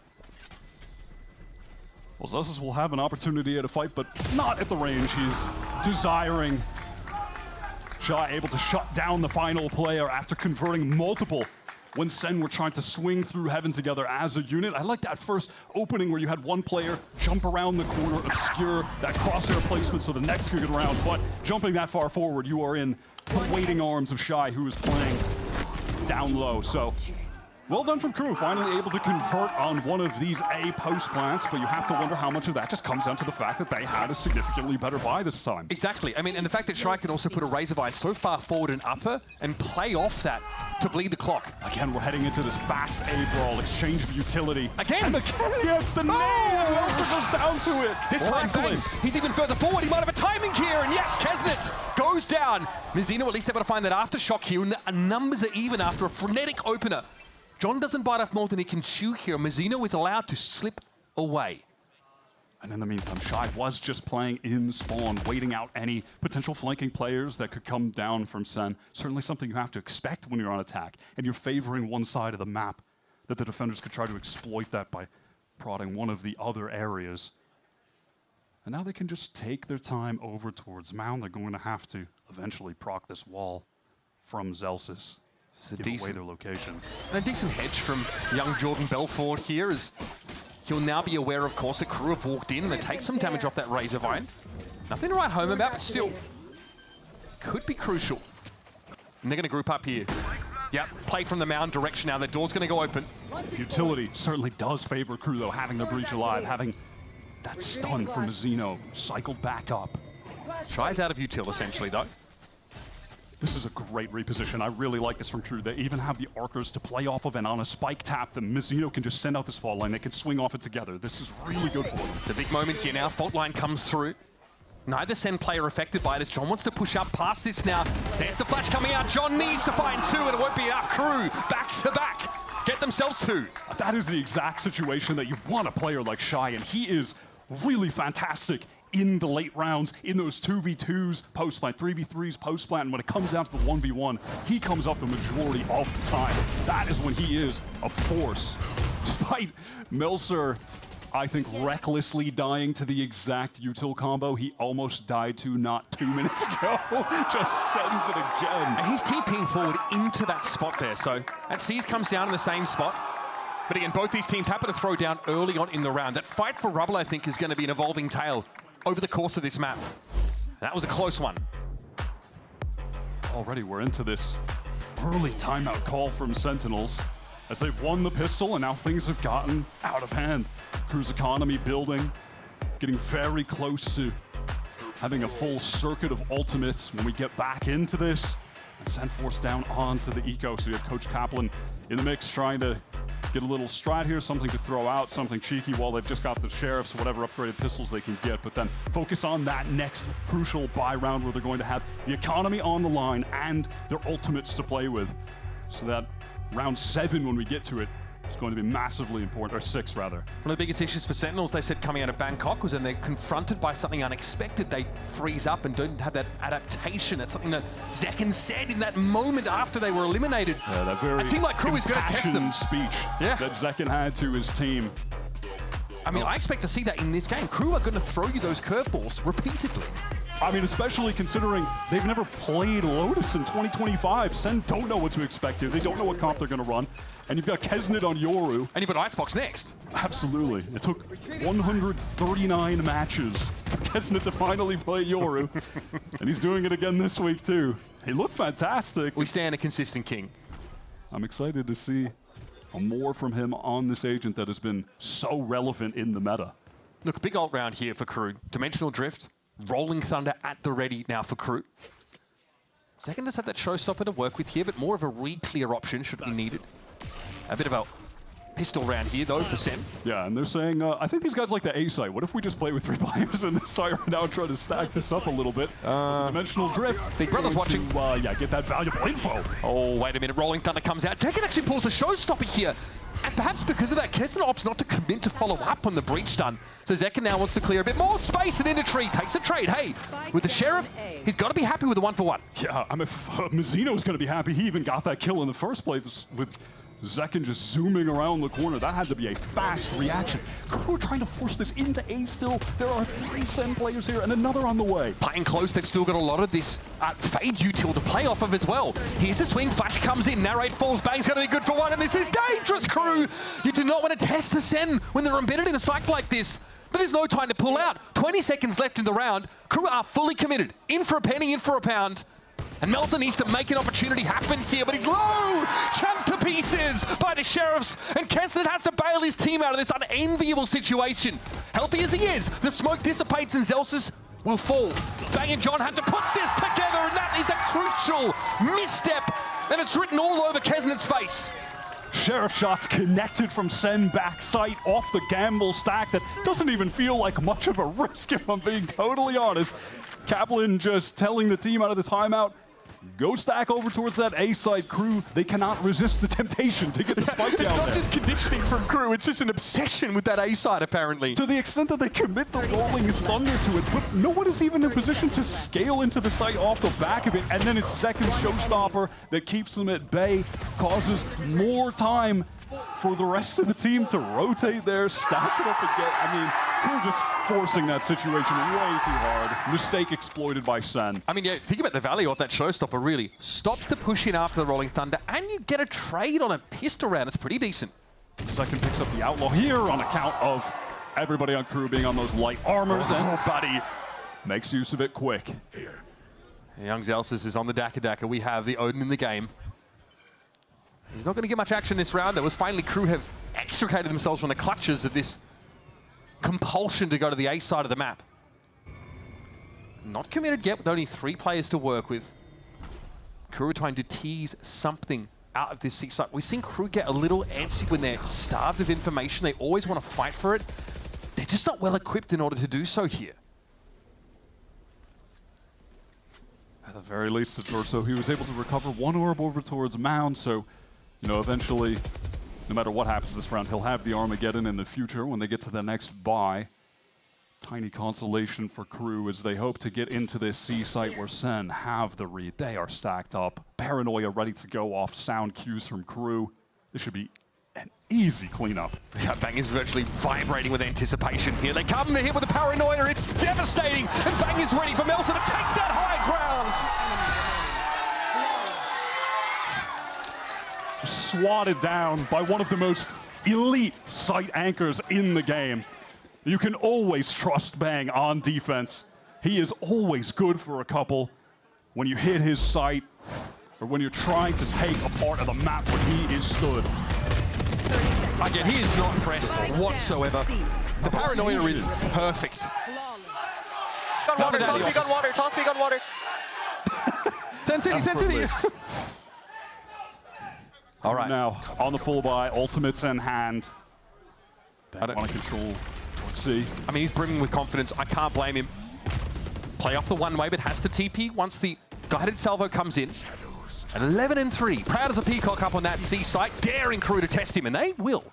Well, Zelsis will have an opportunity at a fight, but not at the range he's desiring. Shy able to shut down the final player after converting multiple when Sen were trying to swing through heaven together as a unit. I like that first opening where you had one player jump around the corner, obscure that crosshair placement so the next could get around, but jumping that far forward, you are in the waiting arms of Shy, who is playing down low. So well done from KRU, finally able to convert on one of these A post plants, but you have to wonder how much of that just comes down to the fact that they had a significantly better buy this time. Exactly. I mean, and the fact that Shy can also put a Razorvine so far forward and upper and play off that to bleed the clock. Again, we're heading into this fast A brawl, exchange of utility. Again! And again, gets the nail! Also goes down to it. This time, Banks, he's even further forward. He might have a timing here, and yes, Kesnet goes down. Mizzino at least able to find that aftershock here, and numbers are even after a frenetic opener. John doesn't bite off more than he can chew here. Mizzino is allowed to slip away. And in the meantime, Shy was just playing in spawn, waiting out any potential flanking players that could come down from Sen. Certainly something you have to expect when you're on attack, and you're favoring one side of the map, that the defenders could try to exploit that by prodding one of the other areas. And now they can just take their time over towards Mound. They're going to have to eventually proc this wall from Zelsis. Give away their location. A decent hedge from young Jordan Belfort here, as he'll now be aware, of course, that KRU have walked in and they take some damage off that Razorvine. Nothing to write home about, but still could be crucial. And they're going to group up here. Yep, play from the Mound direction now. The door's going to go open. Utility certainly does favor KRU, though, having the breach alive, having that stun from Mizzino cycled back up. Shy's out of util, essentially, though. This is a great reposition. I really like this from KRU. They even have the archers to play off of, and on a spike tap, the Mizzino can just send out this fall line. They can swing off it together. This is really good for them. It's a big moment here now. Fault line comes through. Neither Sen player affected by it as John wants to push up past this now. There's the flash coming out. John needs to find 2, and it won't be enough. KRU back to back. Get themselves 2. That is the exact situation that you want a player like Shy, and he is really fantastic in the late rounds, in those 2v2s post-plant, 3v3s post-plant, and when it comes down to the 1v1, he comes up the majority of the time. That is when he is a force. Despite Melser, I think, recklessly dying to the exact util combo he almost died to not 2 minutes ago, just sends it again. And he's TPing forward into that spot there, so that Seas comes down in the same spot. But again, both these teams happen to throw down early on in the round. That fight for rubble, I think, is going to be an evolving tale over the course of this map. That was a close one. Already we're into this early timeout call from Sentinels as they've won the pistol, and now things have gotten out of hand. KRU's economy building, getting very close to having a full circuit of ultimates when we get back into this. And Sen forced down onto the eco, so you have Coach Kaplan in the mix trying to get a little strat here, something to throw out, something cheeky while they've just got the sheriffs, whatever upgraded pistols they can get, but then focus on that next crucial buy round where they're going to have the economy on the line and their ultimates to play with. So that round 7, when we get to it, is going to be massively important, or 6 rather. One of the biggest issues for Sentinels, they said, coming out of Bangkok was when they're confronted by something unexpected, they freeze up and don't have that adaptation. That's something that Zekken said in that moment after they were eliminated. Yeah, that very a team like KRU is going to test them. Speech that Zekken had to his team. I mean, I expect to see that in this game. KRU are going to throw you those curveballs repeatedly. I mean, especially considering they've never played Lotus in 2025. Sen don't know what to expect here. They don't know what comp they're going to run. And you've got Kesnet on Yoru. And you've got Icebox next. Absolutely. It took 139 matches for Kesnet to finally play Yoru. And he's doing it again this week, too. He looked fantastic. We stand a consistent king. I'm excited to see more from him on this agent that has been so relevant in the meta. Look, a big ult round here for KRU. Dimensional Drift. Rolling Thunder at the ready now for KRU. Zekken does have that showstopper to work with here, but more of a re-clear option should be needed. A bit of a pistol round here, though, for SEN. Yeah, and they're saying, I think these guys like the A site. What if we just play with 3 players in this site right now and try to stack this up a little bit? Dimensional drift. Big Brother's watching. Yeah, get that valuable info. Oh, wait a minute. Rolling Thunder comes out. Tekken actually pulls the showstopper here. And perhaps because of that, Keston opts not to commit to follow up on the breach stun. So Zekken now wants to clear a bit more space, and into tree takes a trade. Hey, with the Sheriff, he's got to be happy with the 1-for-1. Yeah, I mean, Mizzino's going to be happy he even got that kill in the first place with Zekken just zooming around the corner. That had to be a fast reaction. We're trying to force this into A still. There are 3 SEN players here and another on the way. Playing close, they've still got a lot of this fade util to play off of as well. Here's the swing, Flash comes in, Narrate falls, Bang's going to be good for 1, and this is dangerous, KRU. You do not want to test the SEN when they're embedded in a site like this. But there's no time to pull out. 20 seconds left in the round. KRU are fully committed. In for a penny, in for a pound. And Melton needs to make an opportunity happen here, but he's low! Chunked to pieces by the Sheriffs, and Keston has to bail his team out of this unenviable situation. Healthy as he is, the smoke dissipates and Zelsis will fall. Bang and John had to put this together, and that is a crucial misstep, and it's written all over Kesnet's face. Sheriff shots connected from SEN backside off the gamble stack. That doesn't even feel like much of a risk, if I'm being totally honest. Kaplan just telling the team out of the timeout, go stack over towards that A side. KRU, they cannot resist the temptation to get the spike down there. It's not just conditioning from KRU, it's just an obsession with that A side, apparently. To the extent that they commit the rolling thunder to it, but no one is even in a position to scale into the site off the back of it, and then it's second showstopper that keeps them at bay, causes more time for the rest of the team to rotate there, stack it up again. I mean, KRU just forcing that situation way too hard. Mistake exploited by SEN. I mean, yeah, think about the value of that showstopper, really. Stops the push in after the Rolling Thunder, and you get a trade on a pistol round. It's pretty decent. Second picks up the Outlaw here on account of everybody on KRU being on those light armors, and buddy makes use of it quick. Young Zelsis is on the Daka. We have the Odin in the game. He's not going to get much action this round. That was finally KRU have extricated themselves from the clutches of this compulsion to go to the A side of the map. Not committed yet, with only 3 players to work with. KRU trying to tease something out of this C site. We've seen KRU get a little antsy when they're starved of information. They always want to fight for it. They're just not well equipped in order to do so here. At the very least, so he was able to recover 1 orb over towards Mound, so you know, eventually, no matter what happens this round, he'll have the Armageddon in the future when they get to the next buy. Tiny consolation for KRU as they hope to get into this C site where SEN have the read. They are stacked up. Paranoia ready to go off sound cues from KRU. This should be an easy cleanup. Yeah, Bang is virtually vibrating with anticipation here. They come in here with the Paranoia. It's devastating. And Bang is ready for Melson to take that high ground. Swatted down by one of the most elite site anchors in the game. You can always trust Bang on defense. He is always good for a couple when you hit his site or when you're trying to take a part of the map where he is stood. Again, he is not pressed whatsoever. The Paranoia is perfect. Water, toss speak on water, toss speak on water. Send City. All right. Now, on the full buy, ultimates in hand. I don't want to control. Let's see. I mean, he's brimming with confidence. I can't blame him. Play off the one way, but has to TP once the guided salvo comes in. At 11-3. Proud as a peacock up on that C site, daring KRU to test him, and they will.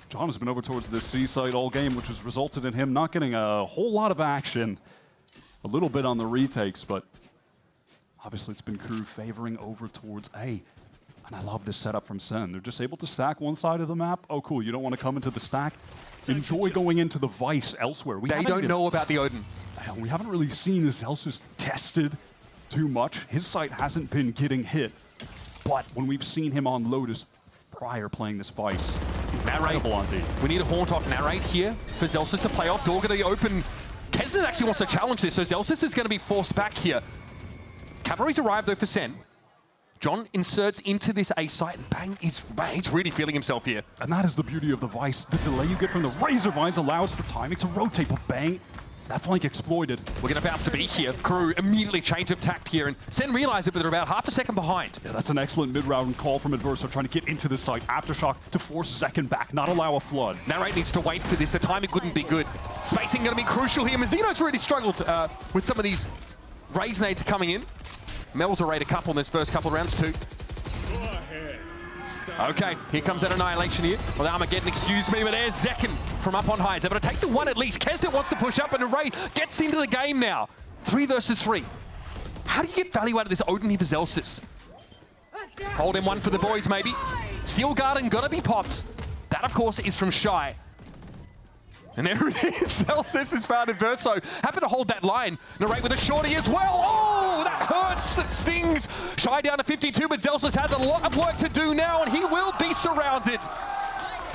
John has been over towards this C site all game, which has resulted in him not getting a whole lot of action. A little bit on the retakes, but obviously it's been KRU favoring over towards A. And I love this setup from SEN. They're just able to stack one side of the map. Oh, cool, you don't want to come into the stack? Enjoy going into the Vice elsewhere. They don't know about the Odin. We haven't really seen this Zelsis tested too much. His site hasn't been getting hit. But when we've seen him on Lotus prior playing this Vice, Narrate. We need a haunt off Narrate here for Zelsis to play off. Door to the open. Kesnet actually wants to challenge this, so Zelsis is going to be forced back here. Cavalry's arrived though for SEN. John inserts into this A site, and Bang is he's really feeling himself here. And that is the beauty of the Vice. The delay you get from the Razor Vines allows for timing to rotate, but Bang That flank exploited. We're going to bounce to B here. KRU immediately change of tact here, and SEN realize it, but they're about half a second behind. Yeah, that's an excellent mid-round call from Adverso, trying to get into the site. Aftershock to force Zekken back, not allow a flood. Narrate needs to wait for this. The timing couldn't be good. Spacing going to be crucial here. Mazzino's really struggled with some of these raise nades coming in. Mel's already a couple in this first couple of rounds too. Okay, here comes that annihilation here. Well, Armageddon, excuse me, but there's Zekken from up on high. Is able to take the one at least. Kesnet wants to push up, and Array gets into the game now. 3 versus 3. How do you get value out of this Odin here for Zelsis? Hold in one for the boys, maybe. Steel Garden gotta be popped. That, of course, is from Shy. And there it is. Zelsis has found Adverso. Happen to hold that line. Narrate with a shorty as well. Oh, that hurts. That stings. Shy down to 52, but Zelsis has a lot of work to do now, and he will be surrounded.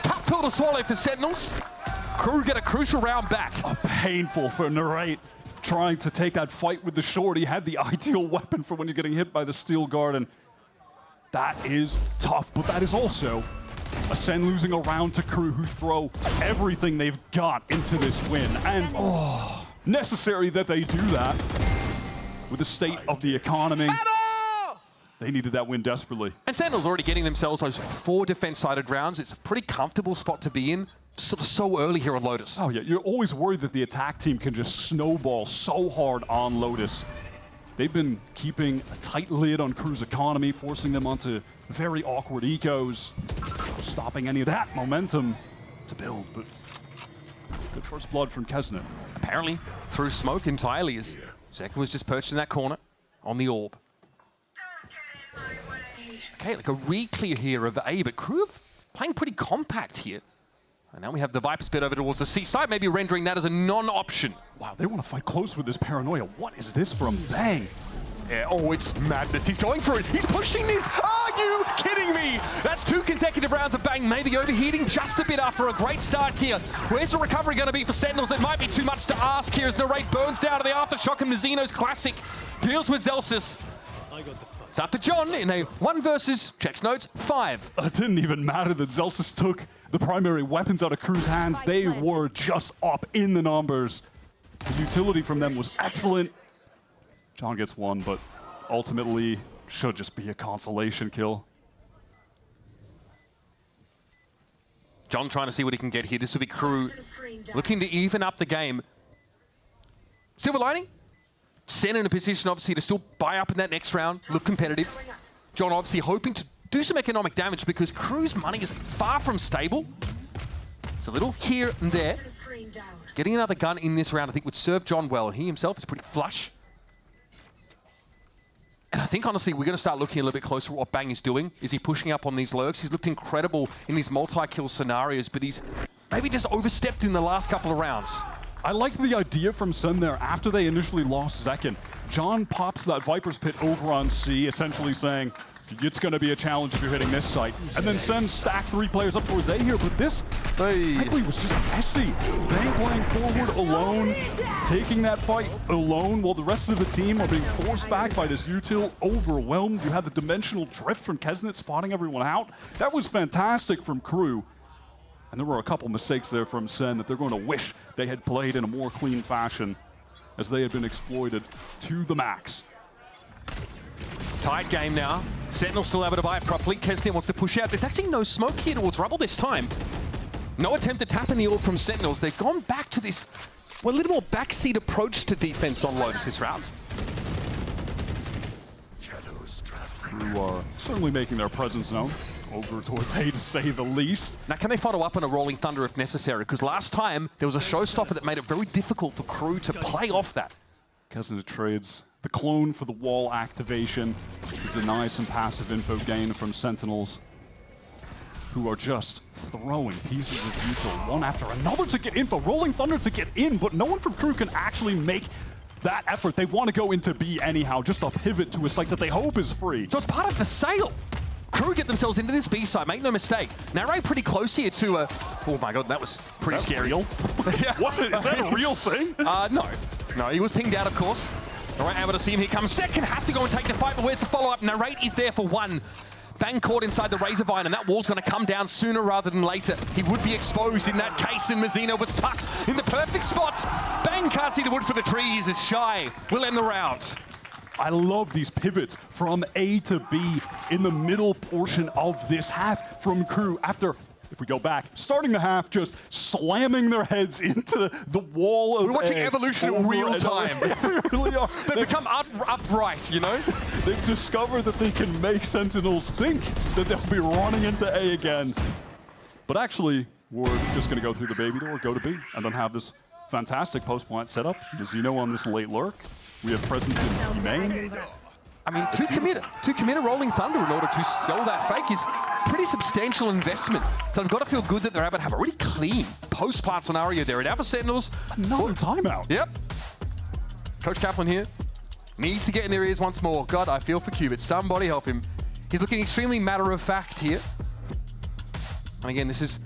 Tough pill to swallow for Sentinels. KRU get a crucial round back. Oh, painful for Narrate. Trying to take that fight with the shorty. Had the ideal weapon for when you're getting hit by the Steel Garden. That is tough, but that is also a SEN losing a round to KRU, who throw everything they've got into this win. And necessary that they do that with the state of the economy. They needed that win desperately. And Sentinels already getting themselves those 4 defense-sided rounds. It's a pretty comfortable spot to be in, sort of so early here on Lotus. Oh yeah, you're always worried that the attack team can just snowball so hard on Lotus. They've been keeping a tight lid on KRU's economy, forcing them onto very awkward ecos, stopping any of that momentum to build, but good first blood from Kesnet. Apparently through smoke entirely, as Zekken was just perched in that corner on the orb. Okay, like a re-clear here of A, but KRU playing pretty compact here. And now we have the Viper spit over towards the C side, maybe rendering that as a non-option. Wow, they want to fight close with this paranoia. What is this from Bang? Yeah, oh, it's madness. He's going for it. He's pushing this. Are you kidding me? That's 2 consecutive rounds of Bang, maybe overheating just a bit after a great start here. Where's the recovery going to be for Sentinels? It might be too much to ask here as Narrate burns down to the Aftershock, and Mazzino's classic deals with Zelsis. It's up to John in a 1 versus, checks notes, 5. It didn't even matter that Zelsis took the primary weapons out of KRU's hands. They were just up in the numbers. The utility from them was excellent. John gets 1, but ultimately should just be a consolation kill. John trying to see what he can get here. This will be KRU looking to even up the game. Silver lining? SEN in a position, obviously, to still buy up in that next round, look competitive. John obviously hoping to do some economic damage because KRU's money is far from stable. It's a little here and there. Getting another gun in this round, I think, would serve John well. He himself is pretty flush. And I think, honestly, we're going to start looking a little bit closer at what Bang is doing. Is he pushing up on these lurks? He's looked incredible in these multi-kill scenarios, but he's maybe just overstepped in the last couple of rounds. I liked the idea from SEN there after they initially lost Zekken. John pops that Viper's Pit over on C, essentially saying, it's going to be a challenge if you're hitting this site. And then SEN stacked 3 players up towards A here, but this, frankly, was just messy. Bang playing forward alone, taking that fight alone, while the rest of the team are being forced back by this util, overwhelmed. You had the dimensional drift from Kesnet spotting everyone out. That was fantastic from KRU. And there were a couple mistakes there from SEN that they're going to wish they had played in a more clean fashion, as they had been exploited to the max. Tight game now. Sentinel still able to buy it properly. Kesnet wants to push out. There's actually no smoke here towards Rubble this time. No attempt to tap in the orb from Sentinels. They've gone back to this, well, a little more backseat approach to defense on Lotus this round. KRU are certainly making their presence known over towards A, to say the least. Now, can they follow up on a Rolling Thunder if necessary? Because last time, there was a showstopper that made it very difficult for KRU to play off that. Kesnet trades the clone for the wall activation to deny some passive info gain from Sentinels, who are just throwing pieces of util one after another to get info. Rolling Thunder to get in, but no one from KRU can actually make that effort. They want to go into B anyhow, just a pivot to a site that they hope is free. So it's part of the sale. KRU get themselves into this B side, make no mistake. Narrate pretty close here to oh my god, that was pretty scary. Real? Yeah. What? Is that a real thing? No, he was pinged out, of course. All right, able to see him. Here comes Zekken, has to go and take the fight, but where's the follow-up? Narrate is there for 1. bang caught inside the Razor Vine, and that wall's going to come down sooner rather than later. He would be exposed in that case, and Mazzino was tucked in the perfect spot. Bang can't see the wood for the trees as Shy will end the round. I love these pivots from A to B in the middle portion of this half from KRU after, if we go back, starting the half, just slamming their heads into the wall of We're watching A evolution in real time. They really are. They become upright, you know? They've discovered that they can make Sentinels think that they'll be running into A again. But actually, we're just going to go through the baby door, go to B, and then have this fantastic post-plant setup. Mazzino on this late lurk. We have presence in main. I mean, to commit a Rolling Thunder in order to sell that fake is pretty substantial investment. So I've got to feel good that they're able to have a really clean post-plant scenario there. And Alpha Sentinels... Another timeout. Yep. Coach Kaplan here needs to get in their ears once more. God, I feel for Qubit. Somebody help him. He's looking extremely matter-of-fact here. And again, this is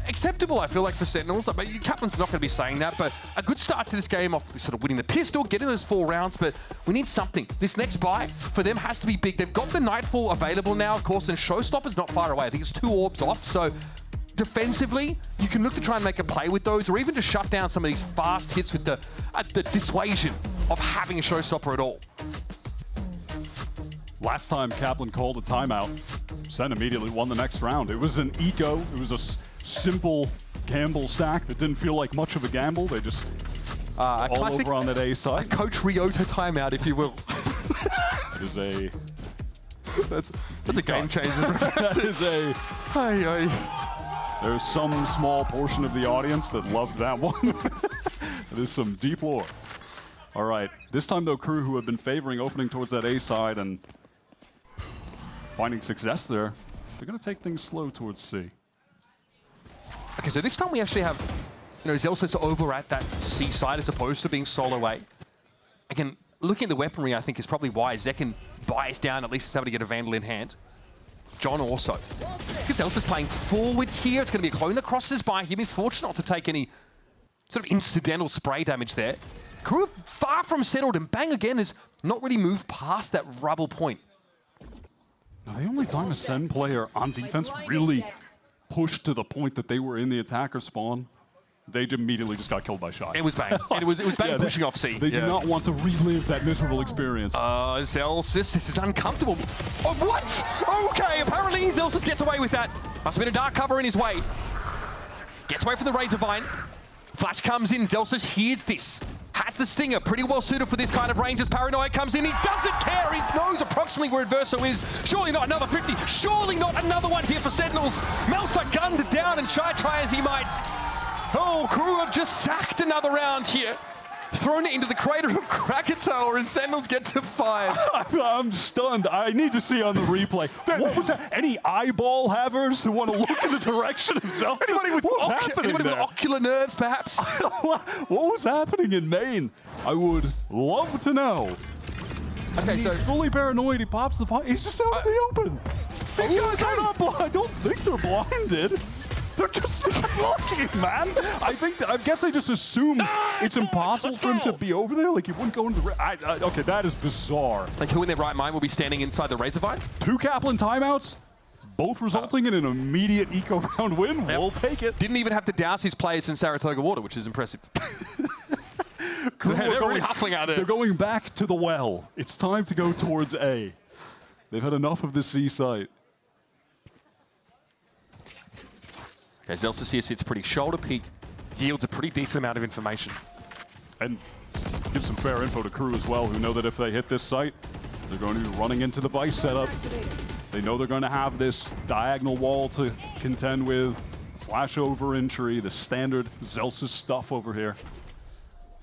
acceptable, I feel like, for Sentinels. I mean, Kaplan's not going to be saying that, but a good start to this game off sort of winning the pistol, getting those 4 rounds, but we need something. This next buy for them has to be big. They've got the Nightfall available now, of course, and Showstopper's not far away. I think it's 2 orbs off, so defensively, you can look to try and make a play with those, or even to shut down some of these fast hits with the dissuasion of having a Showstopper at all. Last time Kaplan called a timeout, Sen immediately won the next round. It was an eco, it was a simple gamble stack that didn't feel like much of a gamble. They just a all classic, over on that A side. A Coach Ryota timeout, if you will. It is a... That's a game changer. That is a... There's some small portion of the audience that loved that one. It is some deep lore. All right, this time though, KRU, who have been favoring opening towards that A side and finding success there, they're going to take things slow towards C. Okay, so this time we actually have, you know, Zelsa's over at that C side as opposed to being solo away. Again, looking at the weaponry, I think is probably why Zekin buys down, at least is able to get a Vandal in hand. John also. Because Zelsa's playing forwards here. It's going to be a clone that crosses by him. He's fortunate not to take any sort of incidental spray damage there. KRU far from settled, and Bang again has not really moved past that rubble point. Now, the only time a Sen player on defense really pushed to the point that they were in the attacker spawn, they immediately just got killed by Shy. It was Bang. And it was Bang pushing off C. They do not want to relive that miserable experience. Zelsis, this is uncomfortable. Oh, what? Okay, apparently Zelsis gets away with that. Must have been a dark cover in his way. Gets away from the Razor Vine. Flash comes in, Zelsis hears this. Has the Stinger, pretty well suited for this kind of range as Paranoia comes in. He doesn't care, he knows approximately where Adverso is. Surely not another 50, surely not another one here for Sentinels. Melsa gunned down and Shy try as he might. Oh, KRU have just sacked another round here. Thrown it into the crater of Krakatoa and Sentinels get to 5. I'm stunned. I need to see on the replay. What was that? Any eyeball havers who want to look in the direction of Zelsa? Anybody with ocular nerves, perhaps? What was happening in main? I would love to know. Okay, so he's fully paranoid. He pops the fight. He's just out in the open. These guys are not blind. I don't think they're blinded. They're just looking, man. I guess they just assume it's impossible for him to be over there. Like, he wouldn't go into the... okay, that is bizarre. Like, who in their right mind will be standing inside the Razor Vine? 2 Kaplan timeouts, both resulting in an immediate eco round win. We'll take it. Didn't even have to douse his players in Saratoga water, which is impressive. They're really hustling out there. They're going back to the well. It's time to go towards A. They've had enough of the C site. Okay, Zelsis here sits pretty shoulder peak, yields a pretty decent amount of information. And gives some fair info to KRU as well, who know that if they hit this site, they're going to be running into the Vice setup. They know they're going to have this diagonal wall to contend with, flash over entry, the standard Zelsis stuff over here.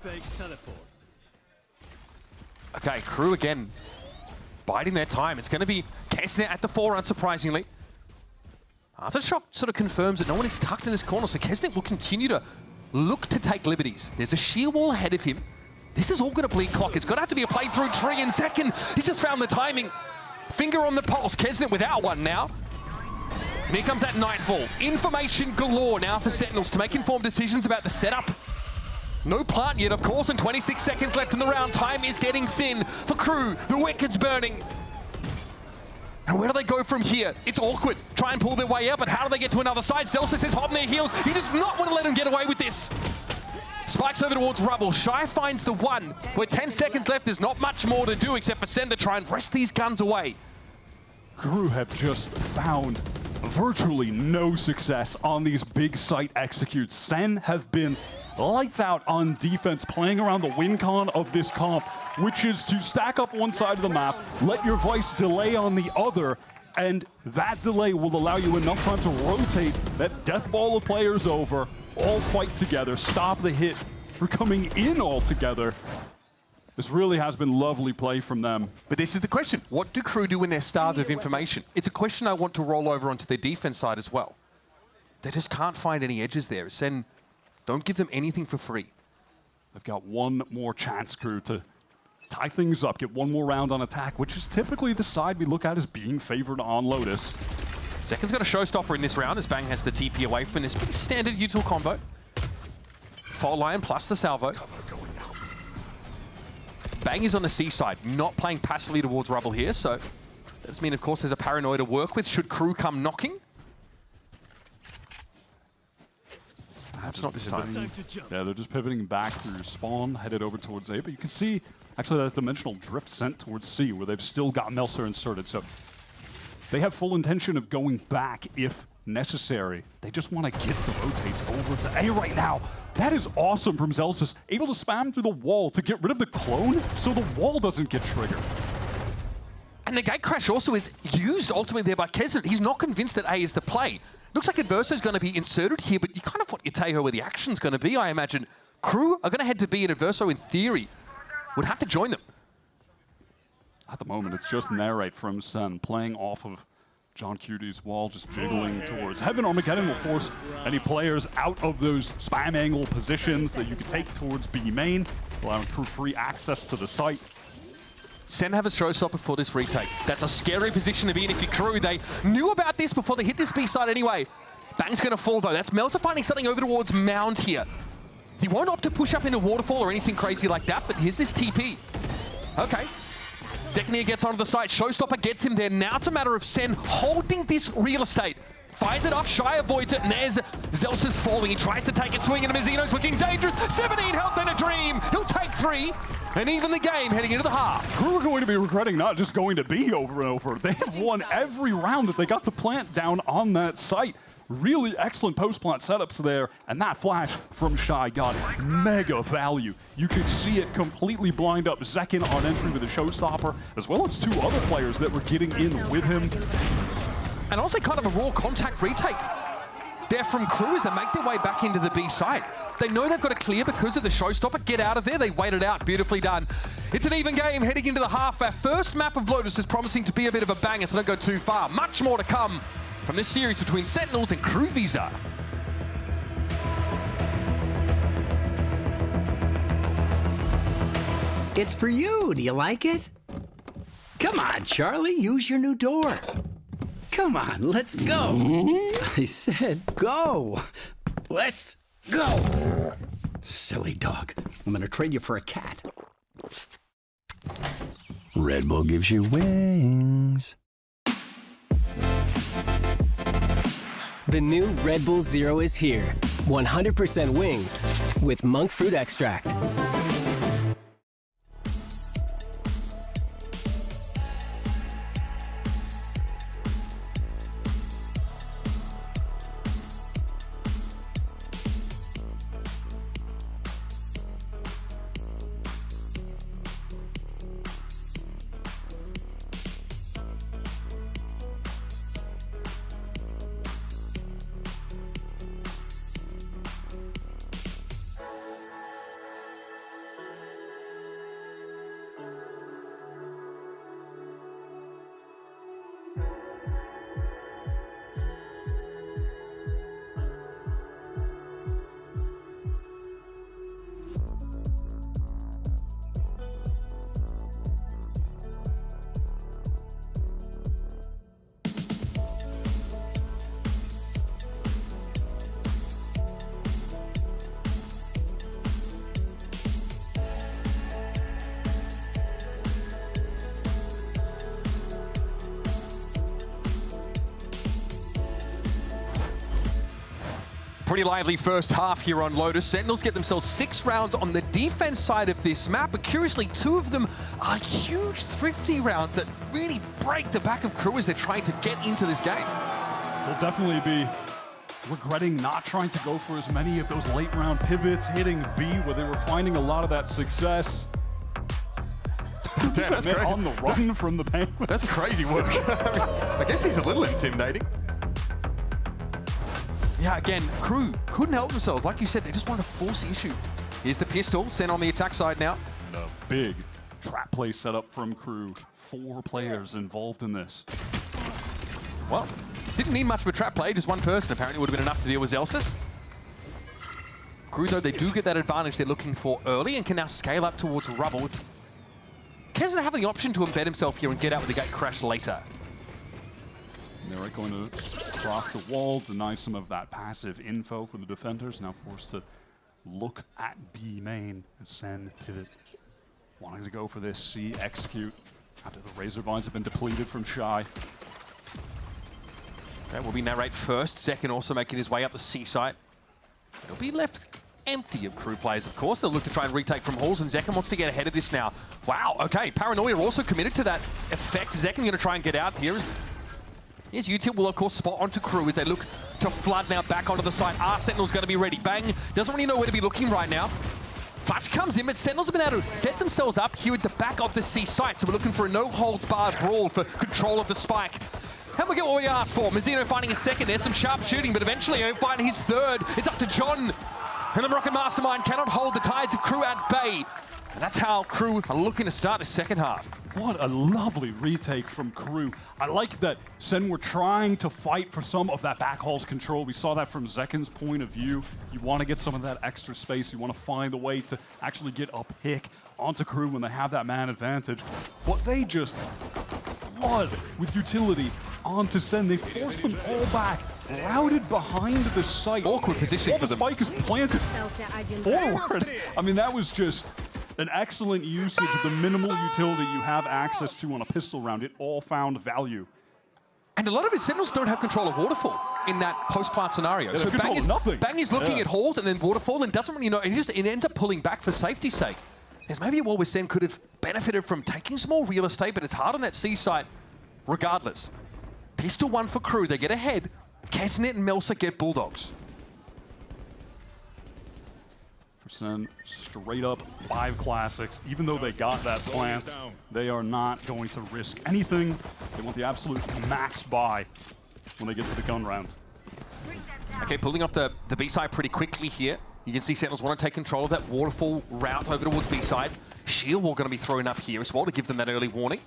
Fake teleport. Okay, KRU again, biding their time. It's going to be Kesnet at the 4, unsurprisingly. Aftershock sort of confirms that no one is tucked in this corner, so Kesnet will continue to look to take liberties. There's a sheer wall ahead of him. This is all going to bleed clock. It's going to have to be a play through tree in second. He just found the timing. Finger on the pulse. Kesnet without one now. And here comes that Nightfall. Information galore now for Sentinels to make informed decisions about the setup. No plant yet, of course, and 26 seconds left in the round. Time is getting thin for KRU. The wicked's burning. And where do they go from here? It's awkward. Try and pull their way out, but how do they get to another side? Celsius is hot on their heels. He does not want to let him get away with this. Spikes over towards Rubble. Shy finds the one. With 10 seconds left, there's not much more to do except for Sen to try and wrest these guns away. KRU have just found virtually no success on these big site executes. Sen have been lights out on defense, playing around the win con of this comp, which is to stack up one side of the map, let your Vice delay on the other, and that delay will allow you enough time to rotate that death ball of players over, all fight together, stop the hit for coming in all together. This really has been lovely play from them. But this is the question. What do KRU do when they're starved of information? It's a question I want to roll over onto their defense side as well. They just can't find any edges there. Sen, don't give them anything for free. They've got one more chance, KRU, to tie things up, get one more round on attack, which is typically the side we look at as being favored on Lotus. Second's got a showstopper in this round as Bang has to TP away from this pretty standard util combo. Fault line plus the salvo. Bang is on the C side, not playing passively towards Rubble here, so that does mean, of course, there's a paranoia to work with should KRU come knocking. Perhaps not this time. Yeah, they're just pivoting back through spawn, headed over towards A, but you can see actually that dimensional drift sent towards C, where they've still got Melser inserted, so they have full intention of going back if necessary. They just want to get the rotates over to A right now. That is awesome from Celsius, able to spam through the wall to get rid of the clone so the wall doesn't get triggered. And the gate crash also is used ultimately there by Kesnet. He's not convinced that A is the play. Looks like Adverso's going to be inserted here, but you kind of want Yateo where the action's going to be, I imagine. KRU are going to head to B, and Adverso, in theory, would have to join them. At the moment, it's just Narrate from Sen, playing off of John Cutie's wall, just jiggling towards Heaven. Armageddon will force any players out of those spam angle positions that you could take towards B main, allowing KRU free access to the site. Sen have a showstopper for this retake. That's a scary position to be in if you're KRU. They knew about this before they hit this B side anyway. Bang's going to fall though. That's Melter finding something over towards Mound here. He won't opt to push up into Waterfall or anything crazy like that, but here's this TP. Okay. Zeknir gets onto the site. Showstopper gets him there. Now it's a matter of Sen holding this real estate. Fires it off, Shy avoids it, and there's Zelsa's falling. He tries to take a swing, and Mizzino's looking dangerous. 17 health and a dream. He'll take 3, and even the game heading into the half. KRU are going to be regretting not just going to B over and over. They have won every round that they got the plant down on that site. Really excellent post-plant setups there, and that flash from Shy got mega value. You could see it completely blind up Zekin on entry with a showstopper, as well as 2 other players that were getting in with him. And also kind of a raw contact retake there from KRU as they make their way back into the B site. They know they've got to clear because of the showstopper. Get out of there. They wait it out. Beautifully done. It's an even game heading into the half. Our first map of Lotus is promising to be a bit of a banger, so don't go too far. Much more to come from this series between Sentinels and KRU Visa. It's for you. Do you like it? Come on, Charlie. Use your new door. Come on, let's go. I said go. Let's go. Silly dog. I'm gonna trade you for a cat. Red Bull gives you wings. The new Red Bull Zero is here. 100% wings with monk fruit extract. Pretty lively first half here on Lotus. Sentinels get themselves 6 rounds on the defense side of this map, but curiously 2 of them are huge thrifty rounds that really break the back of KRU as they're trying to get into this game. We'll definitely be regretting not trying to go for as many of those late round pivots, hitting B where they were finding a lot of that success. Damn, that's crazy. On the run from the banquet. That's crazy work. I guess he's a little intimidating. Yeah, again, KRU couldn't help themselves. Like you said, they just want to force the issue. Here's the pistol, sent on the attack side now. And a big trap play set up from KRU. 4 players involved in this. Well, didn't need much of a trap play, just one person apparently would have been enough to deal with Zelsis. KRU, though, they do get that advantage they're looking for early and can now scale up towards rubble. Kesner having the option to embed himself here and get out with the gate crash later. They're going to cross the wall, deny some of that passive info for the defenders. Now forced to look at B main and SEN pivot. Wanting to go for this C execute after the Razor Vines have been depleted from Shy. Okay, will be narrate first. Second also making his way up the C site. It'll be left empty of KRU players, of course. They'll look to try and retake from Halls, and Zekken wants to get ahead of this now. Wow, okay, Paranoia also committed to that effect. Zekken going to try and get out here. Here's Util will, of course, spot onto KRU as they look to flood now back onto the site. Sentinel's going to be ready. Bang doesn't really know where to be looking right now. Flash comes in, but Sentinels have been able to set themselves up here at the back of the C site. So we're looking for a no-holds-barred brawl for control of the spike. And we get what we asked for. Mazzino finding a second. There's some sharp shooting, but eventually he'll find his third. It's up to John. And the Moroccan Mastermind cannot hold the tides of KRU at bay. And that's how KRU are looking to start the second half. What a lovely retake from KRU. I like that SEN were trying to fight for some of that backhall's control. We saw that from Zekken's point of view. You want to get some of that extra space. You want to find a way to actually get a pick onto KRU when they have that man advantage. But they just flood with utility onto SEN. They forced them all back, routed behind the site. Awkward position for them. The spike is planted forward. I mean, that was just an excellent usage of the minimal utility you have access to on a pistol round. It all found value. And a lot of his Sentinels don't have control of Waterfall in that post-plant scenario. Yeah, so Bang is looking at Halls and then Waterfall and doesn't really know, and it ends up pulling back for safety's sake. There's maybe a world where Sen could have benefited from taking some more real estate, but it's hard on that C site regardless. Pistol 1 for KRU, they get ahead. Kesnet and Melsa get Bulldogs. For SEN, straight up 5 classics. Even though they got that plant, they are not going to risk anything. They want the absolute max buy when they get to the gun round. Okay, pulling off the B side pretty quickly here. You can see Sentinels want to take control of that Waterfall route over towards B side. Shield Wall going to be thrown up here as well to give them that early warning.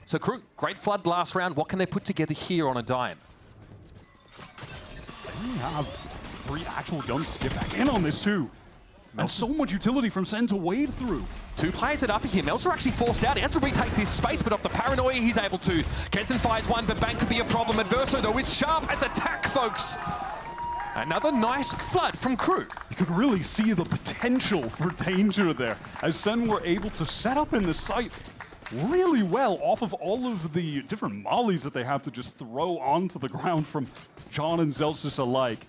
So KRU, great flood last round. What can they put together here on a dime? They have 3 actual guns to get back in on this too. And so much utility from SEN to wade through. 2 players at upper here. Melsa actually forced out. He has to retake this space, but off the Paranoia, he's able to. Keston fires 1, but Bang could be a problem. Adverso, though, is sharp as attack, folks. Another nice flood from KRU. You could really see the potential for danger there, as SEN were able to set up in the site really well off of all of the different mollies that they have to just throw onto the ground from John and Zelsis alike.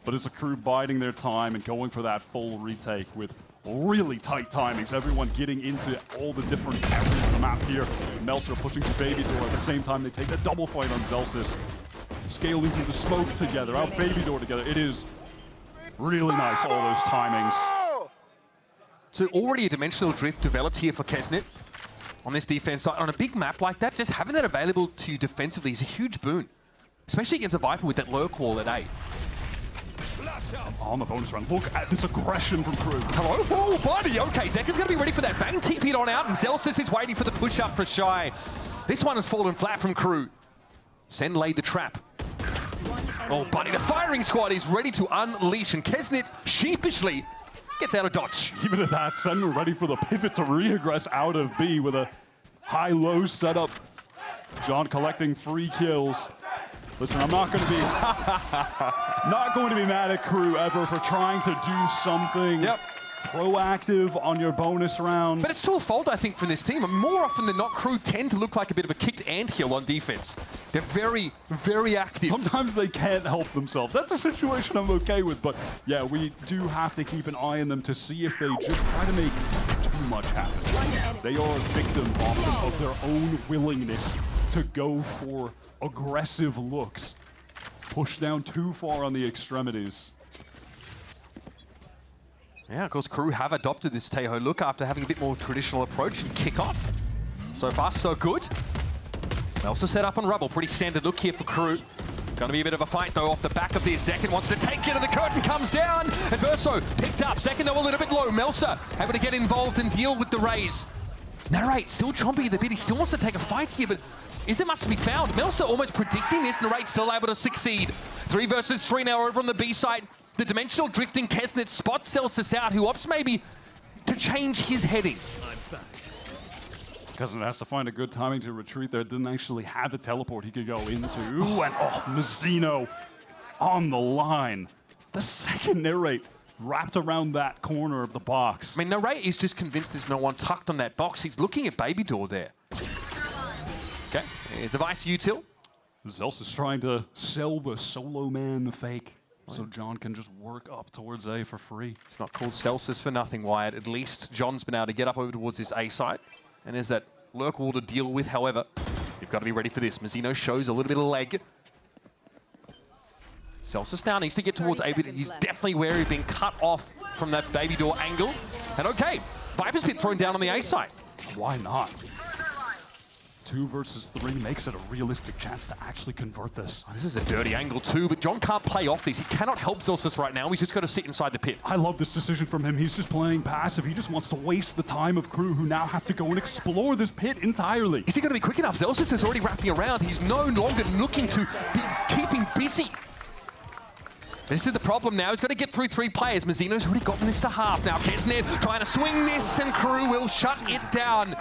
But it's a KRU biding their time and going for that full retake with really tight timings. Everyone getting into all the different areas of the map here. Melser pushing to Baby Door. At the same time, they take a double fight on Zelsis. Scaling through the smoke together, out Baby Door together. It is really nice, all those timings. So already a dimensional drift developed here for Kesnet on this defense side. On a big map like that, just having that available to you defensively is a huge boon. Especially against a Viper with that lurk wall at 8. On the bonus round, look at this aggression from KRU. Hello? Oh, buddy. Okay, Zekken's going to be ready for that. Bang TP'd on out, and Zelsis is waiting for the push-up for Shy. This one has fallen flat from KRU. Sen laid the trap. Oh, buddy, the firing squad is ready to unleash, and Kesnet sheepishly gets out of dodge. Even at that, Sen were ready for the pivot to re-aggress out of B with a high-low setup. John collecting free kills. Listen, I'm not going to be mad at KRU ever for trying to do something proactive on your bonus round. But it's to a fault, I think, from this team. More often than not, KRU tend to look like a bit of a kicked anthill on defense. They're very, very active. Sometimes they can't help themselves. That's a situation I'm okay with, but yeah, we do have to keep an eye on them to see if they just try to make too much happen. They are a victim often of their own willingness to go for aggressive looks. Push down too far on the extremities. Yeah, of course, KRU have adopted this Taeho look after having a bit more traditional approach and Kickoff. So far, so good. Melsa set up on Rubble. Pretty standard look here for KRU. Gonna be a bit of a fight, though, off the back of this. Zekin wants to take it, and the curtain comes down. And Verso picked up. Zekin, though, a little bit low. Melsa able to get involved and deal with the raise. Narrate still chompy at the bit. He still wants to take a fight here, but is there much to be found? Melsa almost predicting this. Narrate still able to succeed. 3 versus 3 now over on the B side. The dimensional drifting Kesnet spots Celsius out, who opts maybe to change his heading. Kesnet has to find a good timing to retreat there. Didn't actually have a teleport he could go into. And oh, Mazzino on the line. The second Narrate wrapped around that corner of the box. I mean, Narrate is just convinced there's no one tucked on that box. He's looking at Baby Door there. Okay, here's the Vice util. Zelsa's trying to sell the solo man fake, so John can just work up towards A for free. It's not called Celsius for nothing, Wyatt. At least John's been able to get up over towards this A side. And there's that lurk wall to deal with, however. You've got to be ready for this. Mazzino shows a little bit of leg. Celsius now needs to get towards A, but he's definitely wary of being cut off from that Baby Door angle. And okay, Viper's Pit thrown down on the A side. Why not? 2 versus 3 makes it a realistic chance to actually convert this. Oh, this is a dirty angle too, but John can't play off this. He cannot help Celsius right now. He's just got to sit inside the pit. I love this decision from him. He's just playing passive. He just wants to waste the time of KRU, who now have to go and explore this pit entirely. Is he going to be quick enough? Celsius is already wrapping around. He's no longer looking to be keeping busy. This is the problem now. He's got to get through 3 players. Mazzino's already gotten this to half now. Kesnet trying to swing this, and KRU will shut it down.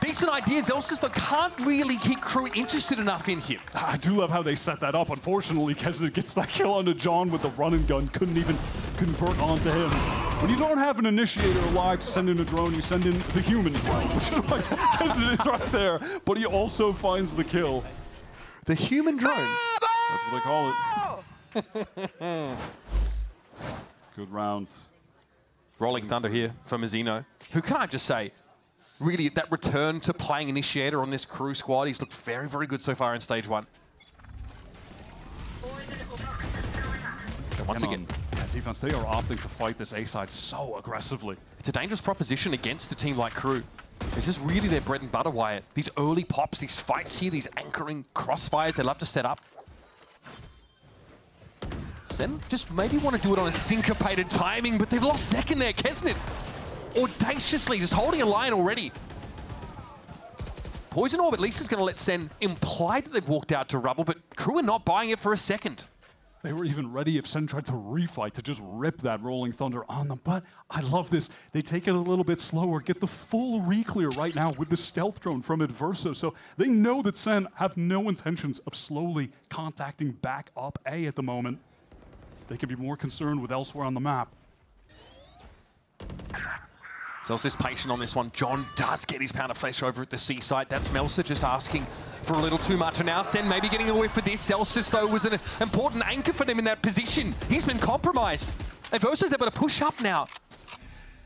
Decent ideas. Celsius, though, can't really keep KRU interested enough in him. I do love how they set that up. Unfortunately, Kesnet gets that kill onto John with the run and gun. Couldn't even convert onto him. When you don't have an initiator alive to send in a drone, you send in the human drone, which is what Kesnet is right there. But he also finds the kill. The human drone? That's what they call it. Good round. Rolling thunder here for Mazzino. Who can I just say, really, that return to playing initiator on this KRU squad, he's looked very, very good so far in stage 1. And once again, as defense, they are opting to fight this A side so aggressively. It's a dangerous proposition against a team like KRU. This is really their bread and butter, Wyatt. These early pops, these fights here, these anchoring crossfires, they love to set up. Then just maybe want to do it on a syncopated timing, but they've lost second there. Kesnet audaciously just holding a line already. Poison Orb at least is going to let Sen imply that they've walked out to Rubble, but KRU are not buying it for a second. They were even ready if Sen tried to refight to just rip that Rolling Thunder on them, but I love this. They take it a little bit slower, get the full re-clear right now with the stealth drone from Adverso, so they know that Sen have no intentions of slowly contacting back up A at the moment. They could be more concerned with elsewhere on the map. Celsius patient on this one. John does get his pound of flesh over at the C site. That's Melsa just asking for a little too much. And now Sen maybe getting away for this. Celsius, though, was an important anchor for them in that position. He's been compromised. Adverso's able to push up now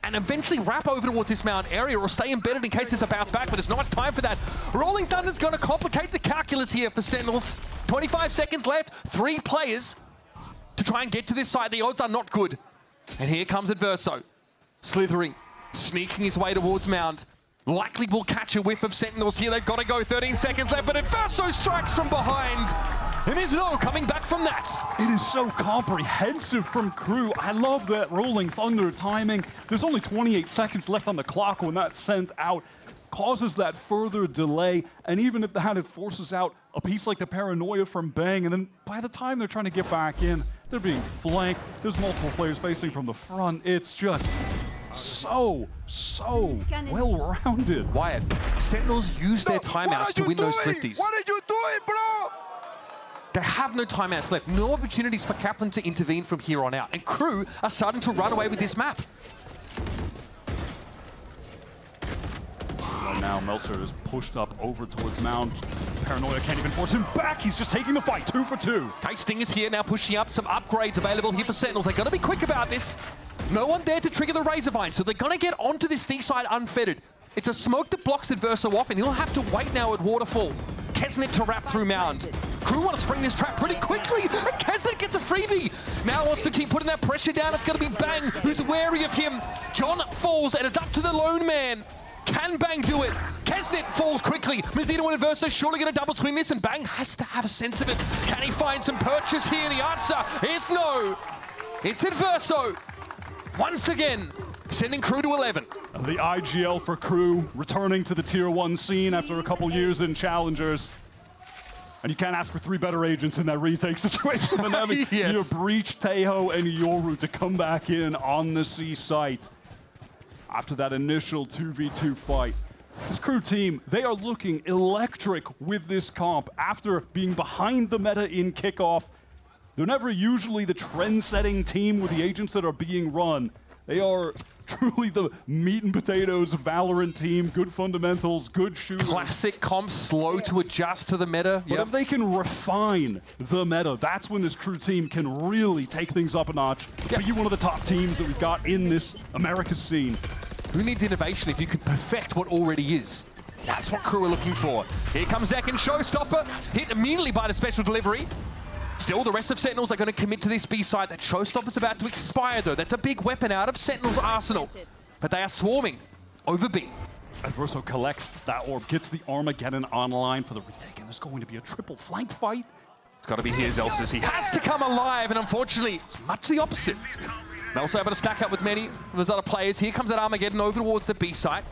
and eventually wrap over towards this mount area or stay embedded in case there's a bounce back, but it's not much time for that. Rolling Thunder's going to complicate the calculus here for Sentinels. 25 seconds left, 3 players to try and get to this side. The odds are not good. And here comes Adverso, slithering, sneaking his way towards Mound. Likely will catch a whiff of Sentinels here. They've got to go. 13 seconds left, but Adverso strikes from behind. And there's no coming back from that. It is so comprehensive from KRU. I love that Rolling Thunder timing. There's only 28 seconds left on the clock when that's sent out. Causes that further delay, and even if that, it forces out a piece like the Paranoia from Bang, and then by the time they're trying to get back in, they're being flanked. There's multiple players facing from the front. It's just so well-rounded. Wyatt, Sentinels use their timeouts to win those thrifties. What are you doing, bro? They have no timeouts left, no opportunities for Kaplan to intervene from here on out, and KRU are starting to run away with this map. now. Meltzer is pushed up over towards Mount. Paranoia can't even force him back. He's just taking the fight, 2 for 2. K-Sting is here now, pushing up. Some upgrades available here for Sentinels. They've got to be quick about this. No one there to trigger the Razorvine, so they're going to get onto this C-side unfettered. It's a smoke that blocks Adverso off, and he'll have to wait now at Waterfall. Kesnet to wrap through Mound. KRU want to spring this trap pretty quickly, and Kesnet gets a freebie. Now wants to keep putting that pressure down. It's going to be Bang, who's wary of him. John falls, and it's up to the lone man. Can Bang do it? Kesnet falls quickly. Mazzino and Adverso surely going to double swing this, and Bang has to have a sense of it. Can he find some purchase here? The answer is no. It's Adverso. Once again, sending KRU to 11. The IGL for KRU, returning to the Tier 1 scene after a couple years in Challengers. And you can't ask for 3 better agents in that retake situation than having your Breach, Tejo, and Yoru to come back in on the C site. After that initial 2v2 fight. This KRU team, they are looking electric with this comp after being behind the meta in Kickoff. They're never usually the trend-setting team with the agents that are being run. They are truly the meat and potatoes VALORANT team, good fundamentals, good shooters. Classic comp, slow to adjust to the meta. But if they can refine the meta, that's when this KRU team can really take things up a notch. Be one of the top teams that we've got in this Americas scene. Who needs innovation if you can perfect what already is? That's what KRU are looking for. Here comes Zach and Showstopper, hit immediately by the special delivery. Still, the rest of Sentinels are going to commit to this B side. That Showstopper's about to expire, though. That's a big weapon out of Sentinel's arsenal. But they are swarming over B. Adverso collects that orb, gets the Armageddon online for the retake, and there's going to be a triple flank fight. It's got to be here, Zelsis. He has to come alive, and unfortunately, it's much the opposite. Melso able to stack up with many of his other players. Here comes that Armageddon over towards the B site.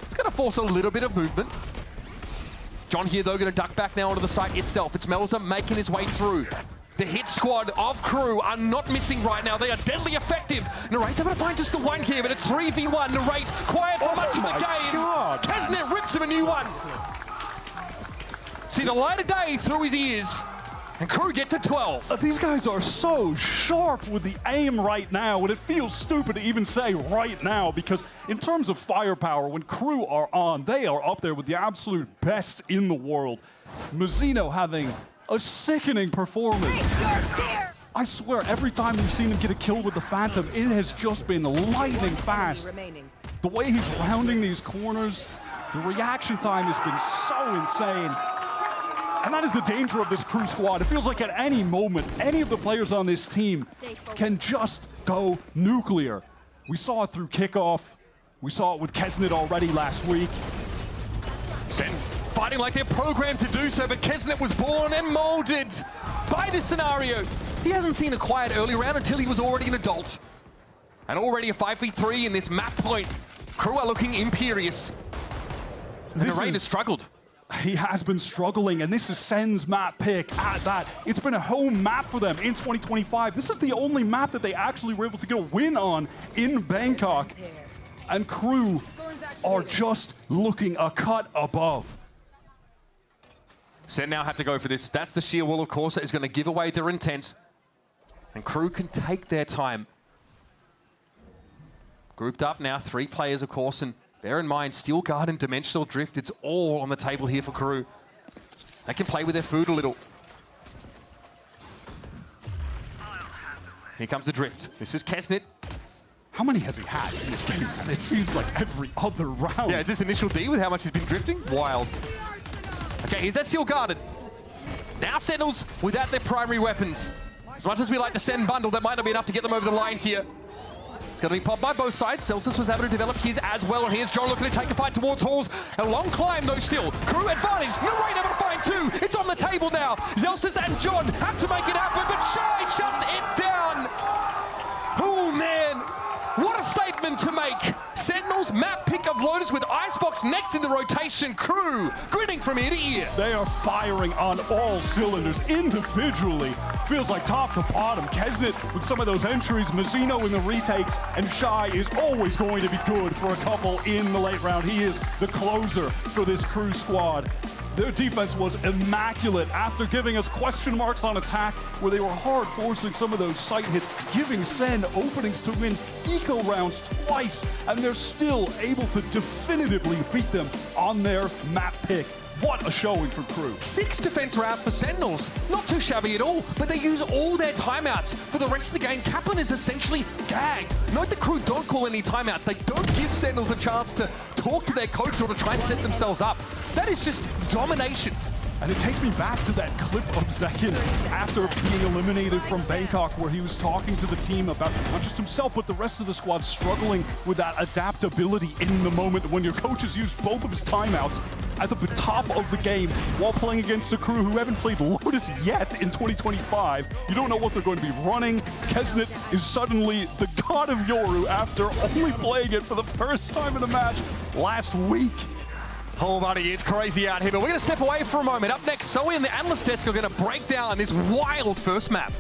It's going to force a little bit of movement. John here, though, going to duck back now onto the site itself. It's Melza making his way through. The hit squad of KRU are not missing right now. They are deadly effective. Narrate's able to find just the one here, but it's 3v1. Narrate quiet for much of the game. Kesnet rips him a new one. See the light of day through his ears. And KRU get to 12. These guys are so sharp with the aim right now, and it feels stupid to even say right now, because in terms of firepower, when KRU are on, they are up there with the absolute best in the world. Mazzino having a sickening performance. I swear, every time you've seen him get a kill with the Phantom, it has just been lightning fast. The way he's rounding these corners, the reaction time has been so insane. And that is the danger of this KRU squad. It feels like at any moment, any of the players on this team can just go nuclear. We saw it through Kickoff. We saw it with Kesnet already last week. Sen fighting like they're programmed to do so, but Kesnet was born and molded by this scenario. He hasn't seen a quiet early round until he was already an adult. And already a 5v3 in this map point. KRU are looking imperious. And Narrate has struggled. He has been struggling, and this is SEN's map pick at that. It's been a home map for them in 2025. This is the only map that they actually were able to get a win on in Bangkok. And KRU are just looking a cut above. Sen now have to go for this. That's the sheer wall, of course, that is going to give away their intent. And KRU can take their time. Grouped up now, 3 players, of course, and bear in mind, Steel Guard and Dimensional Drift, it's all on the table here for KRU. They can play with their food a little. Here comes the Drift. This is Kesnet. How many has he had in this game? It seems like every other round. Yeah, is this initial D with how much he's been drifting? Wild. Okay, here's that Steel Guarded. Now Sentinels without their primary weapons. As much as we like the SEN bundle, that might not be enough to get them over the line here. It's going to be popped by both sides. Celsius was able to develop his as well. And here's John looking to take a fight towards Halls. A long climb, though, still. KRU advantage. Narrate able to find 2. It's on the table now. Celsius and John have to make it happen, but Shy shuts it down. Oh, man. What a statement to make. Sentinels map pick of Lotus with Icebox next in the rotation. KRU grinning from ear to ear. They are firing on all cylinders individually. Feels like top to bottom. Kesnet with some of those entries, Mazzino in the retakes, and Shy is always going to be good for a couple in the late round. He is the closer for this KRU squad. Their defense was immaculate after giving us question marks on attack, where they were hard forcing some of those sight hits, giving SEN openings to win eco rounds twice, and they're still able to definitively beat them on their map pick. What a showing for KRU. 6 defense rounds for Sentinels. Not too shabby at all, but they use all their timeouts. For the rest of the game, Kaplan is essentially gagged. Note the KRU don't call any timeouts. They don't give Sentinels a chance to talk to their coach or to try and set themselves up. That is just domination. And it takes me back to that clip of Zekin after being eliminated from Bangkok, where he was talking to the team about not just himself, but the rest of the squad struggling with that adaptability in the moment when your coaches use both of his timeouts at the top of the game while playing against a KRU who haven't played Lotus yet in 2025. You don't know what they're going to be running. Kesnet is suddenly the god of Yoru after only playing it for the first time in a match last week. Oh, buddy, it's crazy out here, but we're going to step away for a moment. Up next, Zoe and the analyst desk are going to break down this wild first map.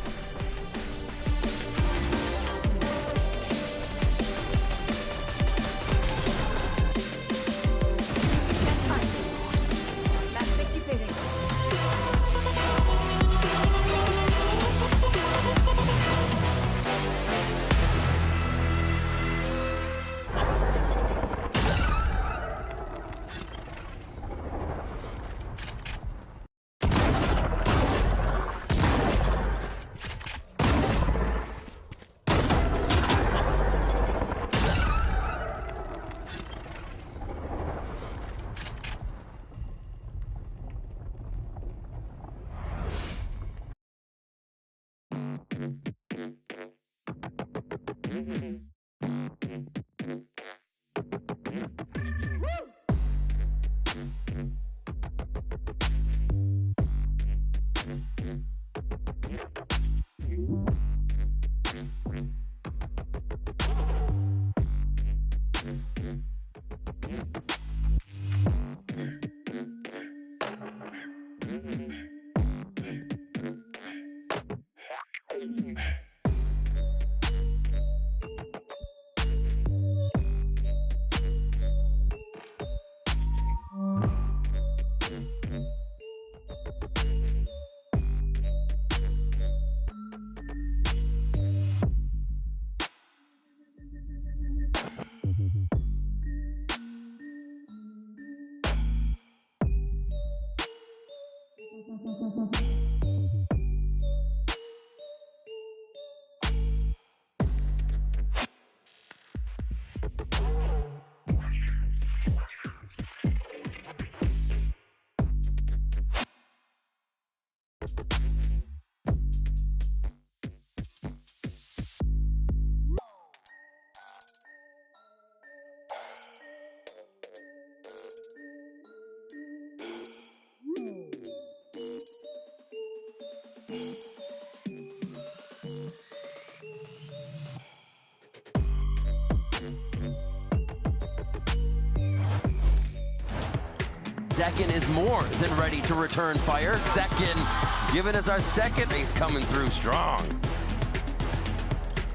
Zekin is more than ready to return fire. Zekin giving us our second ace coming through strong.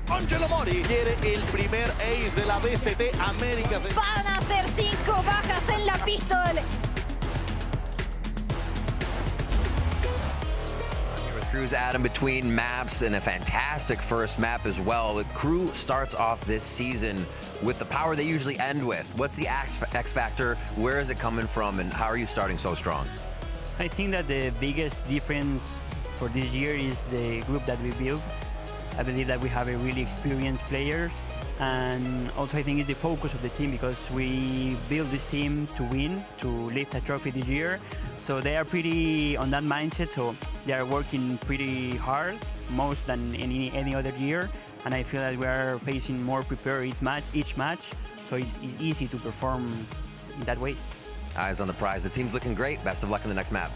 Angelo Mori quiere el primer ace de la VCT Americas. Van a ser 5 bajas en la pistol. KRU's out in between maps and a fantastic first map as well. The KRU starts off this season with the power they usually end with. What's the X factor? Where is it coming from? And how are you starting so strong? I think that the biggest difference for this year is the group that we built. I believe that we have a really experienced players, and also I think it's the focus of the team, because we built this team to win, to lift a trophy this year. So they are pretty on that mindset, so they are working pretty hard, most than any other year. And I feel that we are facing more prepared each match, so it's easy to perform in that way. Eyes on the prize. The team's looking great. Best of luck in the next map.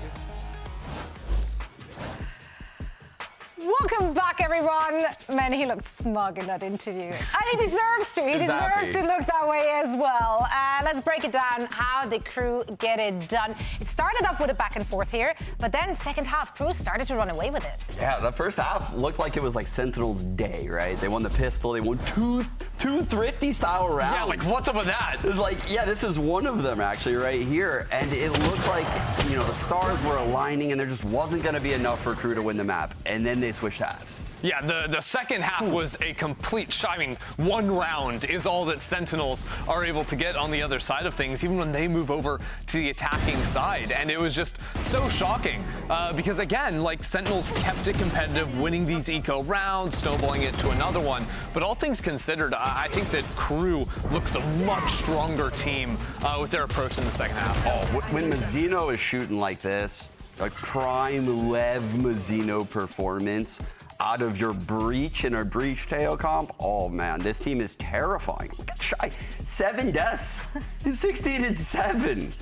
What Welcome back, everyone. Man, he looked smug in that interview. And he deserves to. He deserves to look that way as well. Let's break it down. How did KRU get it done? It started off with a back and forth here, but then second half, KRU started to run away with it. Yeah, the first half looked like it was like Sentinel's day, right? They won the pistol. They won two thrifty style rounds. Yeah, like what's up with that? It's like, yeah, this is one of them actually right here. And it looked like, you know, the stars were aligning and there just wasn't going to be enough for KRU to win the map. And then they switched halves. Yeah, the second half was a complete I mean, one round is all that Sentinels are able to get on the other side of things, even when they move over to the attacking side. And it was just so shocking because, again, like Sentinels kept it competitive, winning these eco rounds, snowballing it to another one. But all things considered, I think that KRU looked the much stronger team with their approach in the second half. Oh, when Mazzino is shooting like this, a prime Lev Mazzino performance out of your breach in a breach Teo comp, oh man, this team is terrifying. Look at Shy, 7 deaths. He's 16-7.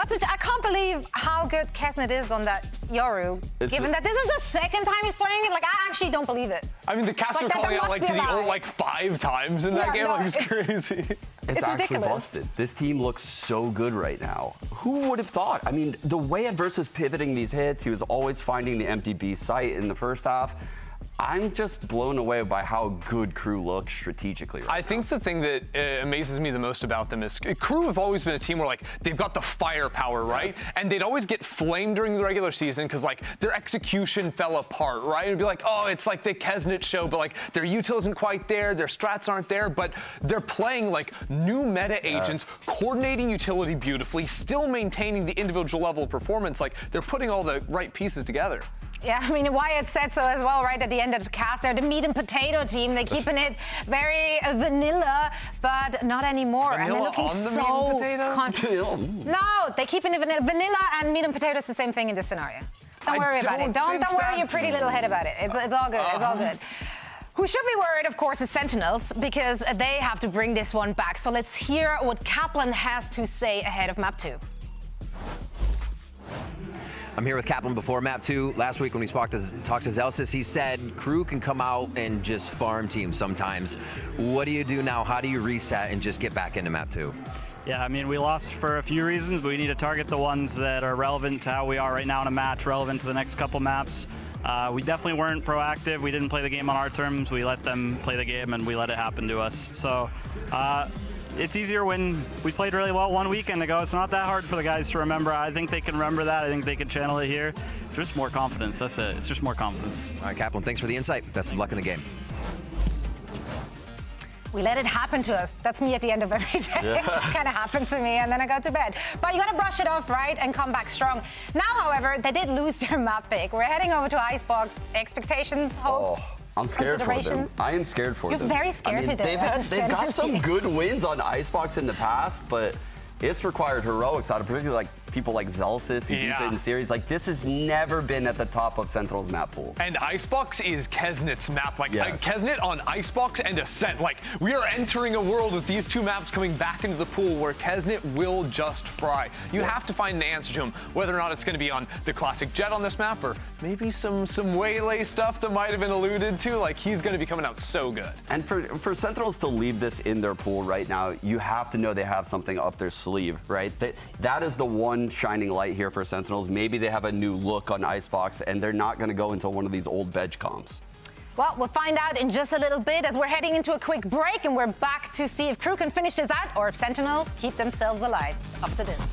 I can't believe how good Kesnet is on that Yoru, given that this is the second time he's playing it. Like, I actually don't believe it. I mean, the caster like, calling out, like, did he ult like 5 times in that game? No, like, it's crazy. It's actually ridiculous. Busted. This team looks so good right now. Who would have thought? I mean, the way Adverse was pivoting these hits, he was always finding the empty B site in the first half. I'm just blown away by how good KRU looks strategically right I think the thing that amazes me the most about them is KRU have always been a team where, like, they've got the firepower, right? Yes. And they'd always get flamed during the regular season because, like, their execution fell apart, right? It'd be like, oh, it's like the Kesnet show, but, like, their util isn't quite there, their strats aren't there, but they're playing, like, new meta agents, coordinating utility beautifully, still maintaining the individual level of performance. Like, they're putting all the right pieces together. Yeah, I mean, Wyatt said so as well, right at the end of the cast. They're the meat and potato team. They're keeping it very vanilla, but not anymore. Vanilla and they're looking on the so meat and potatoes? No, they're keeping it vanilla. Vanilla and meat and potatoes the same thing in this scenario. Don't worry about it. Don't worry your pretty little head about it. It's all good. It's all good. Who should be worried, of course, is Sentinels, because they have to bring this one back. So let's hear what Kaplan has to say ahead of Map 2. I'm here with Kaplan before Map 2. Last week when we talked to Zelsis, he said KRU can come out and just farm teams sometimes. What do you do now? How do you reset and just get back into Map 2? Yeah, I mean, we lost for a few reasons, but we need to target the ones that are relevant to how we are right now in a match, relevant to the next couple maps. We definitely weren't proactive. We didn't play the game on our terms. We let them play the game, and we let it happen to us. So it's easier when we played really well one weekend ago. It's not that hard for the guys to remember. I think they can remember that. I think they can channel it here. Just more confidence. That's it. It's just more confidence. All right, Kaplan, thanks for the insight. Best of luck in the game. We let it happen to us. That's me at the end of every day. Yeah. It just kind of happened to me, and then I go to bed. But you got to brush it off, right, and come back strong. Now, however, they did lose their map pick. We're heading over to Icebox. Expectations, hopes, I'm scared for them. I am scared for them. You're very scared today. They've got some good wins on Icebox in the past, but it's required heroics out of particularly like people like Zelsis and deep in the series. Like, this has never been at the top of Sentinel's map pool. And Icebox is Kesnet's map. Like, Kesnet on Icebox and Ascent. Like, we are entering a world with these two maps coming back into the pool where Kesnet will just fry. You have to find an answer to him, whether or not it's going to be on the classic Jet on this map or maybe some Waylay stuff that might have been alluded to. Like, he's going to be coming out so good. And for Sentinels to leave this in their pool right now, you have to know they have something up their sleeve, right? That is the one shining light here for Sentinels. Maybe they have a new look on Icebox, and they're not going to go into one of these old veg comps. Well, we'll find out in just a little bit as we're heading into a quick break, and we're back to see if KRU can finish this out or if Sentinels keep themselves alive. After this.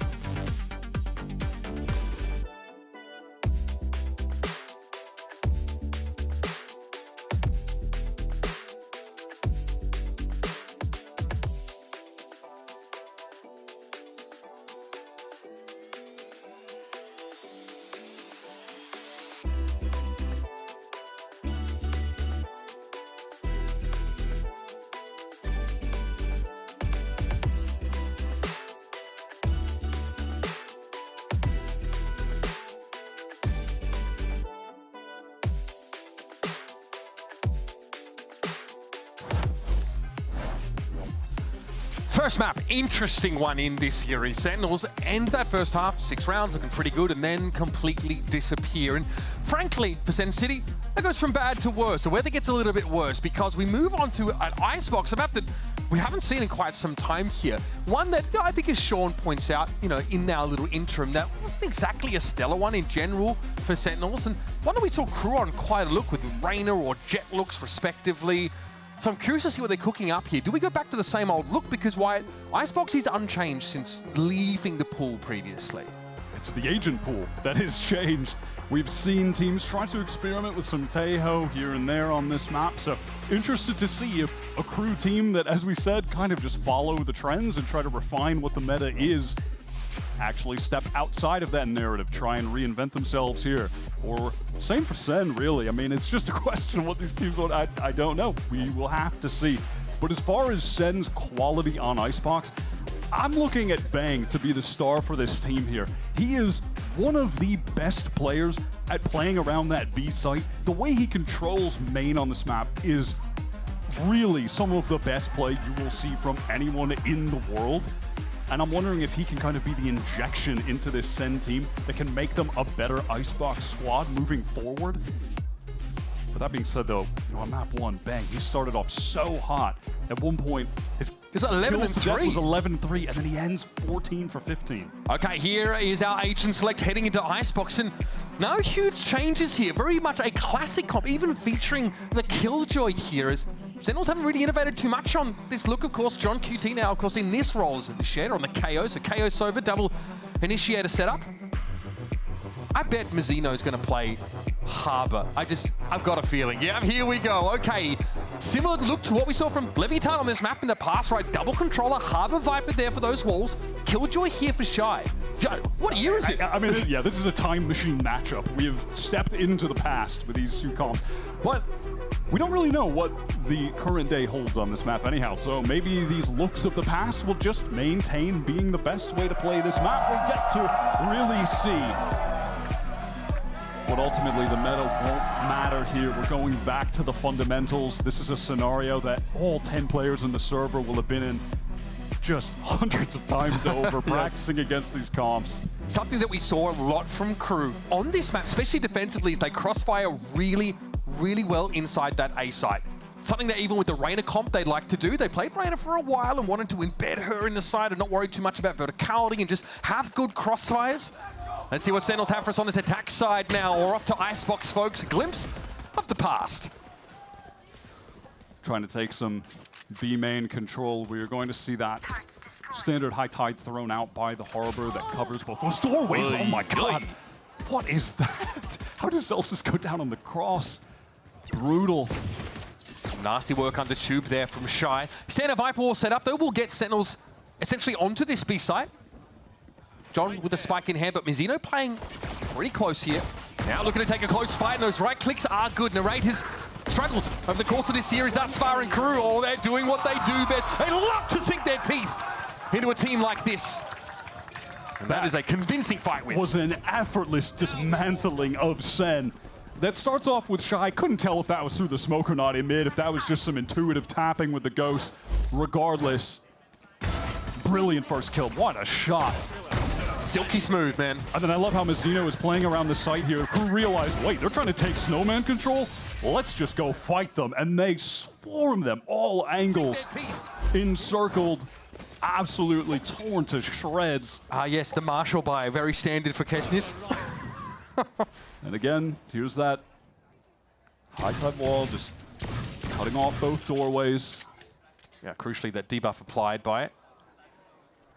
First map, interesting one in this series. Sentinels end that first half, 6 rounds, looking pretty good, and then completely disappear. And frankly, for Sen City, that goes from bad to worse. The weather gets a little bit worse because we move on to an Icebox, a map that we haven't seen in quite some time here. One that I think, as Sean points out, in our little interim, that wasn't exactly a stellar one in general for Sentinels, and one that we saw KRU on quite a look with Rainer or Jet looks respectively. So I'm curious to see what they're cooking up here. Do we go back to the same old look? Because Wyatt, Icebox is unchanged since leaving the pool previously. It's the agent pool that has changed. We've seen teams try to experiment with some Tejo here and there on this map, so interested to see if a KRU team that, as we said, kind of just follow the trends and try to refine what the meta is, actually step outside of that narrative, try and reinvent themselves here. Or same for SEN, really. I mean, it's just a question of what these teams want. I don't know. We will have to see. But as far as SEN's quality on Icebox, I'm looking at Bang to be the star for this team here. He is one of the best players at playing around that B site. The way he controls main on this map is really some of the best play you will see from anyone in the world. And I'm wondering if he can kind of be the injection into this SEN team that can make them a better Icebox squad moving forward. But that being said, though, on map 1, Bang, he started off so hot. At one point, his 11-3 was 11-3, and then he ends 14 for 15. Okay, here is our Agent Select heading into Icebox, and no huge changes here. Very much a classic comp, even featuring the Killjoy here, as Sentinels haven't really innovated too much on this look. Of course, John QT now, of course, in this role as the Shed on the KO, so KO Sova, double initiator setup. I bet Mazzino is going to play Harbor. I've got a feeling. Yeah, here we go. Okay, similar look to what we saw from Leviathan on this map in the past, right? Double controller, Harbor Viper there for those walls. Killjoy here for Shy. What year is it? I mean, yeah, this is a time machine matchup. We have stepped into the past with these two comps, but we don't really know what the current day holds on this map anyhow, so maybe these looks of the past will just maintain being the best way to play this map. We'll get to really see. But ultimately, the meta won't matter here. We're going back to the fundamentals. This is a scenario that all 10 players in the server will have been in just hundreds of times over, practicing against these comps. Something that we saw a lot from KRU on this map, especially defensively, is they crossfire really, really well inside that A site. Something that even with the Rainer comp they'd like to do. They played Rainer for a while and wanted to embed her in the side and not worry too much about verticality and just have good crossfires. Let's see what Sentinels have for us on this attack side now. We're off to Icebox, folks. A glimpse of the past. Trying to take some B main control. We're going to see that standard high tide thrown out by the Harbor that covers both those doorways. Oh my god. What is that? How does Celsius go down on the cross? Brutal. Nasty work under tube there from Shy. Standard Viper wall set up, though. We'll get Sentinels essentially onto this B site. John with the spike in hand, but Mazzino playing pretty close here. Now looking to take a close fight, and those right clicks are good. Narrate has struggled over the course of this series thus far in KRU. Oh, they're doing what they do best. They love to sink their teeth into a team like this. And that is a convincing fight win. Was an effortless dismantling of SEN. That starts off with Shy. Couldn't tell if that was through the smoke or not in mid, if that was just some intuitive tapping with the Ghost. Regardless, brilliant first kill. What a shot. Silky smooth, man. And then I love how Mazzino is playing around the site here. Who realized, wait, they're trying to take Snowman control? Let's just go fight them. And they swarm them, all angles, encircled, absolutely torn to shreds. Yes, the Marshall buy, very standard for Kesnis. And again, here's that high cut wall, just cutting off both doorways. Yeah, crucially, that debuff applied by it.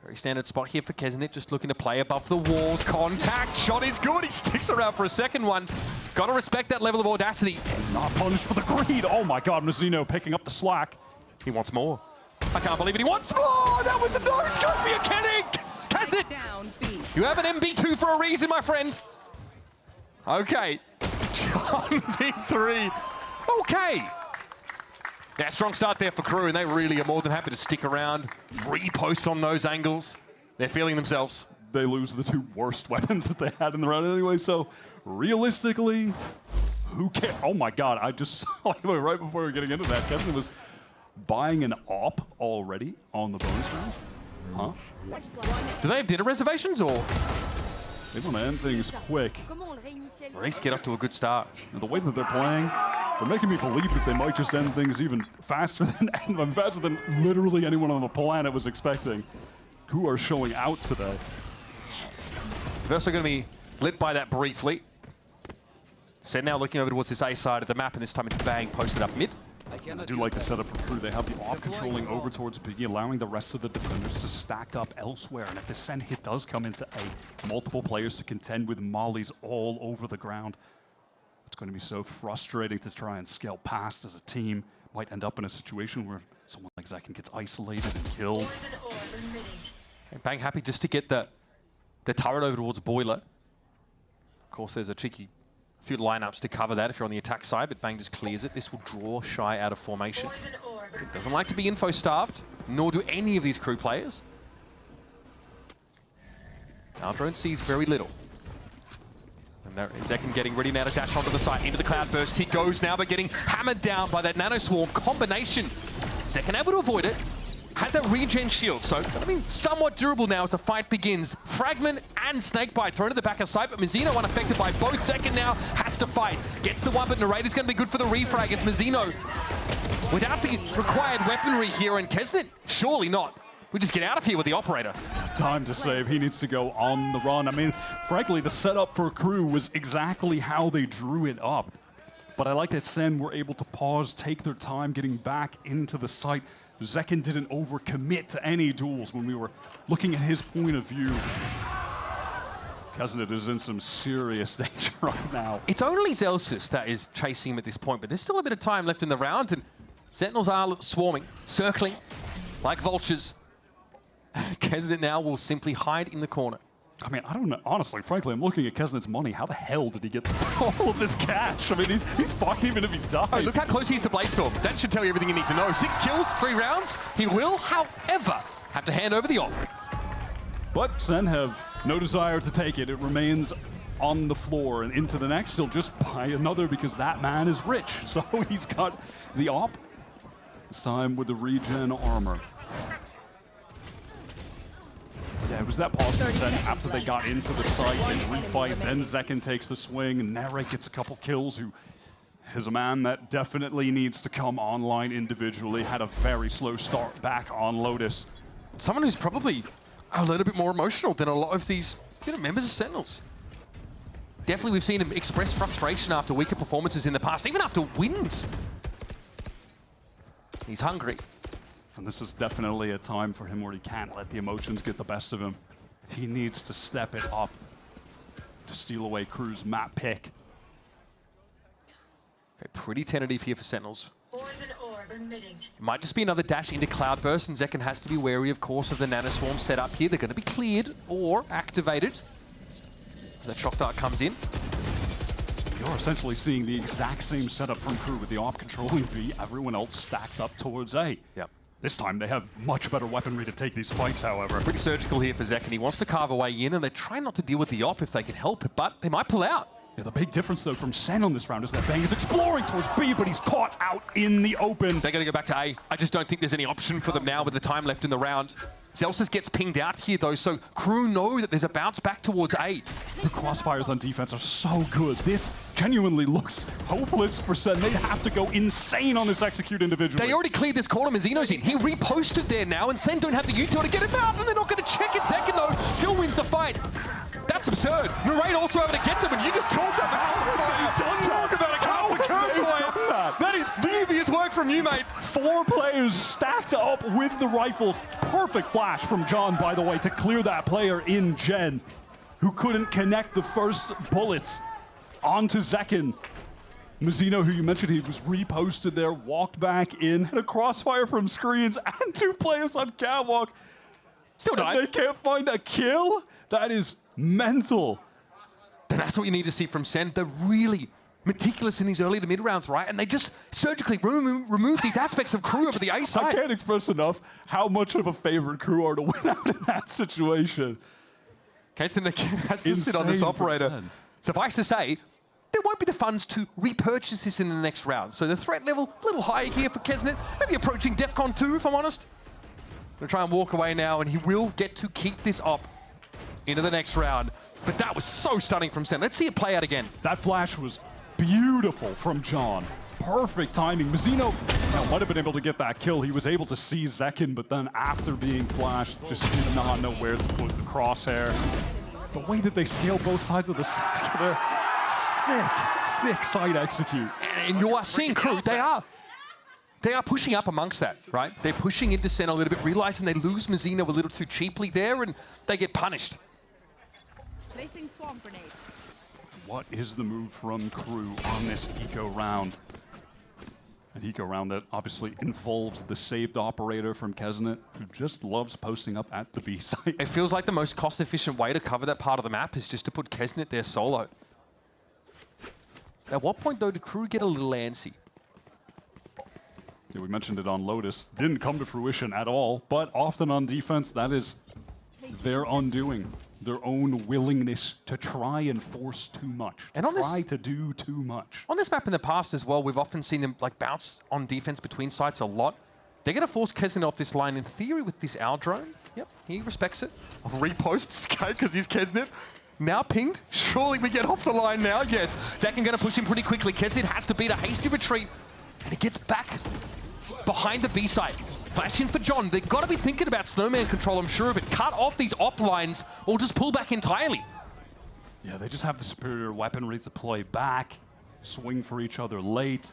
Very standard spot here for Keznit, just looking to play above the walls. Contact shot is good. He sticks around for a second one. Got to respect that level of audacity. Not punished for the greed. Oh my god, Mazzino picking up the slack. He wants more. I can't believe it. He wants more. That was the nose scope. You're kidding. Keznit, you have an MB2 for a reason, my friend. Okay. John B3. Okay. Yeah, strong start there for KRU, and they really are more than happy to stick around, repost on those angles. They're feeling themselves. They lose the two worst weapons that they had in the round anyway, so realistically, who cares? Oh my god, I just saw right before we were getting into that, Kevin was buying an op already on the bonus round? Huh? Do they have dinner reservations, or? They want to end things quick. Or at least get off to a good start. And the way that they're playing, they're making me believe that they might just end things even faster than literally anyone on the planet was expecting. Who are showing out today? They're also going to be lit by that briefly. SEN now looking over towards this A side of the map, and this time it's Bang posted up mid. I do like the setup for KRU. They have the off controlling over towards B, allowing the rest of the defenders to stack up elsewhere. And if the SEN hit does come into A, multiple players to contend with mollies all over the ground. It's going to be so frustrating to try and scale past as a team. Might end up in a situation where someone like Zekken gets isolated and killed. Okay, Bang happy just to get the turret over towards Boiler. Of course, there's a cheeky few lineups to cover that if you're on the attack side, but Bang just clears it. This will draw Shy out of formation. It doesn't like to be info-starved, nor do any of these KRU players. Aldrone sees very little. And there is Zekken getting ready now to dash onto the side, into the Cloudburst. He goes now, but getting hammered down by that Nano Swarm combination. Zekken able to avoid it. Had that regen shield, so I mean, somewhat durable now as the fight begins. Fragment and Snakebite thrown to the back of sight, but Mizzino unaffected by both. Zekken now has to fight. Gets the one, but Narrator's going to be good for the refrag. It's Mizzino without the required weaponry here, and Kesnet, surely not. We just get out of here with the Operator. Time to save. He needs to go on the run. I mean, frankly, the setup for KRU was exactly how they drew it up. But I like that SEN were able to pause, take their time getting back into the site. Zekken didn't overcommit to any duels when we were looking at his point of view. Kesnet is in some serious danger right now. It's only Zelsis that is chasing him at this point, but there's still a bit of time left in the round, and Sentinels are swarming, circling like vultures. Kesnet now will simply hide in the corner. I mean, I don't know. Honestly, frankly, I'm looking at Kesnet's money. How the hell did he get all of this cash? I mean, he's fine even if he dies. Hey, look how close he is to Bladestorm. That should tell you everything you need to know. 6 kills, 3 rounds. He will, however, have to hand over the op. But SEN have no desire to take it. It remains on the floor and into the next. He'll just buy another because that man is rich. So he's got the op. This time with the regen armor. Yeah, it was that pause for SEN after they got into the site and refight. Then Zekken takes the swing, and Narek gets a couple kills, who is a man that definitely needs to come online individually. Had a very slow start back on Lotus. Someone who's probably a little bit more emotional than a lot of these members of Sentinels. Definitely we've seen him express frustration after weaker performances in the past, even after wins. He's hungry. And this is definitely a time for him where he can't let the emotions get the best of him. He needs to step it up to steal away KRU's map pick. Okay, pretty tentative here for Sentinels. It might just be another dash into Cloudburst, and Zekken has to be wary, of course, of the Nanoswarm set up here. They're going to be cleared or activated. That Shock Dart comes in. You're essentially seeing the exact same setup from KRU with the off controlling B, everyone else stacked up towards A. Yep. This time they have much better weaponry to take these fights, however. Pretty surgical here for Zekken. He wants to carve a way in, and they try not to deal with the op if they can help it, but they might pull out. Yeah, the big difference, though, from SEN on this round is that Bang is exploring towards B, but he's caught out in the open. They're going to go back to A. I just don't think there's any option for them now with the time left in the round. Zelsis gets pinged out here, though, so KRU know that there's a bounce back towards A. The crossfires on defense are so good. This genuinely looks hopeless for SEN. They'd have to go insane on this execute individually. They already cleared this corner. Mizzino's in. He reposted there now, and SEN don't have the util to get him out, and they're not going to check it. Zekken, though, still wins the fight. That's absurd. Narrate also able to get them, and you just talked about the crossfire. Talk about a couple of crossfire. That is devious work from you, mate. 4 players stacked up with the rifles. Perfect flash from John, by the way, to clear that player in Gen, who couldn't connect the first bullets onto Zekken. Mizzino, who you mentioned, he was reposted there, walked back in, had a crossfire from screens, and 2 players on catwalk. Still died. They can't find a kill? That is mental. Then that's what you need to see from SEN. They're really meticulous in these early to mid rounds, right? And they just surgically remove these aspects of KRU over the A side. I can't express enough how much of a favorite KRU are to win out in that situation. Kateson again has to sit on this operator. Suffice to say, there won't be the funds to repurchase this in the next round. So the threat level a little higher here for Kesnet. Maybe approaching DEFCON 2, if I'm honest. Gonna try and walk away now, and he will get to keep this op into the next round. But that was so stunning from Sen. Let's see it play out again. That flash was beautiful from John. Perfect timing. Mazzino might have been able to get that kill. He was able to see Zekin, but then after being flashed, just did not know where to put the crosshair. The way that they scale both sides of the site together, sick side execute. And you are seeing KRU, they are pushing up amongst that, right? They're pushing into Sen a little bit, realizing they lose Mazzino a little too cheaply there, and they get punished. Placing swamp grenade. What is the move from KRU on this eco round? An eco round that obviously involves the saved operator from Kesnet, who just loves posting up at the B site. It feels like the most cost-efficient way to cover that part of the map is just to put Kesnet there solo. At what point, though, did KRU get a little antsy? Yeah, we mentioned it on Lotus. Didn't come to fruition at all, but often on defense, that is their undoing. Their own willingness to try and force too much. And on try to do too much. On this map in the past as well, we've often seen them like bounce on defense between sites a lot. They're going to force Kesnet off this line in theory with this owl drone. Yep, he respects it. Repost Sky because he's Kesnet. Now pinged. Surely we get off the line now. Yes, Zekin going to push him pretty quickly. Kesnet has to beat a hasty retreat. And it gets back behind the B site. Flash in for John. They've got to be thinking about snowman control, I'm sure of it. Cut off these op lines or just pull back entirely. Yeah, they just have the superior weaponry to play back, swing for each other late.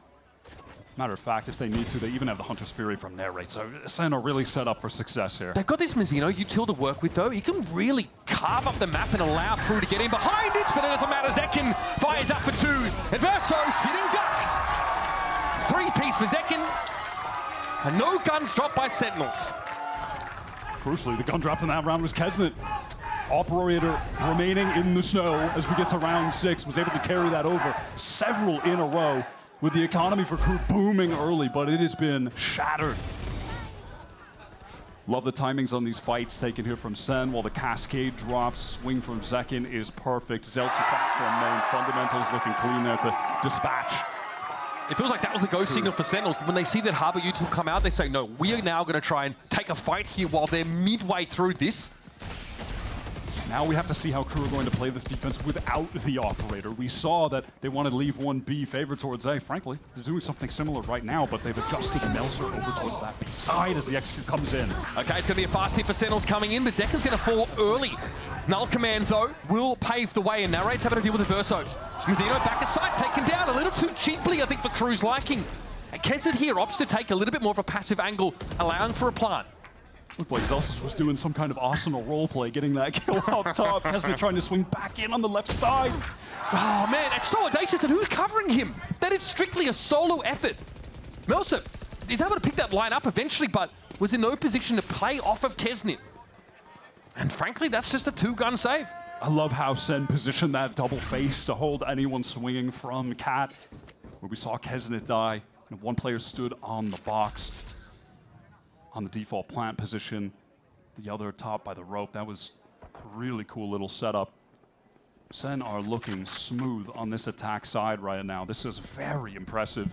Matter of fact, if they need to, they even have the Hunter's Fury from Narrate. So SEN are really set up for success here. They've got this Mazzino util to work with, though. He can really carve up the map and allow KRU to get in behind it, but it doesn't matter. Zekin fires up for two. Adverso sitting duck. 3-piece for Zekin. And no guns dropped by Sentinels. Crucially, the gun dropped in that round was Kesnet. Operator remaining in the snow as we get to round 6, was able to carry that over several in a row with the economy for KRU booming early, but it has been shattered. Love the timings on these fights taken here from Sen while the cascade drops. Swing from Zekin is perfect. Zelsis off from main. Fundamentals looking clean there to dispatch. It feels like that was the go signal for Sentinels. When they see that Harbor util come out, they say, no, we are now going to try and take a fight here while they're midway through this. Now we have to see how KRU are going to play this defense without the operator. We saw that they wanted to leave 1B favor towards A. Frankly, they're doing something similar right now, but they've adjusted Melser over towards that B side as the execute comes in. Okay, it's going to be a fast hit for Sentinels coming in, but Zekin's going to fall early. Null Command, though, will pave the way, and Narrate's having to deal with the Verso. Mazzino back aside, taken down a little too cheaply, I think, for KRU's liking. And Kesnet here opts to take a little bit more of a passive angle, allowing for a plant. Looked like Zelsis was doing some kind of Arsenal roleplay, getting that kill out top. Kesnet trying to swing back in on the left side. Oh, man, it's so audacious, and who's covering him? That is strictly a solo effort. Melser is able to pick that line up eventually, but was in no position to play off of Kesnet. And frankly, that's just a two-gun save. I love how Sen positioned that double face to hold anyone swinging from Cat, where we saw Kesnet die, and one player stood on the box. On the default plant position, the other top by the rope. That was a really cool little setup. Sen are looking smooth on this attack side right now. This is very impressive,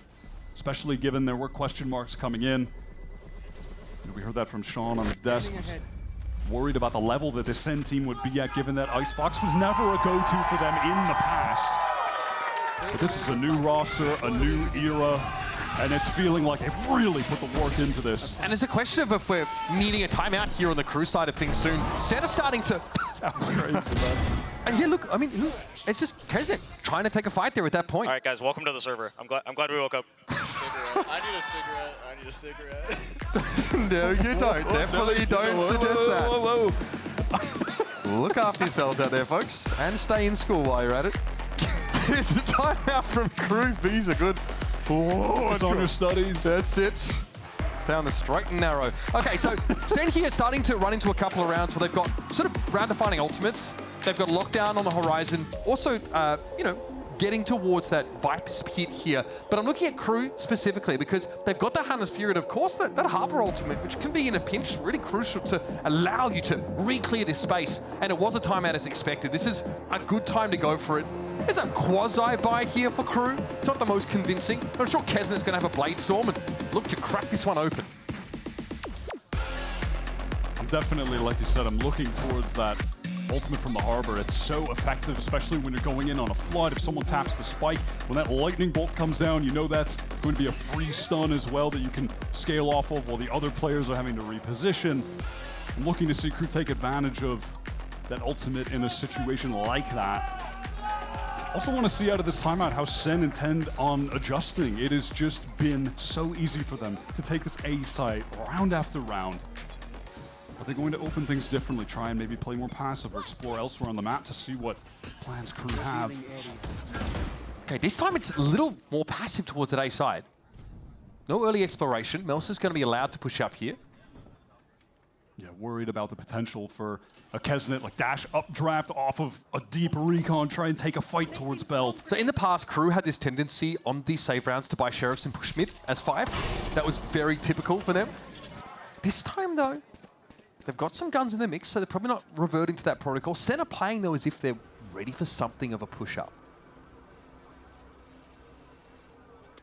especially given there were question marks coming in. We heard that from Sean on the desk. Was worried about the level that the SEN team would be at, given that Icebox was never a go-to for them in the past. But this is a new roster, a new era, and it's feeling like they've really put the work into this. And it's a question of if we're needing a timeout here on the KRU side of things soon. SEN are starting to... That was crazy, man. And yeah, look, I mean, it's just Kesnet trying to take a fight there at that point. All right, guys, welcome to the server. I'm glad we woke up. I need a cigarette. No, you don't. Definitely don't suggest that. Whoa. Look after yourselves out there, folks, and stay in school while you're at it. It's a timeout from KRU. V's are good. Whoa, it's on your studies. That's it. Stay on the straight and narrow. Okay, so SEN here starting to run into a couple of rounds where they've got sort of round-defining ultimates. They've got lockdown on the horizon. Also, you know, getting towards that Viper's Pit here. But I'm looking at KRU specifically because they've got that Hunter's Fury and, of course, that Harbor ultimate, which can be in a pinch really crucial to allow you to re-clear this space. And it was a timeout as expected. This is a good time to go for it. It's a quasi-buy here for KRU. It's not the most convincing, but I'm sure Kesnet's going to have a Blade Storm and look to crack this one open. I'm definitely, like you said, I'm looking towards that ultimate from the Harbor. It's so effective, especially when you're going in on a flood. If someone taps the spike, when that lightning bolt comes down, you know that's going to be a free stun as well that you can scale off of while the other players are having to reposition. I'm looking to see KRU take advantage of that ultimate in a situation like that. Also want to see out of this timeout how SEN intend on adjusting. It has just been so easy for them to take this A site round after round. Are they going to open things differently, try and maybe play more passive or explore elsewhere on the map to see what plans KRU have? Okay, this time it's a little more passive towards that A side. No early exploration. Melsa's going to be allowed to push up here. Yeah, worried about the potential for a Kesnet like dash updraft off of a deep recon, try and take a fight towards Belt. So in the past, KRU had this tendency on these save rounds to buy Sheriffs and push mid as 5. That was very typical for them. This time though, they've got some guns in the mix, so they're probably not reverting to that protocol. SEN are playing though as if they're ready for something of a push-up.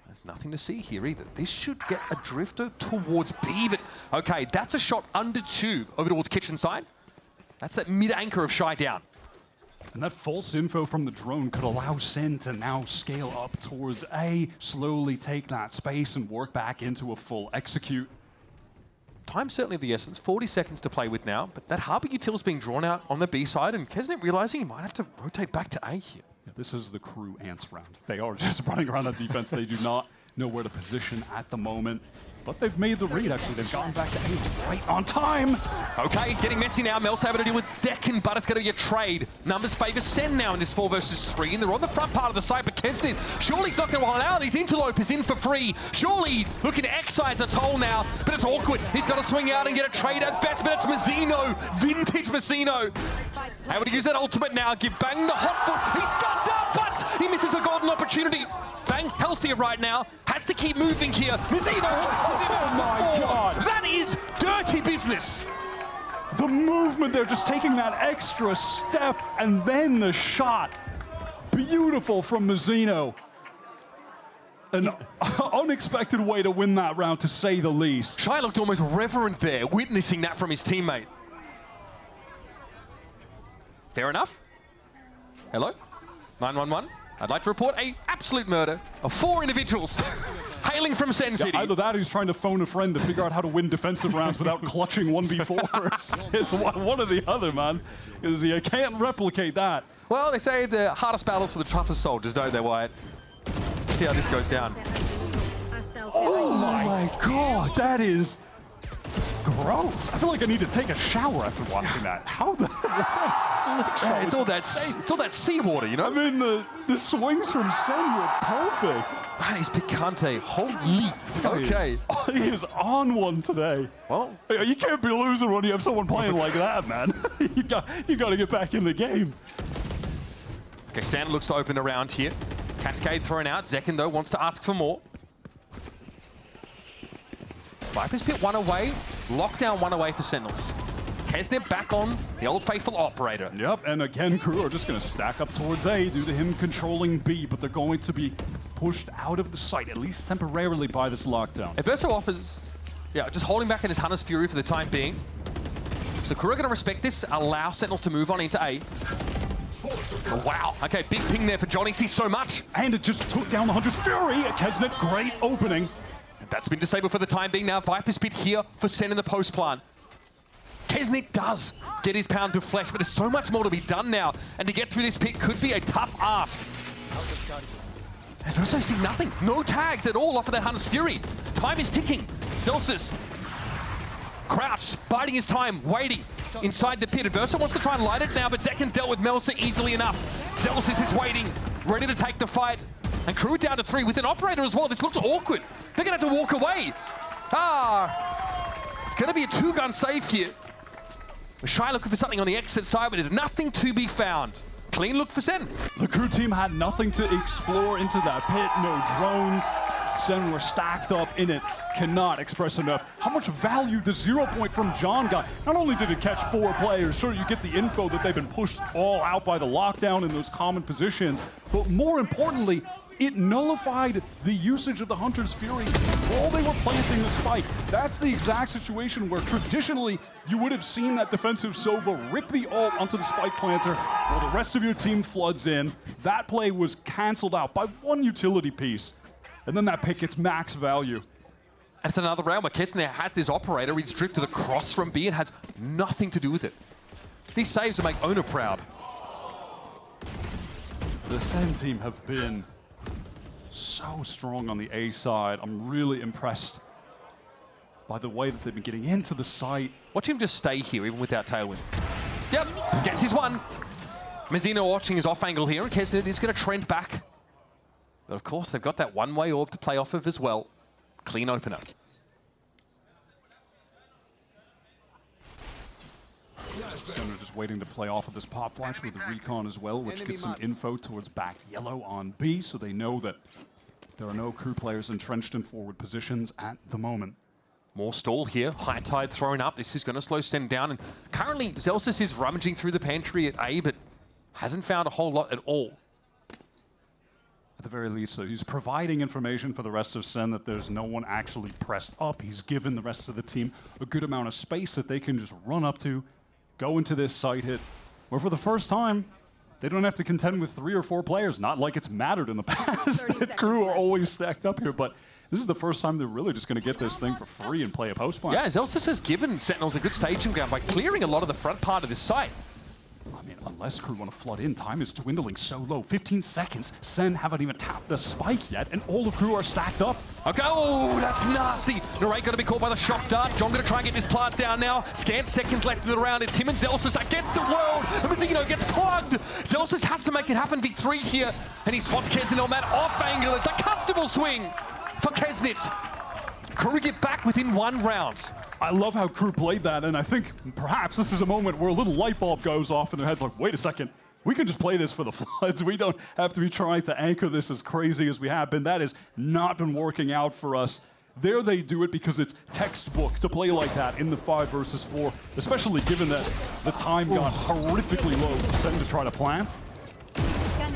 There's nothing to see here either. This should get a drifter towards B, but okay, that's a shot under tube over towards kitchen side. That's that mid-anchor of Shy down. And that false info from the drone could allow SEN to now scale up towards A, slowly take that space and work back into a full execute. Time's certainly of the essence. 40 seconds to play with now, but that Harbor util's being drawn out on the B side, and Kesnet realizing he might have to rotate back to A here. Yeah, this is the KRU ants round. They are just running around that defense. They do not know where to position at the moment. But they've made the read, actually. They've gotten back to A right on time. Okay, getting messy now. Mel's having to deal with second, but it's going to be a trade. Numbers favour SEN now in this 4 versus 3, and they're on the front part of the site, but Kesnet, surely he's not going to hold out. His interlope is in for free. Surely looking to excise a toll now, but it's awkward. He's got to swing out and get a trade at best, but it's Mazzino, vintage Mazzino. Able to use that ultimate now, give Bang the hot foot. He's stunned up, but he misses a golden opportunity. Bang healthier right now, has to keep moving here. Mazzino, oh my God. That is dirty business. The movement there, just taking that extra step, and then the shot. Beautiful from Mazzino. An unexpected way to win that round, to say the least. Shy looked almost reverent there, witnessing that from his teammate. Fair enough. Hello? 911. I'd like to report an absolute murder of 4 individuals hailing from SEN City. Either that or he's trying to phone a friend to figure out how to win defensive rounds without clutching 1v4s. It's one or the other, man. Because you can't replicate that. Well, they say the hardest battles for the toughest soldiers, don't they, Wyatt? See how this goes down. Oh my God, that is gross. I feel like I need to take a shower after watching that. How the yeah, it's all that seawater, you know? I mean, the swings from SEN were perfect. That is picante. Holy. Okay. He is on one today. Well, you can't be losing when you have someone playing like that, man. you got to get back in the game. Okay, Stan looks to open around here. Cascade thrown out. Zekin, though, wants to ask for more. Viper's Pit 1 away. Lockdown 1 away for Sentinels. Kesnet back on the old faithful operator. Yep, and again, KRU are just going to stack up towards A due to him controlling B, but they're going to be pushed out of the site, at least temporarily, by this lockdown. Adverso offers, just holding back in his Hunter's Fury for the time being. So KRU are going to respect this, allow Sentinels to move on into A. Oh, wow. Okay, big ping there for Johnny. Sees so much. And it just took down the Hunter's Fury. Kesnet, great opening. And that's been disabled for the time being now. Viper's Pit here for SEN in the post plant. Kesnet does get his pound of flesh, but there's so much more to be done now. And to get through this pit could be a tough ask. And also see nothing. No tags at all off of that Hunter's Fury. Time is ticking. Celsius crouched, biding his time, waiting inside the pit. Adverso wants to try and light it now, but Zekin's dealt with Melsa easily enough. Celsius is waiting, ready to take the fight. And KRU down to 3 with an operator as well. This looks awkward. They're going to have to walk away. It's going to be a 2-gun save here. We're Shy looking for something on the exit side, but there's nothing to be found. Clean look for SEN. The KRU team had nothing to explore into that pit. No drones. SEN were stacked up in it. Cannot express enough how much value the 0 point from John got. Not only did it catch 4 players, sure, you get the info that they've been pushed all out by the lockdown in those common positions, but more importantly, it nullified the usage of the Hunter's Fury while they were planting the spike. That's the exact situation where traditionally you would have seen that defensive Sova rip the ult onto the spike planter while the rest of your team floods in. That play was canceled out by one utility piece, and then that pick gets max value. And it's another round where Kesner has this operator. He's drifted across from B and has nothing to do with it. These saves will make Owner proud. The SEN team have been so strong on the A side. I'm really impressed by the way that they've been getting into the site. Watch him just stay here, even without Tailwind. Yep, gets his one. Mazzino watching his off angle here, and Kesner is going to trend back. But of course, they've got that one-way orb to play off of as well. Clean opener. Center just waiting to play off of this pop flash with the recon as well, which gets some info towards back yellow on B, so they know that there are no crew players entrenched in forward positions at the moment. More stall here. High tide thrown up. This is going to slow SEN down. And currently, Zellsis is rummaging through the pantry at A, but hasn't found a whole lot at all. At the very least, though, he's providing information for the rest of SEN that there's no one actually pressed up. He's given the rest of the team a good amount of space that they can just run up to, go into this site hit, where for the first time, they don't have to contend with 3 or 4 players. Not like it's mattered in the past. That crew are always stacked up here, but this is the first time they're really just going to get this thing for free and play a post plan. Yeah, Zellsis has given Sentinels a good staging ground by clearing a lot of the front part of this site. I mean, unless crew want to flood in, time is dwindling so low. 15 seconds. SEN haven't even tapped the spike yet, and all the crew are stacked up. Okay, oh, that's nasty. Narrate going to be caught by the shock dart. John going to try and get this plant down now. Scant seconds left of the round. It's him and Zellsis against the world. Mazzino gets plugged. Zellsis has to make it happen. V3 here, and he spots Kesnit on that off angle. It's a comfortable swing for Kesnit. Crew get back within 1 round. I love how crew played that, and I think perhaps this is a moment where a little light bulb goes off in their heads like, wait a second, we can just play this for the floods. We don't have to be trying to anchor this as crazy as we have been. That has not been working out for us. There they do it because it's textbook to play like that in the 5 versus 4, especially given that the time got horrifically low for SEN to try to plant.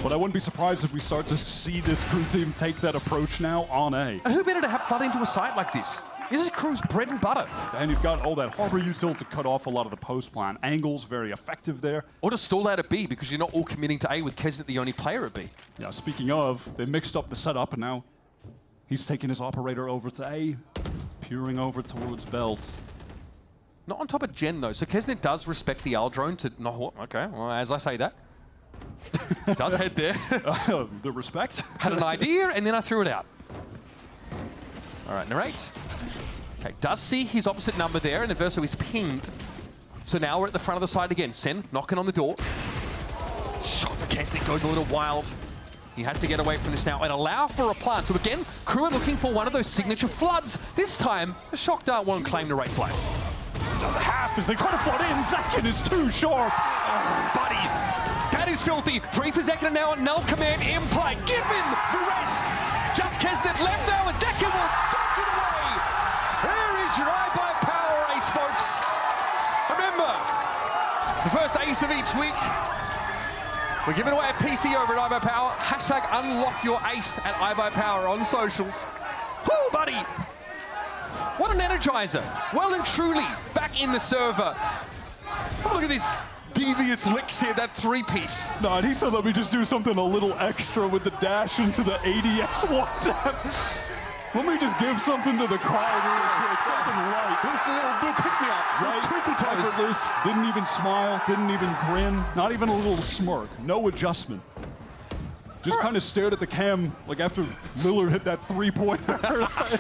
But I wouldn't be surprised if we start to see this crew team take that approach now on A. And who better to have flood into a site like this? This is crew's bread and butter. And you've got all that harbor util to cut off a lot of the post plan. Angles very effective there. Or to stall out at B because you're not all committing to A with Kesnit the only player at B. Yeah, speaking of, they mixed up the setup and now he's taking his operator over to A, peering over towards Belt. Not on top of Gen though, so Kesnit does respect the L drone to no. Okay, well, as I say that. Does head there. The respect. Had an idea and then I threw it out. All right, Narrate. Okay, does see his opposite number there, and Adverso is pinged. So now we're at the front of the side again. SEN knocking on the door. Shot for Kesnit goes a little wild. He has to get away from this now and allow for a plant. So again, crew are looking for one of those signature floods. This time, the shock dart won't claim Narrate's life. Another half as they try to flood in. Zekin is too sharp. Oh, buddy. That is filthy. 3 for Zekin and now at null command in play. Given the rest. Just Kesnit left now and Zekin will box it away. There is your iBuyPower ace, folks. Remember, the first ace of each week. We're giving away a PC over at iBuyPower. Hashtag unlock your ace at iBuyPower on socials. Whoo, buddy. What an energizer. Well and truly back in the server. Oh, look at this. Devious licks here, that 3-piece. No, and he said, let me just do something a little extra with the dash into the ADS WhatsApp. Let me just give something to the crowd really quick, something light. This is a little good pick-me-up. Right? Twinkle toes. Effortless, didn't even smile, didn't even grin, not even a little smirk, no adjustment. Just kind of stared at the cam, like after Lillard hit that 3-pointer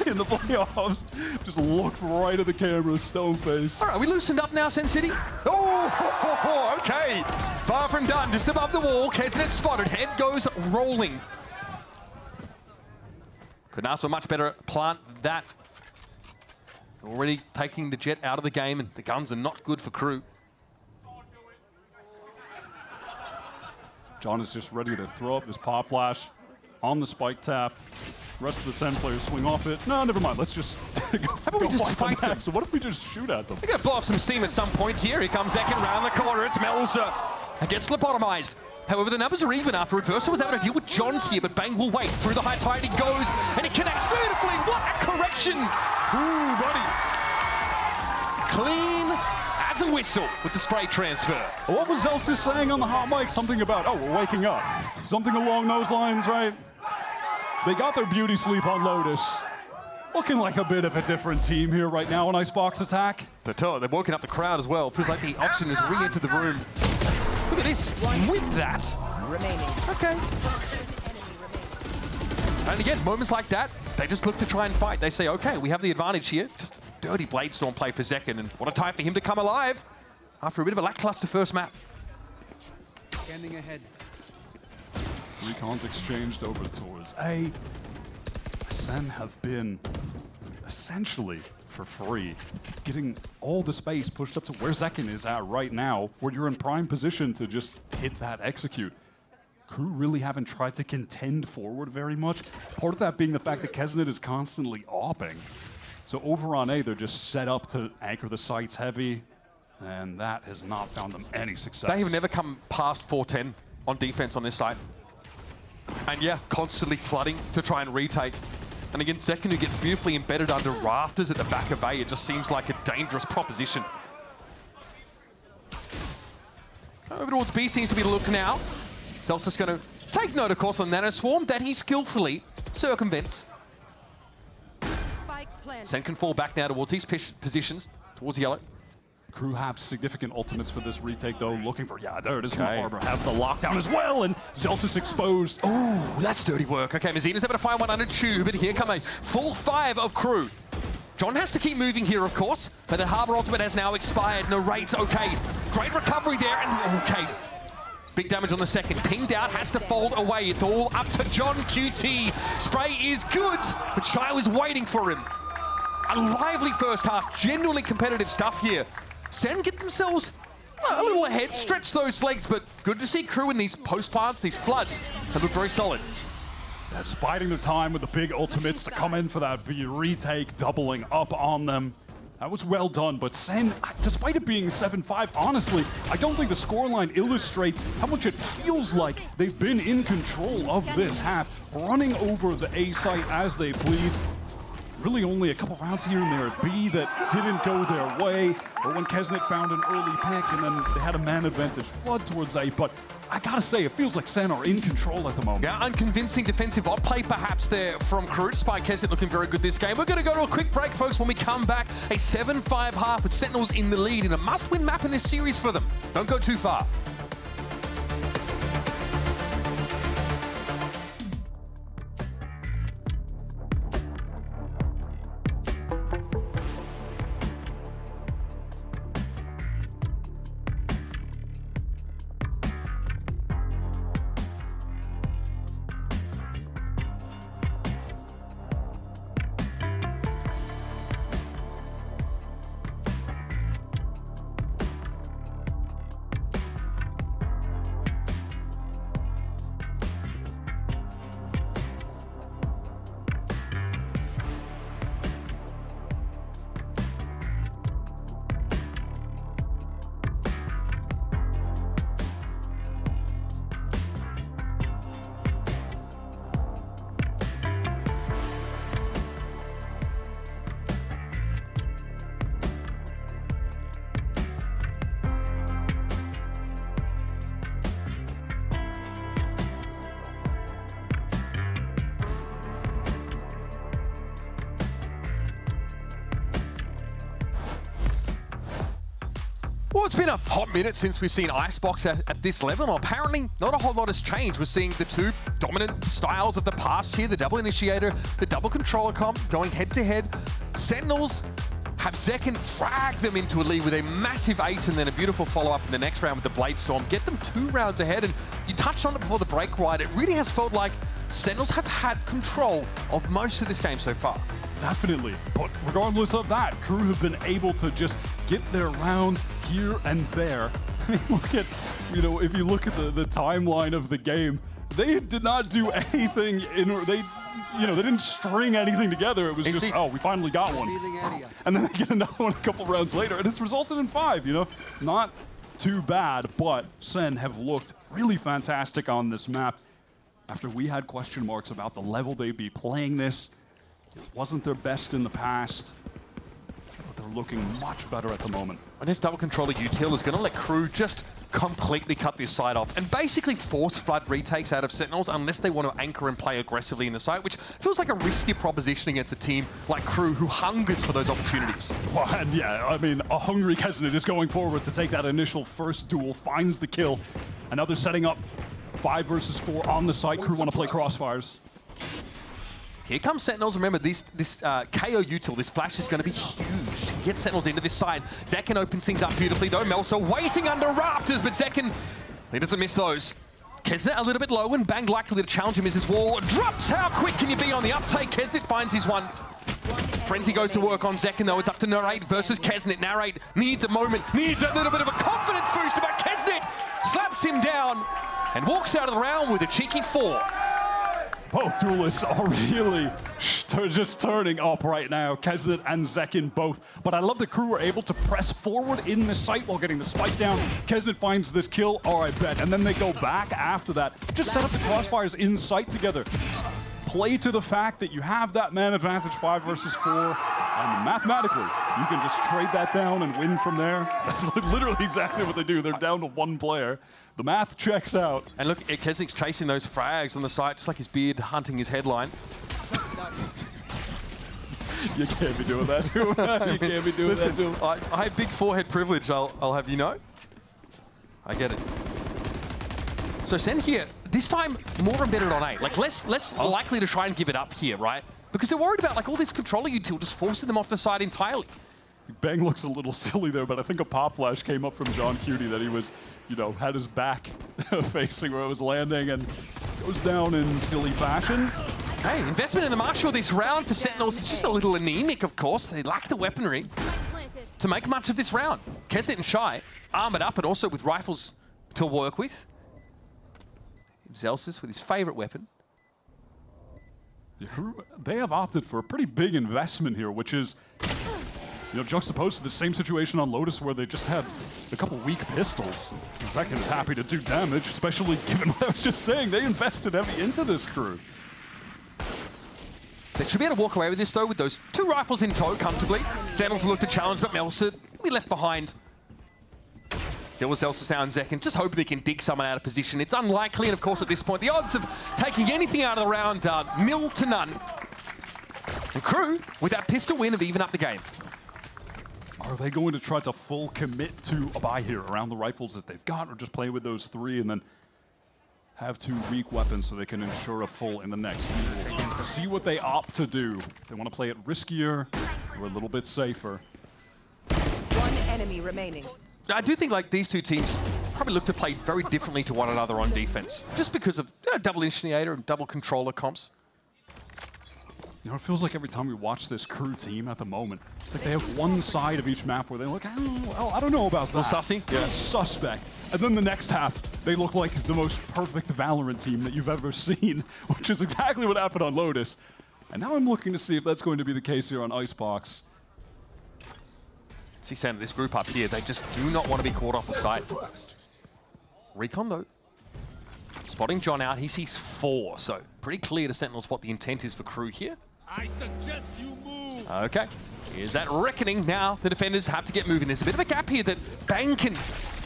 in the playoffs. Just looked right at the camera, stone face. All right, we loosened up now, Sen City. Oh, okay. Far from done, just above the wall. Kesnit spotted, head goes rolling. Couldn't ask for a much better plant than that. Already taking the jet out of the game, and the guns are not good for crew. John is just ready to throw up this pop flash on the spike tap. The rest of the SEN players swing off it. No, never mind. Let's just go fight them. So what if we just shoot at them? They're going to blow off some steam at some point here. Here comes Zekin around the corner. It's Melzer. It gets lobotomized. However, the numbers are even after Adversa was able to deal with John here, but Bang will wait. Through the high tide he goes, and he connects beautifully. What a correction! Ooh, buddy. Clean as a whistle with the spray transfer. What was Zelsis saying on the hot mic? Something about, oh, we're waking up. Something along those lines, right? They got their beauty sleep on Lotus. Looking like a bit of a different team here right now on Icebox Attack. They're woken up the crowd as well. Feels like the oxygen has re-entered the room. Look at this. With that. Okay. And again, moments like that, they just look to try and fight. They say, okay, we have the advantage here. Just a dirty Blade Storm play for Zekken, and what a time for him to come alive after a bit of a lackluster first map. Standing ahead. Recons exchanged over towards A. SEN have been essentially for free, getting all the space pushed up to where Zekken is at right now, where you're in prime position to just hit that execute. KRU really haven't tried to contend forward very much. Part of that being the fact that Kesnet is constantly opping. So over on A, they're just set up to anchor the sites heavy, and that has not found them any success. They have never come past 410 on defense on this side. And yeah, constantly flooding to try and retake. And again, Zekken, who gets beautifully embedded under rafters at the back of A, it just seems like a dangerous proposition. Over towards B seems to be the look now. Zelsis going to take note, of course, on Nano Swarm that he skillfully circumvents. SEN can fall back now towards these positions, towards yellow. KRU have significant ultimates for this retake, though. Looking for, yeah, there it is from Arbor. Have the lockdown as well, and Zelsis exposed. Oh, that's dirty work. Okay, Mazina's able to find one under tube, and here come a full 5 of KRU. John has to keep moving here, of course, but the Harbor ultimate has now expired. Narrates, okay. Great recovery there, and okay. Big damage on the second. Pinged out, has to fold away. It's all up to John QT. Spray is good, but Shai was waiting for him. A lively first half, genuinely competitive stuff here. SEN get themselves a little ahead, stretch those legs, but good to see KRU in these post-plants, these floods, have looked very solid. Yeah, just biding the time with the big ultimates to come in for that B retake, doubling up on them. That was well done, but SEN, despite it being 7-5, honestly, I don't think the scoreline illustrates how much it feels like they've been in control of this half, running over the A site as they please. Really only a couple rounds here and there at B that didn't go their way, or when Kesnet found an early pick and then they had a man advantage flood towards A, but I gotta say, it feels like SEN are in control at the moment. Yeah, unconvincing defensive op play perhaps there from KRU, despite Kesnet looking very good this game. We're gonna go to a quick break, folks. When we come back, a 7-5 half with Sentinels in the lead in a must-win map in this series for them. Don't go too far. Well, it's been a hot minute since we've seen Icebox at this level. Well, apparently, not a whole lot has changed. We're seeing the two dominant styles of the past here, the double initiator, the double controller comp, going head-to-head. Sentinels have Zekken drag them into a lead with a massive ace and then a beautiful follow-up in the next round with the Blade Storm. Get them 2 rounds ahead, and you touched on it before the break, right? It really has felt like Sentinels have had control of most of this game so far. Definitely, but regardless of that, KRU have been able to just get their rounds here and there. Look at, if you look at the timeline of the game, they did not do anything they didn't string anything together. It was just, oh, we finally got one. And then they get another one a couple rounds later, and it's resulted in 5, Not too bad, but SEN have looked really fantastic on this map. After we had question marks about the level they'd be playing this, it wasn't their best in the past, but they're looking much better at the moment. And this double controller util is going to let KRU just completely cut this side off and basically force flood retakes out of Sentinels unless they want to anchor and play aggressively in the site, which feels like a risky proposition against a team like KRU who hungers for those opportunities. Well, and yeah, I mean, a hungry Kesnet is going forward to take that initial first duel, finds the kill, and now they're setting up 5 versus 4 on the site. KRU want to play crossfires. Here comes Sentinels. Remember, this KO util, this flash is going to be huge. Get Sentinels into this side. Zekin opens things up beautifully, though. Melso waiting under rafters, but Zekin, he doesn't miss those. Kesnet a little bit low, and Bang likely to challenge him as his wall drops. How quick can you be on the uptake? Kesnet finds his one. Frenzy goes to work on Zekin, though. It's up to Narrate versus Kesnet. Narrate needs a moment, needs a little bit of a confidence boost, but Kesnet slaps him down and walks out of the round with a cheeky 4. Both duelists are really just turning up right now, Kesnet and Zekin both. But I love the KRU were able to press forward in the site while getting the spike down. Kesnet finds this kill, all right, bet. And then they go back after that. Just set up the crossfires in sight together. Play to the fact that you have that man advantage 5 versus 4, and mathematically, you can just trade that down and win from there. That's literally exactly what they do. They're down to 1 player. The math checks out. And look, Kesnik's chasing those frags on the side, just like his beard hunting his headline. You can't be doing that to him. You can't be doing that to him. I have big forehead privilege, I'll have you know. I get it. So SEN here, this time more embedded on A. Like less likely to try and give it up here, right? Because they're worried about like all this controller util just forcing them off the side entirely. Bang looks a little silly there, but I think a pop flash came up from John Cutie that he was, you know, had his back facing where it was landing and goes down in silly fashion. Okay, investment in the Marshal this round for Sentinels is just a little anemic, of course. They lack the weaponry to make much of this round. Kesnet and Shy armored up and also with rifles to work with. Zelsis with his favorite weapon. They have opted for a pretty big investment here, which is, you know, juxtaposed to the same situation on Lotus where they just had a couple weak pistols. Zekin is happy to do damage, especially given what I was just saying. They invested heavy into this crew. They should be able to walk away with this, though, with those 2 rifles in tow comfortably. Sentinels will look to challenge, but Melsa will be left behind. There was Zelsis now and Zekin, just hoping they can dig someone out of position. It's unlikely, and of course at this point, the odds of taking anything out of the round are 0 to none. And KRU, with that pistol win, have even up the game. Are they going to try to full commit to a buy here around the rifles that they've got, or just play with those 3 and then have 2 weak weapons so they can ensure a full in the next duel? Again, to see what they opt to do. They want to play it riskier or a little bit safer. 1 enemy remaining. I do think like these 2 teams probably look to play very differently to one another on defense, just because of double initiator and double controller comps. You know, it feels like every time we watch this KRU team at the moment, it's like they have one side of each map where they look, well, I don't know about that. Sussy? Yeah, suspect. And then the next half, they look like the most perfect VALORANT team that you've ever seen, which is exactly what happened on Lotus. And now I'm looking to see if that's going to be the case here on Icebox. See, Sam, this group up here, they just do not want to be caught off the side. Recon, though, spotting John out. He sees 4, so pretty clear to Sentinels what the intent is for KRU here. I suggest you move. Okay, here's that reckoning. Now the defenders have to get moving. There's a bit of a gap here that Bang can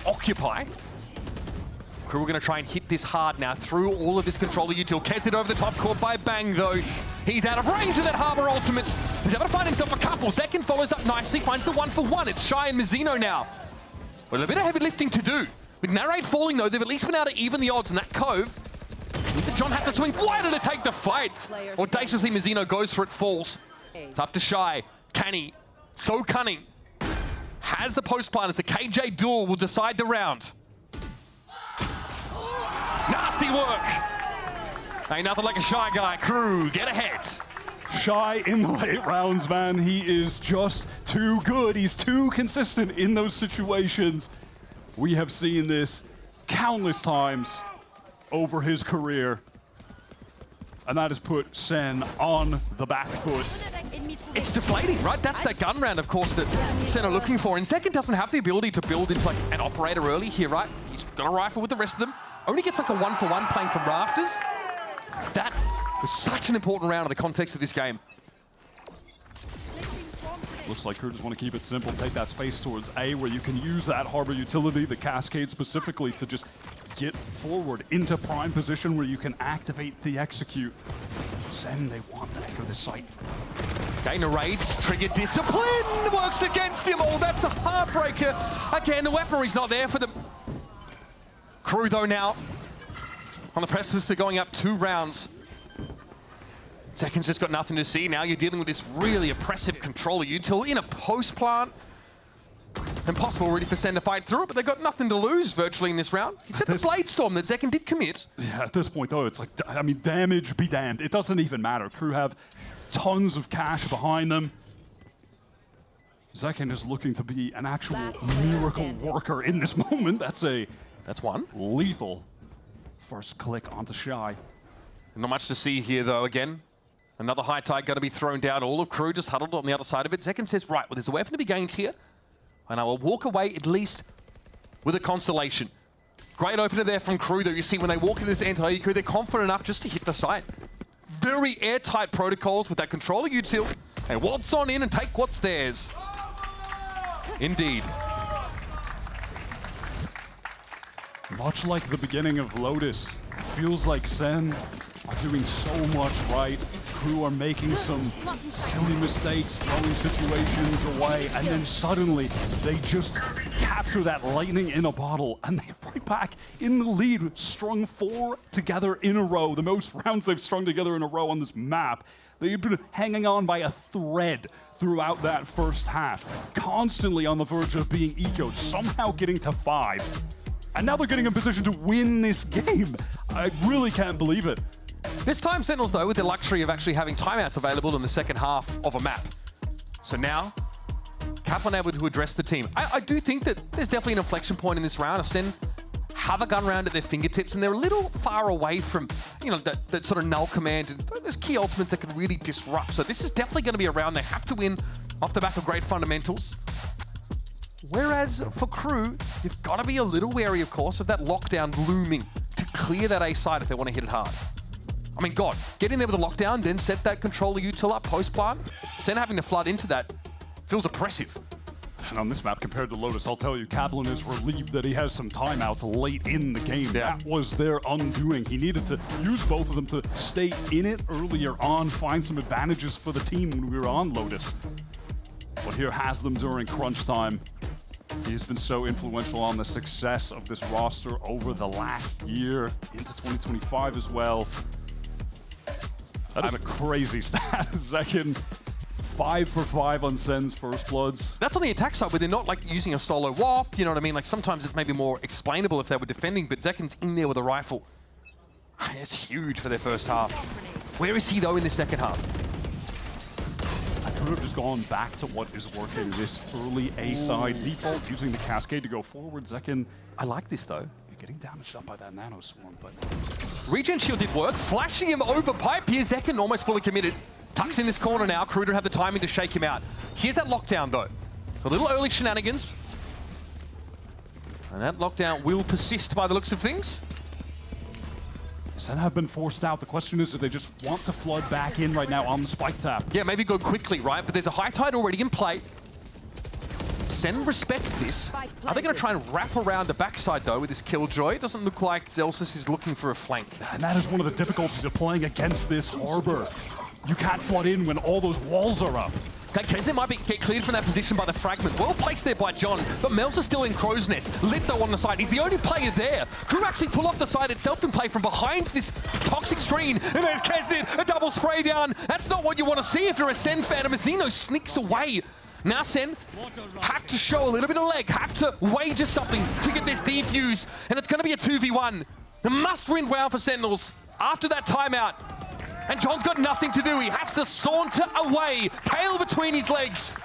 occupy. KRU are going to try and hit this hard now through all of this controller util. Kesnet over the top, caught by Bang, though. He's out of range of that Harbor ultimate. He's able to find himself a couple. Zekin follows up nicely, finds the 1-for-1. It's Shy and Mizzino now. Well, a bit of heavy lifting to do. With Narrate falling, though, they've at least been able to even the odds in that cove. John has to swing wider to take the fight. Audaciously, Mizzino goes for it, falls. It's up to Shy. Canny, so cunning. Has the post planters. The KJ duel will decide the round. Nasty work. Ain't nothing like a Shy guy. KRU, get ahead. Shy in the late rounds, man. He is just too good. He's too consistent in those situations. We have seen this countless times over his career. And that has put SEN on the back foot. it's deflating, right? That's that gun round, of course, that SEN are looking for. And Zekin doesn't have the ability to build into like an operator early here, right? He's got a rifle with the rest of them. Only gets like a 1-for-1 playing from rafters. That was such an important round in the context of this game. Looks like KRU just want to keep it simple, take that space towards A, where you can use that harbor utility, the cascade specifically, to just get forward into prime position where you can activate the execute. SEN, they want to echo this site. Gainer raids, trigger discipline, works against him. Oh, that's a heartbreaker. Again, the weaponry's not there for them. KRU, though, now on the precipice of going up 2 rounds. Zekin's just got nothing to see. Now you're dealing with this really oppressive controller util in a post plant. Impossible really for SEN to fight through it, but they've got nothing to lose virtually in this round, except the Blade Storm that Zekin did commit. Yeah, at this point, though, it's like, I mean, damage be damned. It doesn't even matter. KRU have tons of cash behind them. Zekin is looking to be an actual miracle worker in this moment. That's one lethal first click onto Shy. Not much to see here, though, again. Another high tide going to be thrown down. All of KRU just huddled on the other side of it. Zekin says, right, well, there's a weapon to be gained here, and I will walk away at least with a consolation. Great opener there from KRU, though. You see when they walk into this anti-eco, they're confident enough just to hit the site. Very airtight protocols with that controller util. And waltz on in and take what's theirs. Indeed. Much like the beginning of Lotus, feels like SEN are doing so much right. KRU are making some silly mistakes, throwing situations away, and then suddenly they just capture that lightning in a bottle, and they're right back in the lead, strung 4 together in a row, the most rounds they've strung together in a row on this map. They've been hanging on by a thread throughout that first half, constantly on the verge of being ecoed, somehow getting to 5. And now they're getting in position to win this game. I really can't believe it. This time, Sentinels, though, with the luxury of actually having timeouts available in the second half of a map. So now, Kaplan able to address the team. I do think that there's definitely an inflection point in this round. SEN have a gun round at their fingertips, and they're a little far away from, you know, that sort of null command. And there's key ultimates that can really disrupt. So this is definitely going to be a round they have to win off the back of great fundamentals. Whereas for KRU, you've got to be a little wary, of course, of that lockdown looming to clear that A side if they want to hit it hard. I mean, God, get in there with a lockdown, then set that controller util up post-plant. SEN having to flood into that feels oppressive. And on this map, compared to Lotus, I'll tell you, Kaplan is relieved that he has some timeouts late in the game. Yeah. That was their undoing. He needed to use both of them to stay in it earlier on, find some advantages for the team when we were on Lotus. But here has them during crunch time. He's been so influential on the success of this roster over the last year into 2025 as well. That is a crazy stat. Zekin, 5 for 5 on SEN's first bloods. That's on the attack side, where they're not like using a solo WAP, you know what I mean? Like sometimes it's maybe more explainable if they were defending, but Zekin's in there with a rifle. It's huge for their first half. Where is he though in the second half? I could have just gone back to what is working, this early A-side default, using the cascade to go forward. Zekin, I like this though. You're getting damaged up by that nano swarm, but regen shield did work, flashing him over pipe here. Zekin almost fully committed. Tucks in this corner now. KRU don't have the timing to shake him out. Here's that lockdown though. A little early shenanigans. And that lockdown will persist by the looks of things. SEN have been forced out. The question is, do they just want to flood back in right now on the spike tap? Yeah, maybe go quickly, right? But there's a high tide already in play. SEN respect this. Are they going to try and wrap around the backside, though, with this Killjoy? It doesn't look like Zelsis is looking for a flank. And that is one of the difficulties of playing against this harbor. You can't flood in when all those walls are up. Kesnet might get cleared from that position by the fragment. Well placed there by John, but Mel's is still in Crow's Nest. Litho on the side. He's the only player there. KRU actually pull off the side itself and play from behind this toxic screen. And there's Kesnet, a double spray down. That's not what you want to see if you're a SEN fan. And Mazzino sneaks away. Now SEN have to show a little bit of leg, have to wager something to get this defuse. And it's going to be a 2v1. The must-win round for Sentinels after that timeout. And John's got nothing to do. He has to saunter away, tail between his legs.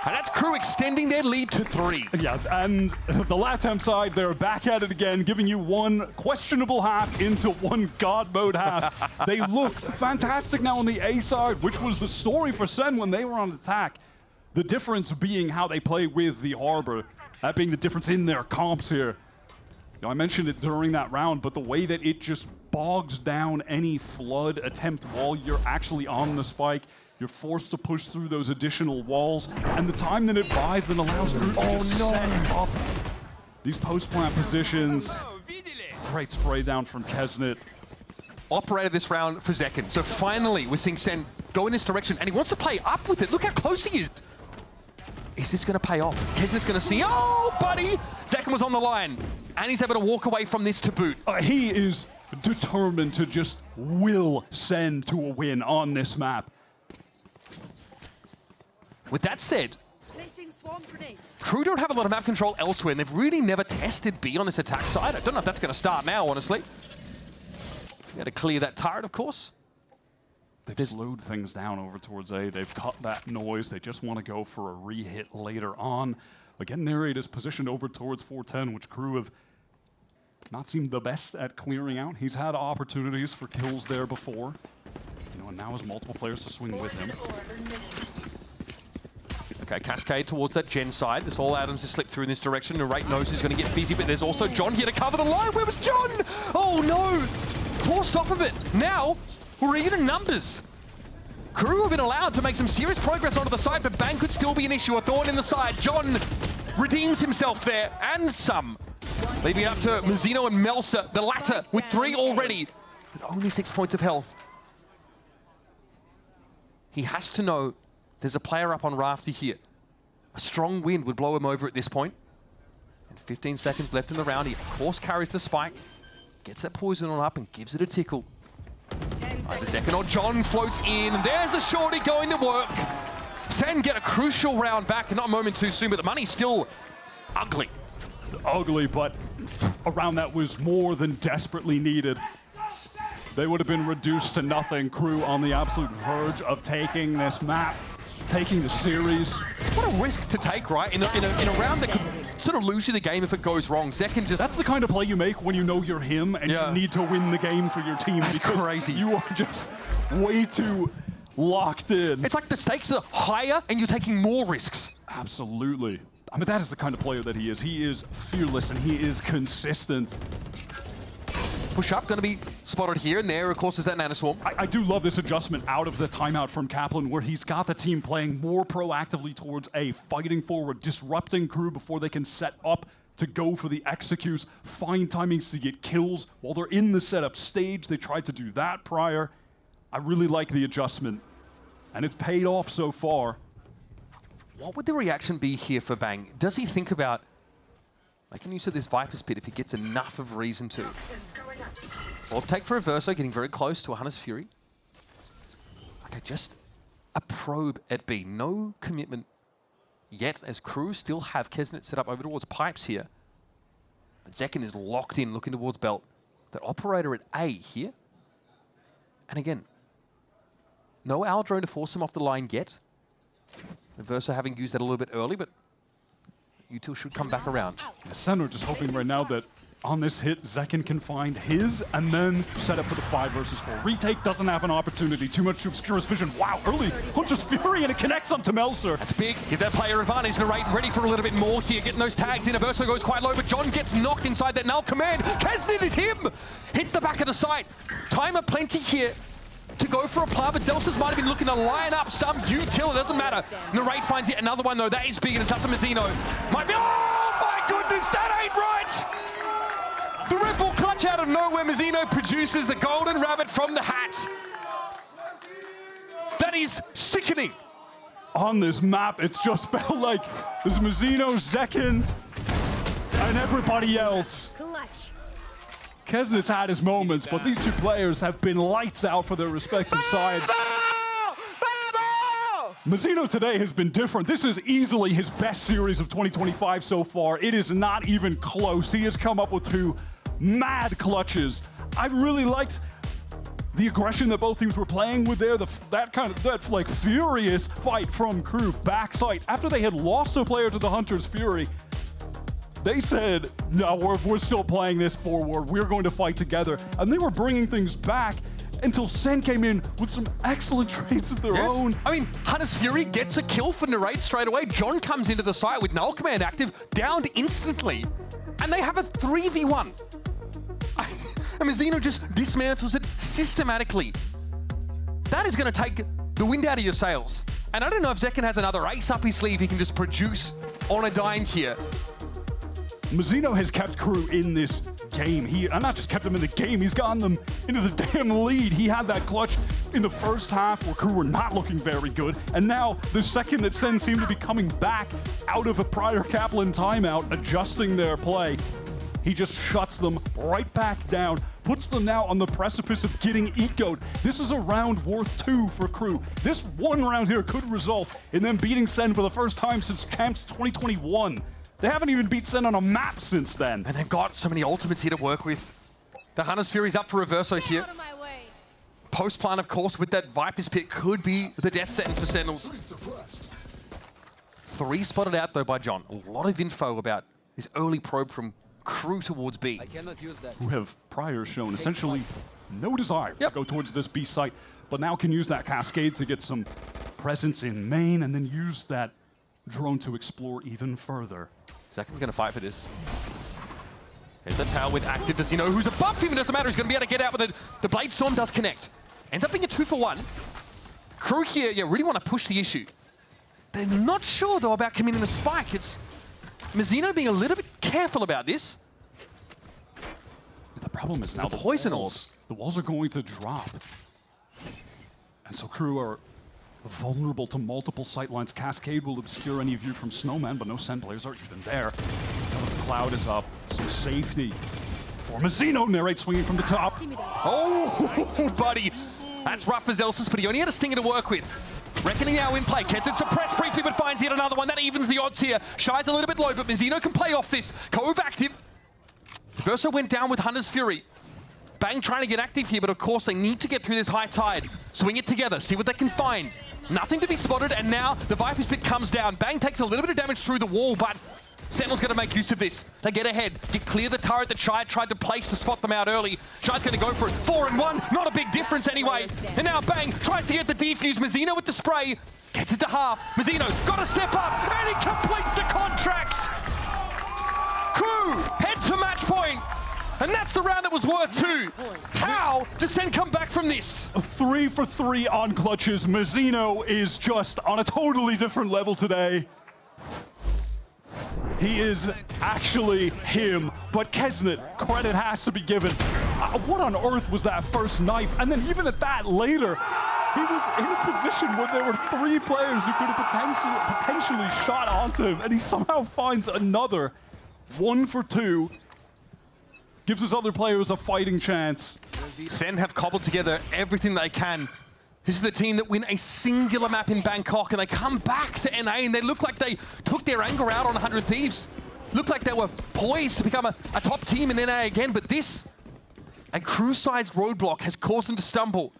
And that's KRU extending their lead to 3. Yeah, and the LATAM side, they're back at it again, giving you one questionable half into one God mode half. They look fantastic now on the A side, which was the story for SEN when they were on attack. The difference being how they play with the Harbor, that being the difference in their comps here. You know, I mentioned it during that round, but the way that it just bogs down any flood attempt while you're actually on the spike, you're forced to push through those additional walls, and the time that it buys that allows KRU to set up these post-plant positions. Great spray down from Kesnet. Operated this round for Zekin. So finally, we're seeing SEN go in this direction, and he wants to play up with it. Look how close he is. Is this going to pay off? Kesnet's going to see, oh, buddy! Zekin was on the line, and he's able to walk away from this to boot. He is determined to just will SEN to a win on this map. With that said, KRU don't have a lot of map control elsewhere, and they've really never tested B on this attack side. I don't know if that's going to start now, honestly. You got to clear that turret, of course. They've slowed things down over towards A. They've cut that noise. They just want to go for a re-hit later on. Again, Narrate is positioned over towards 410, which KRU have not seemed the best at clearing out. He's had opportunities for kills there before. You know, and now has multiple players to swing with him. Okay, Cascade towards that Gen side. This all Adams has slipped through in this direction. Narrate knows he's going to get fizzy, but there's also John here to cover the line. Where was John? Oh no! Poor stop of it. Now, we're even numbers. KRU have been allowed to make some serious progress onto the side, but Bang could still be an issue. A thorn in the side. John redeems himself there, and some. Leaving it up to Mazzino and Melsa, the latter with 3 already, with only 6 points of health. He has to know there's a player up on Rafty here. A strong wind would blow him over at this point. And 15 seconds left in the round. He, of course, carries the spike, gets that poison on up and gives it a tickle. Either Zekin or John floats in. There's a shorty going to work. SEN get a crucial round back, and not a moment too soon, but the money's still ugly. Ugly, but a round that was more than desperately needed. They would have been reduced to nothing. KRU on the absolute verge of taking this map, taking the series. What a risk to take, right? In a round that could sort of lose you the game if it goes wrong. Zekin just... That's the kind of play you make when you know you're him and you need to win the game for your team. That's because crazy. You are just way too locked in. It's like the stakes are higher and you're taking more risks. Absolutely. I mean, that is the kind of player that he is. He is fearless and he is consistent. Push up, going to be spotted here and there. Of course, is that Nanoswarm. I do love this adjustment out of the timeout from Kaplan, where he's got the team playing more proactively towards A, fighting forward, disrupting KRU before they can set up to go for the executes, find timings to get kills while they're in the setup stage. They tried to do that prior. I really like the adjustment, and it's paid off so far. What would the reaction be here for Bang? Does he think about making use of this Viper's Pit if he gets enough of reason to? Or take for a Verso, getting very close to a Hunter's Fury. Okay, just a probe at B. No commitment yet, as KRU still have Kesnet set up over towards pipes here. But Zekin is locked in, looking towards Belt. The operator at A here. And again, no Owl Drone to force him off the line yet. Verso having used that a little bit early, but you two should come back around. SEN are just hoping right now that on this hit, Zekin can find his and then set up for the 5 versus 4. Retake doesn't have an opportunity. Too much to obscure his vision. Wow, early Hunter's Fury, and it connects onto Melser. That's big. Give that player advantage. Narrate ready for a little bit more here. Getting those tags in. Verso goes quite low, but John gets knocked inside that null command. Kesnet is him! Hits the back of the site. Time of plenty here to go for a plant, but Zelsas might have been looking to line up some util. It doesn't matter. Narrate finds yet another one, though. That is big, and it's up to Mazzino. Might be... Oh, my goodness! That ain't right! The Red Bull clutch out of nowhere. Mazzino produces the golden rabbit from the hat. That is sickening. On this map, it's just felt like there's Mazzino, Zekin, and everybody else. Kesnet's had his moments, but these two players have been lights out for their respective sides. Mazzino today has been different. This is easily his best series of 2025 so far. It is not even close. He has come up with 2 mad clutches. I really liked the aggression that both teams were playing with there, that like furious fight from KRU backside after they had lost a player to the Hunter's Fury. They said, no, we're still playing this forward. We're going to fight together. And they were bringing things back until SEN came in with some excellent trades of their own. I mean, Hunter's Fury gets a kill for Narrate straight away. John comes into the site with null command active, downed instantly, and they have a 3v1. And Mazino just dismantles it systematically. That is going to take the wind out of your sails. And I don't know if Zekken has another ace up his sleeve he can just produce on a dime here. Mazino has kept KRU in this game. And not just kept them in the game, he's gotten them into the damn lead. He had that clutch in the first half where KRU were not looking very good. And now the second that SEN seemed to be coming back out of a prior Kaplan timeout, adjusting their play, he just shuts them right back down, puts them now on the precipice of getting ecoed. This is a round worth 2 for KRU. This one round here could result in them beating SEN for the first time since Champs 2021. They haven't even beat SEN on a map since then. And they've got so many ultimates here to work with. The Hunter's Fury's up for reverso here. Post plan, of course, with that Viper's Pit could be the death sentence for Sentinels. 3 spotted out, though, by John. A lot of info about this early probe from KRU towards B. I cannot use that. Who have prior shown essentially no desire to go towards this B site, but now can use that cascade to get some presence in main and then use that drone to explore even further. Zekken's going to fight for this. Here's the tail with active. Does he know who's above him? It doesn't matter. He's going to be able to get out with it. The Blade Storm does connect. Ends up being a 2-for-1. KRU here, really want to push the issue. They're not sure, though, about committing a spike. It's Mazino being a little bit careful about this. The problem is now the poison walls. The walls are going to drop. And so KRU are vulnerable to multiple sightlines. Cascade will obscure any view from Snowman, but no SEN players are even there. Now that the cloud is up, some safety for Mazino. Narrate swinging from the top. Oh, buddy. That's rough for Zelsis, but he only had a stinger to work with. Reckoning now in play. Kessid suppressed briefly, but finds yet another one. That evens the odds here. Shy's a little bit low, but Mazino can play off this. Cove active. Verso went down with Hunter's Fury. Bang trying to get active here, but of course they need to get through this high tide. Swing it together, see what they can find. Nothing to be spotted, and now the Viper's Pit comes down. Bang takes a little bit of damage through the wall, but Sentinel's going to make use of this. They get ahead, clear the turret that Shy tried to place to spot them out early. Shy's going to go for it. 4-1, not a big difference anyway. And now Bang tries to get the defuse. Mazino with the spray, gets it to half. Mazino got to step up, and he completes the contract. KRU head to match point. And that's the round that was worth 2. How does SEN come back from this? 3 for 3 on clutches. Mazino is just on a totally different level today. He is actually him, but Kesnet, credit has to be given. What on earth was that first knife? And then even at that later, he was in a position where there were 3 players who could have potentially shot onto him, and he somehow finds another 1 for 2. Gives his other players a fighting chance. SEN have cobbled together everything they can. This is the team that win a singular map in Bangkok, and they come back to NA, and they look like they took their anger out on 100 Thieves. Looked like they were poised to become a top team in NA again, but this, a KRU-sized roadblock has caused them to stumble.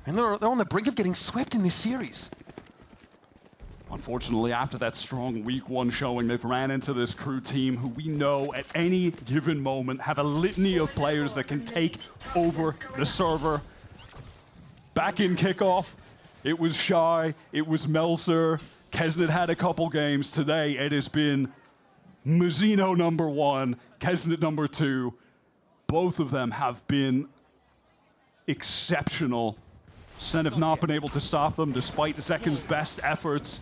And they're on the brink of getting swept in this series. Unfortunately, after that strong week 1 showing, they've ran into this KRU team who we know at any given moment have a litany of players that can take over the server. Back in Kickoff, it was Shy, it was Melser, Kesnet had a couple games. Today, it has been Mazino number 1, Kesnet number 2. Both of them have been exceptional. SEN have not been able to stop them despite Zekken's best efforts.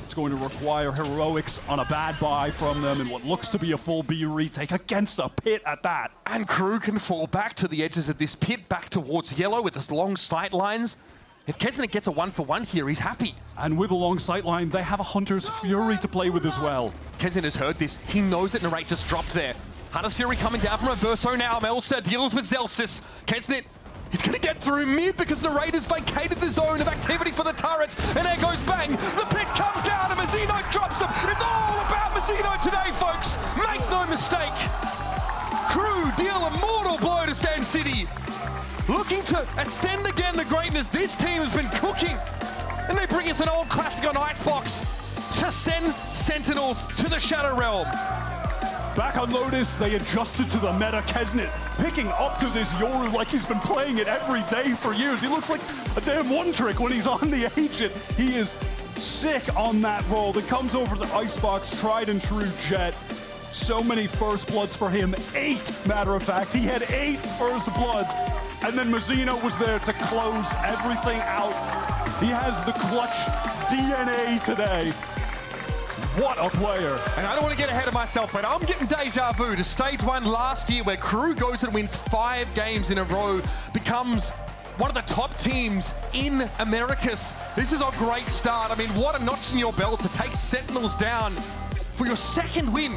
It's going to require heroics on a bad buy from them in what looks to be a full B retake against a pit at that. And KRU can fall back to the edges of this pit, back towards yellow with his long sight lines. If Kesnet gets a 1-for-1 here, he's happy. And with a long sight line, they have a Hunter's Fury to play with as well. Kesnet has heard this. He knows that Narrate just dropped there. Hunter's Fury coming down from Reverso now. Melsa deals with Zelsis. Kesnet, he's going to get through mid because the Raiders vacated the zone of activity for the turrets. And there goes Bang. The pit comes down and Mazino drops him. It's all about Mazino today, folks. Make no mistake. KRU deal a mortal blow to SEN City. looking to ascend again to greatness. This team has been cooking. And they bring us an old classic on Icebox to send Sentinels to the Shadow Realm. Back on Lotus, they adjusted to the meta. Kesnet picking up to this Yoru like he's been playing it every day for years. He looks like a damn one-trick when he's on the Agent. He is sick on that roll. That comes over to Icebox, tried and true Jet. So many first bloods for him. 8, matter of fact. He had 8 first bloods. And then Mazzino was there to close everything out. He has the clutch DNA today. What a player. And I don't want to get ahead of myself, but I'm getting deja vu to stage 1 last year where KRU goes and wins 5 games in a row, becomes one of the top teams in Americas. This is a great start. I mean, what a notch in your belt to take Sentinels down for your 2nd win.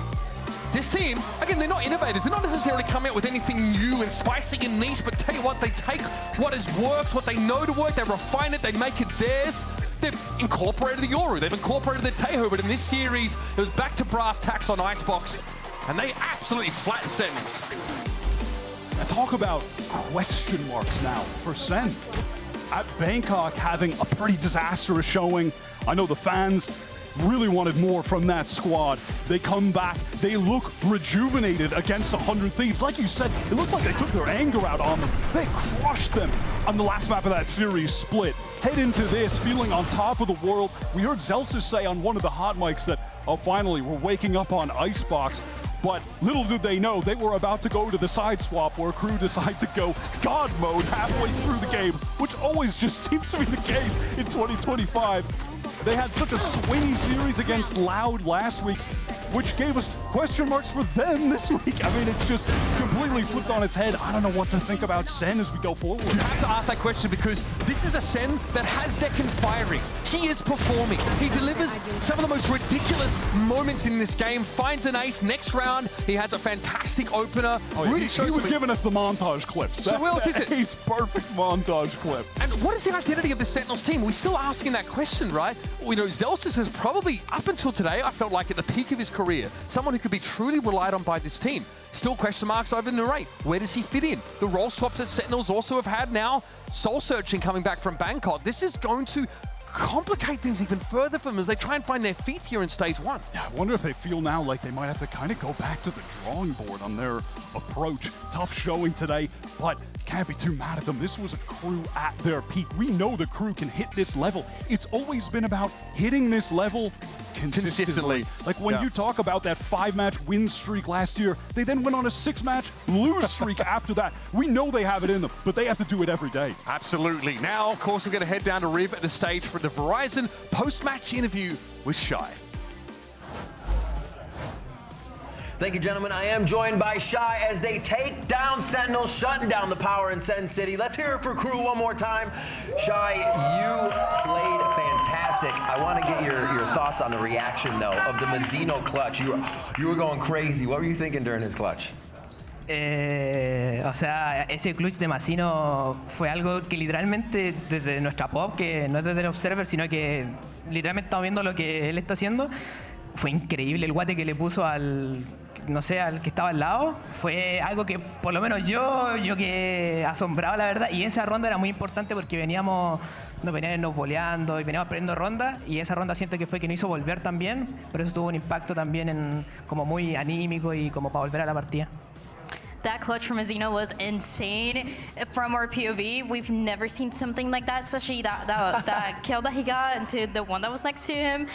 This team, again, they're not innovators. They're not necessarily coming out with anything new and spicy and niche, but tell you what, they take what has worked, what they know to work, they refine it, they make it theirs. They've incorporated the Yoru, they've incorporated the Teho, but in this series, it was back to brass tacks on Icebox, and they absolutely flattened Sentinels. And talk about question marks now for SEN. At Bangkok, having a pretty disastrous showing. I know the fans really wanted more from that squad. They come back, they look rejuvenated against 100 Thieves. Like you said, it looked like they took their anger out on them. They crushed them on the last map of that series split. Head into this, feeling on top of the world. We heard Zelsis say on one of the hot mics that, oh, finally, we're waking up on Icebox. But little did they know, they were about to go to the side swap where KRU decided to go God mode halfway through the game, which always just seems to be the case in 2025. They had such a swingy series against Loud last week, which gave us question marks for them this week. I mean, it's just completely flipped on its head. I don't know what to think about SEN as we go forward. You have to ask that question because this is a SEN that has Zekin firing. He is performing. He delivers some of the most ridiculous moments in this game, finds an ace. Next round, he has a fantastic opener. Really he was giving us the montage clips. So who else is it? Ace perfect montage clip. And what is the identity of the Sentinels team? We're still asking that question, right? You know, Zelsis has probably, up until today, I felt like at the peak of his career, someone who could be truly relied on by this team. Still question marks over Narrate. Where does he fit in? The role swaps that Sentinels also have had now. Soul searching coming back from Bangkok. This is going to complicate things even further for them as they try and find their feet here in stage 1. Yeah, I wonder if they feel now like they might have to kind of go back to the drawing board on their approach. Tough showing today, but can't be too mad at them. This was a KRU at their peak. We know the KRU can hit this level. It's always been about hitting this level consistently. Like when you talk about that 5-match win streak last year, they then went on a 6-match lose streak after that. We know they have it in them, but they have to do it every day. Absolutely. Now, of course, we're going to head down to Riv at the stage for the Verizon post-match interview with Shy. Thank you, gentlemen. I am joined by Shy as they take down Sentinels, shutting down the power in Sen City. Let's hear it for KRU one more time. Shy, you played fantastic. I want to get your thoughts on the reaction, though, of the Mazzino clutch. You were going crazy. What were you thinking during his clutch? O sea, ese clutch de Mazzino fue algo que literalmente desde nuestra pop, que no es desde el observer, sino que literalmente estamos viendo lo que él está haciendo. Fue increíble el guate que le puso al, no sé, al que estaba al lado. Fue algo que por lo menos yo que asombrado, la verdad. Y esa ronda era muy importante porque veníamos voleando y veníamos perdiendo rondas. Y esa ronda siento que fue que nos hizo volver también. Pero eso tuvo un impacto también en, como muy anímico y como para volver a la partida. That clutch from Mazzino was insane. From our POV, we've never seen something like that, especially that kill that he got into the one that was next to him.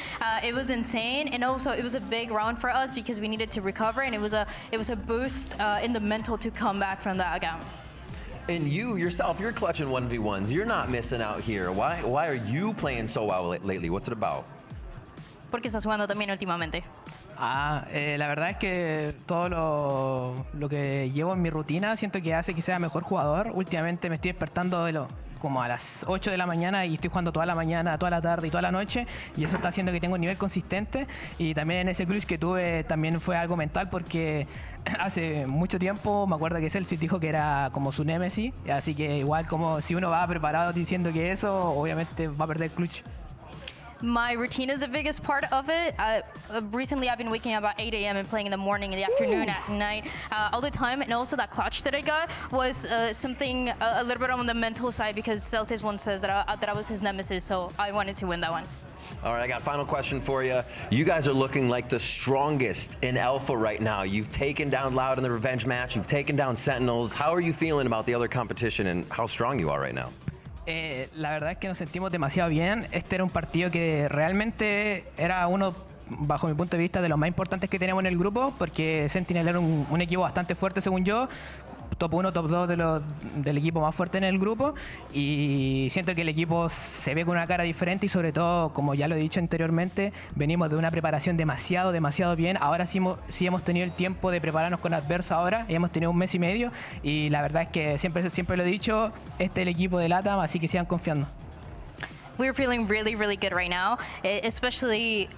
It was insane, and also it was a big round for us because we needed to recover, and it was a boost in the mental to come back from that again. And you yourself, you're clutching 1v1s. You're not missing out here. Why are you playing so well lately? What's it about? Porque estás jugando también últimamente. La verdad es que todo lo que llevo en mi rutina siento que hace que sea mejor jugador. Últimamente me estoy despertando como a las 8 de la mañana y estoy jugando toda la mañana, toda la tarde y toda la noche, y eso está haciendo que tenga un nivel consistente. Y también en ese clutch que tuve también fue algo mental porque hace mucho tiempo me acuerdo que Celsius dijo que era como su némesis, así que igual como si uno va preparado diciendo que eso, obviamente va a perder el clutch. My routine is the biggest part of it. Recently, I've been waking up about 8 a.m. and playing in the morning, in the afternoon, at night, all the time. And also that clutch that I got was something a little bit on the mental side, because Celsius once says that I was his nemesis, so I wanted to win that one. All right, I got a final question for you. You guys are looking like the strongest in Alpha right now. You've taken down Loud in the revenge match. You've taken down Sentinels. How are you feeling about the other competition and how strong you are right now? La verdad es que nos sentimos demasiado bien. Este era un partido que realmente era uno, bajo mi punto de vista, de los más importantes que teníamos en el grupo, porque Sentinel era un equipo bastante fuerte, según yo. Top 1, top 2 del equipo más fuerte en el grupo, y siento que el equipo se ve con una cara diferente y sobre todo, como ya lo he dicho anteriormente, venimos de una preparación demasiado bien. Ahora sí hemos tenido el tiempo de prepararnos con Adverso ahora, y hemos tenido un mes y medio, y la verdad es que siempre lo he dicho, este es el equipo de LATAM, así que sigan confiando. We're feeling really good right now, especially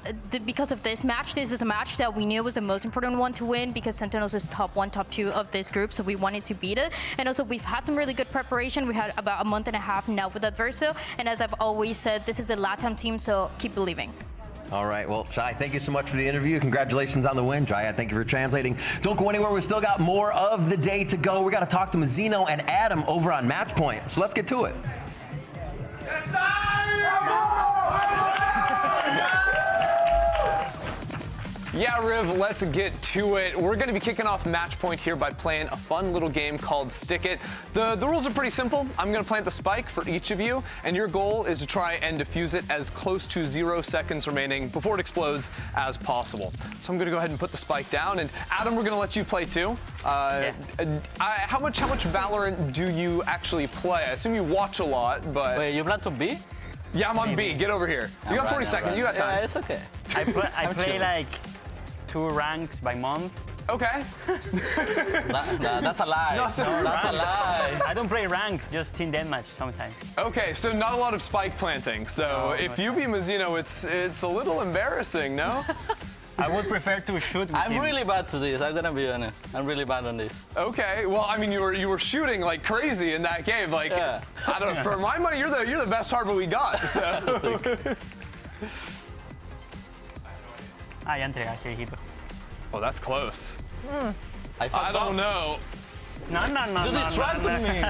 because of this match. This is a match that we knew was the most important one to win, because Sentinels is top 1, top 2 of this group, so we wanted to beat it. And also, we've had some really good preparation. We had about a month and a half now with Adverso, and as I've always said, this is the LATAM team, so keep believing. All right, well, Shai, thank you so much for the interview. Congratulations on the win. Jaya, thank you for translating. Don't go anywhere. We've still got more of the day to go. We got to talk to Mazzino and Adam over on Match Point, so let's get to it. Yeah, Riv, let's get to it. We're going to be kicking off Match Point here by playing a fun little game called Stick It. The rules are pretty simple. I'm going to plant the spike for each of you, and your goal is to try and defuse it as close to 0 seconds remaining before it explodes as possible. So I'm going to go ahead and put the spike down, and Adam, we're going to let you play too. How much Valorant do you actually play? I assume you watch a lot, but... Wait, you plan to B? Yeah, I'm on B. Get over here. You got 40 seconds. You got time. Yeah, it's okay. I play like 2 ranks by month. Okay. That's a lie. That's a lie. I don't play ranks, just team deathmatch sometimes. Okay, so not a lot of spike planting. So if you be Mazzino, it's a little embarrassing, no? I would prefer to shoot with I'm him. really bad to this. I'm gonna be honest. I'm really bad on this. Okay. Well, I mean, you were shooting like crazy in that game. Like, yeah. I don't know. For my money, you're the best harbor we got. So. Ya entregaste, hijito. Oh, that's close. I don't know. No. You distracted me.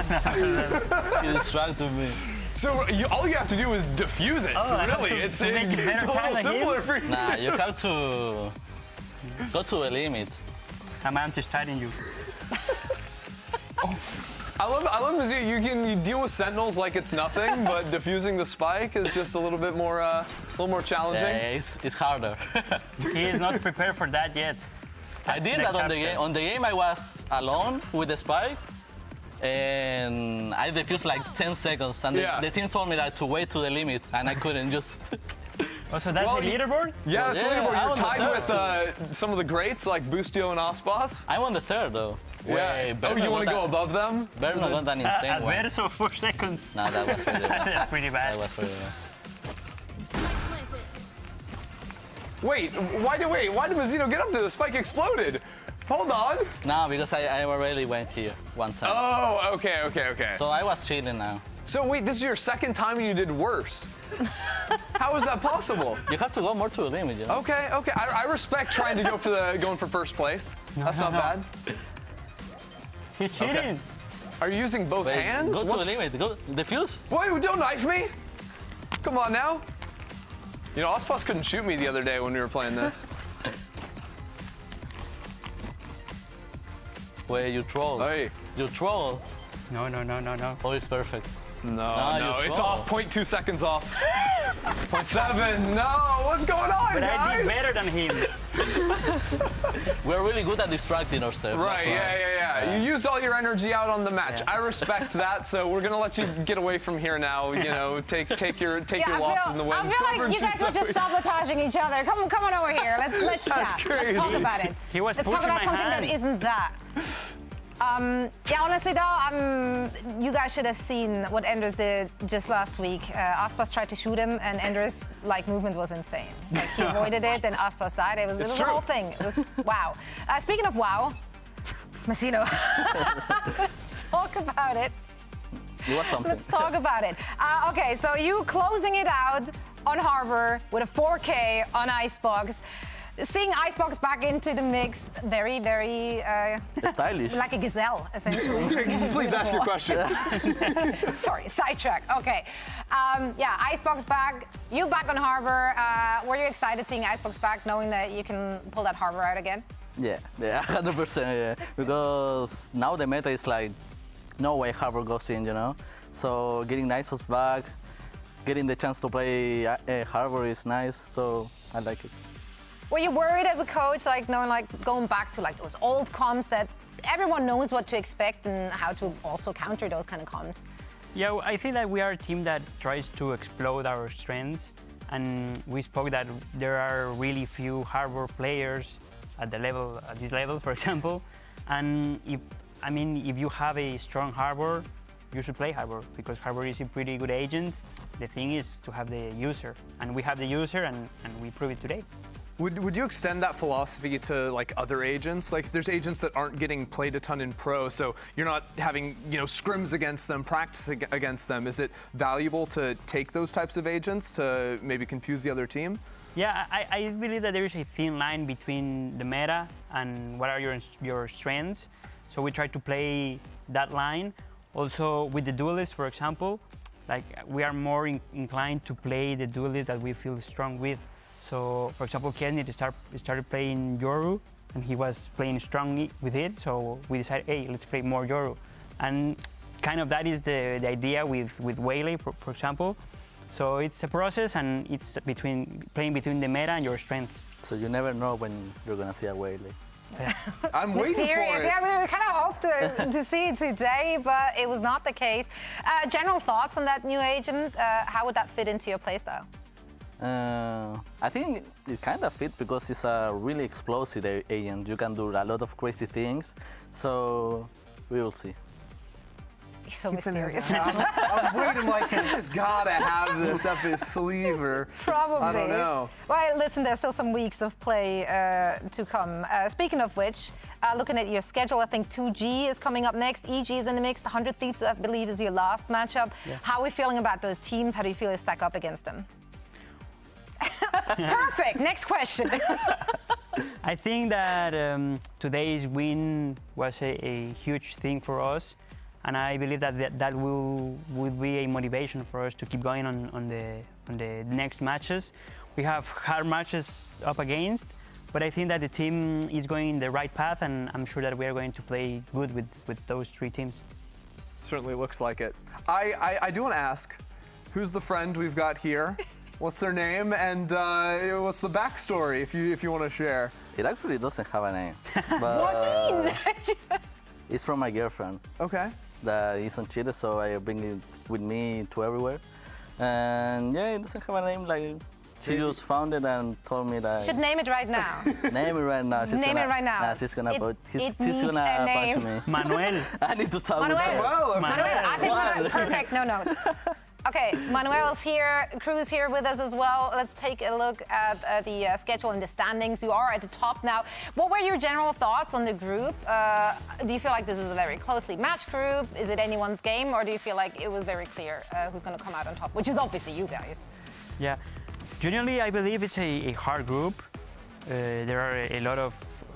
You distracted me. So all you have to do is defuse it. Really, it's a little simpler for you. Nah, you have to go to the limit. I'm just starting you. I love Mazzino. You deal with Sentinels like it's nothing, but defusing the spike is just a little bit more, challenging. Yeah, it's harder. He is not prepared for that yet. I did that on the game. On the game, I was alone with the spike, and I defused like 10 seconds, and the team told me that to wait to the limit, and I couldn't just. Oh, so that's the leaderboard? Yeah, that's the leaderboard. You're tied with some of the greats like Bustio and Ospas. I'm on the 3rd, though. Yeah. Oh, you want to go above them? Berno got an insane one. Adverso 4 seconds. No, that was pretty bad. That's pretty bad. That was pretty bad. Wait, why did Mazzino get up there? The spike exploded. Hold on. No, because I already went here one time. Oh, okay. So I was cheating now. So wait, this is your 2nd time and you did worse. How is that possible? You have to go more to the limit, you know? Okay. I respect trying to going for first place. That's not bad. He's cheating. Okay. Are you using both hands? Go to the limit. Go defuse. Wait, don't knife me. Come on now. You know, Ospas couldn't shoot me the other day when we were playing this. Wait, you troll. Hey. You troll. No. Oh, it's perfect. No, it's off. 0.2 seconds off. 0.7. No, what's going on, but guys? I did better than him. We're really good at distracting ourselves. Right, yeah. You used all your energy out on the match. I respect that, so we're gonna let you get away from here now. You know, take your losses in the wins. I feel like you guys were just sabotaging each other. Come on over here. Let's chat. That's crazy. Let's talk about it. Let's talk about something that isn't that. Honestly though, you guys should have seen what Enders did just last week. Aspas tried to shoot him, and Enders' movement was insane. Like, he avoided it, and Aspas died. It was the whole thing. It was wow. Speaking of wow, Mazzino, talk about it. You want something? Let's talk about it. Okay, so you closing it out on Harbor with a 4K on Icebox. Seeing Icebox back into the mix, very, very stylish. Like a gazelle, essentially. Please ask your question. Sorry, sidetrack. Okay. Yeah, Icebox back. You back on Harbor. Were you excited seeing Icebox back, knowing that you can pull that Harbor out again? Yeah, 100%. Yeah, because now the meta is like, no way Harbor goes in, you know. So getting Icebox back, getting the chance to play Harbor is nice. So I like it. Were you worried as a coach, like knowing, like going back to like those old comms that everyone knows what to expect and how to also counter those kind of comms? Yeah, I think that we are a team that tries to explode our strengths, and we spoke that there are really few Harbor players at this level, for example. And if you have a strong Harbor, you should play Harbor because Harbor is a pretty good agent. The thing is to have the user, and we have the user, and we prove it today. Would you extend that philosophy to like other agents? Like there's agents that aren't getting played a ton in pro, so you're not having scrims against them, practicing against them. Is it valuable to take those types of agents to maybe confuse the other team? Yeah, I believe that there is a thin line between the meta and what are your strengths. So we try to play that line. Also with the duelist, for example, like we are more inclined to play the duelist that we feel strong with. So, for example, Kenny started playing Yoru, and he was playing strongly with it. So we decided, hey, let's play more Yoru, and kind of that is the idea with Waylay, for example. So it's a process, and it's playing between the meta and your strengths. So you never know when you're gonna see a Waylay. Yeah. I'm waiting for it. Yeah, we kind of hoped to see it today, but it was not the case. General thoughts on that new agent? How would that fit into your playstyle? I think it kind of fits because it's a really explosive agent. You can do a lot of crazy things, so we will see. He's so mysterious. I'm waiting like he's just gotta have this up his sleeve, or probably. I don't know. Well, listen, there's still some weeks of play to come. Speaking of which, looking at your schedule, I think 2G is coming up next. EG is in the mix. 100 Thieves, I believe, is your last matchup. Yeah. How are we feeling about those teams? How do you feel you stack up against them? Perfect. Next question. I think that today's win was a huge thing for us, and I believe that would be a motivation for us to keep going on the next matches. We have hard matches up against, but I think that the team is going in the right path, and I'm sure that we are going to play good with those three teams. Certainly looks like it. I do want to ask, who's the friend we've got here? What's their name, and what's the backstory, if you want to share? It actually doesn't have a name. But, what? It's from my girlfriend. Okay. That is on Chile, so I bring it with me to everywhere. And yeah, it doesn't have a name. Like she just found it and told me that. You should name it right now. Name it right now. Name it right now. Nah, she's gonna she's gonna punch me. Manuel. I need to tell Manuel. Manuel. I think perfect. No notes. Okay, Manuel's here, KRU's here with us as well. Let's take a look at the schedule and the standings. You are at the top now. What were your general thoughts on the group? Do you feel like this is a very closely matched group? Is it anyone's game, or do you feel like it was very clear who's going to come out on top, which is obviously you guys? Yeah, generally I believe it's a hard group. There are a lot of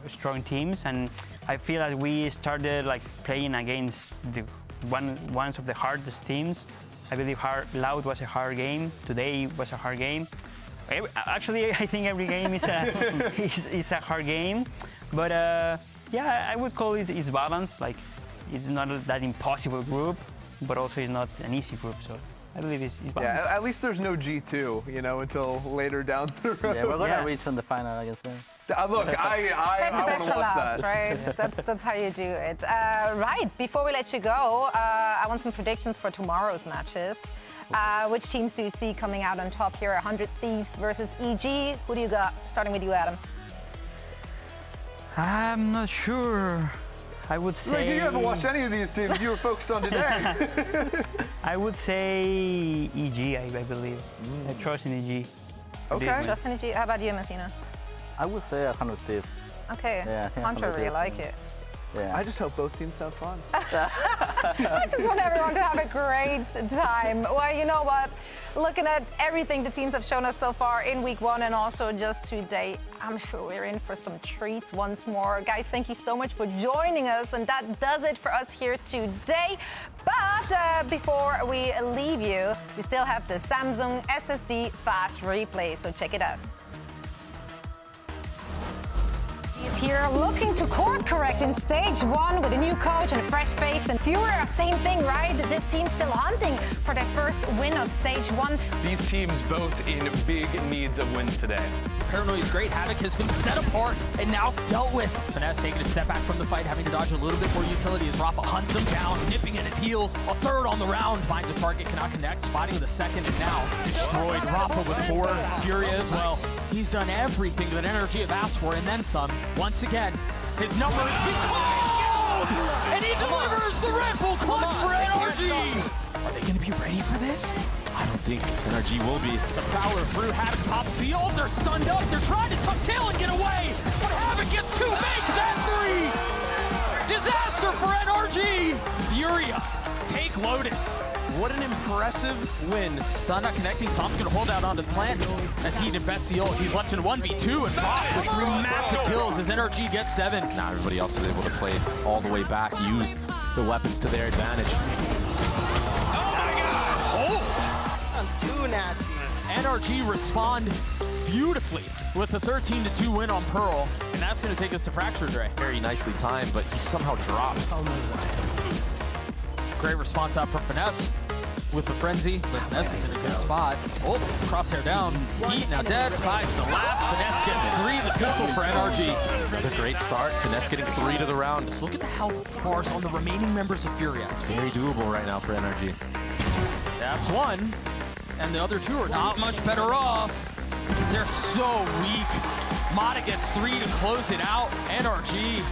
strong teams, and I feel that we started like playing against one of the hardest teams. I believe Loud was a hard game. Today was a hard game. Actually, I think every game is a hard game. But yeah, I would call it it's balanced. Like it's not that impossible group, but also it's not an easy group. So I believe it's balanced. Yeah, at least there's no G2, until later down the road. Yeah, we're gonna reach in the final against them. Look, I want to watch that. Right? That's how you do it. Right, before we let you go, I want some predictions for tomorrow's matches. Which teams do you see coming out on top here? 100 Thieves versus EG. Who do you got? Starting with you, Adam. I'm not sure. I would say... Like, you haven't watched any of these teams. You were focused on today. I would say EG, I believe. I trust in EG. Okay. Trust in EG. How about you, Messina? I would say 100 Thieves. Okay. Yeah, Hunter, really like it. Yeah. I just hope both teams have fun. I just want everyone to have a great time. Well, you know what? Looking at everything the teams have shown us so far in week 1 and also just today, I'm sure we're in for some treats once more. Guys, thank you so much for joining us, and that does it for us here today. But before we leave you, we still have the Samsung SSD Fast Replay, so check it out. He's here looking to course correct in stage 1 with a new coach and a fresh face. And Furia, same thing, right? This team's still hunting for their first win of stage 1. These teams both in big needs of wins today. Paranoia is great. Havoc has been set apart and now dealt with. Finesse taking a step back from the fight, having to dodge a little bit more utility as Rafa hunts him down, nipping at his heels. A third on the round, finds a target, cannot connect, spotting the second, and now destroyed. Rafa with 4, Furia as well. He's done everything that Energy have asked for and then some. Once again, his number has been called! And he delivers the Red Bull clutch for NRG! Are they going to be ready for this? I don't think NRG will be. The Prowler through, Havoc pops the ult, they're stunned up, they're trying to tuck tail and get away, but Havoc gets 2, make that 3! Disaster for NRG! Furia, take Lotus. What an impressive win. Stun not connecting, Tom's gonna hold out onto the plant as he invests the ult. He's left in 1v2 and Fox with 3 massive kills as NRG gets 7. Now everybody else is able to play all the way back, use the weapons to their advantage. Too nasty. NRG respond beautifully with the 13-2 win on Pearl, and that's going to take us to Fracture Dre. Very nicely timed, but he somehow drops. Great response out from Finesse with the frenzy. Finesse is in a good spot. Oh, crosshair down. Heat now dead. Finds the last. Finesse gets 3. The pistol for NRG. Another great start. Finesse getting 3 to the round. Just look at the health bars on the remaining members of Furia. It's very doable right now for NRG. That's 1. And the other 2 are not much better off. They're so weak. Mata gets 3 to close it out. NRG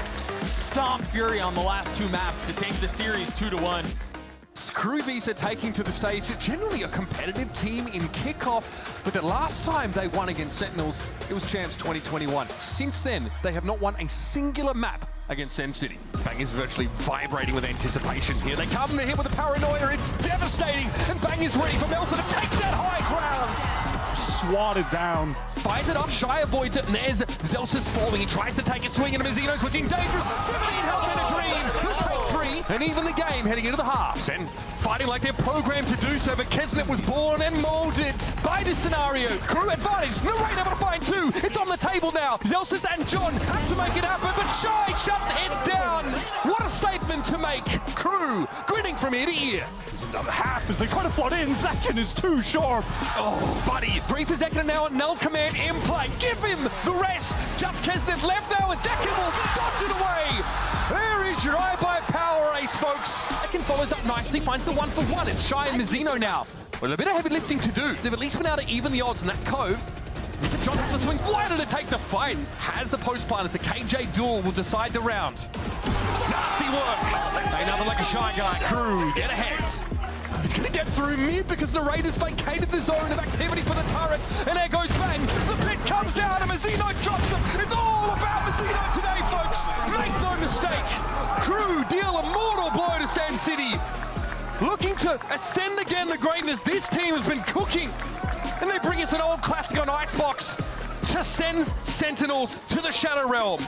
stomp Fury on the last 2 maps to take the series 2-1. KRU Visa taking to the stage, generally a competitive team in Kickoff, but the last time they won against Sentinels, it was Champs 2021. Since then, they have not won a singular map against Sen City. Bang is virtually vibrating with anticipation here. They come in here with a Paranoia, it's devastating, and Bang is ready for Melsa to take that high ground. Swatted down. Finds it up, Shy avoids it, and there's Zelsa's falling. He tries to take a swing, and Mazzino's looking dangerous. 17 health in a dream. He'll take 3, and even the game heading into the half. Sen fighting like they're programmed to do so, but Kesnet was born and molded by this scenario. KRU advantage, Narrator able to find 2. It's on the table now. Zelsa's and John have to make it happen, but Shy shuts it down. What a statement to make. KRU grinning from ear to ear. Another half as they try to flood in. Zekin is too sharp. Oh, buddy. 3 for Zekin now at null command in play. Give him the rest. Just Kesnet left now, and Zekin will dodge it away. There is your eye-by power ace, folks. Zekin follows up nicely, finds the 1-for-1. It's Shy and Mazzino now. Well, a bit of heavy lifting to do. They've at least been able to even the odds in that cove. John has to swing wider to take the fight. Has the post plan as the KJ duel will decide the round. Nasty work. Another like a Shy guy. KRU get ahead. He's going to get through mid because the Raiders vacated the zone of activity for the turrets. And there goes Bang. The pit comes down and Mazzino drops him. It's all about Mazzino today, folks. Make no mistake. KRU deal a mortal blow to Sen City. Looking to ascend again to greatness. This team has been cooking. And they bring us an old classic on Icebox to send Sentinels to the Shadow Realm.